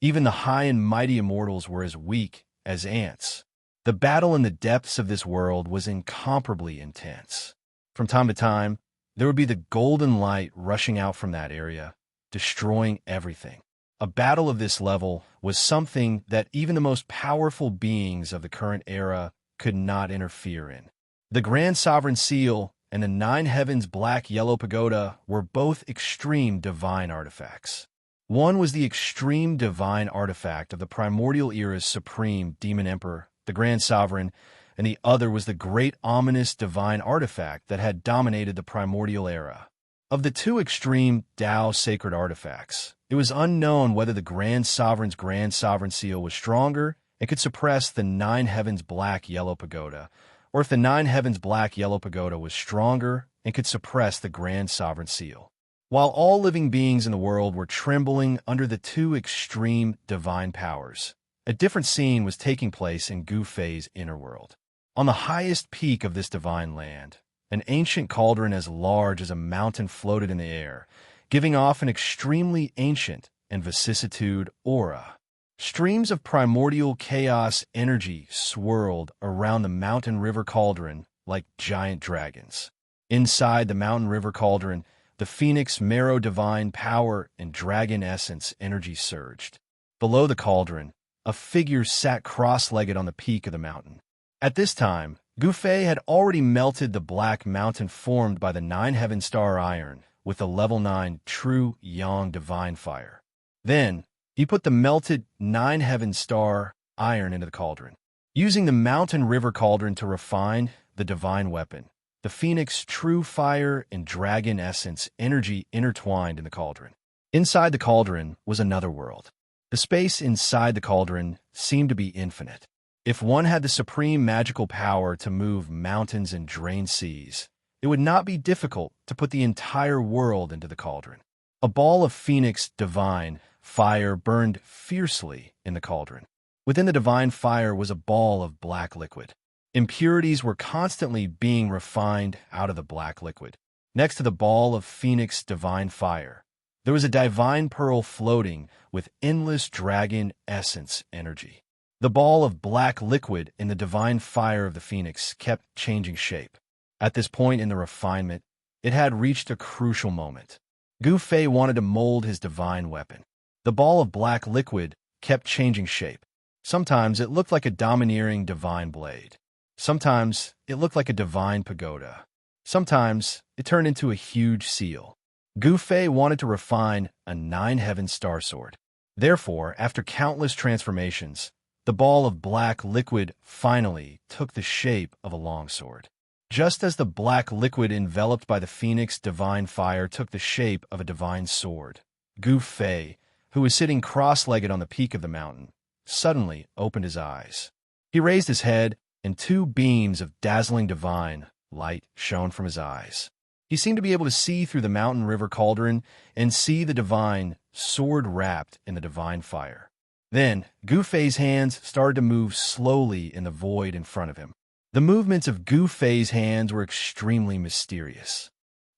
even the high and mighty immortals were as weak as ants. The battle in the depths of this world was incomparably intense. From time to time, there would be the golden light rushing out from that area, destroying everything. A battle of this level was something that even the most powerful beings of the current era could not interfere in. The Grand Sovereign Seal and the Nine Heavens' black-yellow pagoda were both extreme divine artifacts. One was the extreme divine artifact of the primordial era's supreme demon emperor, the Grand Sovereign, and the other was the great ominous divine artifact that had dominated the primordial era. Of the two extreme Tao sacred artifacts, it was unknown whether the Grand Sovereign's Grand Sovereign Seal was stronger and could suppress the Nine Heavens' black-yellow pagoda, or if the Nine Heavens' black-yellow pagoda was stronger and could suppress the Grand Sovereign Seal. While all living beings in the world were trembling under the two extreme divine powers, a different scene was taking place in Gu Fei's inner world. On the highest peak of this divine land, an ancient cauldron as large as a mountain floated in the air, giving off an extremely ancient and vicissitude aura. Streams of primordial chaos energy swirled around the mountain river cauldron like giant dragons. Inside the mountain river cauldron, the phoenix marrow divine power and dragon essence energy surged. Below the cauldron, a figure sat cross-legged on the peak of the mountain. At this time, Gu Fei had already melted the black mountain formed by the Nine Heaven Star Iron with the level 9 true Yang divine fire. Then, he put the melted Nine Heaven Star Iron into the cauldron. Using the mountain river cauldron to refine the divine weapon, the phoenix true fire and dragon essence energy intertwined in the cauldron. Inside the cauldron was another world. The space inside the cauldron seemed to be infinite. If one had the supreme magical power to move mountains and drain seas, it would not be difficult to put the entire world into the cauldron. A ball of phoenix divine fire burned fiercely in the cauldron. Within the divine fire was a ball of black liquid. Impurities were constantly being refined out of the black liquid. Next to the ball of phoenix divine fire, there was a divine pearl floating with endless dragon essence energy. The ball of black liquid in the divine fire of the phoenix kept changing shape. At this point in the refinement, it had reached a crucial moment. Gu Fei wanted to mold his divine weapon. The ball of black liquid kept changing shape. Sometimes it looked like a domineering divine blade. Sometimes it looked like a divine pagoda. Sometimes it turned into a huge seal. Gu Fei wanted to refine a 9-heaven star sword. Therefore, after countless transformations, the ball of black liquid finally took the shape of a longsword. Just as the black liquid enveloped by the phoenix divine fire took the shape of a divine sword, Gu Fei, who was sitting cross-legged on the peak of the mountain, suddenly opened his eyes. He raised his head, and 2 beams of dazzling divine light shone from his eyes. He seemed to be able to see through the mountain river cauldron and see the divine sword wrapped in the divine fire. Then, Gu Fei's hands started to move slowly in the void in front of him. The movements of Gu Fei's hands were extremely mysterious.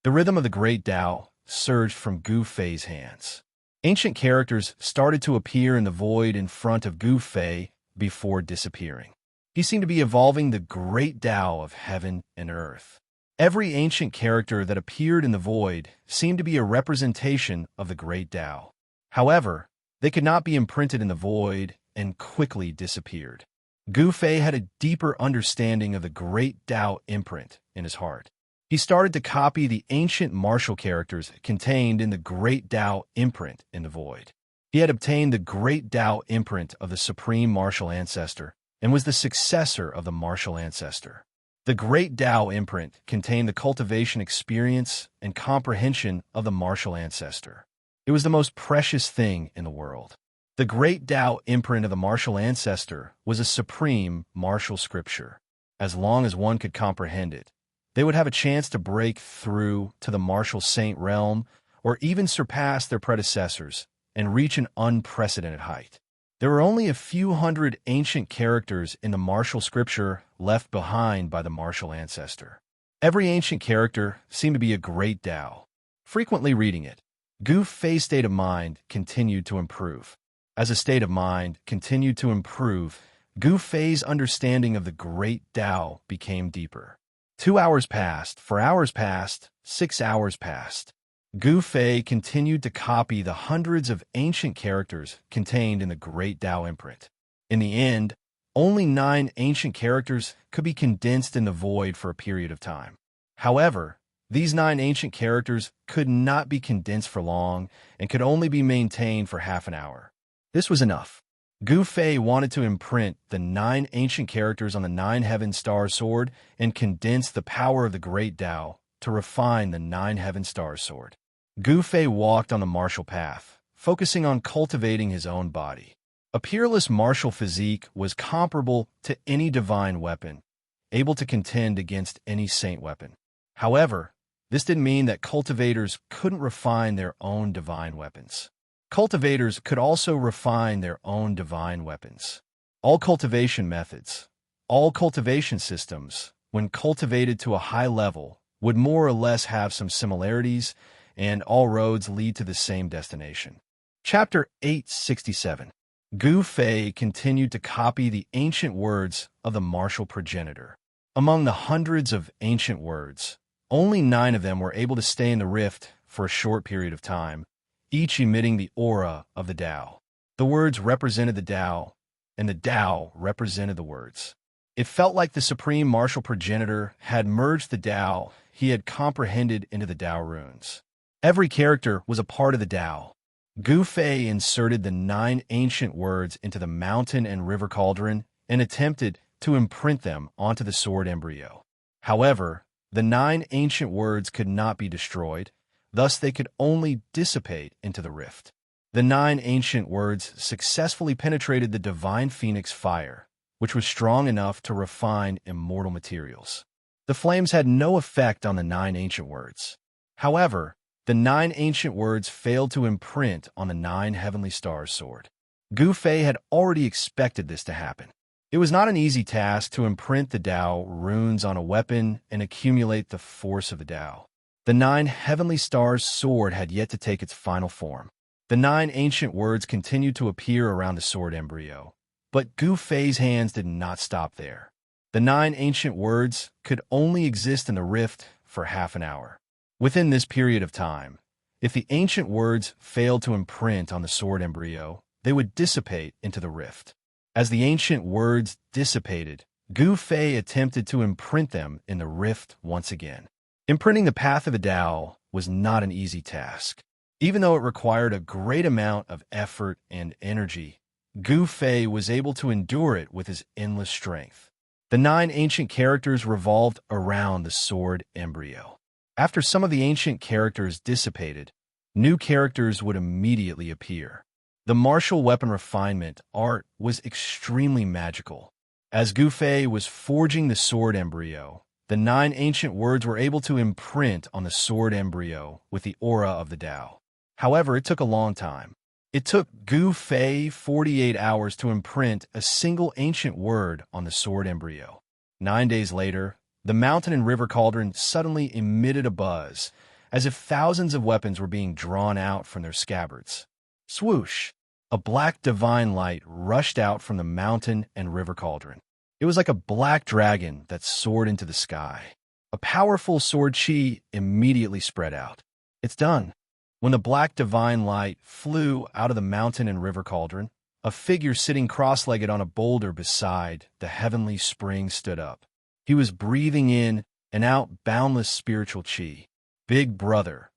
The rhythm of the great Tao surged from Gu Fei's hands. Ancient characters started to appear in the void in front of Gu Fei before disappearing. He seemed to be evolving the great Tao of heaven and earth. Every ancient character that appeared in the void seemed to be a representation of the great Tao. However, they could not be imprinted in the void and quickly disappeared. Gu Fei had a deeper understanding of the great Tao imprint in his heart. He started to copy the ancient martial characters contained in the great Tao imprint in the void. He had obtained the great Tao imprint of the supreme martial ancestor and was the successor of the martial ancestor. The great Tao imprint contained the cultivation experience and comprehension of the martial ancestor. It was the most precious thing in the world. The great Tao imprint of the martial ancestor was a supreme martial scripture. As long as one could comprehend it, they would have a chance to break through to the martial saint realm or even surpass their predecessors and reach an unprecedented height. There were only a few hundred ancient characters in the martial scripture left behind by the martial ancestor. Every ancient character seemed to be a great Tao. Frequently reading it, Gu Fei's state of mind continued to improve. As his state of mind continued to improve, Gu Fei's understanding of the great Tao became deeper. 2 hours passed, 4 hours passed, 6 hours passed. Gu Fei continued to copy the hundreds of ancient characters contained in the great Tao imprint. In the end, only 9 ancient characters could be condensed in the void for a period of time. However, these 9 ancient characters could not be condensed for long and could only be maintained for half an hour. This was enough. Gu Fei wanted to imprint the 9 ancient characters on the 9-heaven star sword and condense the power of the great Tao to refine the 9-heaven star sword. Gu Fei walked on the martial path, focusing on cultivating his own body. A peerless martial physique was comparable to any divine weapon, able to contend against any saint weapon. However, this didn't mean that cultivators couldn't refine their own divine weapons. Cultivators could also refine their own divine weapons. All cultivation methods, all cultivation systems, when cultivated to a high level, would more or less have some similarities, and all roads lead to the same destination. Chapter 867. Gu Fei continued to copy the ancient words of the martial progenitor. Among the hundreds of ancient words, only 9 of them were able to stay in the rift for a short period of time, each emitting the aura of the Tao. The words represented the Tao, and the Tao represented the words. It felt like the supreme martial progenitor had merged the Tao he had comprehended into the Tao runes. Every character was a part of the Tao. Gu Fei inserted the 9 ancient words into the mountain and river cauldron and attempted to imprint them onto the sword embryo. However, the 9 ancient words could not be destroyed, Thus, they could only dissipate into the rift. The 9 ancient words successfully penetrated the divine phoenix fire, which was strong enough to refine immortal materials. The flames had no effect on the 9 ancient words. However, the 9 ancient words failed to imprint on the 9 heavenly stars' sword. Gu Fei had already expected this to happen. It was not an easy task to imprint the Tao runes on a weapon and accumulate the force of the Tao. The 9 heavenly stars' sword had yet to take its final form. The 9 ancient words continued to appear around the sword embryo, but Gu Fei's hands did not stop there. The 9 ancient words could only exist in the rift for half an hour. Within this period of time, if the ancient words failed to imprint on the sword embryo, they would dissipate into the rift. As the ancient words dissipated, Gu Fei attempted to imprint them in the rift once again. Imprinting the path of the Tao was not an easy task. Even though it required a great amount of effort and energy, Gu Fei was able to endure it with his endless strength. The 9 ancient characters revolved around the sword embryo. After some of the ancient characters dissipated, new characters would immediately appear. The martial weapon refinement art was extremely magical. As Gu Fei was forging the sword embryo, the 9 ancient words were able to imprint on the sword embryo with the aura of the Tao. However, it took a long time. It took Gu Fei 48 hours to imprint a single ancient word on the sword embryo. 9 days later, the mountain and river cauldron suddenly emitted a buzz, as if thousands of weapons were being drawn out from their scabbards. Swoosh! A black divine light rushed out from the mountain and river cauldron. It was like a black dragon that soared into the sky. A powerful sword chi immediately spread out. It's done. When the black divine light flew out of the mountain and river cauldron, a figure sitting cross-legged on a boulder beside the heavenly spring stood up. He was breathing in and out boundless spiritual chi. Big Brother.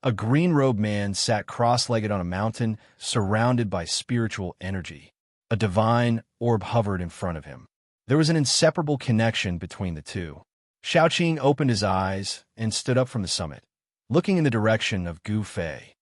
A green-robed man sat cross-legged on a mountain, surrounded by spiritual energy. A divine orb hovered in front of him. There was an inseparable connection between the two. Xiaoqing opened his eyes and stood up from the summit, looking in the direction of Gu Fei.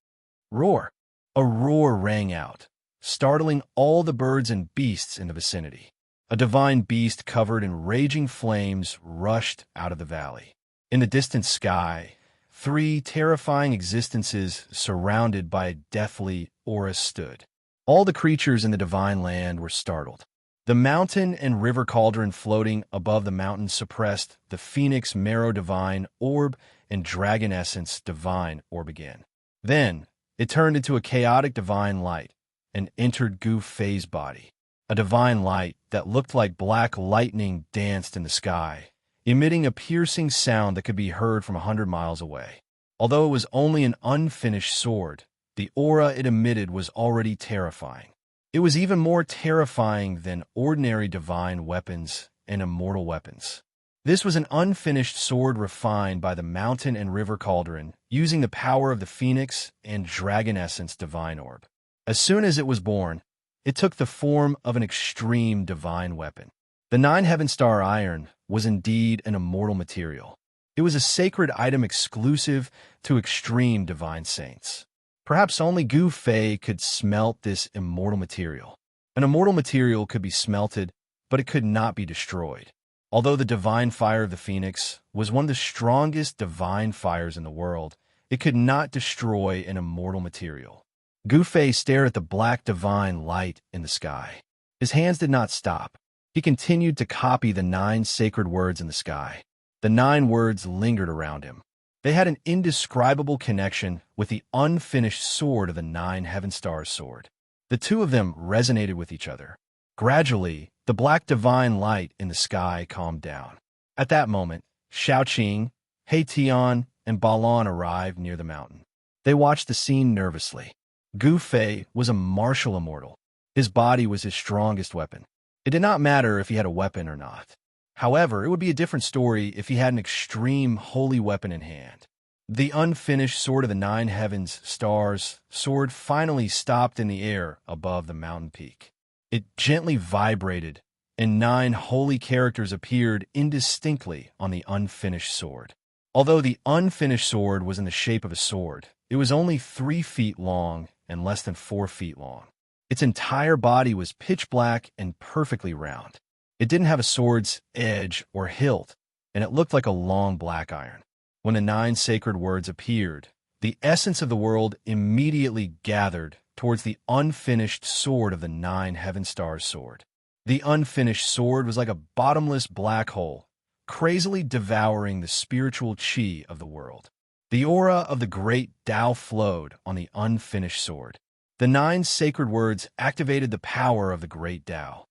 Roar! A roar rang out, startling all the birds and beasts in the vicinity. A divine beast covered in raging flames rushed out of the valley. In the distant sky, 3 terrifying existences surrounded by a deathly aura stood. All the creatures in the divine land were startled. The mountain and river cauldron floating above the mountain suppressed the Phoenix Marrow Divine Orb and Dragon Essence Divine Orb again. Then, it turned into a chaotic divine light and entered Gu Fei's body. A divine light that looked like black lightning danced in the sky, emitting a piercing sound that could be heard from 100 miles away. Although it was only an unfinished sword, the aura it emitted was already terrifying. It was even more terrifying than ordinary divine weapons and immortal weapons. This was an unfinished sword refined by the mountain and river cauldron, using the power of the Phoenix and Dragon Essence Divine Orb. As soon as it was born, it took the form of an extreme divine weapon. The 9 Heaven Star Iron was indeed an immortal material. It was a sacred item exclusive to extreme divine saints. Perhaps only Gu Fei could smelt this immortal material. An immortal material could be smelted, but it could not be destroyed. Although the divine fire of the Phoenix was one of the strongest divine fires in the world, it could not destroy an immortal material. Gu Fei stared at the black divine light in the sky. His hands did not stop. He continued to copy the 9 sacred words in the sky. The 9 words lingered around him. They had an indescribable connection with the unfinished sword of the 9 Heaven Stars sword. The two of them resonated with each other. Gradually, the black divine light in the sky calmed down. At that moment, Xiaoqing, Heitian, and Balan arrived near the mountain. They watched the scene nervously. Gu Fei was a martial immortal. His body was his strongest weapon. It did not matter if he had a weapon or not. However, it would be a different story if he had an extreme holy weapon in hand. The unfinished sword of the 9 Heavens Stars sword finally stopped in the air above the mountain peak. It gently vibrated, and 9 holy characters appeared indistinctly on the unfinished sword. Although the unfinished sword was in the shape of a sword, it was only 3 feet long and less than 4 feet long. Its entire body was pitch black and perfectly round. It didn't have a sword's edge or hilt, and it looked like a long black iron. When the 9 sacred words appeared, the essence of the world immediately gathered towards the unfinished sword of the 9 heaven stars sword. The unfinished sword was like a bottomless black hole, crazily devouring the spiritual chi of the world. The aura of the great Tao flowed on the unfinished sword. The 9 sacred words activated the power of the great Tao.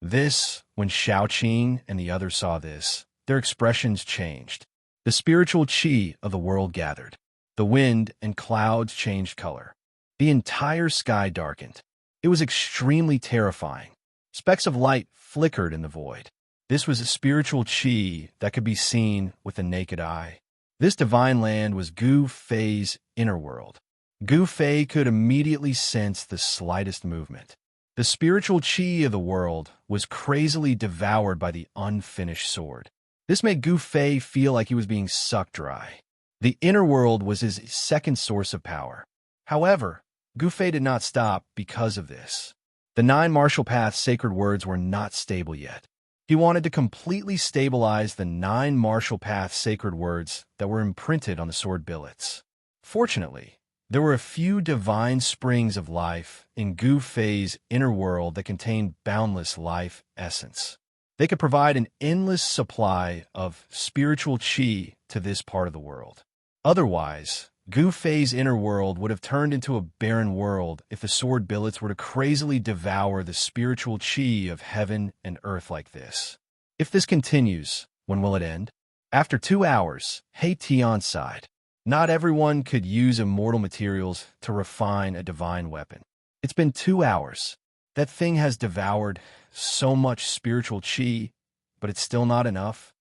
When Xianxia and the others saw this, their expressions changed. The spiritual chi of the world gathered. The wind and clouds changed color. The entire sky darkened. It was extremely terrifying. Specks of light flickered in the void. This was a spiritual chi that could be seen with the naked eye. This divine land was Gu Fei's inner world. Gu Fei could immediately sense the slightest movement. The spiritual chi of the world was crazily devoured by the unfinished sword. This made Gu Fei feel like he was being sucked dry. The inner world was his second source of power. However, Gu Fei did not stop because of this. The 9 martial paths sacred words were not stable yet. He wanted to completely stabilize the 9 martial path sacred words that were imprinted on the sword billets. Fortunately, there were a few divine springs of life in Gu Fei's inner world that contained boundless life essence. They could provide an endless supply of spiritual chi to this part of the world. Otherwise, Gu Fei's inner world would have turned into a barren world if the sword billets were to crazily devour the spiritual chi of heaven and earth like this. If this continues, when will it end? After 2 hours, He Tian sighed. Not everyone could use immortal materials to refine a divine weapon. It's been 2 hours. That thing has devoured so much spiritual chi, but it's still not enough.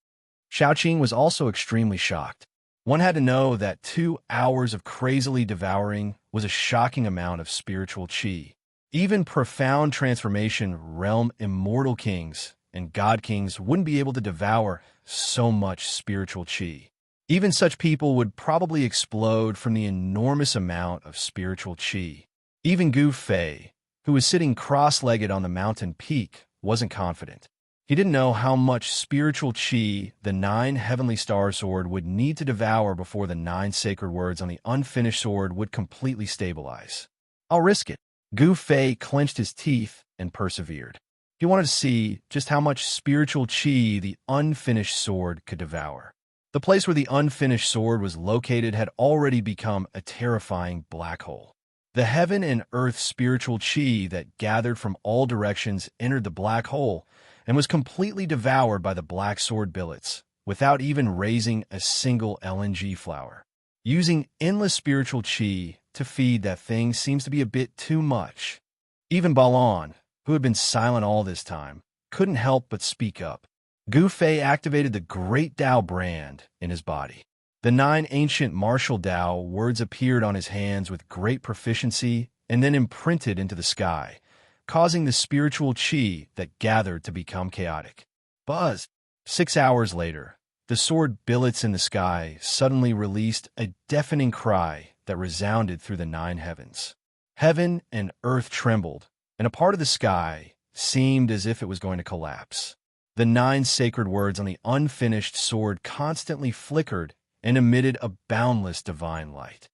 Xiaoqing was also extremely shocked. One had to know that 2 hours of crazily devouring was a shocking amount of spiritual chi. Even profound transformation realm immortal kings and god kings wouldn't be able to devour so much spiritual chi. Even such people would probably explode from the enormous amount of spiritual chi. Even Gu Fei, who was sitting cross-legged on the mountain peak, wasn't confident. He didn't know how much spiritual chi the 9 heavenly star sword would need to devour before the 9 sacred words on the unfinished sword would completely stabilize. I'll risk it. Gu Fei clenched his teeth and persevered. He wanted to see just how much spiritual chi the unfinished sword could devour. The place where the unfinished sword was located had already become a terrifying black hole. The heaven and earth spiritual chi that gathered from all directions entered the black hole and was completely devoured by the black sword billets, without even raising a single LNG flower. Using endless spiritual chi to feed that thing seems to be a bit too much. Even Balan, who had been silent all this time, couldn't help but speak up. Gu Fei activated the Great Tao brand in his body. The 9 ancient martial Tao words appeared on his hands with great proficiency and then imprinted into the sky, causing the spiritual chi that gathered to become chaotic. Buzz! 6 hours later, the sword billets in the sky suddenly released a deafening cry that resounded through the 9 heavens. Heaven and earth trembled, and a part of the sky seemed as if it was going to collapse. The 9 sacred words on the unfinished sword constantly flickered and emitted a boundless divine light.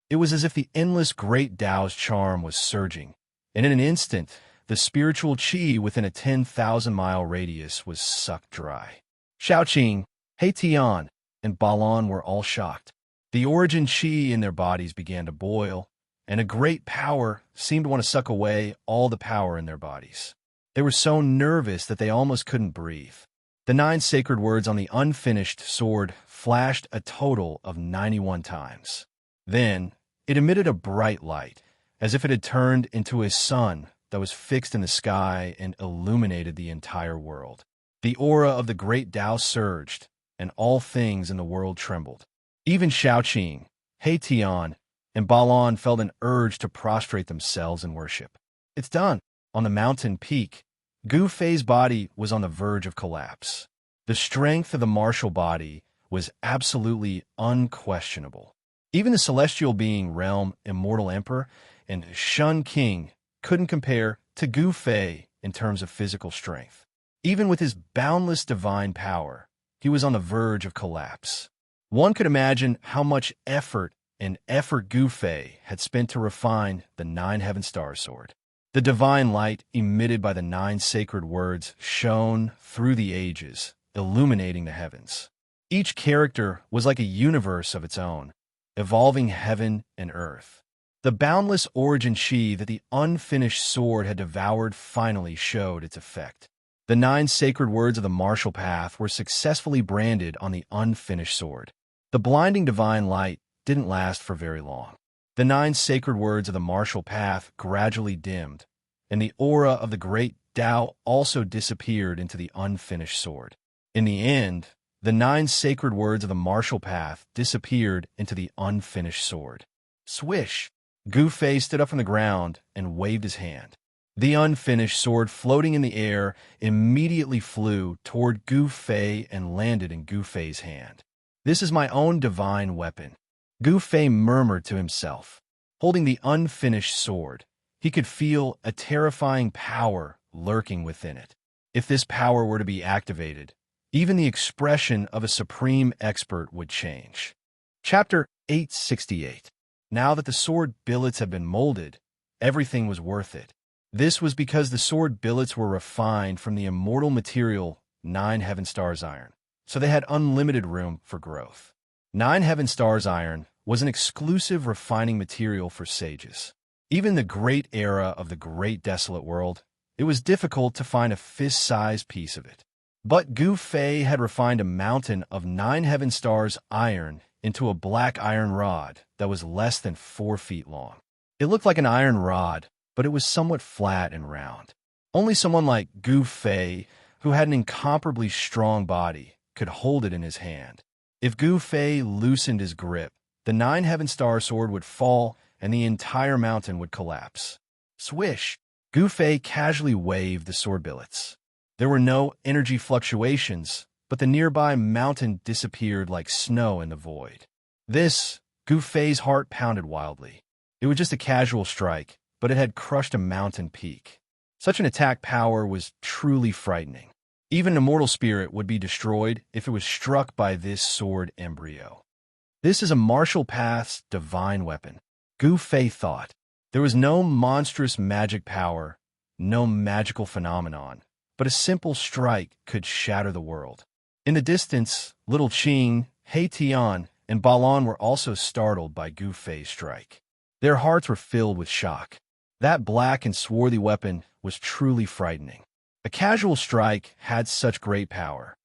It was as if the endless great Tao's charm was surging, and in an instant, the spiritual chi within a 10,000-mile radius was sucked dry. Xiaoqing, He Tian, and Balan were all shocked. The origin chi in their bodies began to boil, and a great power seemed to want to suck away all the power in their bodies. They were so nervous that they almost couldn't breathe. The 9 sacred words on the unfinished sword flashed a total of 91 times. Then, it emitted a bright light, as if it had turned into a sun that was fixed in the sky and illuminated the entire world. The aura of the great Tao surged, and all things in the world trembled. Even Xiaoqing, He Tian, and Balan felt an urge to prostrate themselves in worship. It's done. On the mountain peak, Gu Fei's body was on the verge of collapse. The strength of the martial body was absolutely unquestionable. Even the celestial being Realm Immortal Emperor and Shun King couldn't compare to Gu Fei in terms of physical strength. Even with his boundless divine power, he was on the verge of collapse. One could imagine how much effort Gu Fei had spent to refine the 9 Heaven Star Sword. The divine light emitted by the 9 sacred words shone through the ages, illuminating the heavens. Each character was like a universe of its own, evolving heaven and earth. The boundless origin chi that the unfinished sword had devoured finally showed its effect. The 9 sacred words of the martial path were successfully branded on the unfinished sword. The blinding divine light didn't last for very long. The 9 sacred words of the martial path gradually dimmed, and the aura of the great Tao also disappeared into the unfinished sword. In the end, the 9 sacred words of the martial path disappeared into the unfinished sword. Swish! Gu Fei stood up from the ground and waved his hand. The unfinished sword, floating in the air, immediately flew toward Gu Fei and landed in Gu Fei's hand. "This is my own divine weapon," Gu Fei murmured to himself. Holding the unfinished sword, he could feel a terrifying power lurking within it. If this power were to be activated, even the expression of a supreme expert would change. Chapter 868. Now that the sword billets had been molded, everything was worth it. This was because the sword billets were refined from the immortal material 9 Heaven Stars iron, so they had unlimited room for growth. 9 Heaven Stars iron was an exclusive refining material for sages. Even in the great era of the Great Desolate World, it was difficult to find a fist-sized piece of it. But Gu Fei had refined a mountain of 9 Heaven Stars iron into a black iron rod that was less than 4 feet long. It looked like an iron rod, but it was somewhat flat and round. Only someone like Gu Fei, who had an incomparably strong body, could hold it in his hand. If Gu Fei loosened his grip, the 9 Heaven Star Sword would fall and the entire mountain would collapse. Swish! Gu Fei casually waved the sword billets. There were no energy fluctuations, but the nearby mountain disappeared like snow in the void. Gu Fei's heart pounded wildly. It was just a casual strike, but it had crushed a mountain peak. Such an attack power was truly frightening. Even an immortal spirit would be destroyed if it was struck by this sword embryo. This is a martial path's divine weapon, Gu Fei thought. There was no monstrous magic power, no magical phenomenon, but a simple strike could shatter the world. In the distance, Little Qing, He Tian, and Balan were also startled by Gu Fei's strike. Their hearts were filled with shock. That black and swarthy weapon was truly frightening. A casual strike had such great power.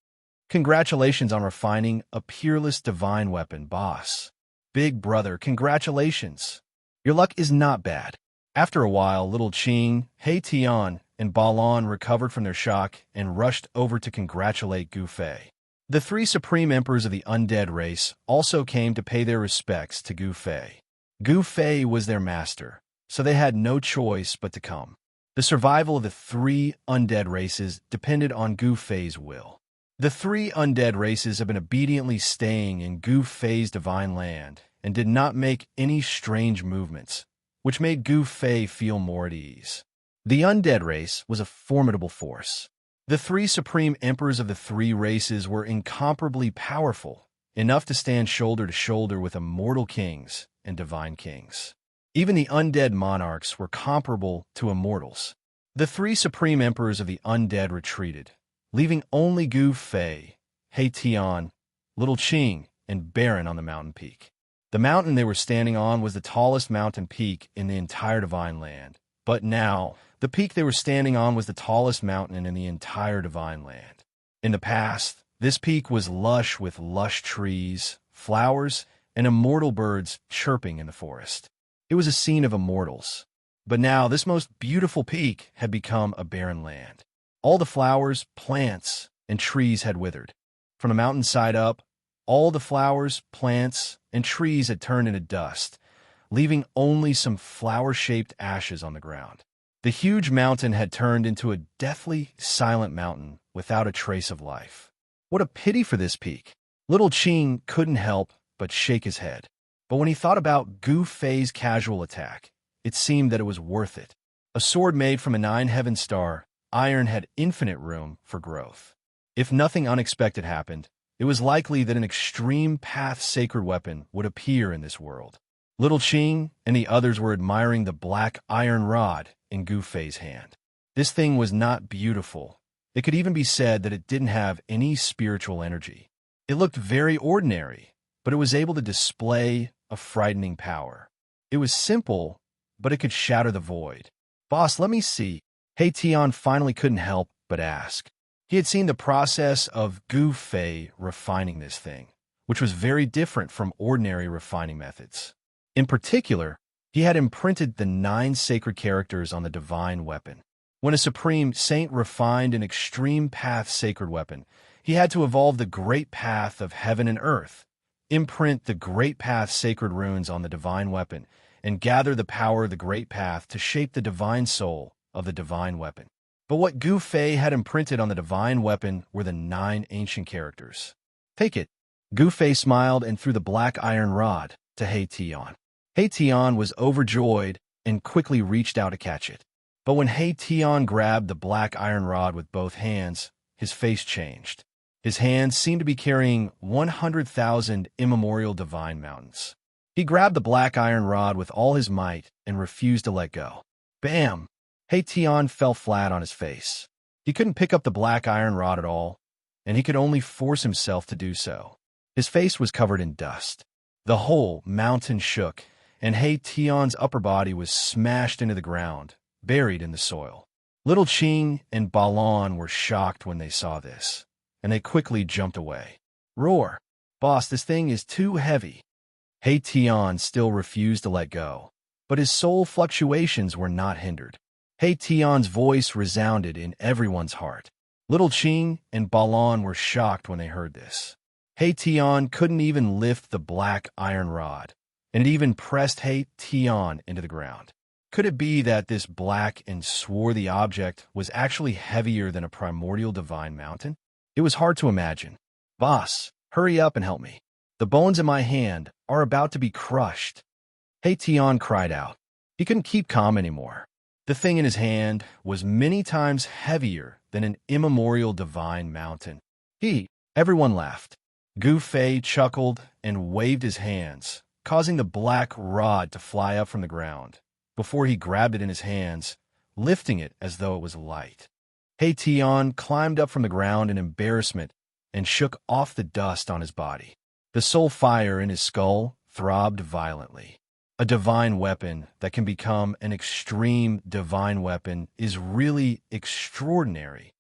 Congratulations on refining a peerless divine weapon, boss. Big brother, congratulations. Your luck is not bad. After a while, Little Qing, He Tian, and Balan recovered from their shock and rushed over to congratulate Gu Fei. The 3 supreme emperors of the undead race also came to pay their respects to Gu Fei. Gu Fei was their master, so they had no choice but to come. The survival of the 3 undead races depended on Gu Fei's will. The 3 undead races have been obediently staying in Gu Fei's divine land and did not make any strange movements, which made Gu Fei feel more at ease. The undead race was a formidable force. The 3 supreme emperors of the 3 races were incomparably powerful, enough to stand shoulder to shoulder with immortal kings and divine kings. Even the undead monarchs were comparable to immortals. The 3 supreme emperors of the undead retreated, leaving only Gu Fei, He Tian, Little Qing, and Baron on the mountain peak. The mountain they were standing on was the tallest mountain peak in the entire divine land. But now, the peak they were standing on was the tallest mountain in the entire divine land. In the past, this peak was lush with lush trees, flowers, and immortal birds chirping in the forest. It was a scene of immortals. But now, this most beautiful peak had become a barren land. All the flowers, plants, and trees had withered. From the mountainside up, all the flowers, plants, and trees had turned into dust, leaving only some flower-shaped ashes on the ground. The huge mountain had turned into a deathly silent mountain without a trace of life. What a pity for this peak! Little Qing couldn't help but shake his head. But when he thought about Gu Fei's casual attack, it seemed that it was worth it. A sword made from a nine-heaven star, iron had infinite room for growth. If nothing unexpected happened, it was likely that an extreme path sacred weapon would appear in this world. Little Qing and the others were admiring the black iron rod in Gu Fei's hand. This thing was not beautiful. It could even be said that it didn't have any spiritual energy. It looked very ordinary, but it was able to display a frightening power. It was simple, but it could shatter the void. "Boss, let me see." He Tian finally couldn't help but ask. He had seen the process of Gu Fei refining this thing, which was very different from ordinary refining methods. In particular, he had imprinted the 9 sacred characters on the divine weapon. When a supreme saint refined an extreme path sacred weapon, he had to evolve the great path of heaven and earth, imprint the great path sacred runes on the divine weapon, and gather the power of the great path to shape the divine soul of the divine weapon. But what Gu Fei had imprinted on the divine weapon were the 9 ancient characters. "Take it." Gu Fei smiled and threw the black iron rod to He Tian. He Tian was overjoyed and quickly reached out to catch it. But when He Tian grabbed the black iron rod with both hands, his face changed. His hands seemed to be carrying 100,000 immemorial divine mountains. He grabbed the black iron rod with all his might and refused to let go. Bam! He Tian fell flat on his face. He couldn't pick up the black iron rod at all, and he could only force himself to do so. His face was covered in dust. The whole mountain shook, and He Tian's upper body was smashed into the ground, buried in the soil. Little Qing and Balan were shocked when they saw this, and they quickly jumped away. "Roar! Boss, this thing is too heavy." He Tian still refused to let go, but his soul fluctuations were not hindered. He Tian's voice resounded in everyone's heart. Little Qing and Balan were shocked when they heard this. He Tian couldn't even lift the black iron rod, and it even pressed He Tian into the ground. Could it be that this black and swarthy object was actually heavier than a primordial divine mountain? It was hard to imagine. "Boss, hurry up and help me. The bones in my hand are about to be crushed." He Tian cried out. He couldn't keep calm anymore. The thing in his hand was many times heavier than an immemorial divine mountain. Everyone laughed. Gu Fei chuckled and waved his hands, causing the black rod to fly up from the ground, before he grabbed it in his hands, lifting it as though it was light. He Tian climbed up from the ground in embarrassment and shook off the dust on his body. The soul fire in his skull throbbed violently. A divine weapon that can become an extreme divine weapon is really extraordinary,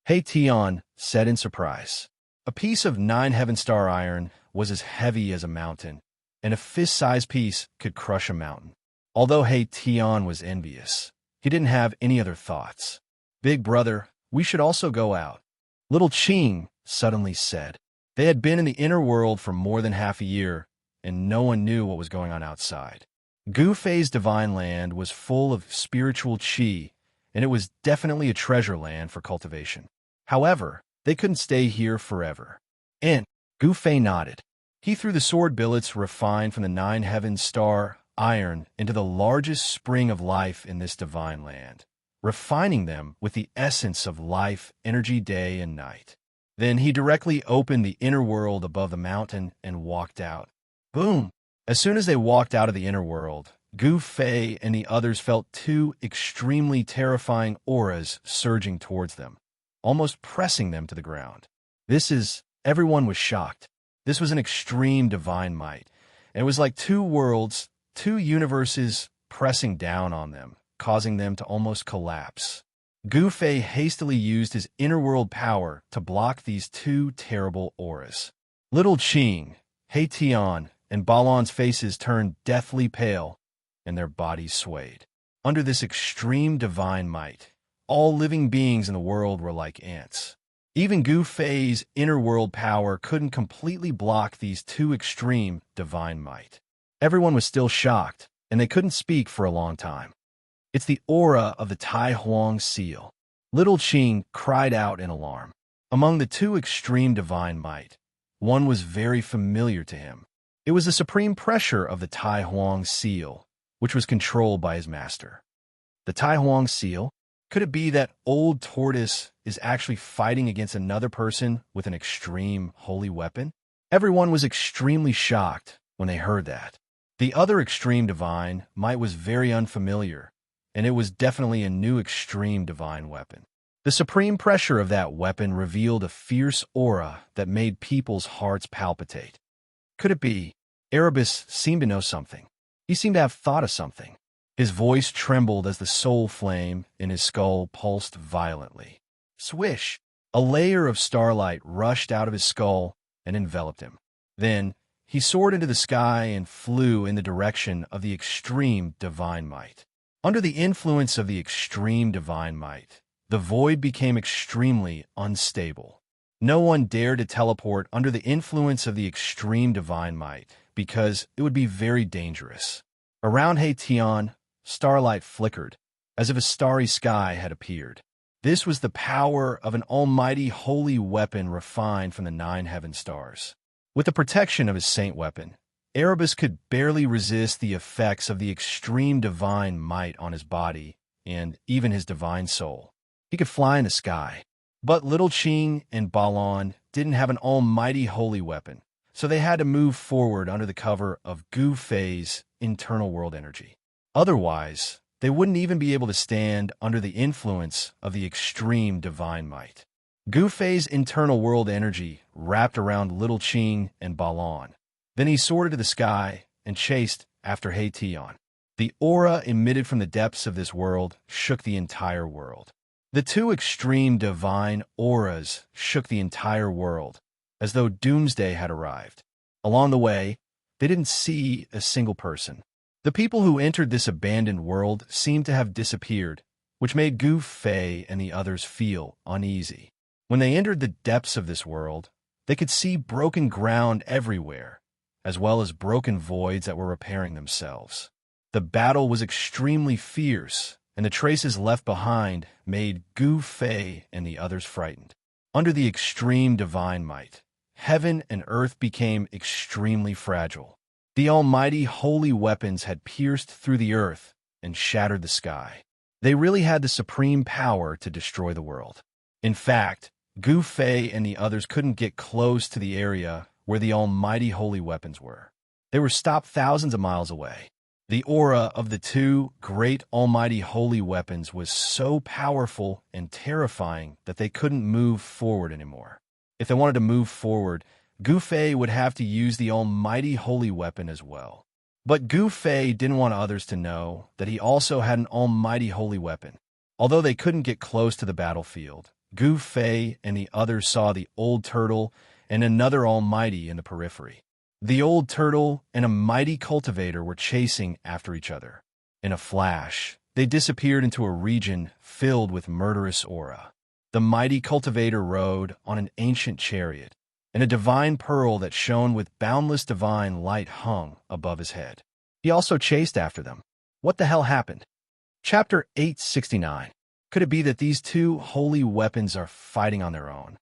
He Tian said in surprise. A piece of 9 heaven star iron was as heavy as a mountain, and a fist-sized piece could crush a mountain. Although He Tian was envious, he didn't have any other thoughts. "Big brother, we should also go out," Little Qing suddenly said. They had been in the inner world for more than half a year, and no one knew what was going on outside. Gu Fei's divine land was full of spiritual qi, and it was definitely a treasure land for cultivation. However, they couldn't stay here forever. And Gu Fei nodded. He threw the sword billets refined from the 9 heaven star iron into the largest spring of life in this divine land, refining them with the essence of life, energy, day and night. Then he directly opened the inner world above the mountain and walked out. Boom! As soon as they walked out of the inner world, Gu Fei and the others felt 2 extremely terrifying auras surging towards them, almost pressing them to the ground. Everyone was shocked. This was an extreme divine might, and it was like 2 worlds, 2 universes pressing down on them, causing them to almost collapse. Gu Fei hastily used his inner world power to block these 2 terrible auras. Little Qing, He Tian, and Balan's faces turned deathly pale, and their bodies swayed. Under this extreme divine might, all living beings in the world were like ants. Even Gu Fei's inner world power couldn't completely block these 2 extreme divine might. Everyone was still shocked, and they couldn't speak for a long time. "It's the aura of the Tai Huang seal," Little Qing cried out in alarm. Among the 2 extreme divine might one was very familiar to him. It was the supreme pressure of the Tai Huang seal, which was controlled by his master. The Tai Huang seal? Could it be that old tortoise is actually fighting against another person with an extreme holy weapon? Everyone was extremely shocked when they heard that. The other extreme divine might was very unfamiliar, and it was definitely a new extreme divine weapon. The supreme pressure of that weapon revealed a fierce aura that made people's hearts palpitate. Could it be? Erebus seemed to know something. He seemed to have thought of something. His voice trembled as the soul flame in his skull pulsed violently. Swish! A layer of starlight rushed out of his skull and enveloped him. Then, he soared into the sky and flew in the direction of the extreme divine might. Under the influence of the extreme divine might, the void became extremely unstable. No one dared to teleport under the influence of the extreme divine might because it would be very dangerous. Around Haitian, starlight flickered, as if a starry sky had appeared. This was the power of an almighty holy weapon refined from the 9 heaven stars. With the protection of his saint weapon, Erebus could barely resist the effects of the extreme divine might on his body and even his divine soul. He could fly in the sky. But Little Qing and Balon didn't have an almighty holy weapon, so they had to move forward under the cover of Gu Fei's internal world energy. Otherwise, they wouldn't even be able to stand under the influence of the extreme divine might. Gu Fei's internal world energy wrapped around Little Qing and Balon. Then he soared to the sky and chased after Haitian. The aura emitted from the depths of this world shook the entire world. The two extreme divine auras shook the entire world, as though doomsday had arrived. Along the way, they didn't see a single person. The people who entered this abandoned world seemed to have disappeared, which made Gu Fei and the others feel uneasy. When they entered the depths of this world, they could see broken ground everywhere, as well as broken voids that were repairing themselves. The battle was extremely fierce, and the traces left behind made Gu Fei and the others frightened. Under the extreme divine might, heaven and earth became extremely fragile. The almighty holy weapons had pierced through the earth and shattered the sky. They really had the supreme power to destroy the world. In fact, Gu Fei and the others couldn't get close to the area where the almighty holy weapons were. They were stopped thousands of miles away. The aura of the two great almighty holy weapons was so powerful and terrifying that they couldn't move forward anymore. If they wanted to move forward, Gu Fei would have to use the almighty holy weapon as well. But Gu Fei didn't want others to know that he also had an almighty holy weapon. Although they couldn't get close to the battlefield, Gu Fei and the others saw the old turtle and another almighty in the periphery. The old turtle and a mighty cultivator were chasing after each other. In a flash, they disappeared into a region filled with murderous aura. The mighty cultivator rode on an ancient chariot, and a divine pearl that shone with boundless divine light hung above his head. He also chased after them. What the hell happened? Chapter 869. Could it be that these two holy weapons are fighting on their own?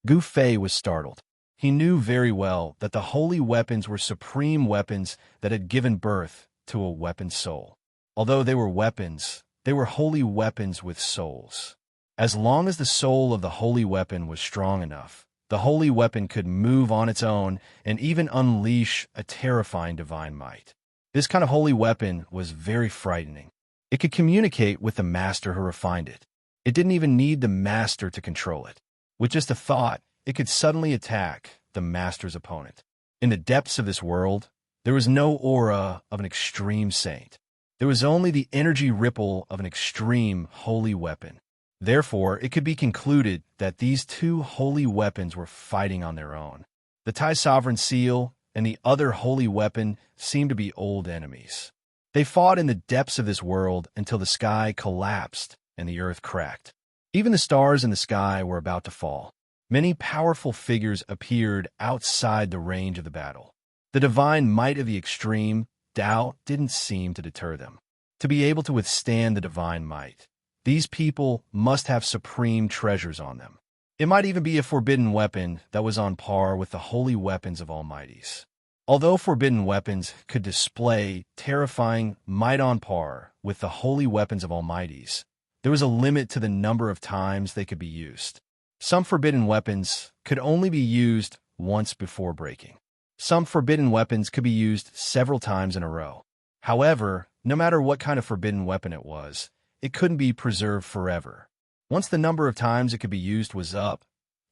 Gu Fei was startled. He knew very well that the holy weapons were supreme weapons that had given birth to a weapon soul. Although they were weapons, they were holy weapons with souls. As long as the soul of the holy weapon was strong enough, the holy weapon could move on its own and even unleash a terrifying divine might. This kind of holy weapon was very frightening. It could communicate with the master who refined it. It didn't even need the master to control it. With just a thought, it could suddenly attack the master's opponent. In the depths of this world, there was no aura of an extreme saint. There was only the energy ripple of an extreme holy weapon. Therefore, it could be concluded that these two holy weapons were fighting on their own. The Tai Sovereign Seal and the other holy weapon seemed to be old enemies. They fought in the depths of this world until the sky collapsed and the earth cracked. Even the stars in the sky were about to fall. Many powerful figures appeared outside the range of the battle. The divine might of the extreme, Tao, didn't seem to deter them. To be able to withstand the divine might, these people must have supreme treasures on them. It might even be a forbidden weapon that was on par with the holy weapons of Almighties. Although forbidden weapons could display terrifying might on par with the holy weapons of Almighties, there was a limit to the number of times they could be used. Some forbidden weapons could only be used once before breaking. Some forbidden weapons could be used several times in a row. However, no matter what kind of forbidden weapon it was, it couldn't be preserved forever. Once the number of times it could be used was up,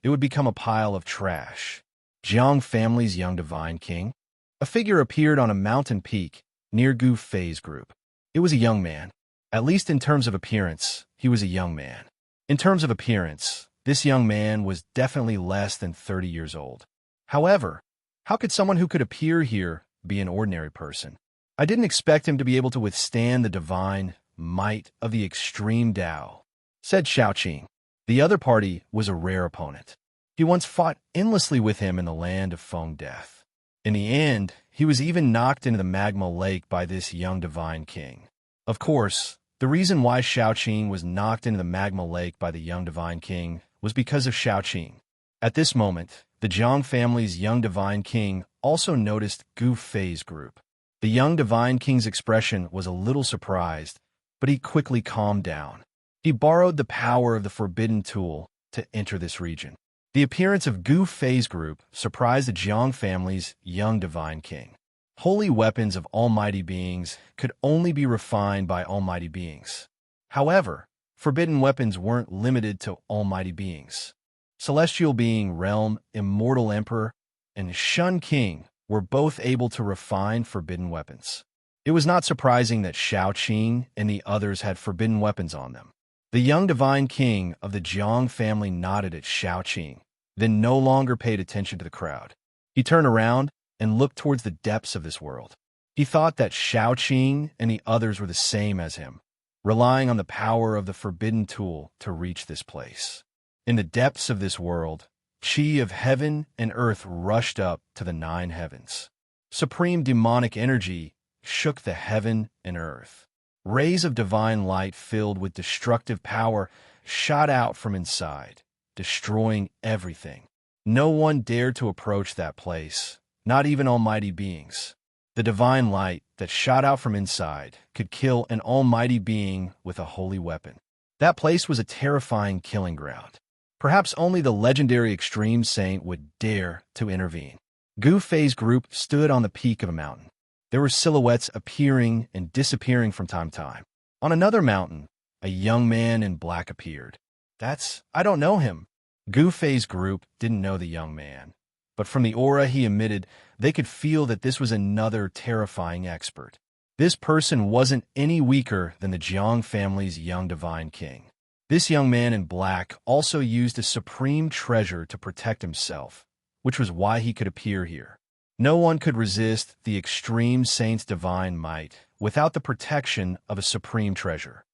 it would become a pile of trash. Jiang family's young divine king. A figure appeared on a mountain peak near Gu Fei's group. It was a young man. At least in terms of appearance, he was a young man. In terms of appearance, this young man was definitely less than 30 years old. However, how could someone who could appear here be an ordinary person? I didn't expect him to be able to withstand the divine might of the extreme Tao, said Xiaoqing. The other party was a rare opponent. He once fought endlessly with him in the land of Feng Death. In the end, he was even knocked into the magma lake by this young divine king. Of course, the reason why Xiaoqing was knocked into the magma lake by the young divine king was because of Xiaoqing. At this moment, the Jiang family's young divine king also noticed Gu Fei's group. The young divine king's expression was a little surprised, but he quickly calmed down. He borrowed the power of the forbidden tool to enter this region. The appearance of Gu Fei's group surprised the Jiang family's young divine king. Holy weapons of almighty beings could only be refined by almighty beings. However, forbidden weapons weren't limited to almighty beings. Celestial being Realm, Immortal Emperor, and Shun King were both able to refine forbidden weapons. It was not surprising that Xiaoqing and the others had forbidden weapons on them. The young divine king of the Jiang family nodded at Xiaoqing, then no longer paid attention to the crowd. He turned around and looked towards the depths of this world. He thought that Xiaoqing and the others were the same as him, relying on the power of the forbidden tool to reach this place. In the depths of this world, Qi of heaven and earth rushed up to the 9 heavens. Supreme demonic energy shook the heaven and earth. Rays of divine light filled with destructive power shot out from inside, destroying everything. No one dared to approach that place, not even almighty beings. The divine light that shot out from inside could kill an almighty being with a holy weapon. That place was a terrifying killing ground. Perhaps only the legendary extreme saint would dare to intervene. Gu Fei's group stood on the peak of a mountain. There were silhouettes appearing and disappearing from time to time. On another mountain, a young man in black appeared. I don't know him. Gu Fei's group didn't know the young man, but from the aura he emitted, they could feel that this was another terrifying expert. This person wasn't any weaker than the Jiang family's young divine king. This young man in black also used a supreme treasure to protect himself, which was why he could appear here. No one could resist the extreme saint's divine might without the protection of a supreme treasure.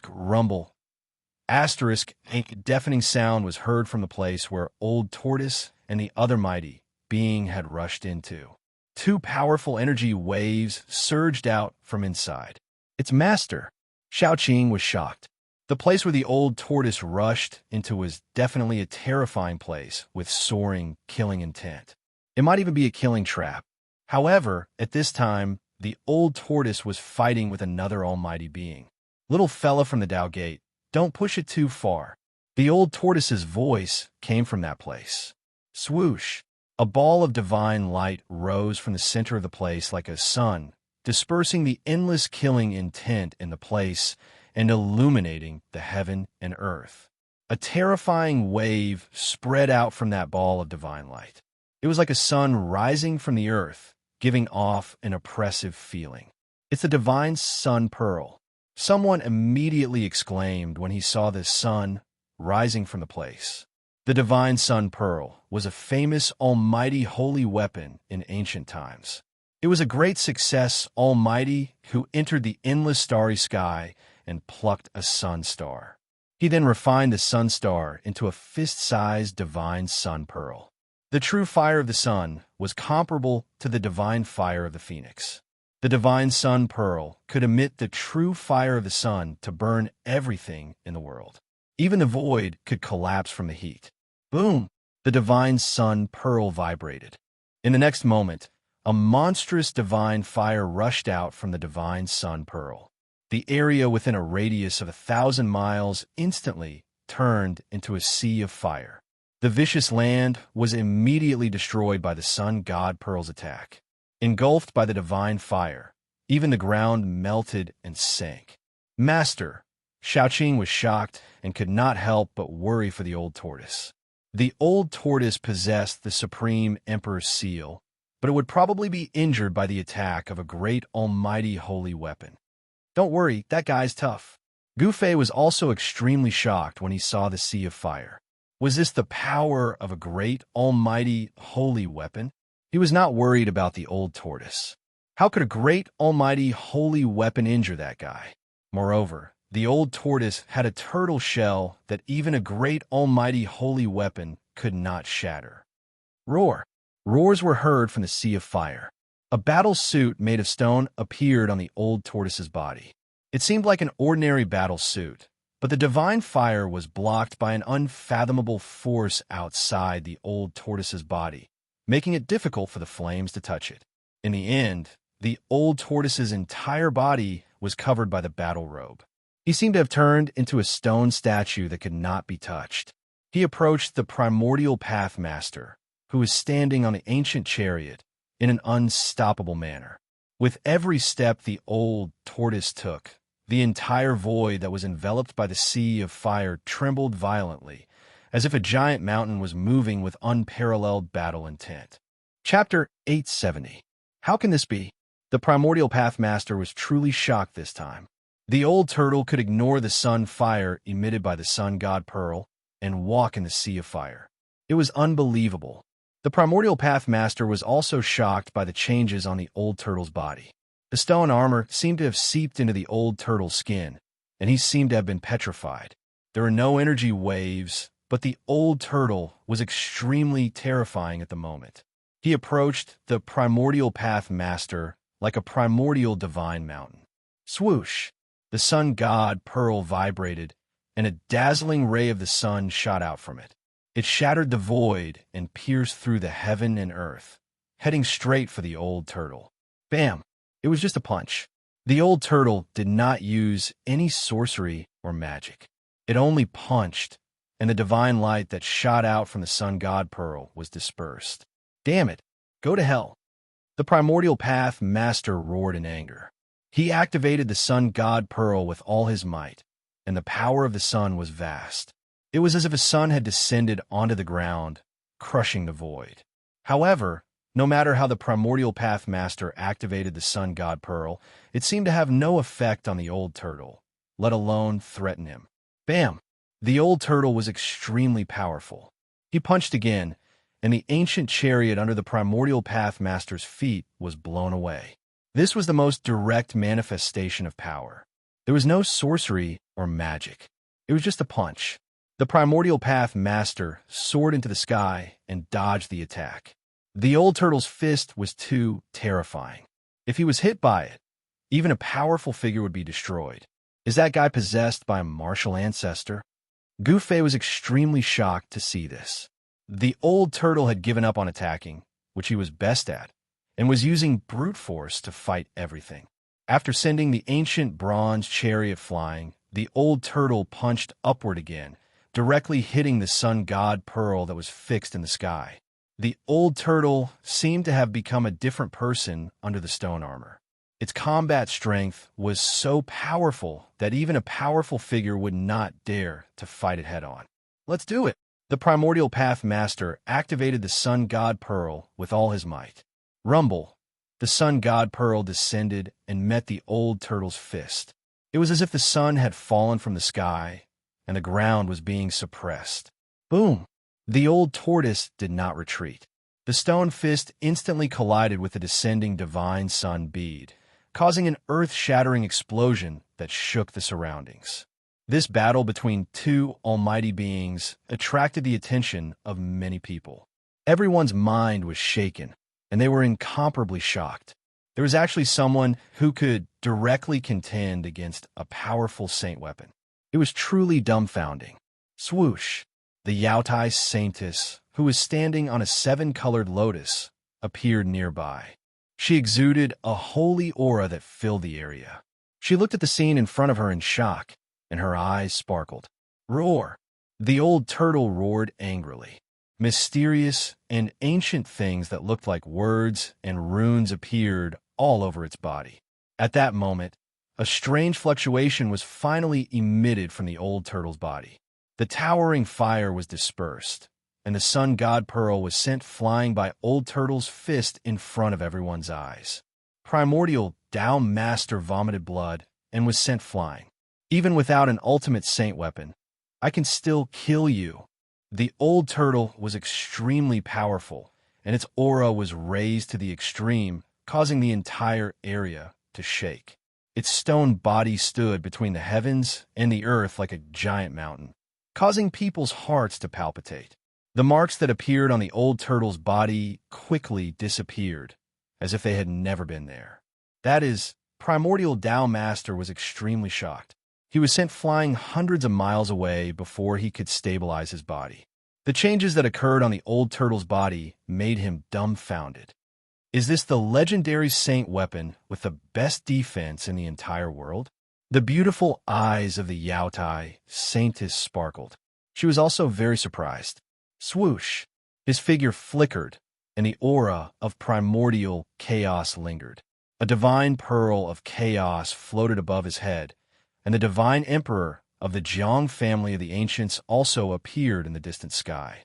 Rumble. A deafening sound was heard from the place where Old Tortoise and the other mighty being had rushed into. 2 powerful energy waves surged out from inside. Its master. Xiaoqing was shocked. The place where the Old Tortoise rushed into was definitely a terrifying place with soaring, killing intent. It might even be a killing trap. However, at this time, the Old Tortoise was fighting with another almighty being. Little fella from the Tao Gate, don't push it too far. The Old Tortoise's voice came from that place. Swoosh! A ball of divine light rose from the center of the place like a sun, dispersing the endless killing intent in the place and illuminating the heaven and earth. A terrifying wave spread out from that ball of divine light. It was like a sun rising from the earth, giving off an oppressive feeling. It's the divine sun pearl. Someone immediately exclaimed when he saw this sun rising from the place. The divine sun pearl was a famous almighty holy weapon in ancient times. It was a great success almighty who entered the endless starry sky and plucked a sun star. He then refined the sun star into a fist-sized divine sun pearl. The true fire of the sun was comparable to the divine fire of the phoenix. The divine sun pearl could emit the true fire of the sun to burn everything in the world. Even the void could collapse from the heat. Boom! The divine sun pearl vibrated. In the next moment, a monstrous divine fire rushed out from the divine sun pearl. The area within a radius of 1,000 miles instantly turned into a sea of fire. The vicious land was immediately destroyed by the sun god pearl's attack. Engulfed by the divine fire, even the ground melted and sank. Master, Xiaoqing was shocked and could not help but worry for the old tortoise. The old tortoise possessed the supreme emperor's seal, but it would probably be injured by the attack of a great almighty holy weapon. Don't worry, that guy's tough. Gufei was also extremely shocked when he saw the sea of fire. Was this the power of a great almighty holy weapon? He was not worried about the old tortoise. How could a great almighty holy weapon injure that guy? Moreover, the old tortoise had a turtle shell that even a great almighty holy weapon could not shatter. Roar! Roars were heard from the sea of fire. A battle suit made of stone appeared on the old tortoise's body. It seemed like an ordinary battle suit, but the divine fire was blocked by an unfathomable force outside the old tortoise's body, making it difficult for the flames to touch it. In the end, the old tortoise's entire body was covered by the battle robe. He seemed to have turned into a stone statue that could not be touched. He approached the primordial pathmaster, who was standing on the ancient chariot, in an unstoppable manner. With every step the old tortoise took, the entire void that was enveloped by the sea of fire trembled violently, as if a giant mountain was moving with unparalleled battle intent. Chapter 870. How can this be? The primordial pathmaster was truly shocked this time. The old turtle could ignore the sun fire emitted by the sun god Pearl and walk in the sea of fire. It was unbelievable. The primordial pathmaster was also shocked by the changes on the old turtle's body. The stone armor seemed to have seeped into the old turtle's skin, and he seemed to have been petrified. There were no energy waves, but the old turtle was extremely terrifying at the moment. He approached the primordial pathmaster like a primordial divine mountain. Swoosh! The sun god Pearl vibrated, and a dazzling ray of the sun shot out from it. It shattered the void and pierced through the heaven and earth, heading straight for the old turtle. Bam! It was just a punch. The old turtle did not use any sorcery or magic. It only punched, and the divine light that shot out from the sun god Pearl was dispersed. Damn it! Go to hell! The primordial path master roared in anger. He activated the sun god Pearl with all his might, and the power of the sun was vast. It was as if a sun had descended onto the ground, crushing the void. However, no matter how the primordial path master activated the sun god Pearl, it seemed to have no effect on the old turtle, let alone threaten him. Bam! The old turtle was extremely powerful. He punched again, and the ancient chariot under the primordial path master's feet was blown away. This was the most direct manifestation of power. There was no sorcery or magic. It was just a punch. The primordial path master soared into the sky and dodged the attack. The old turtle's fist was too terrifying. If he was hit by it, even a powerful figure would be destroyed. Is that guy possessed by a martial ancestor? Gufei was extremely shocked to see this. The old turtle had given up on attacking, which he was best at, and was using brute force to fight everything. After sending the ancient bronze chariot flying, the old turtle punched upward again, directly hitting the sun god Pearl that was fixed in the sky. The old turtle seemed to have become a different person under the stone armor. Its combat strength was so powerful that even a powerful figure would not dare to fight it head-on. Let's do it! The primordial path master activated the sun god Pearl with all his might. Rumble! The sun god Pearl descended and met the old turtle's fist. It was as if the sun had fallen from the sky, and the ground was being suppressed. Boom! The old tortoise did not retreat. The stone fist instantly collided with the descending divine sun bead, causing an earth-shattering explosion that shook the surroundings. This battle between two almighty beings attracted the attention of many people. Everyone's mind was shaken, and they were incomparably shocked. There was actually someone who could directly contend against a powerful saint weapon. It was truly dumbfounding. Swoosh! The Yaotai saintess, who was standing on a 7-colored lotus, appeared nearby. She exuded a holy aura that filled the area. She looked at the scene in front of her in shock, and her eyes sparkled. Roar! The old turtle roared angrily. Mysterious and ancient things that looked like words and runes appeared all over its body. At that moment, a strange fluctuation was finally emitted from the old turtle's body. The towering fire was dispersed, and the sun god pearl was sent flying by old turtle's fist in front of everyone's eyes. Primordial Tao Master vomited blood and was sent flying. Even without an ultimate saint weapon, I can still kill you. The old turtle was extremely powerful, and its aura was raised to the extreme, causing the entire area to shake. Its stone body stood between the heavens and the earth like a giant mountain, causing people's hearts to palpitate. The marks that appeared on the old turtle's body quickly disappeared, as if they had never been there. That is, Primordial Tao Master was extremely shocked. He was sent flying hundreds of miles away before he could stabilize his body. The changes that occurred on the old turtle's body made him dumbfounded. Is this the legendary saint weapon with the best defense in the entire world? The beautiful eyes of the Yaotai saintess sparkled. She was also very surprised. Swoosh! His figure flickered, and the aura of primordial chaos lingered. A divine pearl of chaos floated above his head, and the divine emperor of the Jiang family of the ancients also appeared in the distant sky.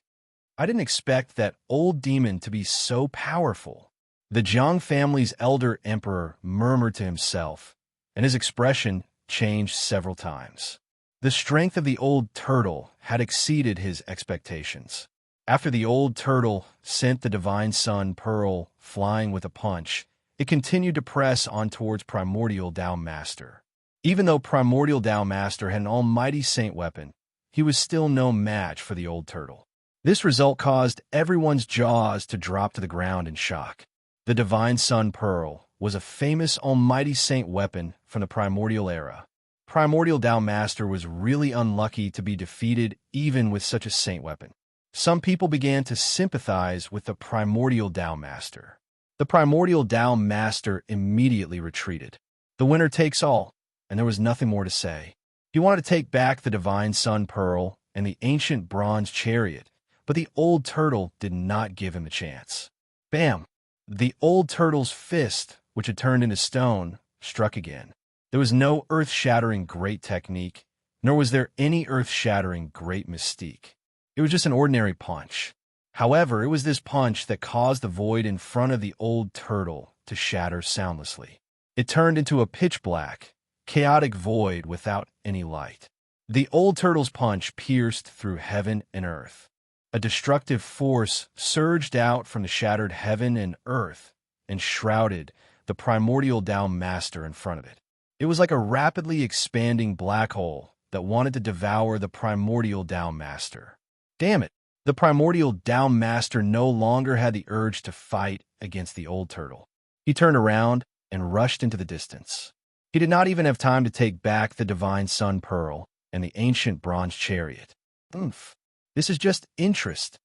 I didn't expect that old demon to be so powerful. The Jiang family's elder emperor murmured to himself, and his expression changed several times. The strength of the old turtle had exceeded his expectations. After the old turtle sent the divine sun pearl flying with a punch, it continued to press on towards Primordial Tao Master. Even though Primordial Tao Master had an almighty saint weapon, he was still no match for the old turtle. This result caused everyone's jaws to drop to the ground in shock. The divine sun pearl was a famous almighty saint weapon from the primordial era. Primordial Tao Master was really unlucky to be defeated even with such a saint weapon. Some people began to sympathize with the Primordial Tao Master. The Primordial Tao Master immediately retreated. The winner takes all, and there was nothing more to say. He wanted to take back the divine sun pearl and the ancient bronze chariot, but the old turtle did not give him a chance. Bam! The old turtle's fist, which had turned into stone, struck again. There was no earth-shattering great technique, nor was there any earth-shattering great mystique. It was just an ordinary punch. However, it was this punch that caused the void in front of the old turtle to shatter soundlessly. It turned into a pitch-black, chaotic void without any light. The old turtle's punch pierced through heaven and earth. A destructive force surged out from the shattered heaven and earth and shrouded the Primordial Tao Master in front of it. It was like a rapidly expanding black hole that wanted to devour the Primordial Tao Master. Damn it! The Primordial Tao Master no longer had the urge to fight against the old turtle. He turned around and rushed into the distance. He did not even have time to take back the divine sun pearl and the ancient bronze chariot. Oomph! This is just interest,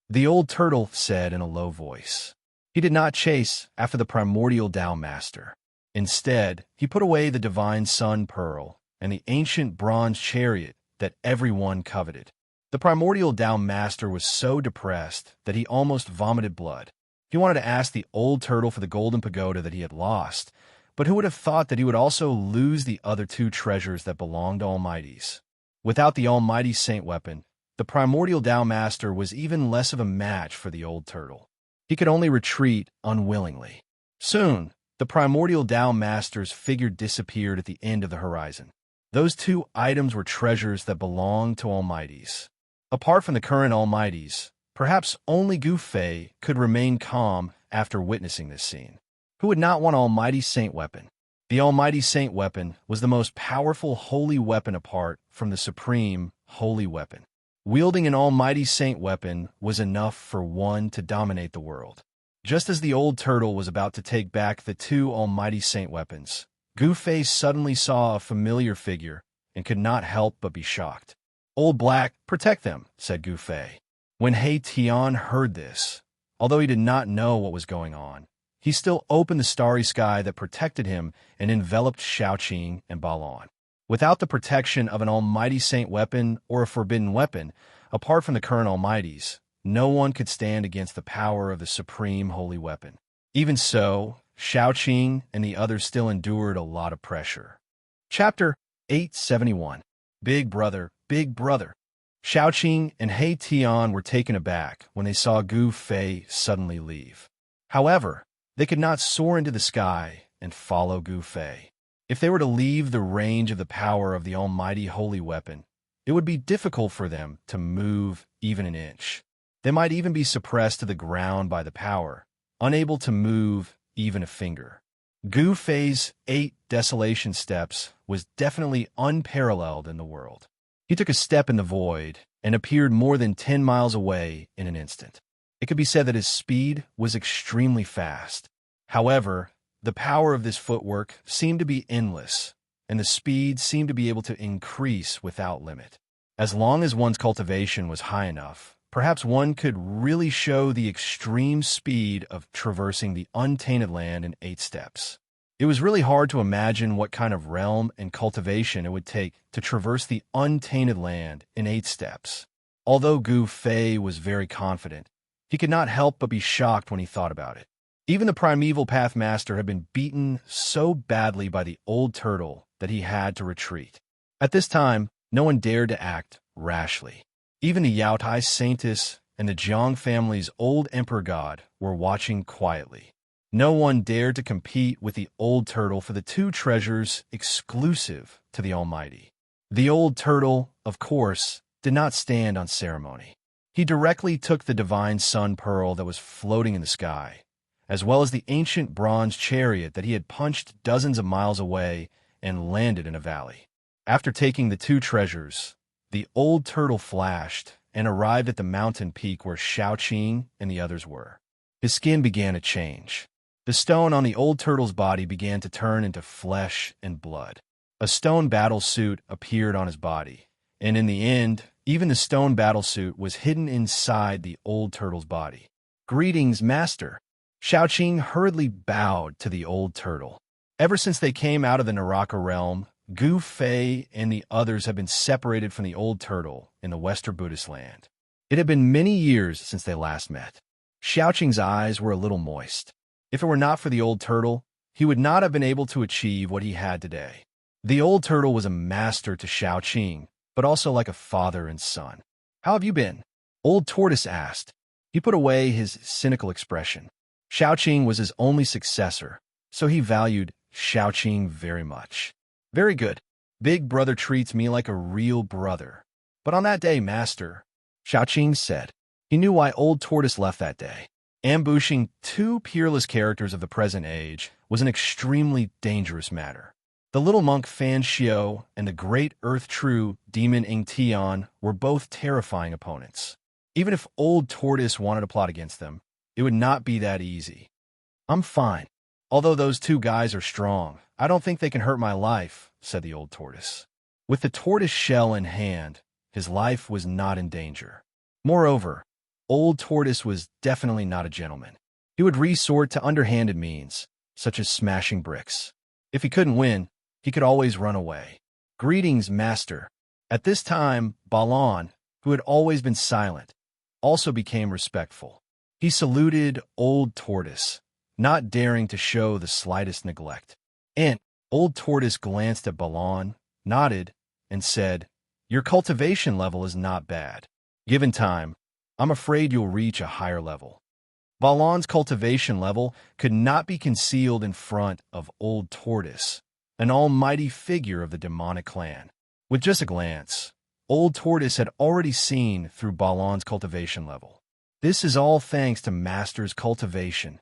the old turtle said in a low voice. He did not chase after the Primordial Tao Master. Instead, he put away the divine sun pearl and the ancient bronze chariot that everyone coveted. The Primordial Tao Master was so depressed that he almost vomited blood. He wanted to ask the old turtle for the golden pagoda that he had lost, but who would have thought that he would also lose the other two treasures that belonged to Almighties? Without the almighty saint weapon, the Primordial Tao Master was even less of a match for the old turtle. He could only retreat unwillingly. Soon, the Primordial Tao Master's figure disappeared at the end of the horizon. Those two items were treasures that belonged to Almighties. Apart from the current Almighties, perhaps only Gu Fei could remain calm after witnessing this scene. Who would not want Almighty Saint Weapon? The Almighty Saint Weapon was the most powerful holy weapon apart from the supreme holy weapon. Wielding an Almighty Saint Weapon was enough for one to dominate the world. Just as the old turtle was about to take back the two Almighty Saint Weapons, Gu Fei suddenly saw a familiar figure and could not help but be shocked. Old Black, protect them, said Gu Fei. When He Tian heard this, although he did not know what was going on, he still opened the starry sky that protected him and enveloped Xiaoqing and Balan. Without the protection of an almighty saint weapon or a forbidden weapon, apart from the current almighties, no one could stand against the power of the supreme holy weapon. Even so, Xiaoqing and the others still endured a lot of pressure. Chapter 871. Big Brother, Big Brother. Xiaoqing and He Tian were taken aback when they saw Gu Fei suddenly leave. However, they could not soar into the sky and follow Gu Fei. If they were to leave the range of the power of the almighty holy weapon, it would be difficult for them to move even an inch. They might even be suppressed to the ground by the power, unable to move even a finger. Gu Fei's 8 desolation steps was definitely unparalleled in the world. He took a step in the void and appeared more than 10 miles away in an instant. It could be said that his speed was extremely fast. However, the power of this footwork seemed to be endless, and the speed seemed to be able to increase without limit. As long as one's cultivation was high enough, perhaps one could really show the extreme speed of traversing the untainted land in 8 steps. It was really hard to imagine what kind of realm and cultivation it would take to traverse the untainted land in 8 steps. Although Gu Fei was very confident, he could not help but be shocked when he thought about it. Even the primeval Pathmaster had been beaten so badly by the old turtle that he had to retreat. At this time, no one dared to act rashly. Even the Yaotai Saintess and the Jiang family's old emperor god were watching quietly. No one dared to compete with the old turtle for the 2 treasures exclusive to the Almighty. The old turtle, of course, did not stand on ceremony. He directly took the divine sun pearl that was floating in the sky, as well as the ancient bronze chariot that he had punched dozens of miles away and landed in a valley. After taking the 2 treasures, the old turtle flashed and arrived at the mountain peak where Xiaoqing and the others were. His skin began to change. The stone on the old turtle's body began to turn into flesh and blood. A stone battle suit appeared on his body, and in the end, even the stone battle suit was hidden inside the old turtle's body. "Greetings, Master." Xiaoqing hurriedly bowed to the old turtle. Ever since they came out of the Naraka realm, Gu Fei and the others had been separated from the old turtle in the Western Buddhist land. It had been many years since they last met. Xiaoqing's eyes were a little moist. If it were not for the old turtle, he would not have been able to achieve what he had today. The old turtle was a master to Xiaoqing, but also like a father and son. "How have you been?" Old Tortoise asked. He put away his cynical expression. Xiaoqing was his only successor, so he valued Xiaoqing very much. "Very good. Big Brother treats me like a real brother. But on that day, Master," Xiaoqing said. He knew why Old Tortoise left that day. Ambushing 2 peerless characters of the present age was an extremely dangerous matter. The little monk Fan Xiao and the great earth-true demon Ing Tian were both terrifying opponents. Even if Old Tortoise wanted to plot against them, it would not be that easy. "I'm fine. Although those 2 guys are strong, I don't think they can hurt my life," said the old tortoise. With the tortoise shell in hand, his life was not in danger. Moreover, Old Tortoise was definitely not a gentleman. He would resort to underhanded means, such as smashing bricks. If he couldn't win, he could always run away. "Greetings, Master." At this time, Balan, who had always been silent, also became respectful. He saluted Old Tortoise, not daring to show the slightest neglect. And Old Tortoise glanced at Balan, nodded, and said, "Your cultivation level is not bad. Given time, I'm afraid you'll reach a higher level." Balan's cultivation level could not be concealed in front of Old Tortoise, an almighty figure of the demonic clan. With just a glance, Old Tortoise had already seen through Balan's cultivation level. "This is all thanks to Master's cultivation,"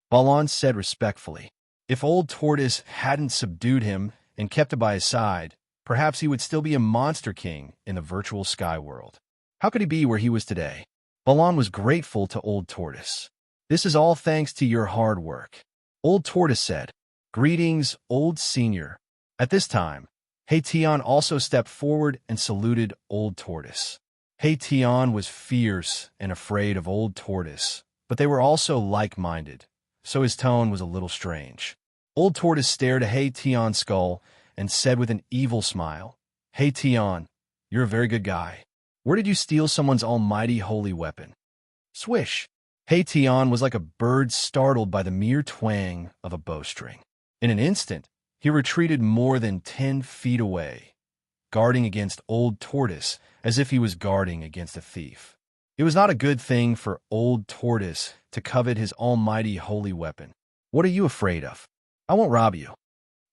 Balan said respectfully. If Old Tortoise hadn't subdued him and kept him by his side, perhaps he would still be a monster king in the virtual sky world. How could he be where he was today? Balan was grateful to Old Tortoise. "This is all thanks to your hard work," Old Tortoise said. "Greetings, Old Senior." At this time, Tian also stepped forward and saluted Old Tortoise. Tian was fierce and afraid of Old Tortoise, but they were also like-minded, so his tone was a little strange. Old Tortoise stared at Tian's skull and said with an evil smile, Tian, you're a very good guy. Where did you steal someone's almighty holy weapon? Swish! Tian was like a bird startled by the mere twang of a bowstring. In an instant, he retreated more than 10 feet away, guarding against Old Tortoise as if he was guarding against a thief. It was not a good thing for Old Tortoise to covet his almighty holy weapon. What are you afraid of? I won't rob you.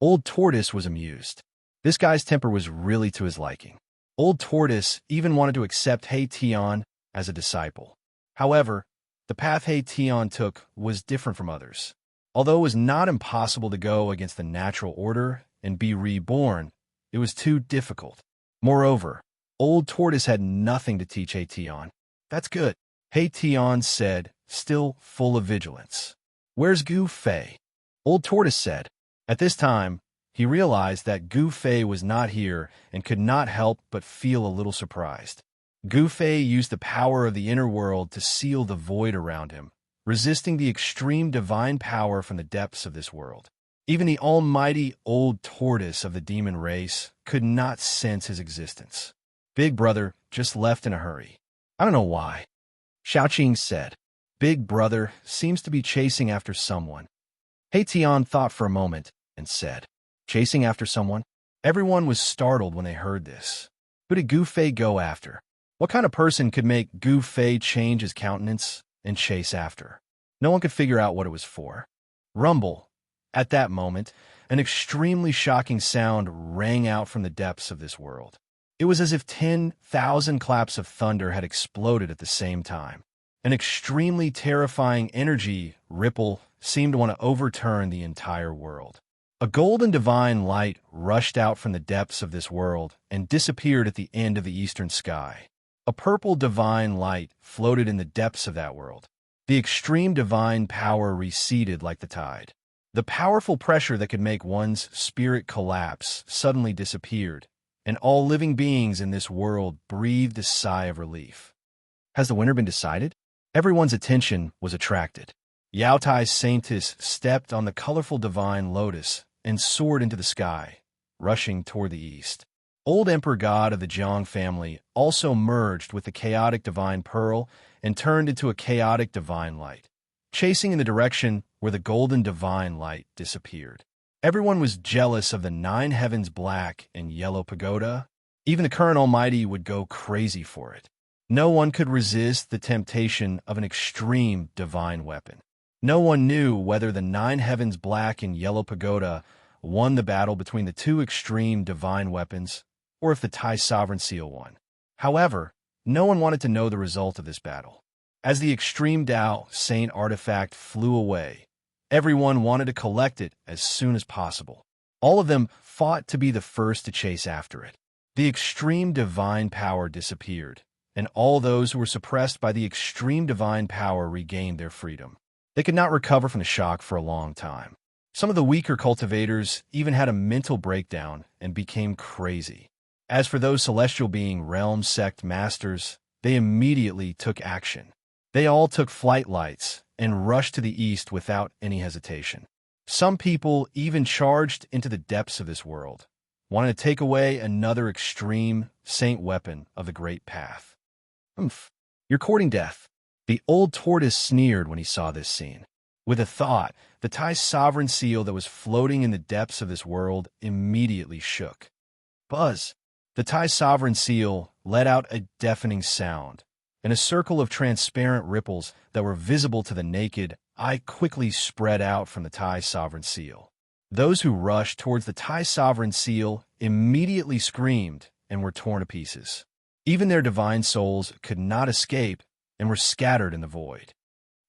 Old Tortoise was amused. This guy's temper was really to his liking. Old Tortoise even wanted to accept Tian as a disciple. However, the path Tian took was different from others. Although it was not impossible to go against the natural order and be reborn, it was too difficult. Moreover, Old Tortoise had nothing to teach Tian. That's good, Tian said, still full of vigilance. Where's Gu Fei? Old Tortoise said. At this time, he realized that Gu Fei was not here and could not help but feel a little surprised. Gu Fei used the power of the inner world to seal the void around him, resisting the extreme divine power from the depths of this world. Even the almighty Old Tortoise of the demon race could not sense his existence. Big Brother just left in a hurry. I don't know why. Xiaoqing said. Big Brother seems to be chasing after someone. Tian thought for a moment and said, chasing after someone? Everyone was startled when they heard this. Who did Gu Fei go after? What kind of person could make Gu Fei change his countenance and chase after? No one could figure out what it was for. Rumble. At that moment, an extremely shocking sound rang out from the depths of this world. It was as if 10,000 claps of thunder had exploded at the same time. An extremely terrifying energy ripple seemed to want to overturn the entire world. A golden divine light rushed out from the depths of this world and disappeared at the end of the eastern sky. A purple divine light floated in the depths of that world. The extreme divine power receded like the tide. The powerful pressure that could make one's spirit collapse suddenly disappeared, and all living beings in this world breathed a sigh of relief. Has the winner been decided? Everyone's attention was attracted. Yao Tai's Saintess stepped on the colorful divine lotus and soared into the sky, rushing toward the east. Old Emperor God of the Jiang family also merged with the chaotic divine pearl and turned into a chaotic divine light, chasing in the direction where the golden divine light disappeared. Everyone was jealous of the 9 heavens black and yellow pagoda. Even the current Almighty would go crazy for it. No one could resist the temptation of an extreme divine weapon. No one knew whether the 9 heavens black and yellow pagoda won the battle between the 2 extreme divine weapons, or if the Tai Sovereign Seal won. However, no one wanted to know the result of this battle. As the extreme Tao Saint artifact flew away, everyone wanted to collect it as soon as possible. All of them fought to be the first to chase after it. The extreme divine power disappeared, and all those who were suppressed by the extreme divine power regained their freedom. They could not recover from the shock for a long time. Some of the weaker cultivators even had a mental breakdown and became crazy. As for those celestial being realm sect masters, they immediately took action. They all took flight lights and rushed to the east without any hesitation. Some people even charged into the depths of this world, wanting to take away another extreme saint weapon of the great path. You're courting death. The Old Tortoise sneered when he saw this scene. With a thought, the Tai Sovereign Seal that was floating in the depths of this world immediately shook. Buzz! The Tai Sovereign Seal let out a deafening sound, and a circle of transparent ripples that were visible to the naked eye quickly spread out from the Tai Sovereign Seal. Those who rushed towards the Tai Sovereign Seal immediately screamed and were torn to pieces. Even their divine souls could not escape and were scattered in the void.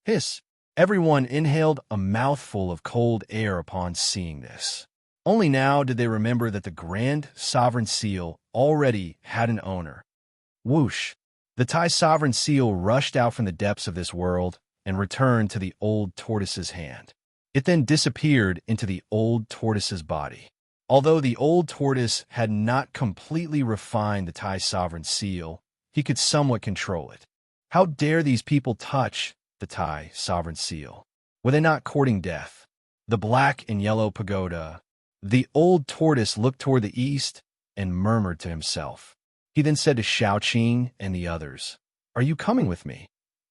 Hiss! Everyone inhaled a mouthful of cold air upon seeing this. Only now did they remember that the Grand Sovereign Seal already had an owner. Whoosh! The Tai Sovereign Seal rushed out from the depths of this world and returned to the Old Tortoise's hand. It then disappeared into the Old Tortoise's body. Although the old tortoise had not completely refined the Tai sovereign's seal, he could somewhat control it. How dare these people touch the Tai sovereign's seal? Were they not courting death? The black and yellow pagoda. The old tortoise looked toward the east and murmured to himself. He then said to Xiaoqing and the others, "Are you coming with me?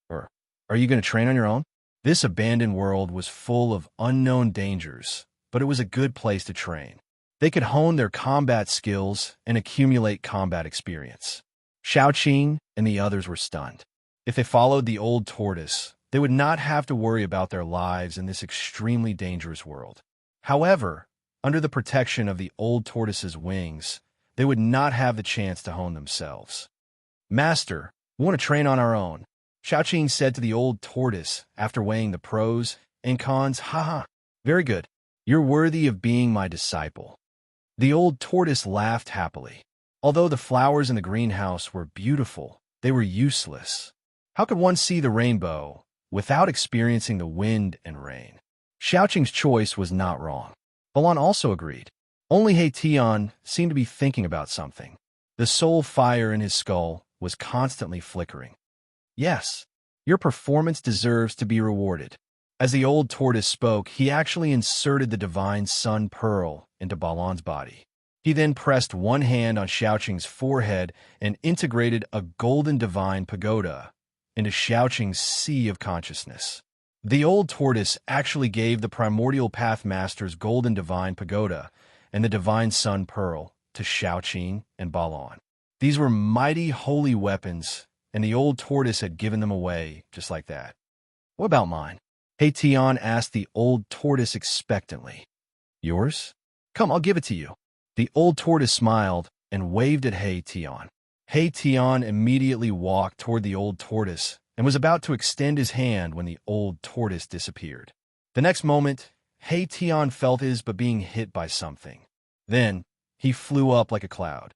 Or are you going to train on your own?" This abandoned world was full of unknown dangers, but it was a good place to train. They could hone their combat skills and accumulate combat experience. Xiaoqing and the others were stunned. If they followed the old tortoise, they would not have to worry about their lives in this extremely dangerous world. However, under the protection of the old tortoise's wings, they would not have the chance to hone themselves. "Master, we want to train on our own," Xiaoqing said to the old tortoise after weighing the pros and cons. "Haha, very good. You're worthy of being my disciple." The old tortoise laughed happily. Although the flowers in the greenhouse were beautiful, they were useless. How could one see the rainbow without experiencing the wind and rain? Xiaoqing's choice was not wrong. Balan also agreed. Only He Tian seemed to be thinking about something. The soul fire in his skull was constantly flickering. "Yes, your performance deserves to be rewarded." As the old tortoise spoke, he actually inserted the divine sun pearl into Balan's body. He then pressed one hand on Xiaoqing's forehead and integrated a golden divine pagoda into Xiaoqing's sea of consciousness. The old tortoise actually gave the primordial path master's golden divine pagoda and the divine sun pearl to Xiaoqing and Balan. These were mighty holy weapons, and the old tortoise had given them away just like that. "What about mine?" He Tian asked the old tortoise expectantly. "Yours? Come, I'll give it to you." The old tortoise smiled and waved at He Tian. He Tian immediately walked toward the old tortoise and was about to extend his hand when the old tortoise disappeared. The next moment, He Tian felt his but being hit by something. Then, he flew up like a cloud.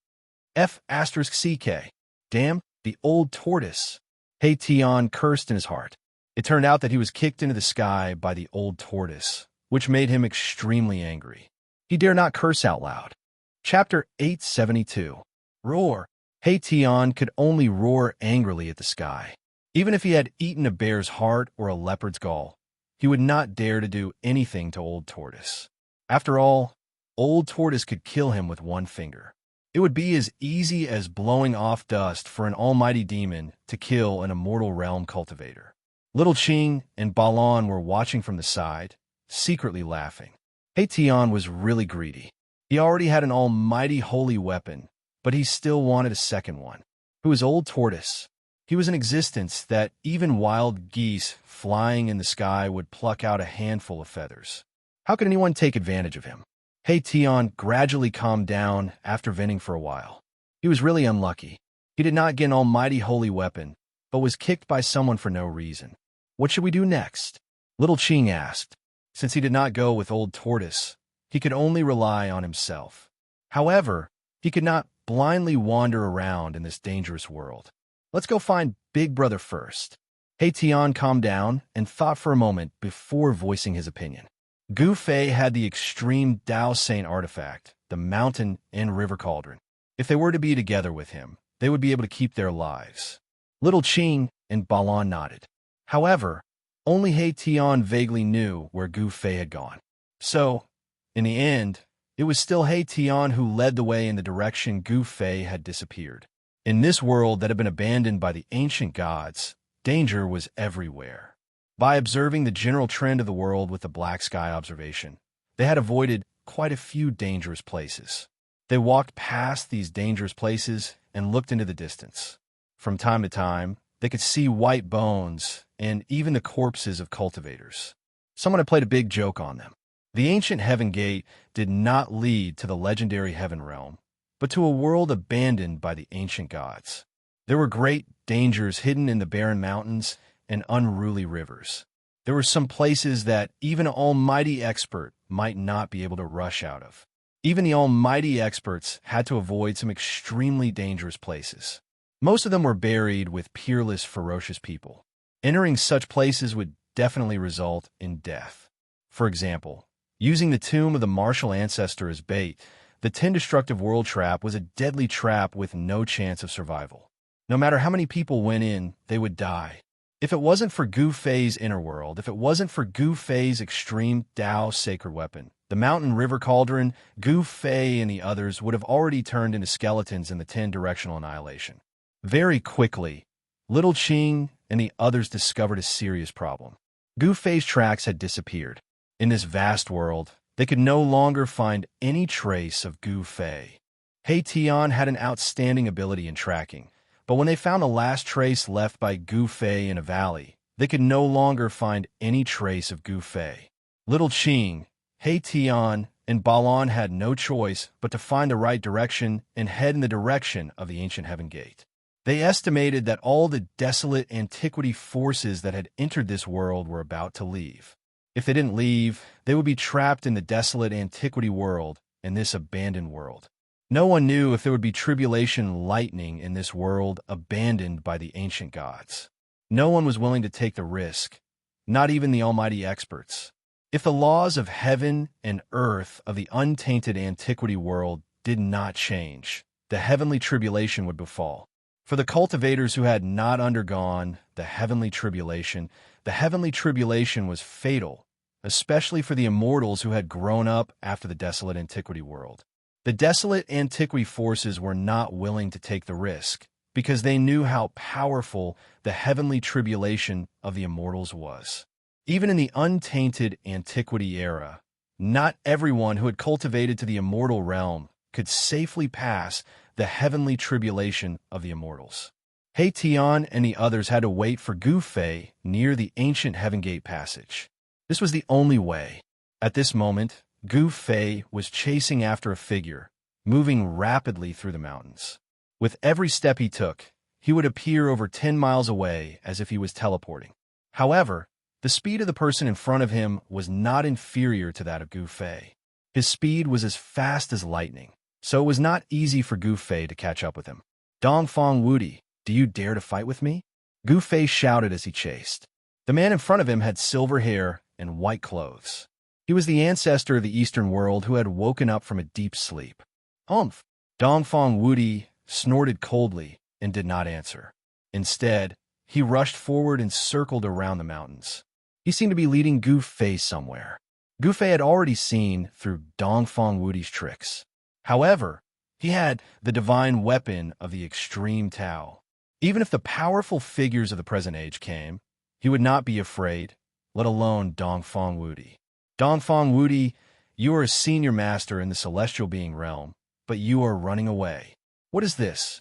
F***CK. Damn, the old tortoise. He Tian cursed in his heart. It turned out that he was kicked into the sky by the old tortoise, which made him extremely angry. He dare not curse out loud. Chapter 872. Roar. He Tian could only roar angrily at the sky. Even if he had eaten a bear's heart or a leopard's gall, he would not dare to do anything to Old Tortoise. After all, Old Tortoise could kill him with one finger. It would be as easy as blowing off dust for an almighty demon to kill an immortal realm cultivator. Little Qing and Balan were watching from the side, secretly laughing. He Tian was really greedy. He already had an almighty holy weapon, but he still wanted a second one. Who was Old Tortoise? He was an existence that even wild geese flying in the sky would pluck out a handful of feathers. How could anyone take advantage of him? He Tian gradually calmed down after venting for a while. He was really unlucky. He did not get an almighty holy weapon, but was kicked by someone for no reason. What should we do next? Little Qing asked. Since he did not go with Old Tortoise, he could only rely on himself. However, he could not blindly wander around in this dangerous world. Let's go find Big Brother first. He Tian calmed down and thought for a moment before voicing his opinion. Gu Fei had the extreme Dao Saint artifact, the mountain and river cauldron. If they were to be together with him, they would be able to keep their lives. Little Qing and Balan nodded. However, only He Tian vaguely knew where Gu Fei had gone. So, in the end, it was still He Tian who led the way in the direction Gu Fei had disappeared. In this world that had been abandoned by the ancient gods, danger was everywhere. By observing the general trend of the world with the black sky observation, they had avoided quite a few dangerous places. They walked past these dangerous places and looked into the distance. From time to time, they could see white bones and even the corpses of cultivators. Someone had played a big joke on them. The ancient Heaven Gate did not lead to the legendary Heaven Realm, but to a world abandoned by the ancient gods. There were great dangers hidden in the barren mountains and unruly rivers. There were some places that even an almighty expert might not be able to rush out of. Even the almighty experts had to avoid some extremely dangerous places. Most of them were buried with peerless, ferocious people. Entering such places would definitely result in death. For example, Using the tomb of the martial ancestor as bait, the 10 destructive world trap was a deadly trap with no chance of survival. No matter how many people went in, they would die. If it wasn't for Gu Fei's inner world, if it wasn't for Gu Fei's extreme Dao sacred weapon, the mountain river cauldron, Gu Fei and the others would have already turned into skeletons in the 10-directional annihilation. Very quickly, Little Qing and the others discovered a serious problem. Gu Fei's tracks had disappeared. In this vast world, they could no longer find any trace of Gu Fei. He Tian had an outstanding ability in tracking, but when they found the last trace left by Gu Fei in a valley, they could no longer find any trace of Gu Fei. Little Qing, He Tian, and Balan had no choice but to find the right direction and head in the direction of the ancient Heaven Gate. They estimated that all the desolate antiquity forces that had entered this world were about to leave. If they didn't leave, they would be trapped in the desolate antiquity world, in this abandoned world. No one knew if there would be tribulation lightning in this world abandoned by the ancient gods. No one was willing to take the risk, not even the almighty experts. If the laws of heaven and earth of the untainted antiquity world did not change, the heavenly tribulation would befall. For the cultivators who had not undergone the heavenly tribulation was fatal, especially for the immortals who had grown up after the desolate antiquity world. The desolate antiquity forces were not willing to take the risk, because they knew how powerful the heavenly tribulation of the immortals was. Even in the untainted antiquity era, not everyone who had cultivated to the immortal realm could safely pass the heavenly tribulation of the immortals. He Tian and the others had to wait for Gu Fei near the ancient Heaven Gate passage. This was the only way. At this moment, Gu Fei was chasing after a figure, moving rapidly through the mountains. With every step he took, he would appear over 10 miles away as if he was teleporting. However, the speed of the person in front of him was not inferior to that of Gu Fei. His speed was as fast as lightning, so it was not easy for Gu Fei to catch up with him. Dongfang Wudi, do you dare to fight with me? Gu Fei shouted as he chased. The man in front of him had silver hair and white clothes. He was the ancestor of the Eastern world who had woken up from a deep sleep. Dongfang Wudi snorted coldly and did not answer. Instead, he rushed forward and circled around the mountains. He seemed to be leading Gu Fei somewhere. Gu Fei had already seen through Dongfang Wudi's tricks. However, he had the divine weapon of the extreme Tao. Even if the powerful figures of the present age came, he would not be afraid, let alone Dongfang Wudi. Dongfang Wudi, you are a senior master in the celestial being realm, but you are running away. What is this?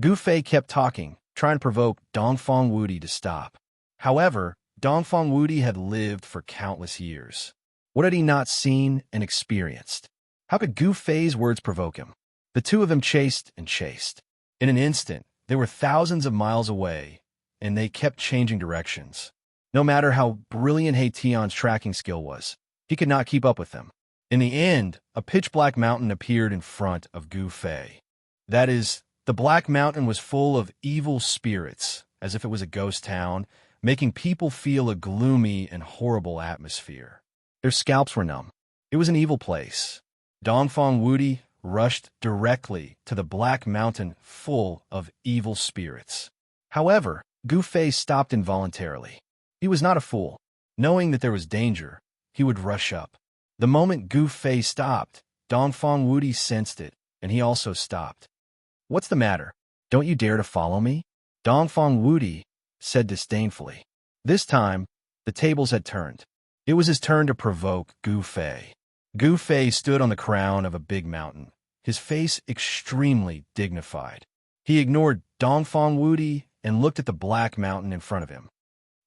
Gu Fei kept talking, trying to provoke Dongfang Wudi to stop. However, Dongfang Wudi had lived for countless years. What had he not seen and experienced? How could Gu Fei's words provoke him? The two of them chased and chased. In an instant, they were thousands of miles away, and they kept changing directions. No matter how brilliant He Tian's tracking skill was, he could not keep up with them. In the end, a pitch-black mountain appeared in front of Gu Fei. That is, the black mountain was full of evil spirits, as if it was a ghost town, making people feel a gloomy and horrible atmosphere. Their scalps were numb. It was an evil place. Dongfang Wudi rushed directly to the black mountain full of evil spirits. However, Gu Fei stopped involuntarily. He was not a fool. Knowing that there was danger, he would rush up. The moment Gu Fei stopped, Dongfang Wudi sensed it, and he also stopped. What's the matter? Don't you dare to follow me? Dongfang Wudi said disdainfully. This time, the tables had turned. It was his turn to provoke Gu Fei. Gu Fei stood on the crown of a big mountain, his face extremely dignified. He ignored Dongfang Wudi and looked at the black mountain in front of him.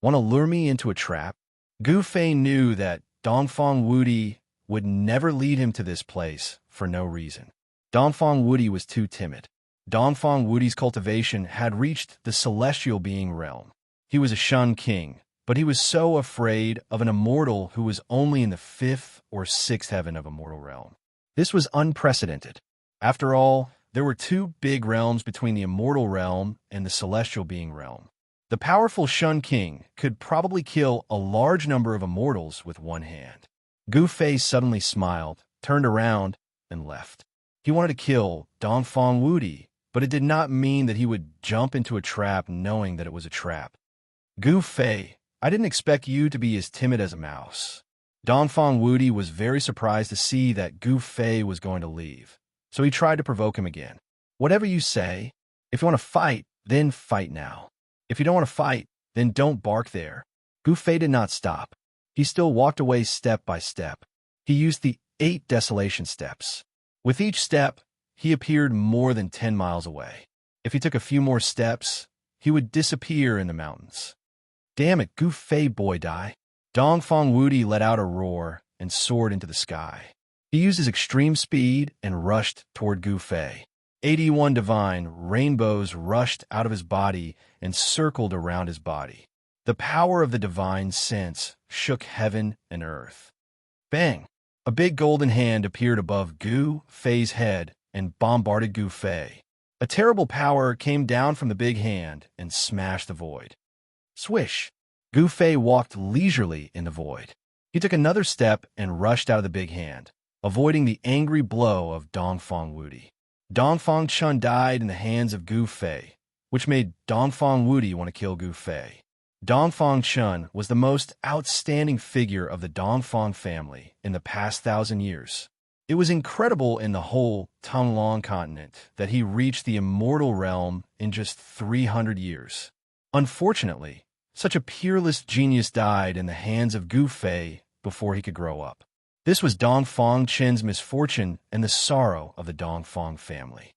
Want to lure me into a trap? Gu Fei knew that Dongfang Wudi would never lead him to this place for no reason. Dongfang Wudi was too timid. Dongfang Wudi's cultivation had reached the celestial being realm. He was a Shun king, but he was so afraid of an immortal who was only in the 5th or 6th heaven of immortal realm. This was unprecedented. After all, there were two big realms between the immortal realm and the celestial being realm. The powerful Shun king could probably kill a large number of immortals with one hand. Gu Fei suddenly smiled, turned around, and left. He wanted to kill Dongfang Wudi, but it did not mean that he would jump into a trap knowing that it was a trap. Gu Fei, I didn't expect you to be as timid as a mouse. Dongfang Wudi was very surprised to see that Gu Fei was going to leave, so he tried to provoke him again. Whatever you say, if you want to fight, then fight now. If you don't want to fight, then don't bark there. Gu Fei did not stop. He still walked away step by step. He used the 8 desolation steps. With each step, he appeared more than 10 miles away. If he took a few more steps, he would disappear in the mountains. Damn it, Gu Fei boy die. Dongfang Wudi let out a roar and soared into the sky. He used his extreme speed and rushed toward Gu Fei. 81 divine rainbows rushed out of his body and circled around his body. The power of the divine sense shook heaven and earth. Bang! A big golden hand appeared above Gu Fei's head and bombarded Gu Fei. A terrible power came down from the big hand and smashed the void. Swish! Gu Fei walked leisurely in the void. He took another step and rushed out of the big hand, avoiding the angry blow of Dongfang Wudi. Dongfang Chun died in the hands of Gu Fei, which made Dongfang Wudi want to kill Gu Fei. Dongfang Chun was the most outstanding figure of the Dongfang family in the past 1,000 years. It was incredible in the whole Tonglong continent that he reached the immortal realm in just 300 years. Unfortunately, such a peerless genius died in the hands of Gu Fei before he could grow up. This was Dongfang Chen's misfortune and the sorrow of the Dongfang family.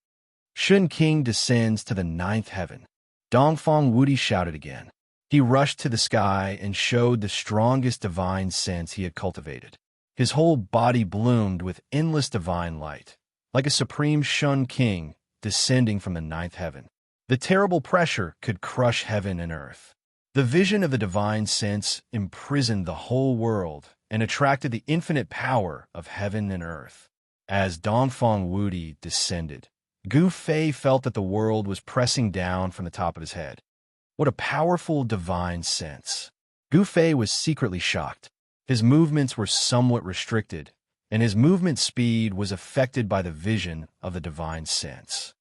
Shun King descends to the 9th heaven. Dongfang Wudi shouted again. He rushed to the sky and showed the strongest divine sense he had cultivated. His whole body bloomed with endless divine light, like a supreme Shun King descending from the 9th heaven. The terrible pressure could crush heaven and earth. The vision of the divine sense imprisoned the whole world and attracted the infinite power of heaven and earth. As Dongfang Wudi descended, Gu Fei felt that the world was pressing down from the top of his head. What a powerful divine sense. Gu Fei was secretly shocked. His movements were somewhat restricted, and his movement speed was affected by the vision of the divine sense.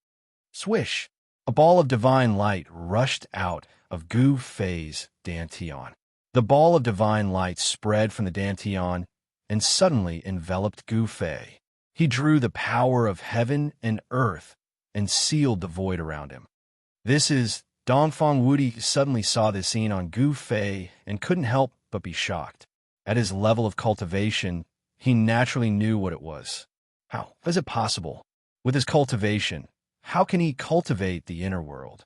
Swish! A ball of divine light rushed out of Gu Fei's dantian. The ball of divine light spread from the dantian and suddenly enveloped Gu Fei. He drew the power of heaven and earth and sealed the void around him. Dongfang Wudi suddenly saw this scene on Gu Fei and couldn't help but be shocked. At his level of cultivation, he naturally knew what it was. How is it possible? With his cultivation, how can he cultivate the inner world?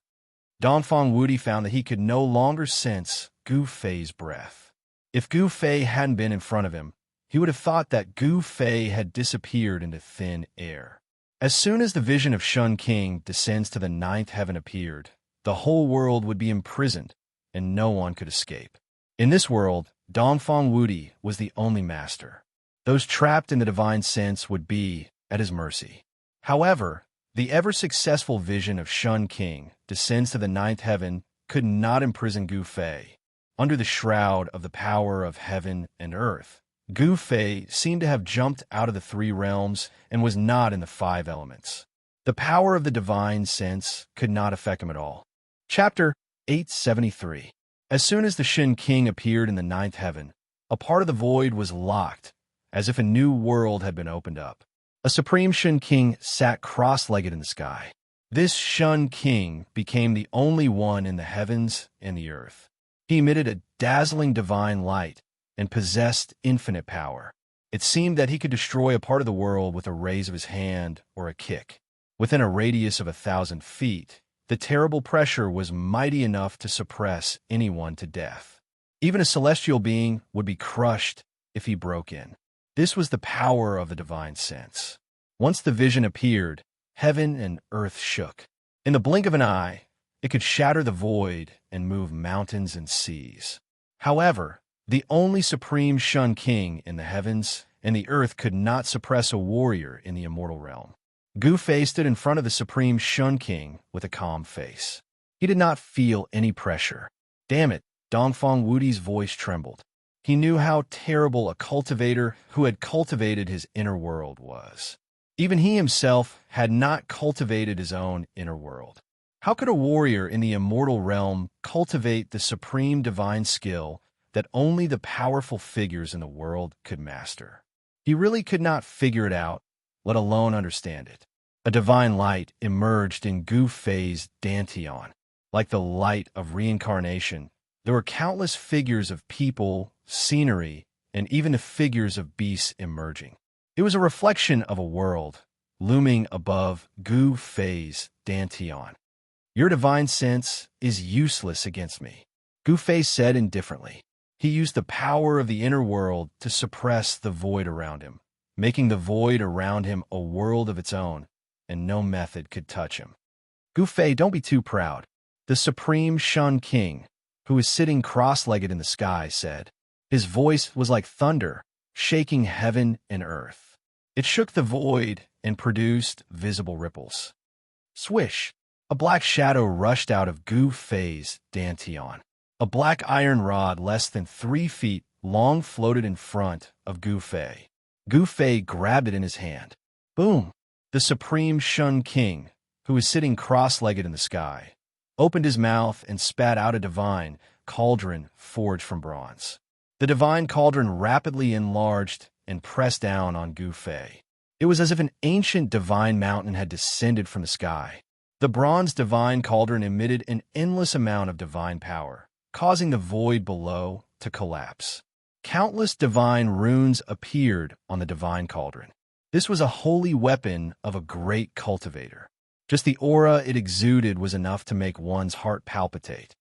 Dongfang Wudi found that he could no longer sense Gu Fei's breath. If Gu Fei hadn't been in front of him, he would have thought that Gu Fei had disappeared into thin air. As soon as the vision of Shun King descends to the 9th heaven appeared, the whole world would be imprisoned, and no one could escape. In this world, Dongfang Wudi was the only master. Those trapped in the divine sense would be at his mercy. However, the ever-successful vision of Shun King descends to the 9th heaven could not imprison Gu Fei. Under the shroud of the power of heaven and earth, Gu Fei seemed to have jumped out of the 3 realms and was not in the 5 elements. The power of the divine sense could not affect him at all. Chapter 873. As soon as the Shin King appeared in the 9th heaven, a part of the void was locked, as if a new world had been opened up. A supreme Shin King sat cross-legged in the sky. This Shun King became the only one in the heavens and the earth. He emitted a dazzling divine light and possessed infinite power. It seemed that he could destroy a part of the world with a raise of his hand or a kick. Within a radius of 1,000 feet, the terrible pressure was mighty enough to suppress anyone to death. Even a celestial being would be crushed if he broke in. This was the power of the divine sense. Once the vision appeared, heaven and earth shook. In the blink of an eye, it could shatter the void and move mountains and seas. However, the only supreme Shun King in the heavens and the earth could not suppress a warrior in the immortal realm. Gu Fei stood in front of the supreme Shun King with a calm face. He did not feel any pressure. Damn it, Dongfang Wudi's voice trembled. He knew how terrible a cultivator who had cultivated his inner world was. Even he himself had not cultivated his own inner world. How could a warrior in the immortal realm cultivate the supreme divine skill that only the powerful figures in the world could master? He really could not figure it out, let alone understand it. A divine light emerged in Gu Fei's Dantian. Like the light of reincarnation, there were countless figures of people, scenery, and even the figures of beasts emerging. It was a reflection of a world looming above Gu Fei's Dantian. Your divine sense is useless against me, Gu Fei said indifferently. He used the power of the inner world to suppress the void around him, making the void around him a world of its own, and no method could touch him. Gu Fei, don't be too proud. The supreme Shun King, who was sitting cross-legged in the sky, said. His voice was like thunder, shaking heaven and earth. It shook the void and produced visible ripples. Swish! A black shadow rushed out of Gu Fei's Dantian. A black iron rod less than 3 feet long floated in front of Gu Fei. Gu Fei grabbed it in his hand. Boom! The supreme Shun King, who was sitting cross-legged in the sky, opened his mouth and spat out a divine cauldron forged from bronze. The divine cauldron rapidly enlarged and pressed down on Gu Fei. It was as if an ancient divine mountain had descended from the sky. The bronze divine cauldron emitted an endless amount of divine power, causing the void below to collapse. Countless divine runes appeared on the divine cauldron. This was a holy weapon of a great cultivator. Just the aura it exuded was enough to make one's heart palpitate.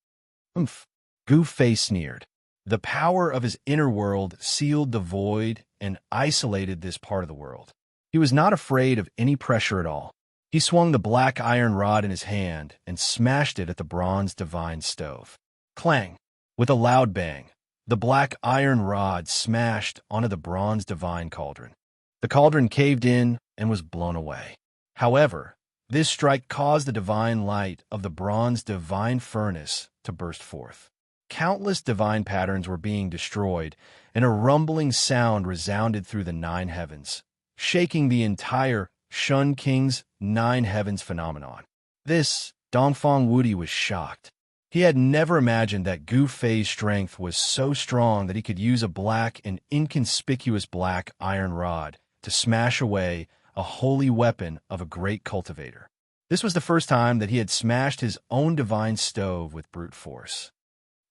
Oomph! Gu Fei sneered. The power of his inner world sealed the void and isolated this part of the world. He was not afraid of any pressure at all. He swung the black iron rod in his hand and smashed it at the bronze divine stove. Clang! With a loud bang, the black iron rod smashed onto the bronze divine cauldron. The cauldron caved in and was blown away. However, this strike caused the divine light of the bronze divine furnace to burst forth. Countless divine patterns were being destroyed, and a rumbling sound resounded through the 9 heavens, shaking the entire Shun King's 9 heavens phenomenon. Dongfang Wudi was shocked. He had never imagined that Gu Fei's strength was so strong that he could use a black and inconspicuous black iron rod to smash away a holy weapon of a great cultivator. This was the first time that he had smashed his own divine stove with brute force.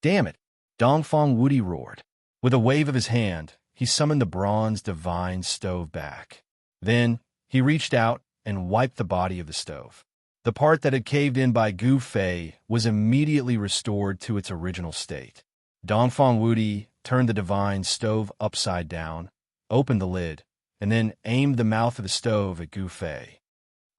Damn it! Dongfang Wudi roared. With a wave of his hand, he summoned the bronze divine stove back. Then, he reached out and wiped the body of the stove. The part that had caved in by Gu Fei was immediately restored to its original state. Dongfang Wudi turned the divine stove upside down, opened the lid, and then aimed the mouth of the stove at Gu Fei.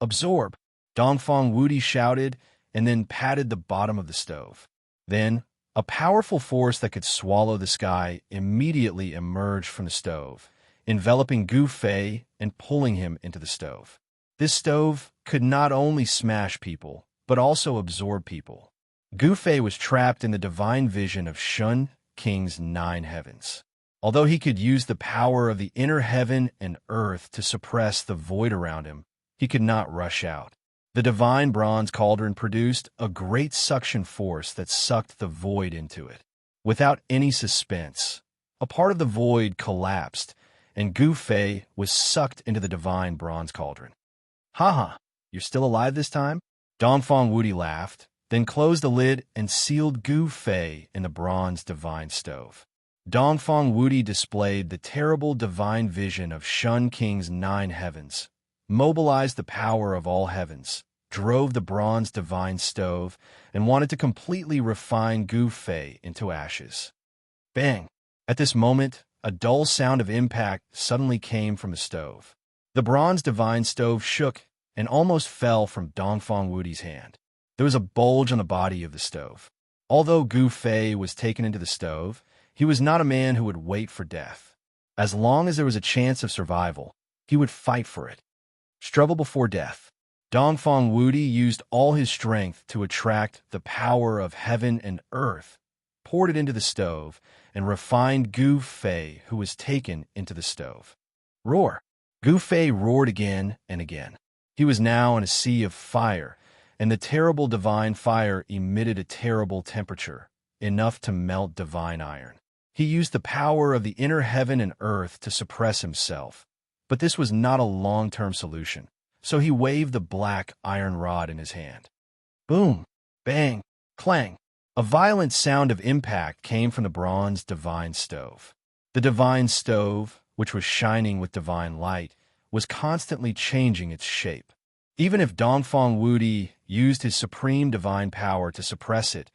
Absorb! Dongfang Wudi shouted and then patted the bottom of the stove. Then, a powerful force that could swallow the sky immediately emerged from the stove, enveloping Gu Fei and pulling him into the stove. This stove could not only smash people, but also absorb people. Gu Fei was trapped in the divine vision of Shun King's 9 heavens. Although he could use the power of the inner heaven and earth to suppress the void around him, he could not rush out. The divine bronze cauldron produced a great suction force that sucked the void into it. Without any suspense, a part of the void collapsed, and Gu Fei was sucked into the divine bronze cauldron. Haha, you're still alive this time? Dongfang Wudi laughed, then closed the lid and sealed Gu Fei in the bronze divine stove. Dongfang Wudi displayed the terrible divine vision of Shun King's 9 heavens, mobilized the power of all heavens, drove the bronze divine stove, and wanted to completely refine Gu Fei into ashes. Bang! At this moment, a dull sound of impact suddenly came from the stove. The bronze divine stove shook and almost fell from Dongfang Wudi's hand. There was a bulge on the body of the stove. Although Gu Fei was taken into the stove, he was not a man who would wait for death. As long as there was a chance of survival, he would fight for it. Struggle before death. Dongfang Wudi used all his strength to attract the power of heaven and earth, poured it into the stove, and refined Gu Fei, who was taken into the stove. Roar! Gu Fei roared again and again. He was now in a sea of fire, and the terrible divine fire emitted a terrible temperature, enough to melt divine iron. He used the power of the inner heaven and earth to suppress himself, but this was not a long-term solution, so he waved the black iron rod in his hand. Boom! Bang! Clang! A violent sound of impact came from the bronze divine stove. The divine stove, which was shining with divine light, was constantly changing its shape. Even if Dongfang Wudi used his supreme divine power to suppress it,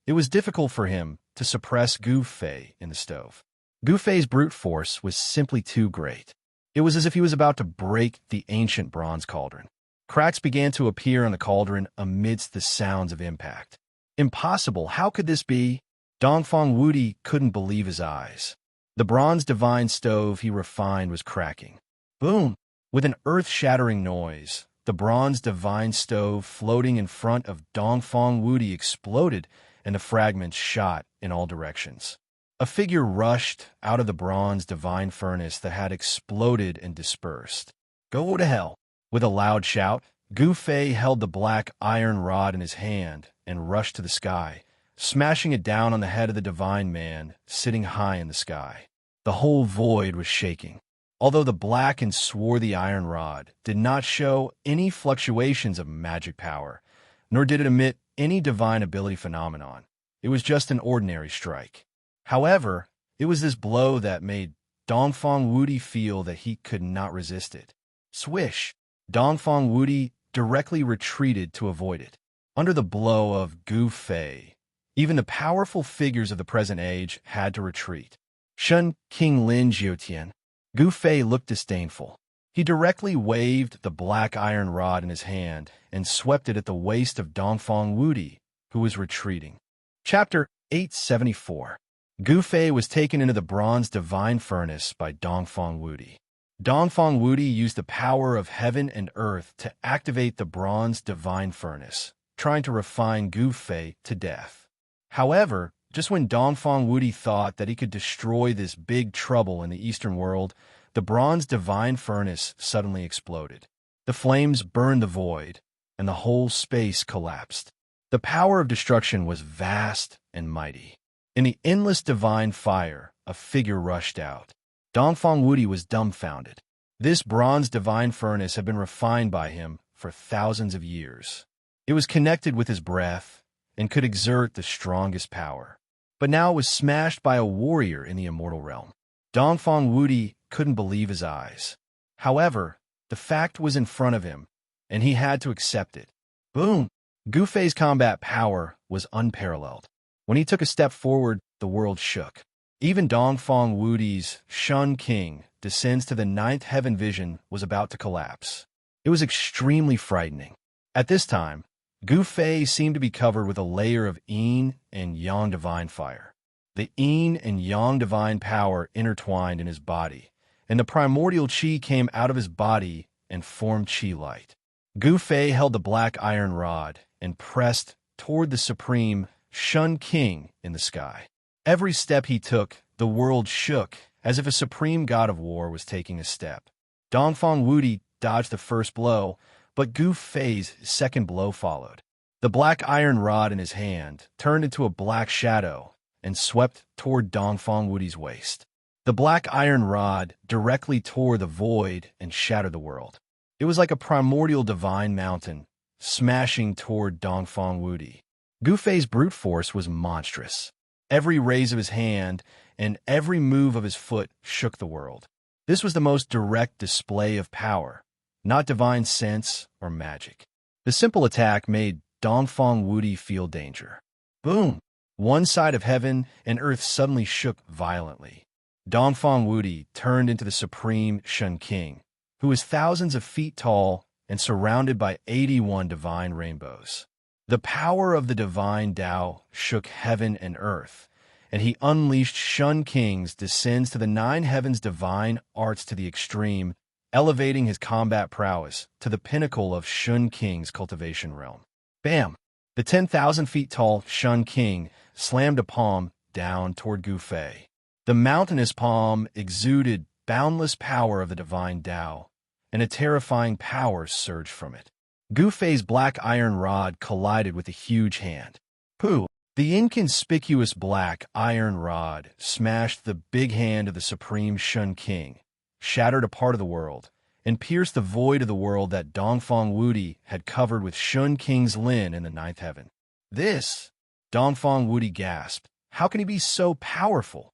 it was difficult for him to suppress Gu Fei in the stove. Gu Fei's brute force was simply too great. It was as if he was about to break the ancient bronze cauldron. Cracks began to appear on the cauldron amidst the sounds of impact. Impossible! How could this be? Dongfang Wudi couldn't believe his eyes. The bronze divine stove he refined was cracking. Boom! With an earth-shattering noise, the bronze divine stove floating in front of Dongfang Wudi exploded, and the fragments shot in all directions. A figure rushed out of the bronze divine furnace that had exploded and dispersed. Go to hell! With a loud shout, Gu Fei held the black iron rod in his hand and rushed to the sky, smashing it down on the head of the divine man sitting high in the sky. The whole void was shaking. Although the black and swarthy iron rod did not show any fluctuations of magic power, nor did it emit any divine ability phenomenon, it was just an ordinary strike. However, it was this blow that made Dongfang Wudi feel that he could not resist it. Swish! Dongfang Wudi directly retreated to avoid it. Under the blow of Gu Fei, even the powerful figures of the present age had to retreat. Shun King Lin Jiutian. Gu Fei looked disdainful. He directly waved the black iron rod in his hand and swept it at the waist of Dongfang Wudi, who was retreating. Chapter 874. Gu Fei was taken into the bronze divine furnace by Dongfang Wudi. Dongfang Wudi used the power of heaven and earth to activate the bronze divine furnace, trying to refine Gu Fei to death. However, just when Dongfang Wudi thought that he could destroy this big trouble in the Eastern world, the bronze divine furnace suddenly exploded. The flames burned the void, and the whole space collapsed. The power of destruction was vast and mighty. In the endless divine fire, a figure rushed out. Dongfang Wudi was dumbfounded. This bronze divine furnace had been refined by him for thousands of years. It was connected with his breath and could exert the strongest power. But now it was smashed by a warrior in the immortal realm. Dongfang Wudi couldn't believe his eyes. However, the fact was in front of him, and he had to accept it. Boom! Gu Fei's combat power was unparalleled. When he took a step forward, the world shook. Even Dongfang Wudi's Shun King descends to the ninth heaven vision was about to collapse. It was extremely frightening. At this time, Gu Fei seemed to be covered with a layer of yin and yang divine fire. The yin and yang divine power intertwined in his body, and the primordial qi came out of his body and formed qi light. Gu Fei held the black iron rod and pressed toward the supreme Shun King in the sky. Every step he took, the world shook, as if a supreme god of war was taking a step. Dongfang Wudi dodged the first blow, but Gu Fei's second blow followed. The black iron rod in his hand turned into a black shadow and swept toward Dongfang Wudi's waist. The black iron rod directly tore the void and shattered the world. It was like a primordial divine mountain, smashing toward Dongfang Wudi. Gu Fei's brute force was monstrous. Every raise of his hand and every move of his foot shook the world. This was the most direct display of power, not divine sense or magic. The simple attack made Dongfang Wudi feel danger. Boom! One side of heaven and earth suddenly shook violently. Dongfang Wudi turned into the supreme Shun King, who was thousands of feet tall and surrounded by 81 divine rainbows. The power of the divine Tao shook heaven and earth, and he unleashed Shun King's descends to the nine heavens divine arts to the extreme, elevating his combat prowess to the pinnacle of Shun King's cultivation realm. Bam! The 10,000 feet tall Shun King slammed a palm down toward Gu Fei. The mountainous palm exuded boundless power of the divine Tao, and a terrifying power surged from it. Gu Fei's black iron rod collided with the huge hand. Pooh! The inconspicuous black iron rod smashed the big hand of the supreme Shun King, shattered a part of the world, and pierced the void of the world that Dongfang Wudi had covered with Shun King's Lin in the ninth heaven. This, Dongfang Wudi gasped. How can he be so powerful?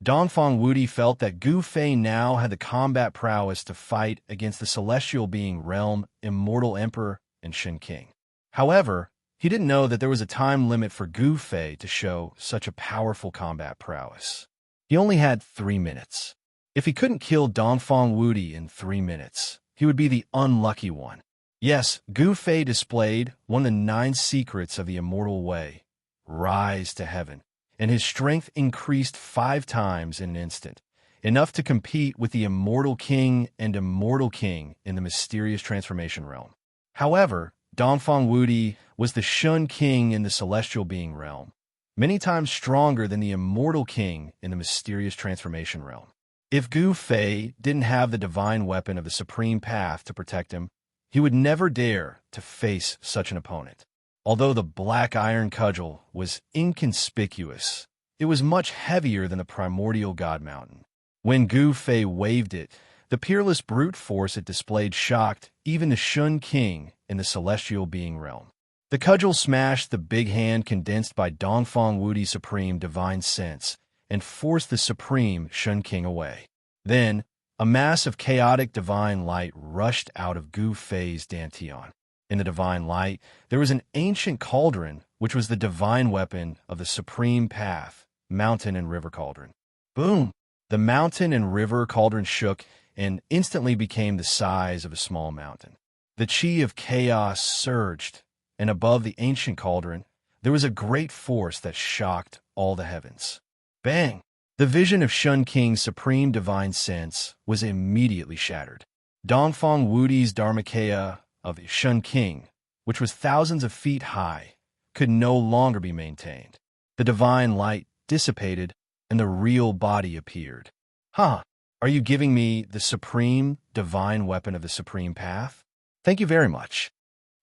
Dongfang Wudi felt that Gu Fei now had the combat prowess to fight against the celestial being realm, immortal emperor, and Shun King. However, he didn't know that there was a time limit for Gu Fei to show such a powerful combat prowess. He only had 3 minutes. If he couldn't kill Dongfang Wudi in 3 minutes, he would be the unlucky one. Yes, Gu Fei displayed one of the 9 secrets of the immortal way, rise to heaven, and his strength increased 5 times in an instant, enough to compete with the Immortal King and Immortal King in the mysterious transformation realm. However, Dongfang Wudi was the Shun King in the celestial being realm, many times stronger than the Immortal King in the mysterious transformation realm. If Gu Fei didn't have the divine weapon of the supreme path to protect him, he would never dare to face such an opponent. Although the black iron cudgel was inconspicuous, it was much heavier than the primordial god mountain. When Gu Fei waved it, the peerless brute force it displayed shocked even the Shun King in the celestial being realm. The cudgel smashed the big hand condensed by Dongfang Wudi's supreme divine sense and forced the supreme Shun King away. Then, a mass of chaotic divine light rushed out of Gu Fei's dantian. In the divine light, there was an ancient cauldron, which was the divine weapon of the supreme path, mountain and river cauldron. Boom! The mountain and river cauldron shook and instantly became the size of a small mountain. The chi of chaos surged, and above the ancient cauldron, there was a great force that shocked all the heavens. Bang! The vision of Shun King's supreme divine sense was immediately shattered. Dongfang Wudi's Dharmakaya of Shun King, which was thousands of feet high, could no longer be maintained. The divine light dissipated, and the real body appeared. Huh! Are you giving me the supreme divine weapon of the supreme path? Thank you very much.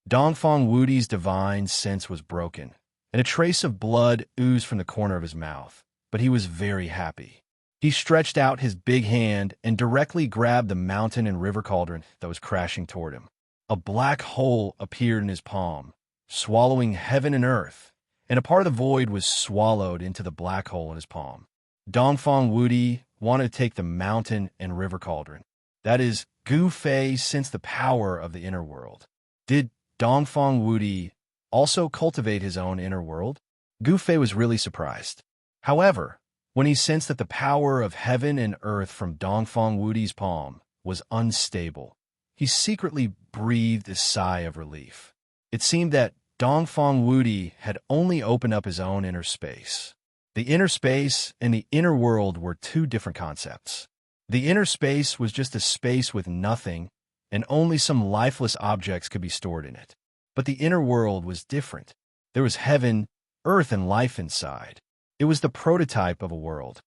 Dongfang Wudi's divine sense was broken, and a trace of blood oozed from the corner of his mouth, but he was very happy. He stretched out his big hand and directly grabbed the mountain and river cauldron that was crashing toward him. A black hole appeared in his palm, swallowing heaven and earth, and a part of the void was swallowed into the black hole in his palm. Dongfang Wudi wanted to take the mountain and river cauldron. That is, Gu Fei sensed the power of the inner world. Did Dongfang Wudi also cultivate his own inner world? Gu Fei was really surprised. However, when he sensed that the power of heaven and earth from Dongfang Wudi's palm was unstable, he secretly breathed a sigh of relief. It seemed that Dongfang Wudi had only opened up his own inner space. The inner space and the inner world were 2 different concepts. The inner space was just a space with nothing, and only some lifeless objects could be stored in it. But the inner world was different. There was heaven, earth, and life inside. It was the prototype of a world.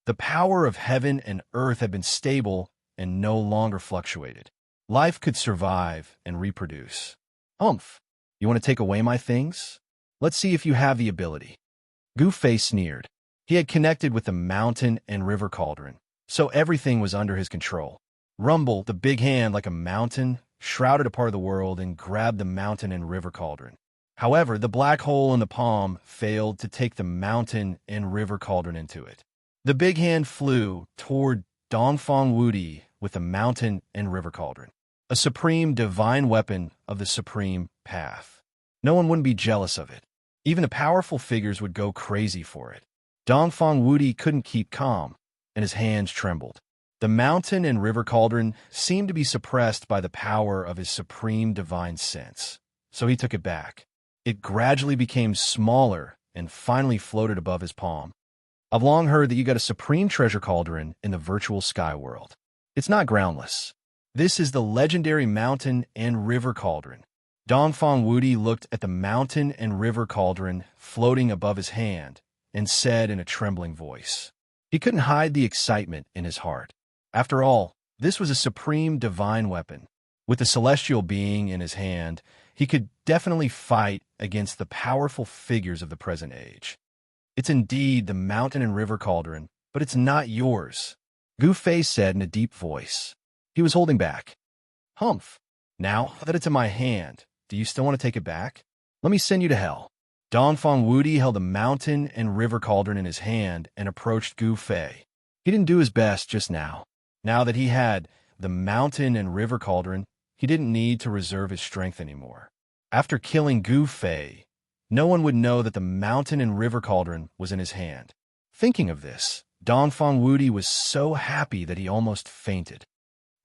The power of heaven and earth had been stable and no longer fluctuated. Life could survive and reproduce. Humph! You want to take away my things? Let's see if you have the ability. Gu Fei sneered. He had connected with the mountain and river cauldron, so everything was under his control. Rumble, the big hand like a mountain, shrouded a part of the world and grabbed the mountain and river cauldron. However, the black hole in the palm failed to take the mountain and river cauldron into it. The big hand flew toward Dongfang Wudi with the mountain and river cauldron, a supreme divine weapon of the supreme path. No one wouldn't be jealous of it. Even the powerful figures would go crazy for it. Dongfang Wudi couldn't keep calm, and his hands trembled. The mountain and river cauldron seemed to be suppressed by the power of his supreme divine sense, so he took it back. It gradually became smaller and finally floated above his palm. I've long heard that you got a supreme treasure cauldron in the virtual sky world. It's not groundless. This is the legendary mountain and river cauldron. Dongfang Wudi looked at the mountain and river cauldron floating above his hand, and said in a trembling voice. He couldn't hide the excitement in his heart. After all, this was a supreme divine weapon. With the celestial being in his hand, he could definitely fight against the powerful figures of the present age. It's indeed the mountain and river cauldron, but it's not yours, Gu Fei said in a deep voice. He was holding back. Humph. Now that it's in my hand, do you still want to take it back? Let me send you to hell. Dongfang Wudi held the mountain and river cauldron in his hand and approached Gu Fei. He didn't do his best just now. Now that he had the mountain and river cauldron, he didn't need to reserve his strength anymore. After killing Gu Fei, no one would know that the mountain and river cauldron was in his hand. Thinking of this, Dongfang Wudi was so happy that he almost fainted.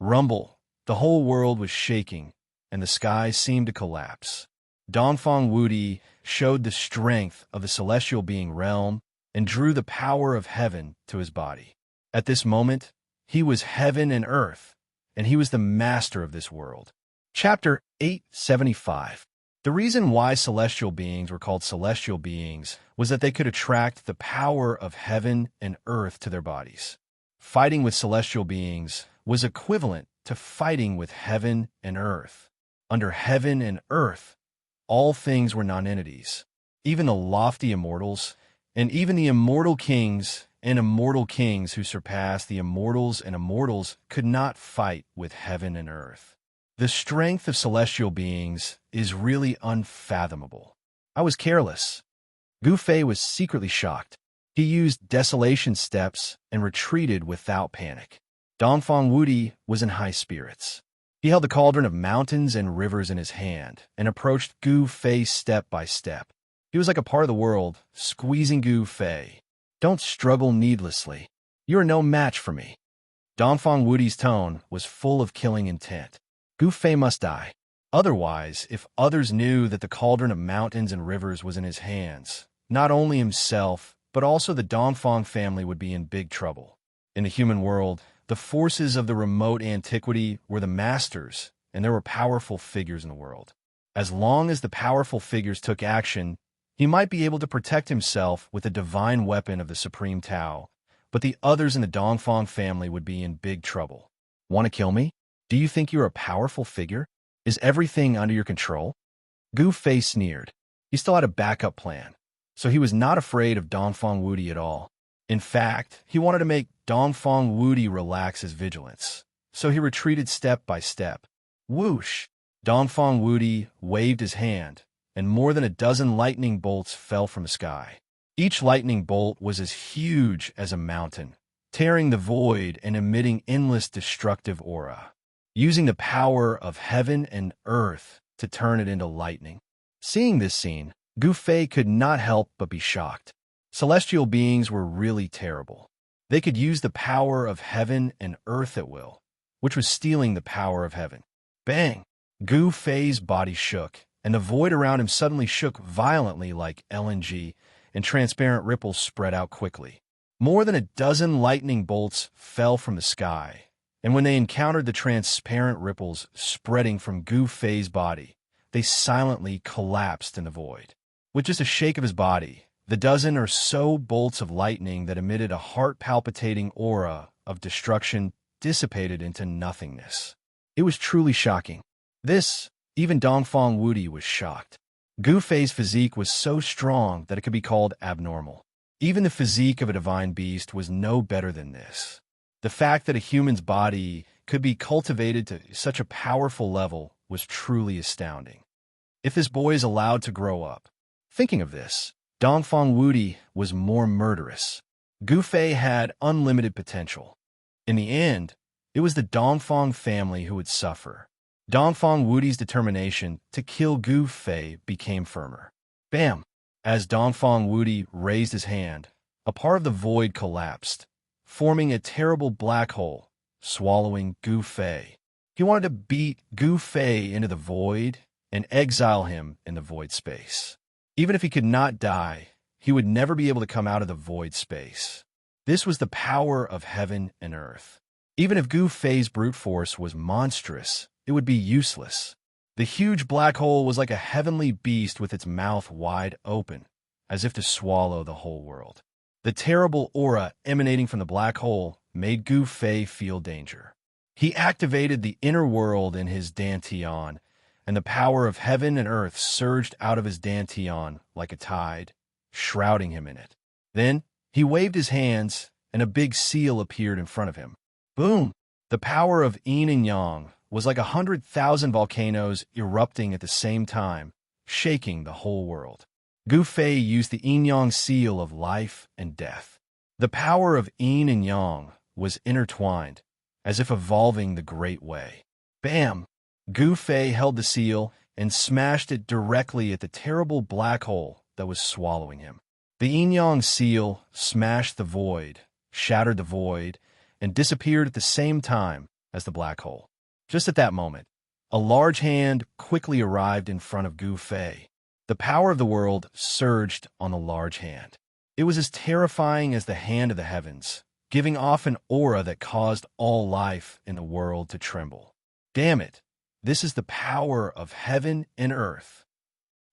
Rumble, the whole world was shaking, and the sky seemed to collapse. Dongfang Wudi showed the strength of the celestial being realm and drew the power of heaven to his body. At this moment, he was heaven and earth, and he was the master of this world. Chapter 875. The reason why celestial beings were called celestial beings was that they could attract the power of heaven and earth to their bodies. Fighting with celestial beings was equivalent to fighting with heaven and earth. Under heaven and earth, all things were non-entities. Even the lofty immortals, and even the immortal kings and immortal kings who surpassed the immortals and immortals could not fight with heaven and earth. The strength of celestial beings is really unfathomable. I was careless. Gu Fei was secretly shocked. He used desolation steps and retreated without panic. Dongfang Wudi was in high spirits. He held the cauldron of mountains and rivers in his hand and approached Gu Fei step by step. He was like a part of the world, squeezing Gu Fei. Don't struggle needlessly. You are no match for me. Dongfang Wudi's tone was full of killing intent. Gu Fei must die. Otherwise, if others knew that the cauldron of mountains and rivers was in his hands, not only himself, but also the Dongfang family would be in big trouble. In the human world, the forces of the remote antiquity were the masters, and there were powerful figures in the world. As long as the powerful figures took action, he might be able to protect himself with the divine weapon of the Supreme Tao, but the others in the Dongfang family would be in big trouble. Want to kill me? Do you think you're a powerful figure? Is everything under your control? Gu Fei sneered. He still had a backup plan, so he was not afraid of Dongfang Wudi at all. In fact, he wanted to make Dongfang Wudi relax his vigilance, so he retreated step by step. Whoosh! Dongfang Wudi waved his hand, and more than a dozen lightning bolts fell from the sky. Each lightning bolt was as huge as a mountain, tearing the void and emitting endless destructive aura, using the power of heaven and earth to turn it into lightning. Seeing this scene, Gu Fei could not help but be shocked. Celestial beings were really terrible. They could use the power of heaven and earth at will, which was stealing the power of heaven. Bang! Gu Fei's body shook, and the void around him suddenly shook violently like LNG, and transparent ripples spread out quickly. More than a dozen lightning bolts fell from the sky, and when they encountered the transparent ripples spreading from Gu Fei's body, they silently collapsed in the void. With just a shake of his body, the dozen or so bolts of lightning that emitted a heart-palpitating aura of destruction dissipated into nothingness. It was truly shocking. Even Dongfang Wudi was shocked. Gu Fei's physique was so strong that it could be called abnormal. Even the physique of a divine beast was no better than this. The fact that a human's body could be cultivated to such a powerful level was truly astounding. If this boy is allowed to grow up. Thinking of this, Dongfang Wudi was more murderous. Gu Fei had unlimited potential. In the end, it was the Dongfang family who would suffer. Dongfang Wudi's determination to kill Gu Fei became firmer. Bam! As Dongfang Wudi raised his hand, a part of the void collapsed, forming a terrible black hole, swallowing Gu Fei. He wanted to beat Gu Fei into the void and exile him in the void space. Even if he could not die, he would never be able to come out of the void space. This was the power of heaven and earth. Even if Gu Fei's brute force was monstrous, it would be useless. The huge black hole was like a heavenly beast with its mouth wide open, as if to swallow the whole world. The terrible aura emanating from the black hole made Gu Fei feel danger. He activated the inner world in his dantian, and the power of heaven and earth surged out of his dantian like a tide, shrouding him in it. Then he waved his hands, and a big seal appeared in front of him. Boom! The power of yin and yang was like 100,000 volcanoes erupting at the same time, shaking the whole world. Gu Fei used the yin-yang seal of life and death. The power of yin and yang was intertwined, as if evolving the great way. Bam! Gu Fei held the seal and smashed it directly at the terrible black hole that was swallowing him. The yin-yang seal smashed the void, shattered the void, and disappeared at the same time as the black hole. Just at that moment, a large hand quickly arrived in front of Gu Fei. The power of the world surged on the large hand. It was as terrifying as the hand of the heavens, giving off an aura that caused all life in the world to tremble. Damn it! This is the power of heaven and earth.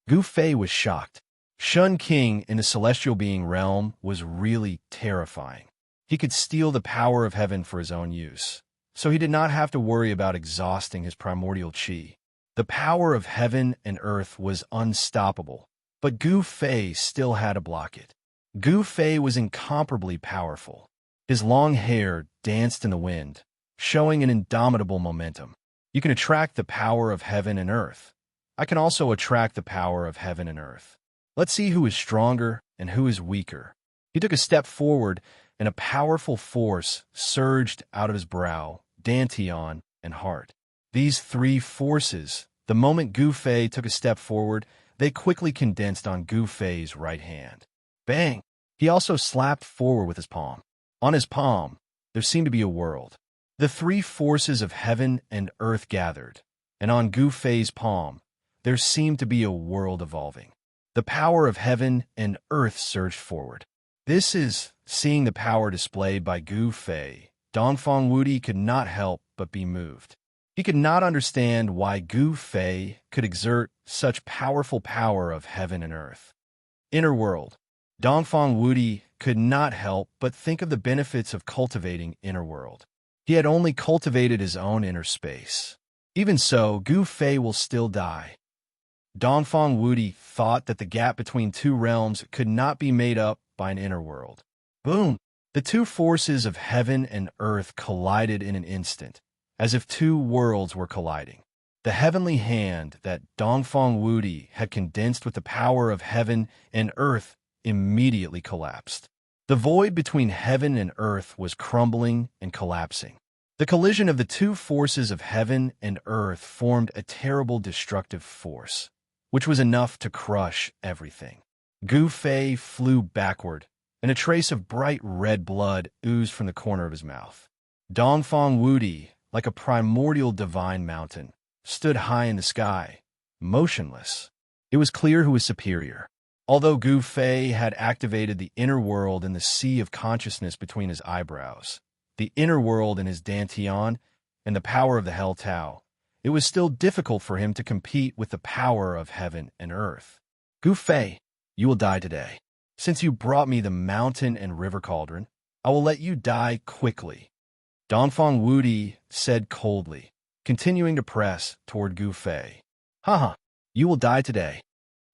Gu Fei was shocked. Shun King in the celestial being realm was really terrifying. He could steal the power of heaven for his own use, so he did not have to worry about exhausting his primordial qi. The power of heaven and earth was unstoppable, but Gu Fei still had to block it. Gu Fei was incomparably powerful. His long hair danced in the wind, showing an indomitable momentum. You can attract the power of heaven and earth. I can also attract the power of heaven and earth. Let's see who is stronger and who is weaker. He took a step forward, and a powerful force surged out of his brow, dantian, and heart. These three forces, the moment Gu Fei took a step forward, they quickly condensed on Gu Fei's right hand. Bang! He also slapped forward with his palm. On his palm, there seemed to be a world. The three forces of heaven and earth gathered, and on Gu Fei's palm, there seemed to be a world evolving. The power of heaven and earth surged forward. This is seeing the power displayed by Gu Fei. Dongfang Wudi could not help but be moved. He could not understand why Gu Fei could exert such powerful power of heaven and earth. Inner world. Dongfang Wudi could not help but think of the benefits of cultivating inner world. He had only cultivated his own inner space. Even so, Gu Fei will still die. Dongfang Wudi thought that the gap between two realms could not be made up by an inner world. Boom! The two forces of heaven and earth collided in an instant, as if two worlds were colliding. The heavenly hand that Dongfang Wudi had condensed with the power of heaven and earth immediately collapsed. The void between heaven and earth was crumbling and collapsing. The collision of the two forces of heaven and earth formed a terrible destructive force, which was enough to crush everything. Gu Fei flew backward, and a trace of bright red blood oozed from the corner of his mouth. Dongfang Wudi, like a primordial divine mountain, stood high in the sky, motionless. It was clear who was superior. Although Gu Fei had activated the inner world in the sea of consciousness between his eyebrows, the inner world in his dantian, and the power of the Hell Tao, it was still difficult for him to compete with the power of heaven and earth. Gu Fei, you will die today. Since you brought me the mountain and river cauldron, I will let you die quickly. Dongfang Wudi said coldly, continuing to press toward Gu Fei. Haha, you will die today.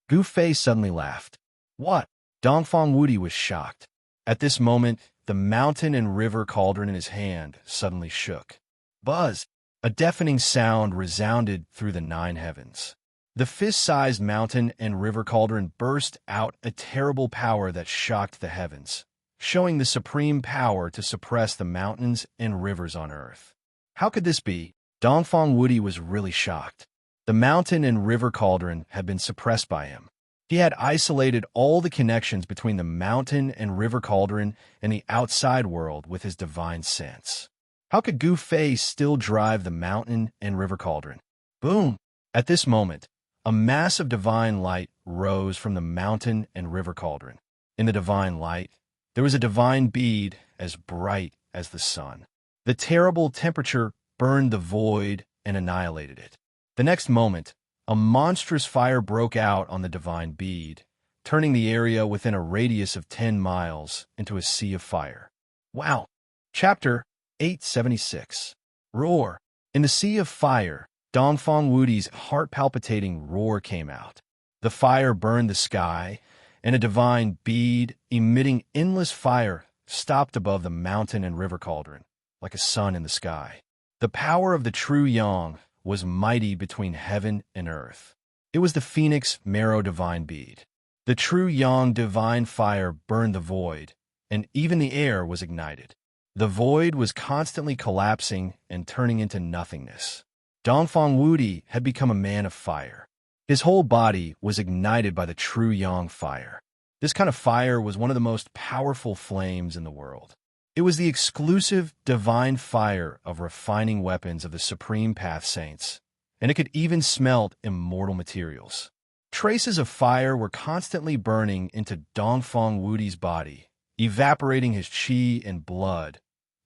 Gu Fei suddenly laughed. What? Dongfang Wudi was shocked. At this moment, the mountain and river cauldron in his hand suddenly shook. Buzz! A deafening sound resounded through the 9 heavens. The fist-sized mountain and river cauldron burst out a terrible power that shocked the heavens, showing the supreme power to suppress the mountains and rivers on earth. How could this be? Dongfang Wudi was really shocked. The mountain and river cauldron had been suppressed by him. He had isolated all the connections between the mountain and river cauldron and the outside world with his divine sense. How could Gu Fei still drive the mountain and river cauldron? Boom! At this moment, a mass of divine light rose from the mountain and river cauldron. In the divine light, there was a divine bead as bright as the sun. The terrible temperature burned the void and annihilated it. The next moment, a monstrous fire broke out on the divine bead, turning the area within a radius of 10 miles into a sea of fire. Wow. Chapter 876. Roar. In the sea of fire, Dongfang Wudi's heart-palpitating roar came out. The fire burned the sky, and a divine bead, emitting endless fire, stopped above the mountain and river cauldron, like a sun in the sky. The power of the true Yang was mighty between heaven and earth. It was the phoenix marrow divine bead. The true Yang divine fire burned the void, and even the air was ignited. The void was constantly collapsing and turning into nothingness. Dongfang Wudi had become a man of fire. His whole body was ignited by the true Yang fire. This kind of fire was one of the most powerful flames in the world. It was the exclusive divine fire of refining weapons of the Supreme Path Saints, and it could even smelt immortal materials. Traces of fire were constantly burning into Dongfang Wudi's body, evaporating his qi and blood,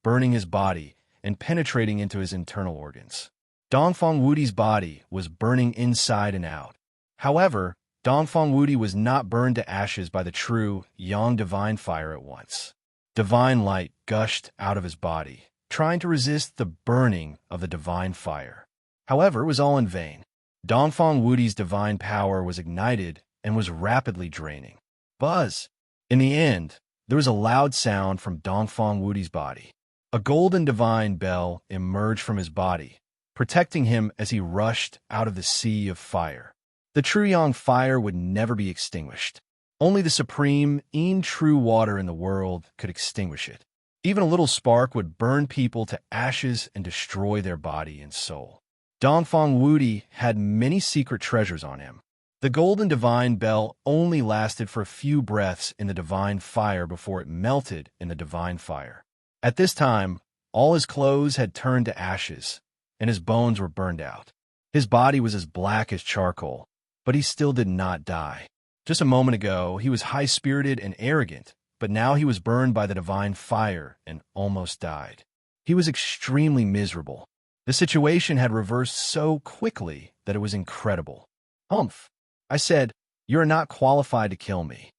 burning his body, and penetrating into his internal organs. Dongfang Wudi's body was burning inside and out. However, Dongfang Wudi was not burned to ashes by the true Yang divine fire at once. Divine light gushed out of his body, trying to resist the burning of the divine fire. However, it was all in vain. Dongfang Wudi's divine power was ignited and was rapidly draining. Buzz! In the end, there was a loud sound from Dongfang Wudi's body. A golden divine bell emerged from his body, protecting him as he rushed out of the sea of fire. The true Yang fire would never be extinguished. Only the supreme, true water in the world could extinguish it. Even a little spark would burn people to ashes and destroy their body and soul. Dongfang Wudi had many secret treasures on him. The golden divine bell only lasted for a few breaths in the divine fire before it melted in the divine fire. At this time, all his clothes had turned to ashes, and his bones were burned out. His body was as black as charcoal, but he still did not die. Just a moment ago, he was high-spirited and arrogant, but now he was burned by the divine fire and almost died. He was extremely miserable. The situation had reversed so quickly that it was incredible. "Humph," I said, "you are not qualified to kill me,"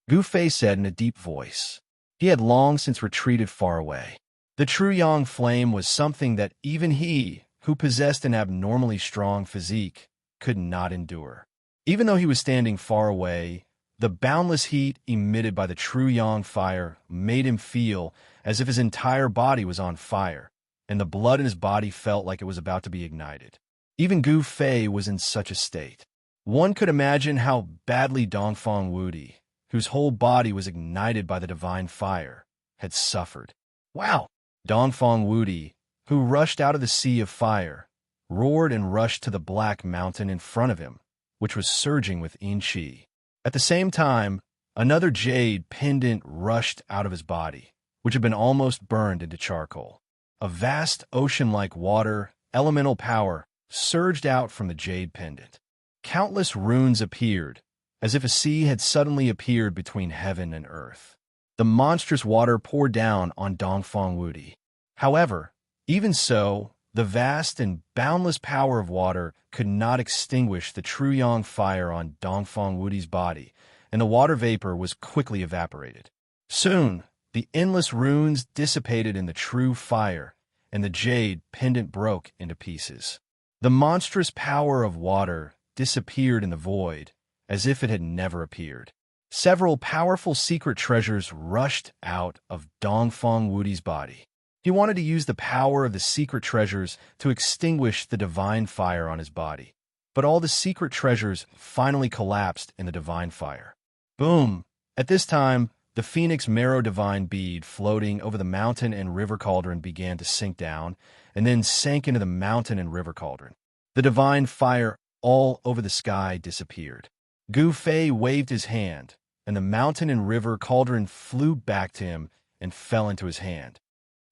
Gu Fei said in a deep voice. He had long since retreated far away. The true Yang flame was something that even he, who possessed an abnormally strong physique, could not endure. Even though he was standing far away, the boundless heat emitted by the true Yang fire made him feel as if his entire body was on fire, and the blood in his body felt like it was about to be ignited. Even Gu Fei was in such a state. One could imagine how badly Dongfang Wudi, whose whole body was ignited by the divine fire, had suffered. Wow! Dongfang Wudi, who rushed out of the sea of fire, roared and rushed to the black mountain in front of him, which was surging with qi. At the same time, another jade pendant rushed out of his body, which had been almost burned into charcoal. A vast ocean-like water, elemental power, surged out from the jade pendant. Countless runes appeared, as if a sea had suddenly appeared between heaven and earth. The monstrous water poured down on Dongfang Wudi. However, even so, the vast and boundless power of water could not extinguish the true Yang fire on Dongfang Wudi's body, and the water vapor was quickly evaporated. Soon, the endless runes dissipated in the true fire, and the jade pendant broke into pieces. The monstrous power of water disappeared in the void, as if it had never appeared. Several powerful secret treasures rushed out of Dongfang Wudi's body. He wanted to use the power of the secret treasures to extinguish the divine fire on his body. But all the secret treasures finally collapsed in the divine fire. Boom! At this time, the phoenix marrow divine bead floating over the mountain and river cauldron began to sink down, and then sank into the mountain and river cauldron. The divine fire all over the sky disappeared. Gu Fei waved his hand, and the mountain and river cauldron flew back to him and fell into his hand.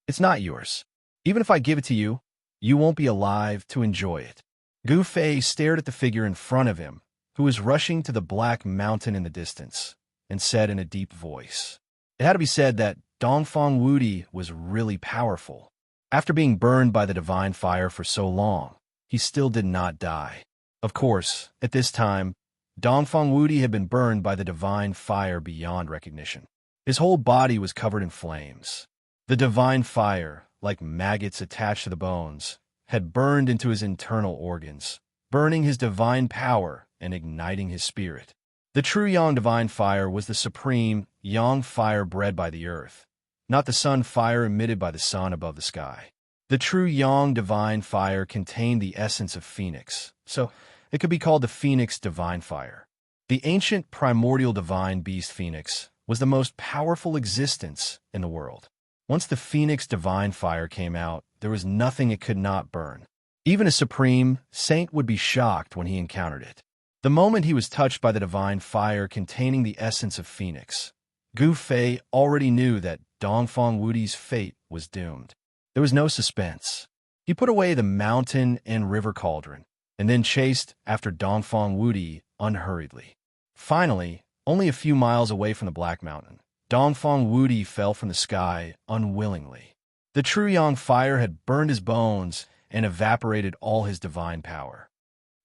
"It's not yours. Even if I give it to you, you won't be alive to enjoy it." Gu Fei stared at the figure in front of him, who was rushing to the black mountain in the distance, and said in a deep voice. It had to be said that Dongfang Wudi was really powerful. After being burned by the divine fire for so long, he still did not die. Of course, at this time, Dongfang Wudi had been burned by the divine fire beyond recognition. His whole body was covered in flames. The divine fire, like maggots attached to the bones, had burned into his internal organs, burning his divine power and igniting his spirit. The true Yang divine fire was the supreme Yang fire bred by the earth, not the sun fire emitted by the sun above the sky. The true Yang divine fire contained the essence of Phoenix, so it could be called the Phoenix divine fire. The ancient primordial divine beast Phoenix was the most powerful existence in the world. Once the Phoenix divine fire came out, there was nothing it could not burn. Even a supreme saint would be shocked when he encountered it. The moment he was touched by the divine fire containing the essence of Phoenix, Gu Fei already knew that Dongfang Wudi's fate was doomed. There was no suspense. He put away the mountain and river cauldron, and then chased after Dongfang Wudi unhurriedly. Finally, only a few miles away from the Black Mountain, Dongfang Wudi fell from the sky unwillingly. The true Yang fire had burned his bones and evaporated all his divine power.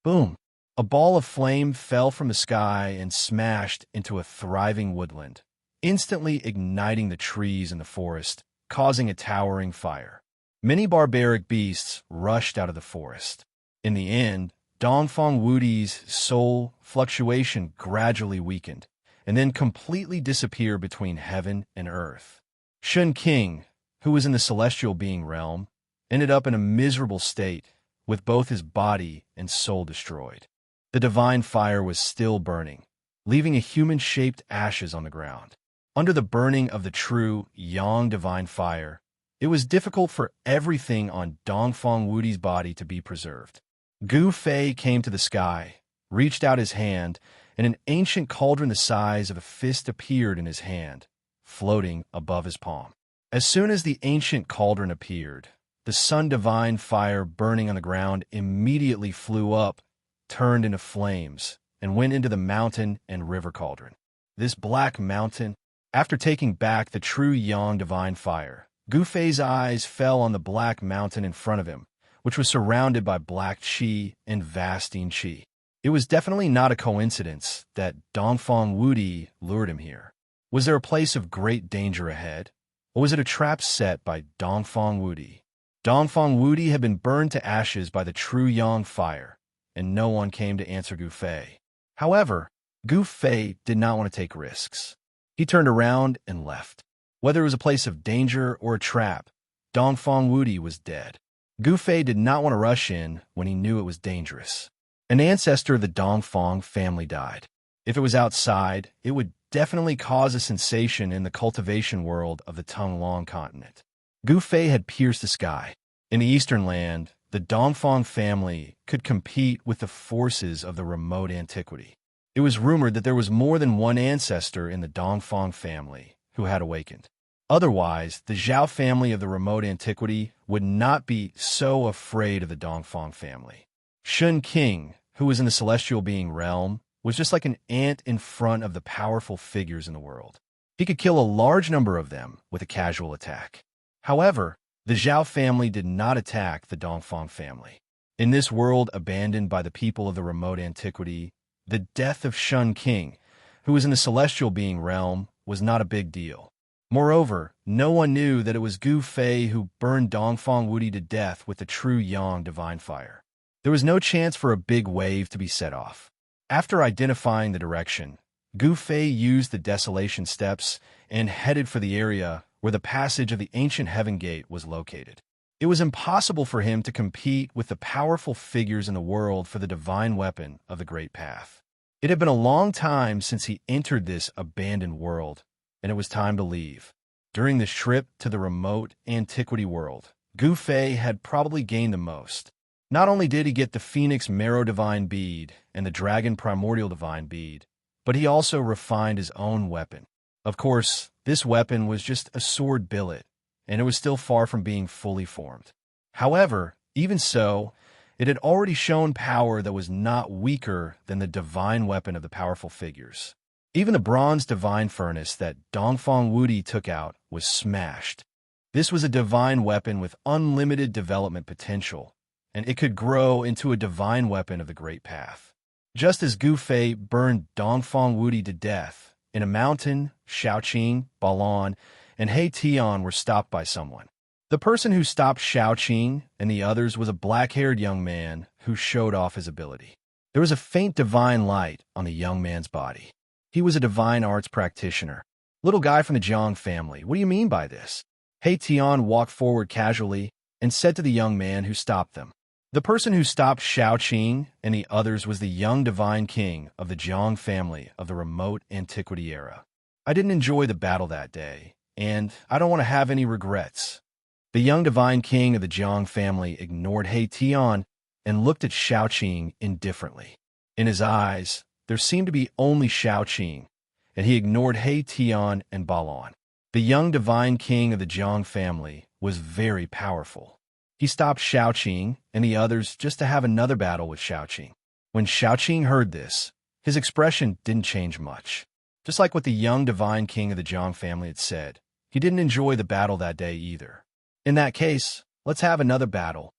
Boom! A ball of flame fell from the sky and smashed into a thriving woodland, instantly igniting the trees in the forest, causing a towering fire. Many barbaric beasts rushed out of the forest. In the end, Dongfang Wudi's soul fluctuation gradually weakened, and then completely disappeared between heaven and earth. Shun King, who was in the celestial being realm, ended up in a miserable state, with both his body and soul destroyed. The divine fire was still burning, leaving a human-shaped ashes on the ground. Under the burning of the true Yang divine fire, it was difficult for everything on Dongfang Wudi's body to be preserved. Gu Fei came to the sky, reached out his hand, and an ancient cauldron the size of a fist appeared in his hand, floating above his palm. As soon as the ancient cauldron appeared, the sun divine fire burning on the ground immediately flew up, turned into flames, and went into the mountain and river cauldron. This black mountain, after taking back the true Yang divine fire, Gu Fei's eyes fell on the black mountain in front of him, which was surrounded by black qi and vastine qi. It was definitely not a coincidence that Dongfang Wudi lured him here. Was there a place of great danger ahead? Or was it a trap set by Dongfang Wudi? Dongfang Wudi had been burned to ashes by the true Yang fire, and no one came to answer Gu Fei. However, Gu Fei did not want to take risks. He turned around and left. Whether it was a place of danger or a trap, Dongfang Wudi was dead. Gu Fei did not want to rush in when he knew it was dangerous. An ancestor of the Dongfang family died. If it was outside, it would definitely cause a sensation in the cultivation world of the Tonglong continent. Gu Fei had pierced the sky. In the eastern land, the Dongfang family could compete with the forces of the remote antiquity. It was rumored that there was more than one ancestor in the Dongfang family who had awakened. Otherwise, the Zhao family of the remote antiquity would not be so afraid of the Dongfang family. Shun King, who was in the celestial being realm, was just like an ant in front of the powerful figures in the world. He could kill a large number of them with a casual attack. However, the Zhao family did not attack the Dongfang family. In this world abandoned by the people of the remote antiquity, the death of Shun King, who was in the celestial being realm, was not a big deal. Moreover, no one knew that it was Gu Fei who burned Dongfang Wudi to death with the true Yang divine fire. There was no chance for a big wave to be set off. After identifying the direction, Gu Fei used the desolation steps and headed for the area where the passage of the ancient heaven gate was located. It was impossible for him to compete with the powerful figures in the world for the divine weapon of the Great Path. It had been a long time since he entered this abandoned world, and it was time to leave. During this trip to the remote antiquity world, Gu Fei had probably gained the most. Not only did he get the Phoenix Marrow Divine Bead and the Dragon Primordial Divine Bead, but he also refined his own weapon. Of course, this weapon was just a sword billet, and it was still far from being fully formed. However, even so, it had already shown power that was not weaker than the divine weapon of the powerful figures. Even the bronze divine furnace that Dongfang Wudi took out was smashed. This was a divine weapon with unlimited development potential, and it could grow into a divine weapon of the Great Path. Just as Gu Fei burned Dongfang Wudi to death, in a mountain, Xiaoqing, Balan, and He Tian were stopped by someone. The person who stopped Xiaoqing and the others was a black-haired young man who showed off his ability. There was a faint divine light on the young man's body. He was a divine arts practitioner. Little guy from the Jiang family, what do you mean by this? He Tian walked forward casually and said to the young man who stopped them. The person who stopped Xiaoqing and the others was the young divine king of the Jiang family of the remote antiquity era. I didn't enjoy the battle that day, and I don't want to have any regrets. The young divine king of the Jiang family ignored He Tian and looked at Xiaoqing indifferently. In his eyes, there seemed to be only Xiaoqing, and he ignored He Tian and Balan. The young divine king of the Jiang family was very powerful. He stopped Xiaoqing and the others just to have another battle with Xiaoqing. When Xiaoqing heard this, his expression didn't change much. Just like what the young divine king of the Jiang family had said, he didn't enjoy the battle that day either. In that case, let's have another battle.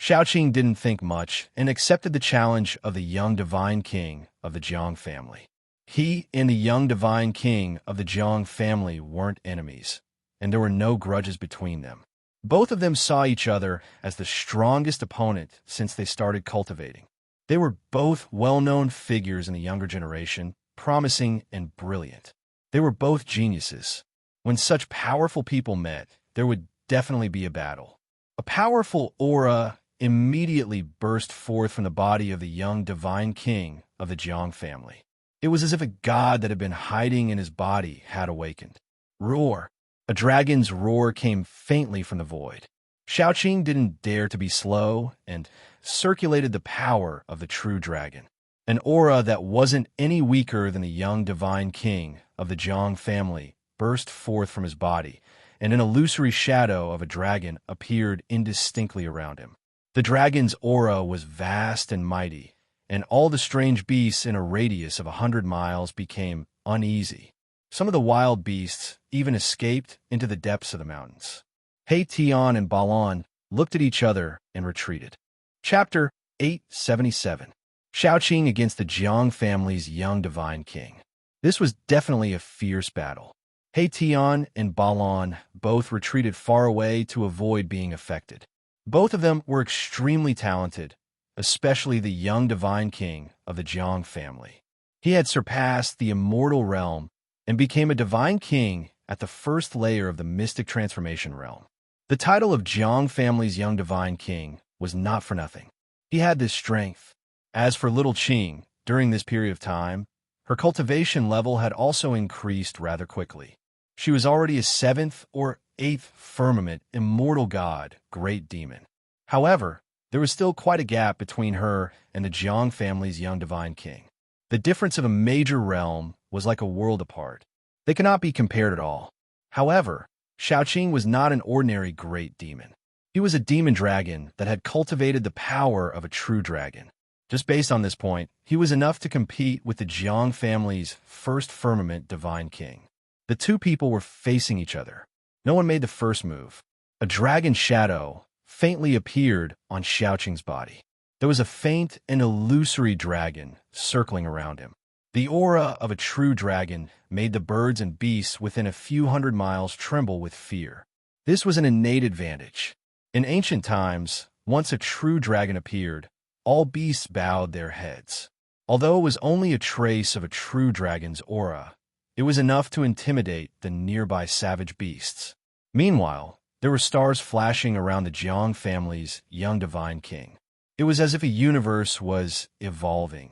Xiaoqing didn't think much and accepted the challenge of the young divine king of the Jiang family. He and the young divine king of the Jiang family weren't enemies, and there were no grudges between them. Both of them saw each other as the strongest opponent since they started cultivating. They were both well-known figures in the younger generation, promising and brilliant. They were both geniuses. When such powerful people met, there would definitely be a battle. A powerful aura immediately burst forth from the body of the young divine king of the Jiang family. It was as if a god that had been hiding in his body had awakened. Roar! A dragon's roar came faintly from the void. Xiaoqing didn't dare to be slow and circulated the power of the true dragon. An aura that wasn't any weaker than the young divine king of the Jiang family burst forth from his body, and an illusory shadow of a dragon appeared indistinctly around him. The dragon's aura was vast and mighty, and all the strange beasts in a radius of 100 miles became uneasy. Some of the wild beasts even escaped into the depths of the mountains. He Tian and Balan looked at each other and retreated. Chapter 877. Xiaoqing against the Jiang family's young divine king. This was definitely a fierce battle. He Tian and Balan both retreated far away to avoid being affected. Both of them were extremely talented, especially the young divine king of the Jiang family. He had surpassed the immortal realm and became a divine king at the first layer of the mystic transformation realm. The title of Jiang family's young divine king was not for nothing. He had this strength. As for little Qing, during this period of time, her cultivation level had also increased rather quickly. She was already a 7th or 8th firmament immortal god, great demon. However, there was still quite a gap between her and the Jiang family's young divine king. The difference of a major realm was like a world apart. They cannot be compared at all. However, Xiaoqing was not an ordinary great demon. He was a demon dragon that had cultivated the power of a true dragon. Just based on this point, he was enough to compete with the Jiang family's first firmament divine king. The two people were facing each other. No one made the first move. A dragon shadow faintly appeared on Xiaoqing's body. There was a faint and illusory dragon circling around him. The aura of a true dragon made the birds and beasts within a few hundred miles tremble with fear. This was an innate advantage. In ancient times, once a true dragon appeared, all beasts bowed their heads. Although it was only a trace of a true dragon's aura, it was enough to intimidate the nearby savage beasts. Meanwhile, there were stars flashing around the Jiang family's young divine king. It was as if a universe was evolving,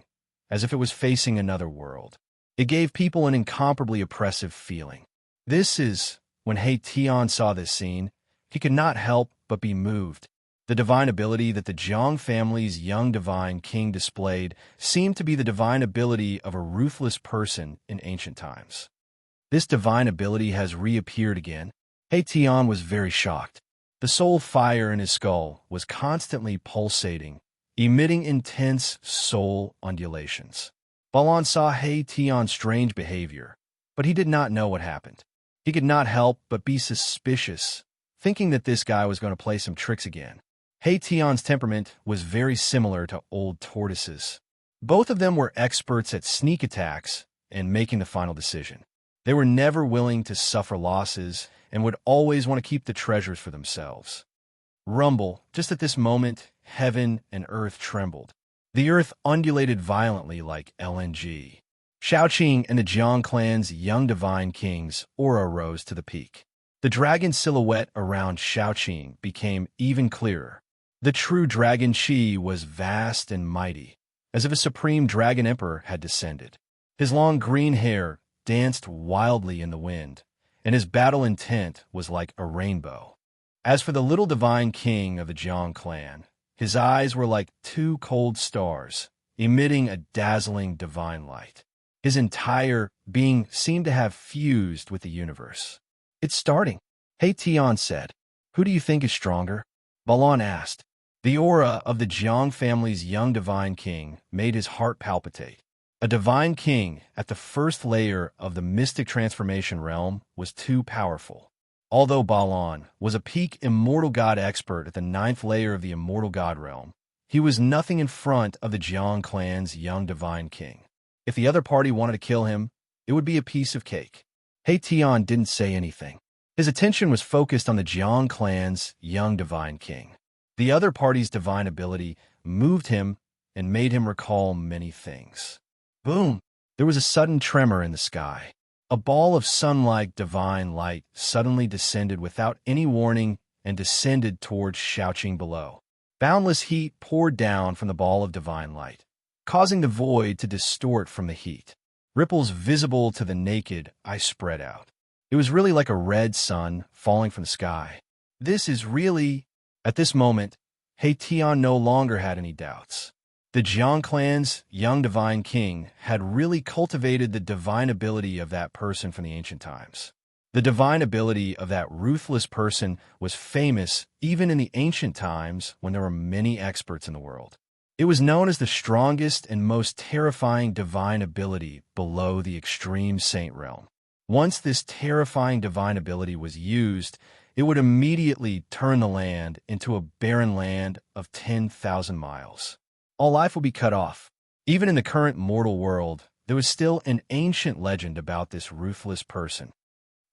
as if it was facing another world. It gave people an incomparably oppressive feeling. This is when He Tian saw this scene, he could not help but be moved. The divine ability that the Jiang family's young divine king displayed seemed to be the divine ability of a ruthless person in ancient times. This divine ability has reappeared again. He Tian was very shocked. The soul fire in his skull was constantly pulsating, emitting intense soul undulations. Balan saw He Tian's strange behavior, but he did not know what happened. He could not help but be suspicious, thinking that this guy was going to play some tricks again. He Tian's temperament was very similar to old tortoises. Both of them were experts at sneak attacks and making the final decision. They were never willing to suffer losses and would always want to keep the treasures for themselves. Rumble, just at this moment, heaven and earth trembled. The earth undulated violently like LNG. Xianxia and the Jiang clan's young divine king's aura rose to the peak. The dragon silhouette around Xianxia became even clearer. The true dragon Qi was vast and mighty, as if a supreme dragon emperor had descended. His long green hair danced wildly in the wind, and his battle intent was like a rainbow. As for the little divine king of the Jiang clan, his eyes were like two cold stars, emitting a dazzling divine light. His entire being seemed to have fused with the universe. "It's starting," He Tian said. "Who do you think is stronger?" Balan asked. The aura of the Jiang family's young divine king made his heart palpitate. A divine king at the first layer of the mystic transformation realm was too powerful. Although Balan was a peak immortal god expert at the 9th layer of the immortal god realm, he was nothing in front of the Jiang clan's young divine king. If the other party wanted to kill him, it would be a piece of cake. He Tian didn't say anything. His attention was focused on the Jiang clan's young divine king. The other party's divine ability moved him and made him recall many things. Boom! There was a sudden tremor in the sky. A ball of sun-like divine light suddenly descended without any warning and descended towards Xiaoqing below. Boundless heat poured down from the ball of divine light, causing the void to distort from the heat. Ripples visible to the naked eye spread out. It was really like a red sun falling from the sky. This is really... At this moment, He Tian no longer had any doubts. The Jiang clan's young divine king had really cultivated the divine ability of that person from the ancient times. The divine ability of that ruthless person was famous even in the ancient times when there were many experts in the world. It was known as the strongest and most terrifying divine ability below the extreme saint realm. Once this terrifying divine ability was used, it would immediately turn the land into a barren land of 10,000 miles. All life would be cut off. Even in the current mortal world, there was still an ancient legend about this ruthless person.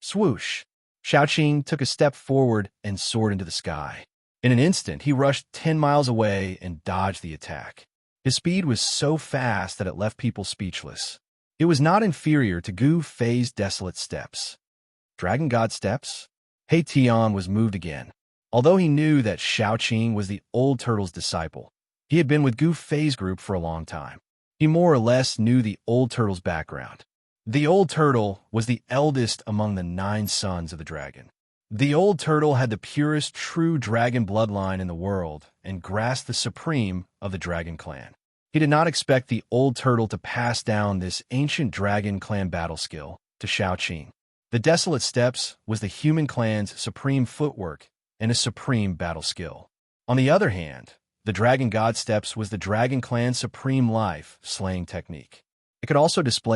Swoosh! Xiaoqing took a step forward and soared into the sky. In an instant, he rushed 10 miles away and dodged the attack. His speed was so fast that it left people speechless. It was not inferior to Gu Fei's desolate steps. Dragon God steps? He Tian was moved again. Although he knew that Xiaoqing was the old turtle's disciple, he had been with Gu Fei's group for a long time. He more or less knew the old turtle's background. The old turtle was the eldest among the 9 sons of the dragon. The old turtle had the purest true dragon bloodline in the world and grasped the supreme of the dragon clan. He did not expect the old turtle to pass down this ancient dragon clan battle skill to Xiaoqing. The desolate steps was the human clan's supreme footwork and a supreme battle skill. On the other hand, the dragon god steps was the dragon clan's supreme life slaying technique. It could also display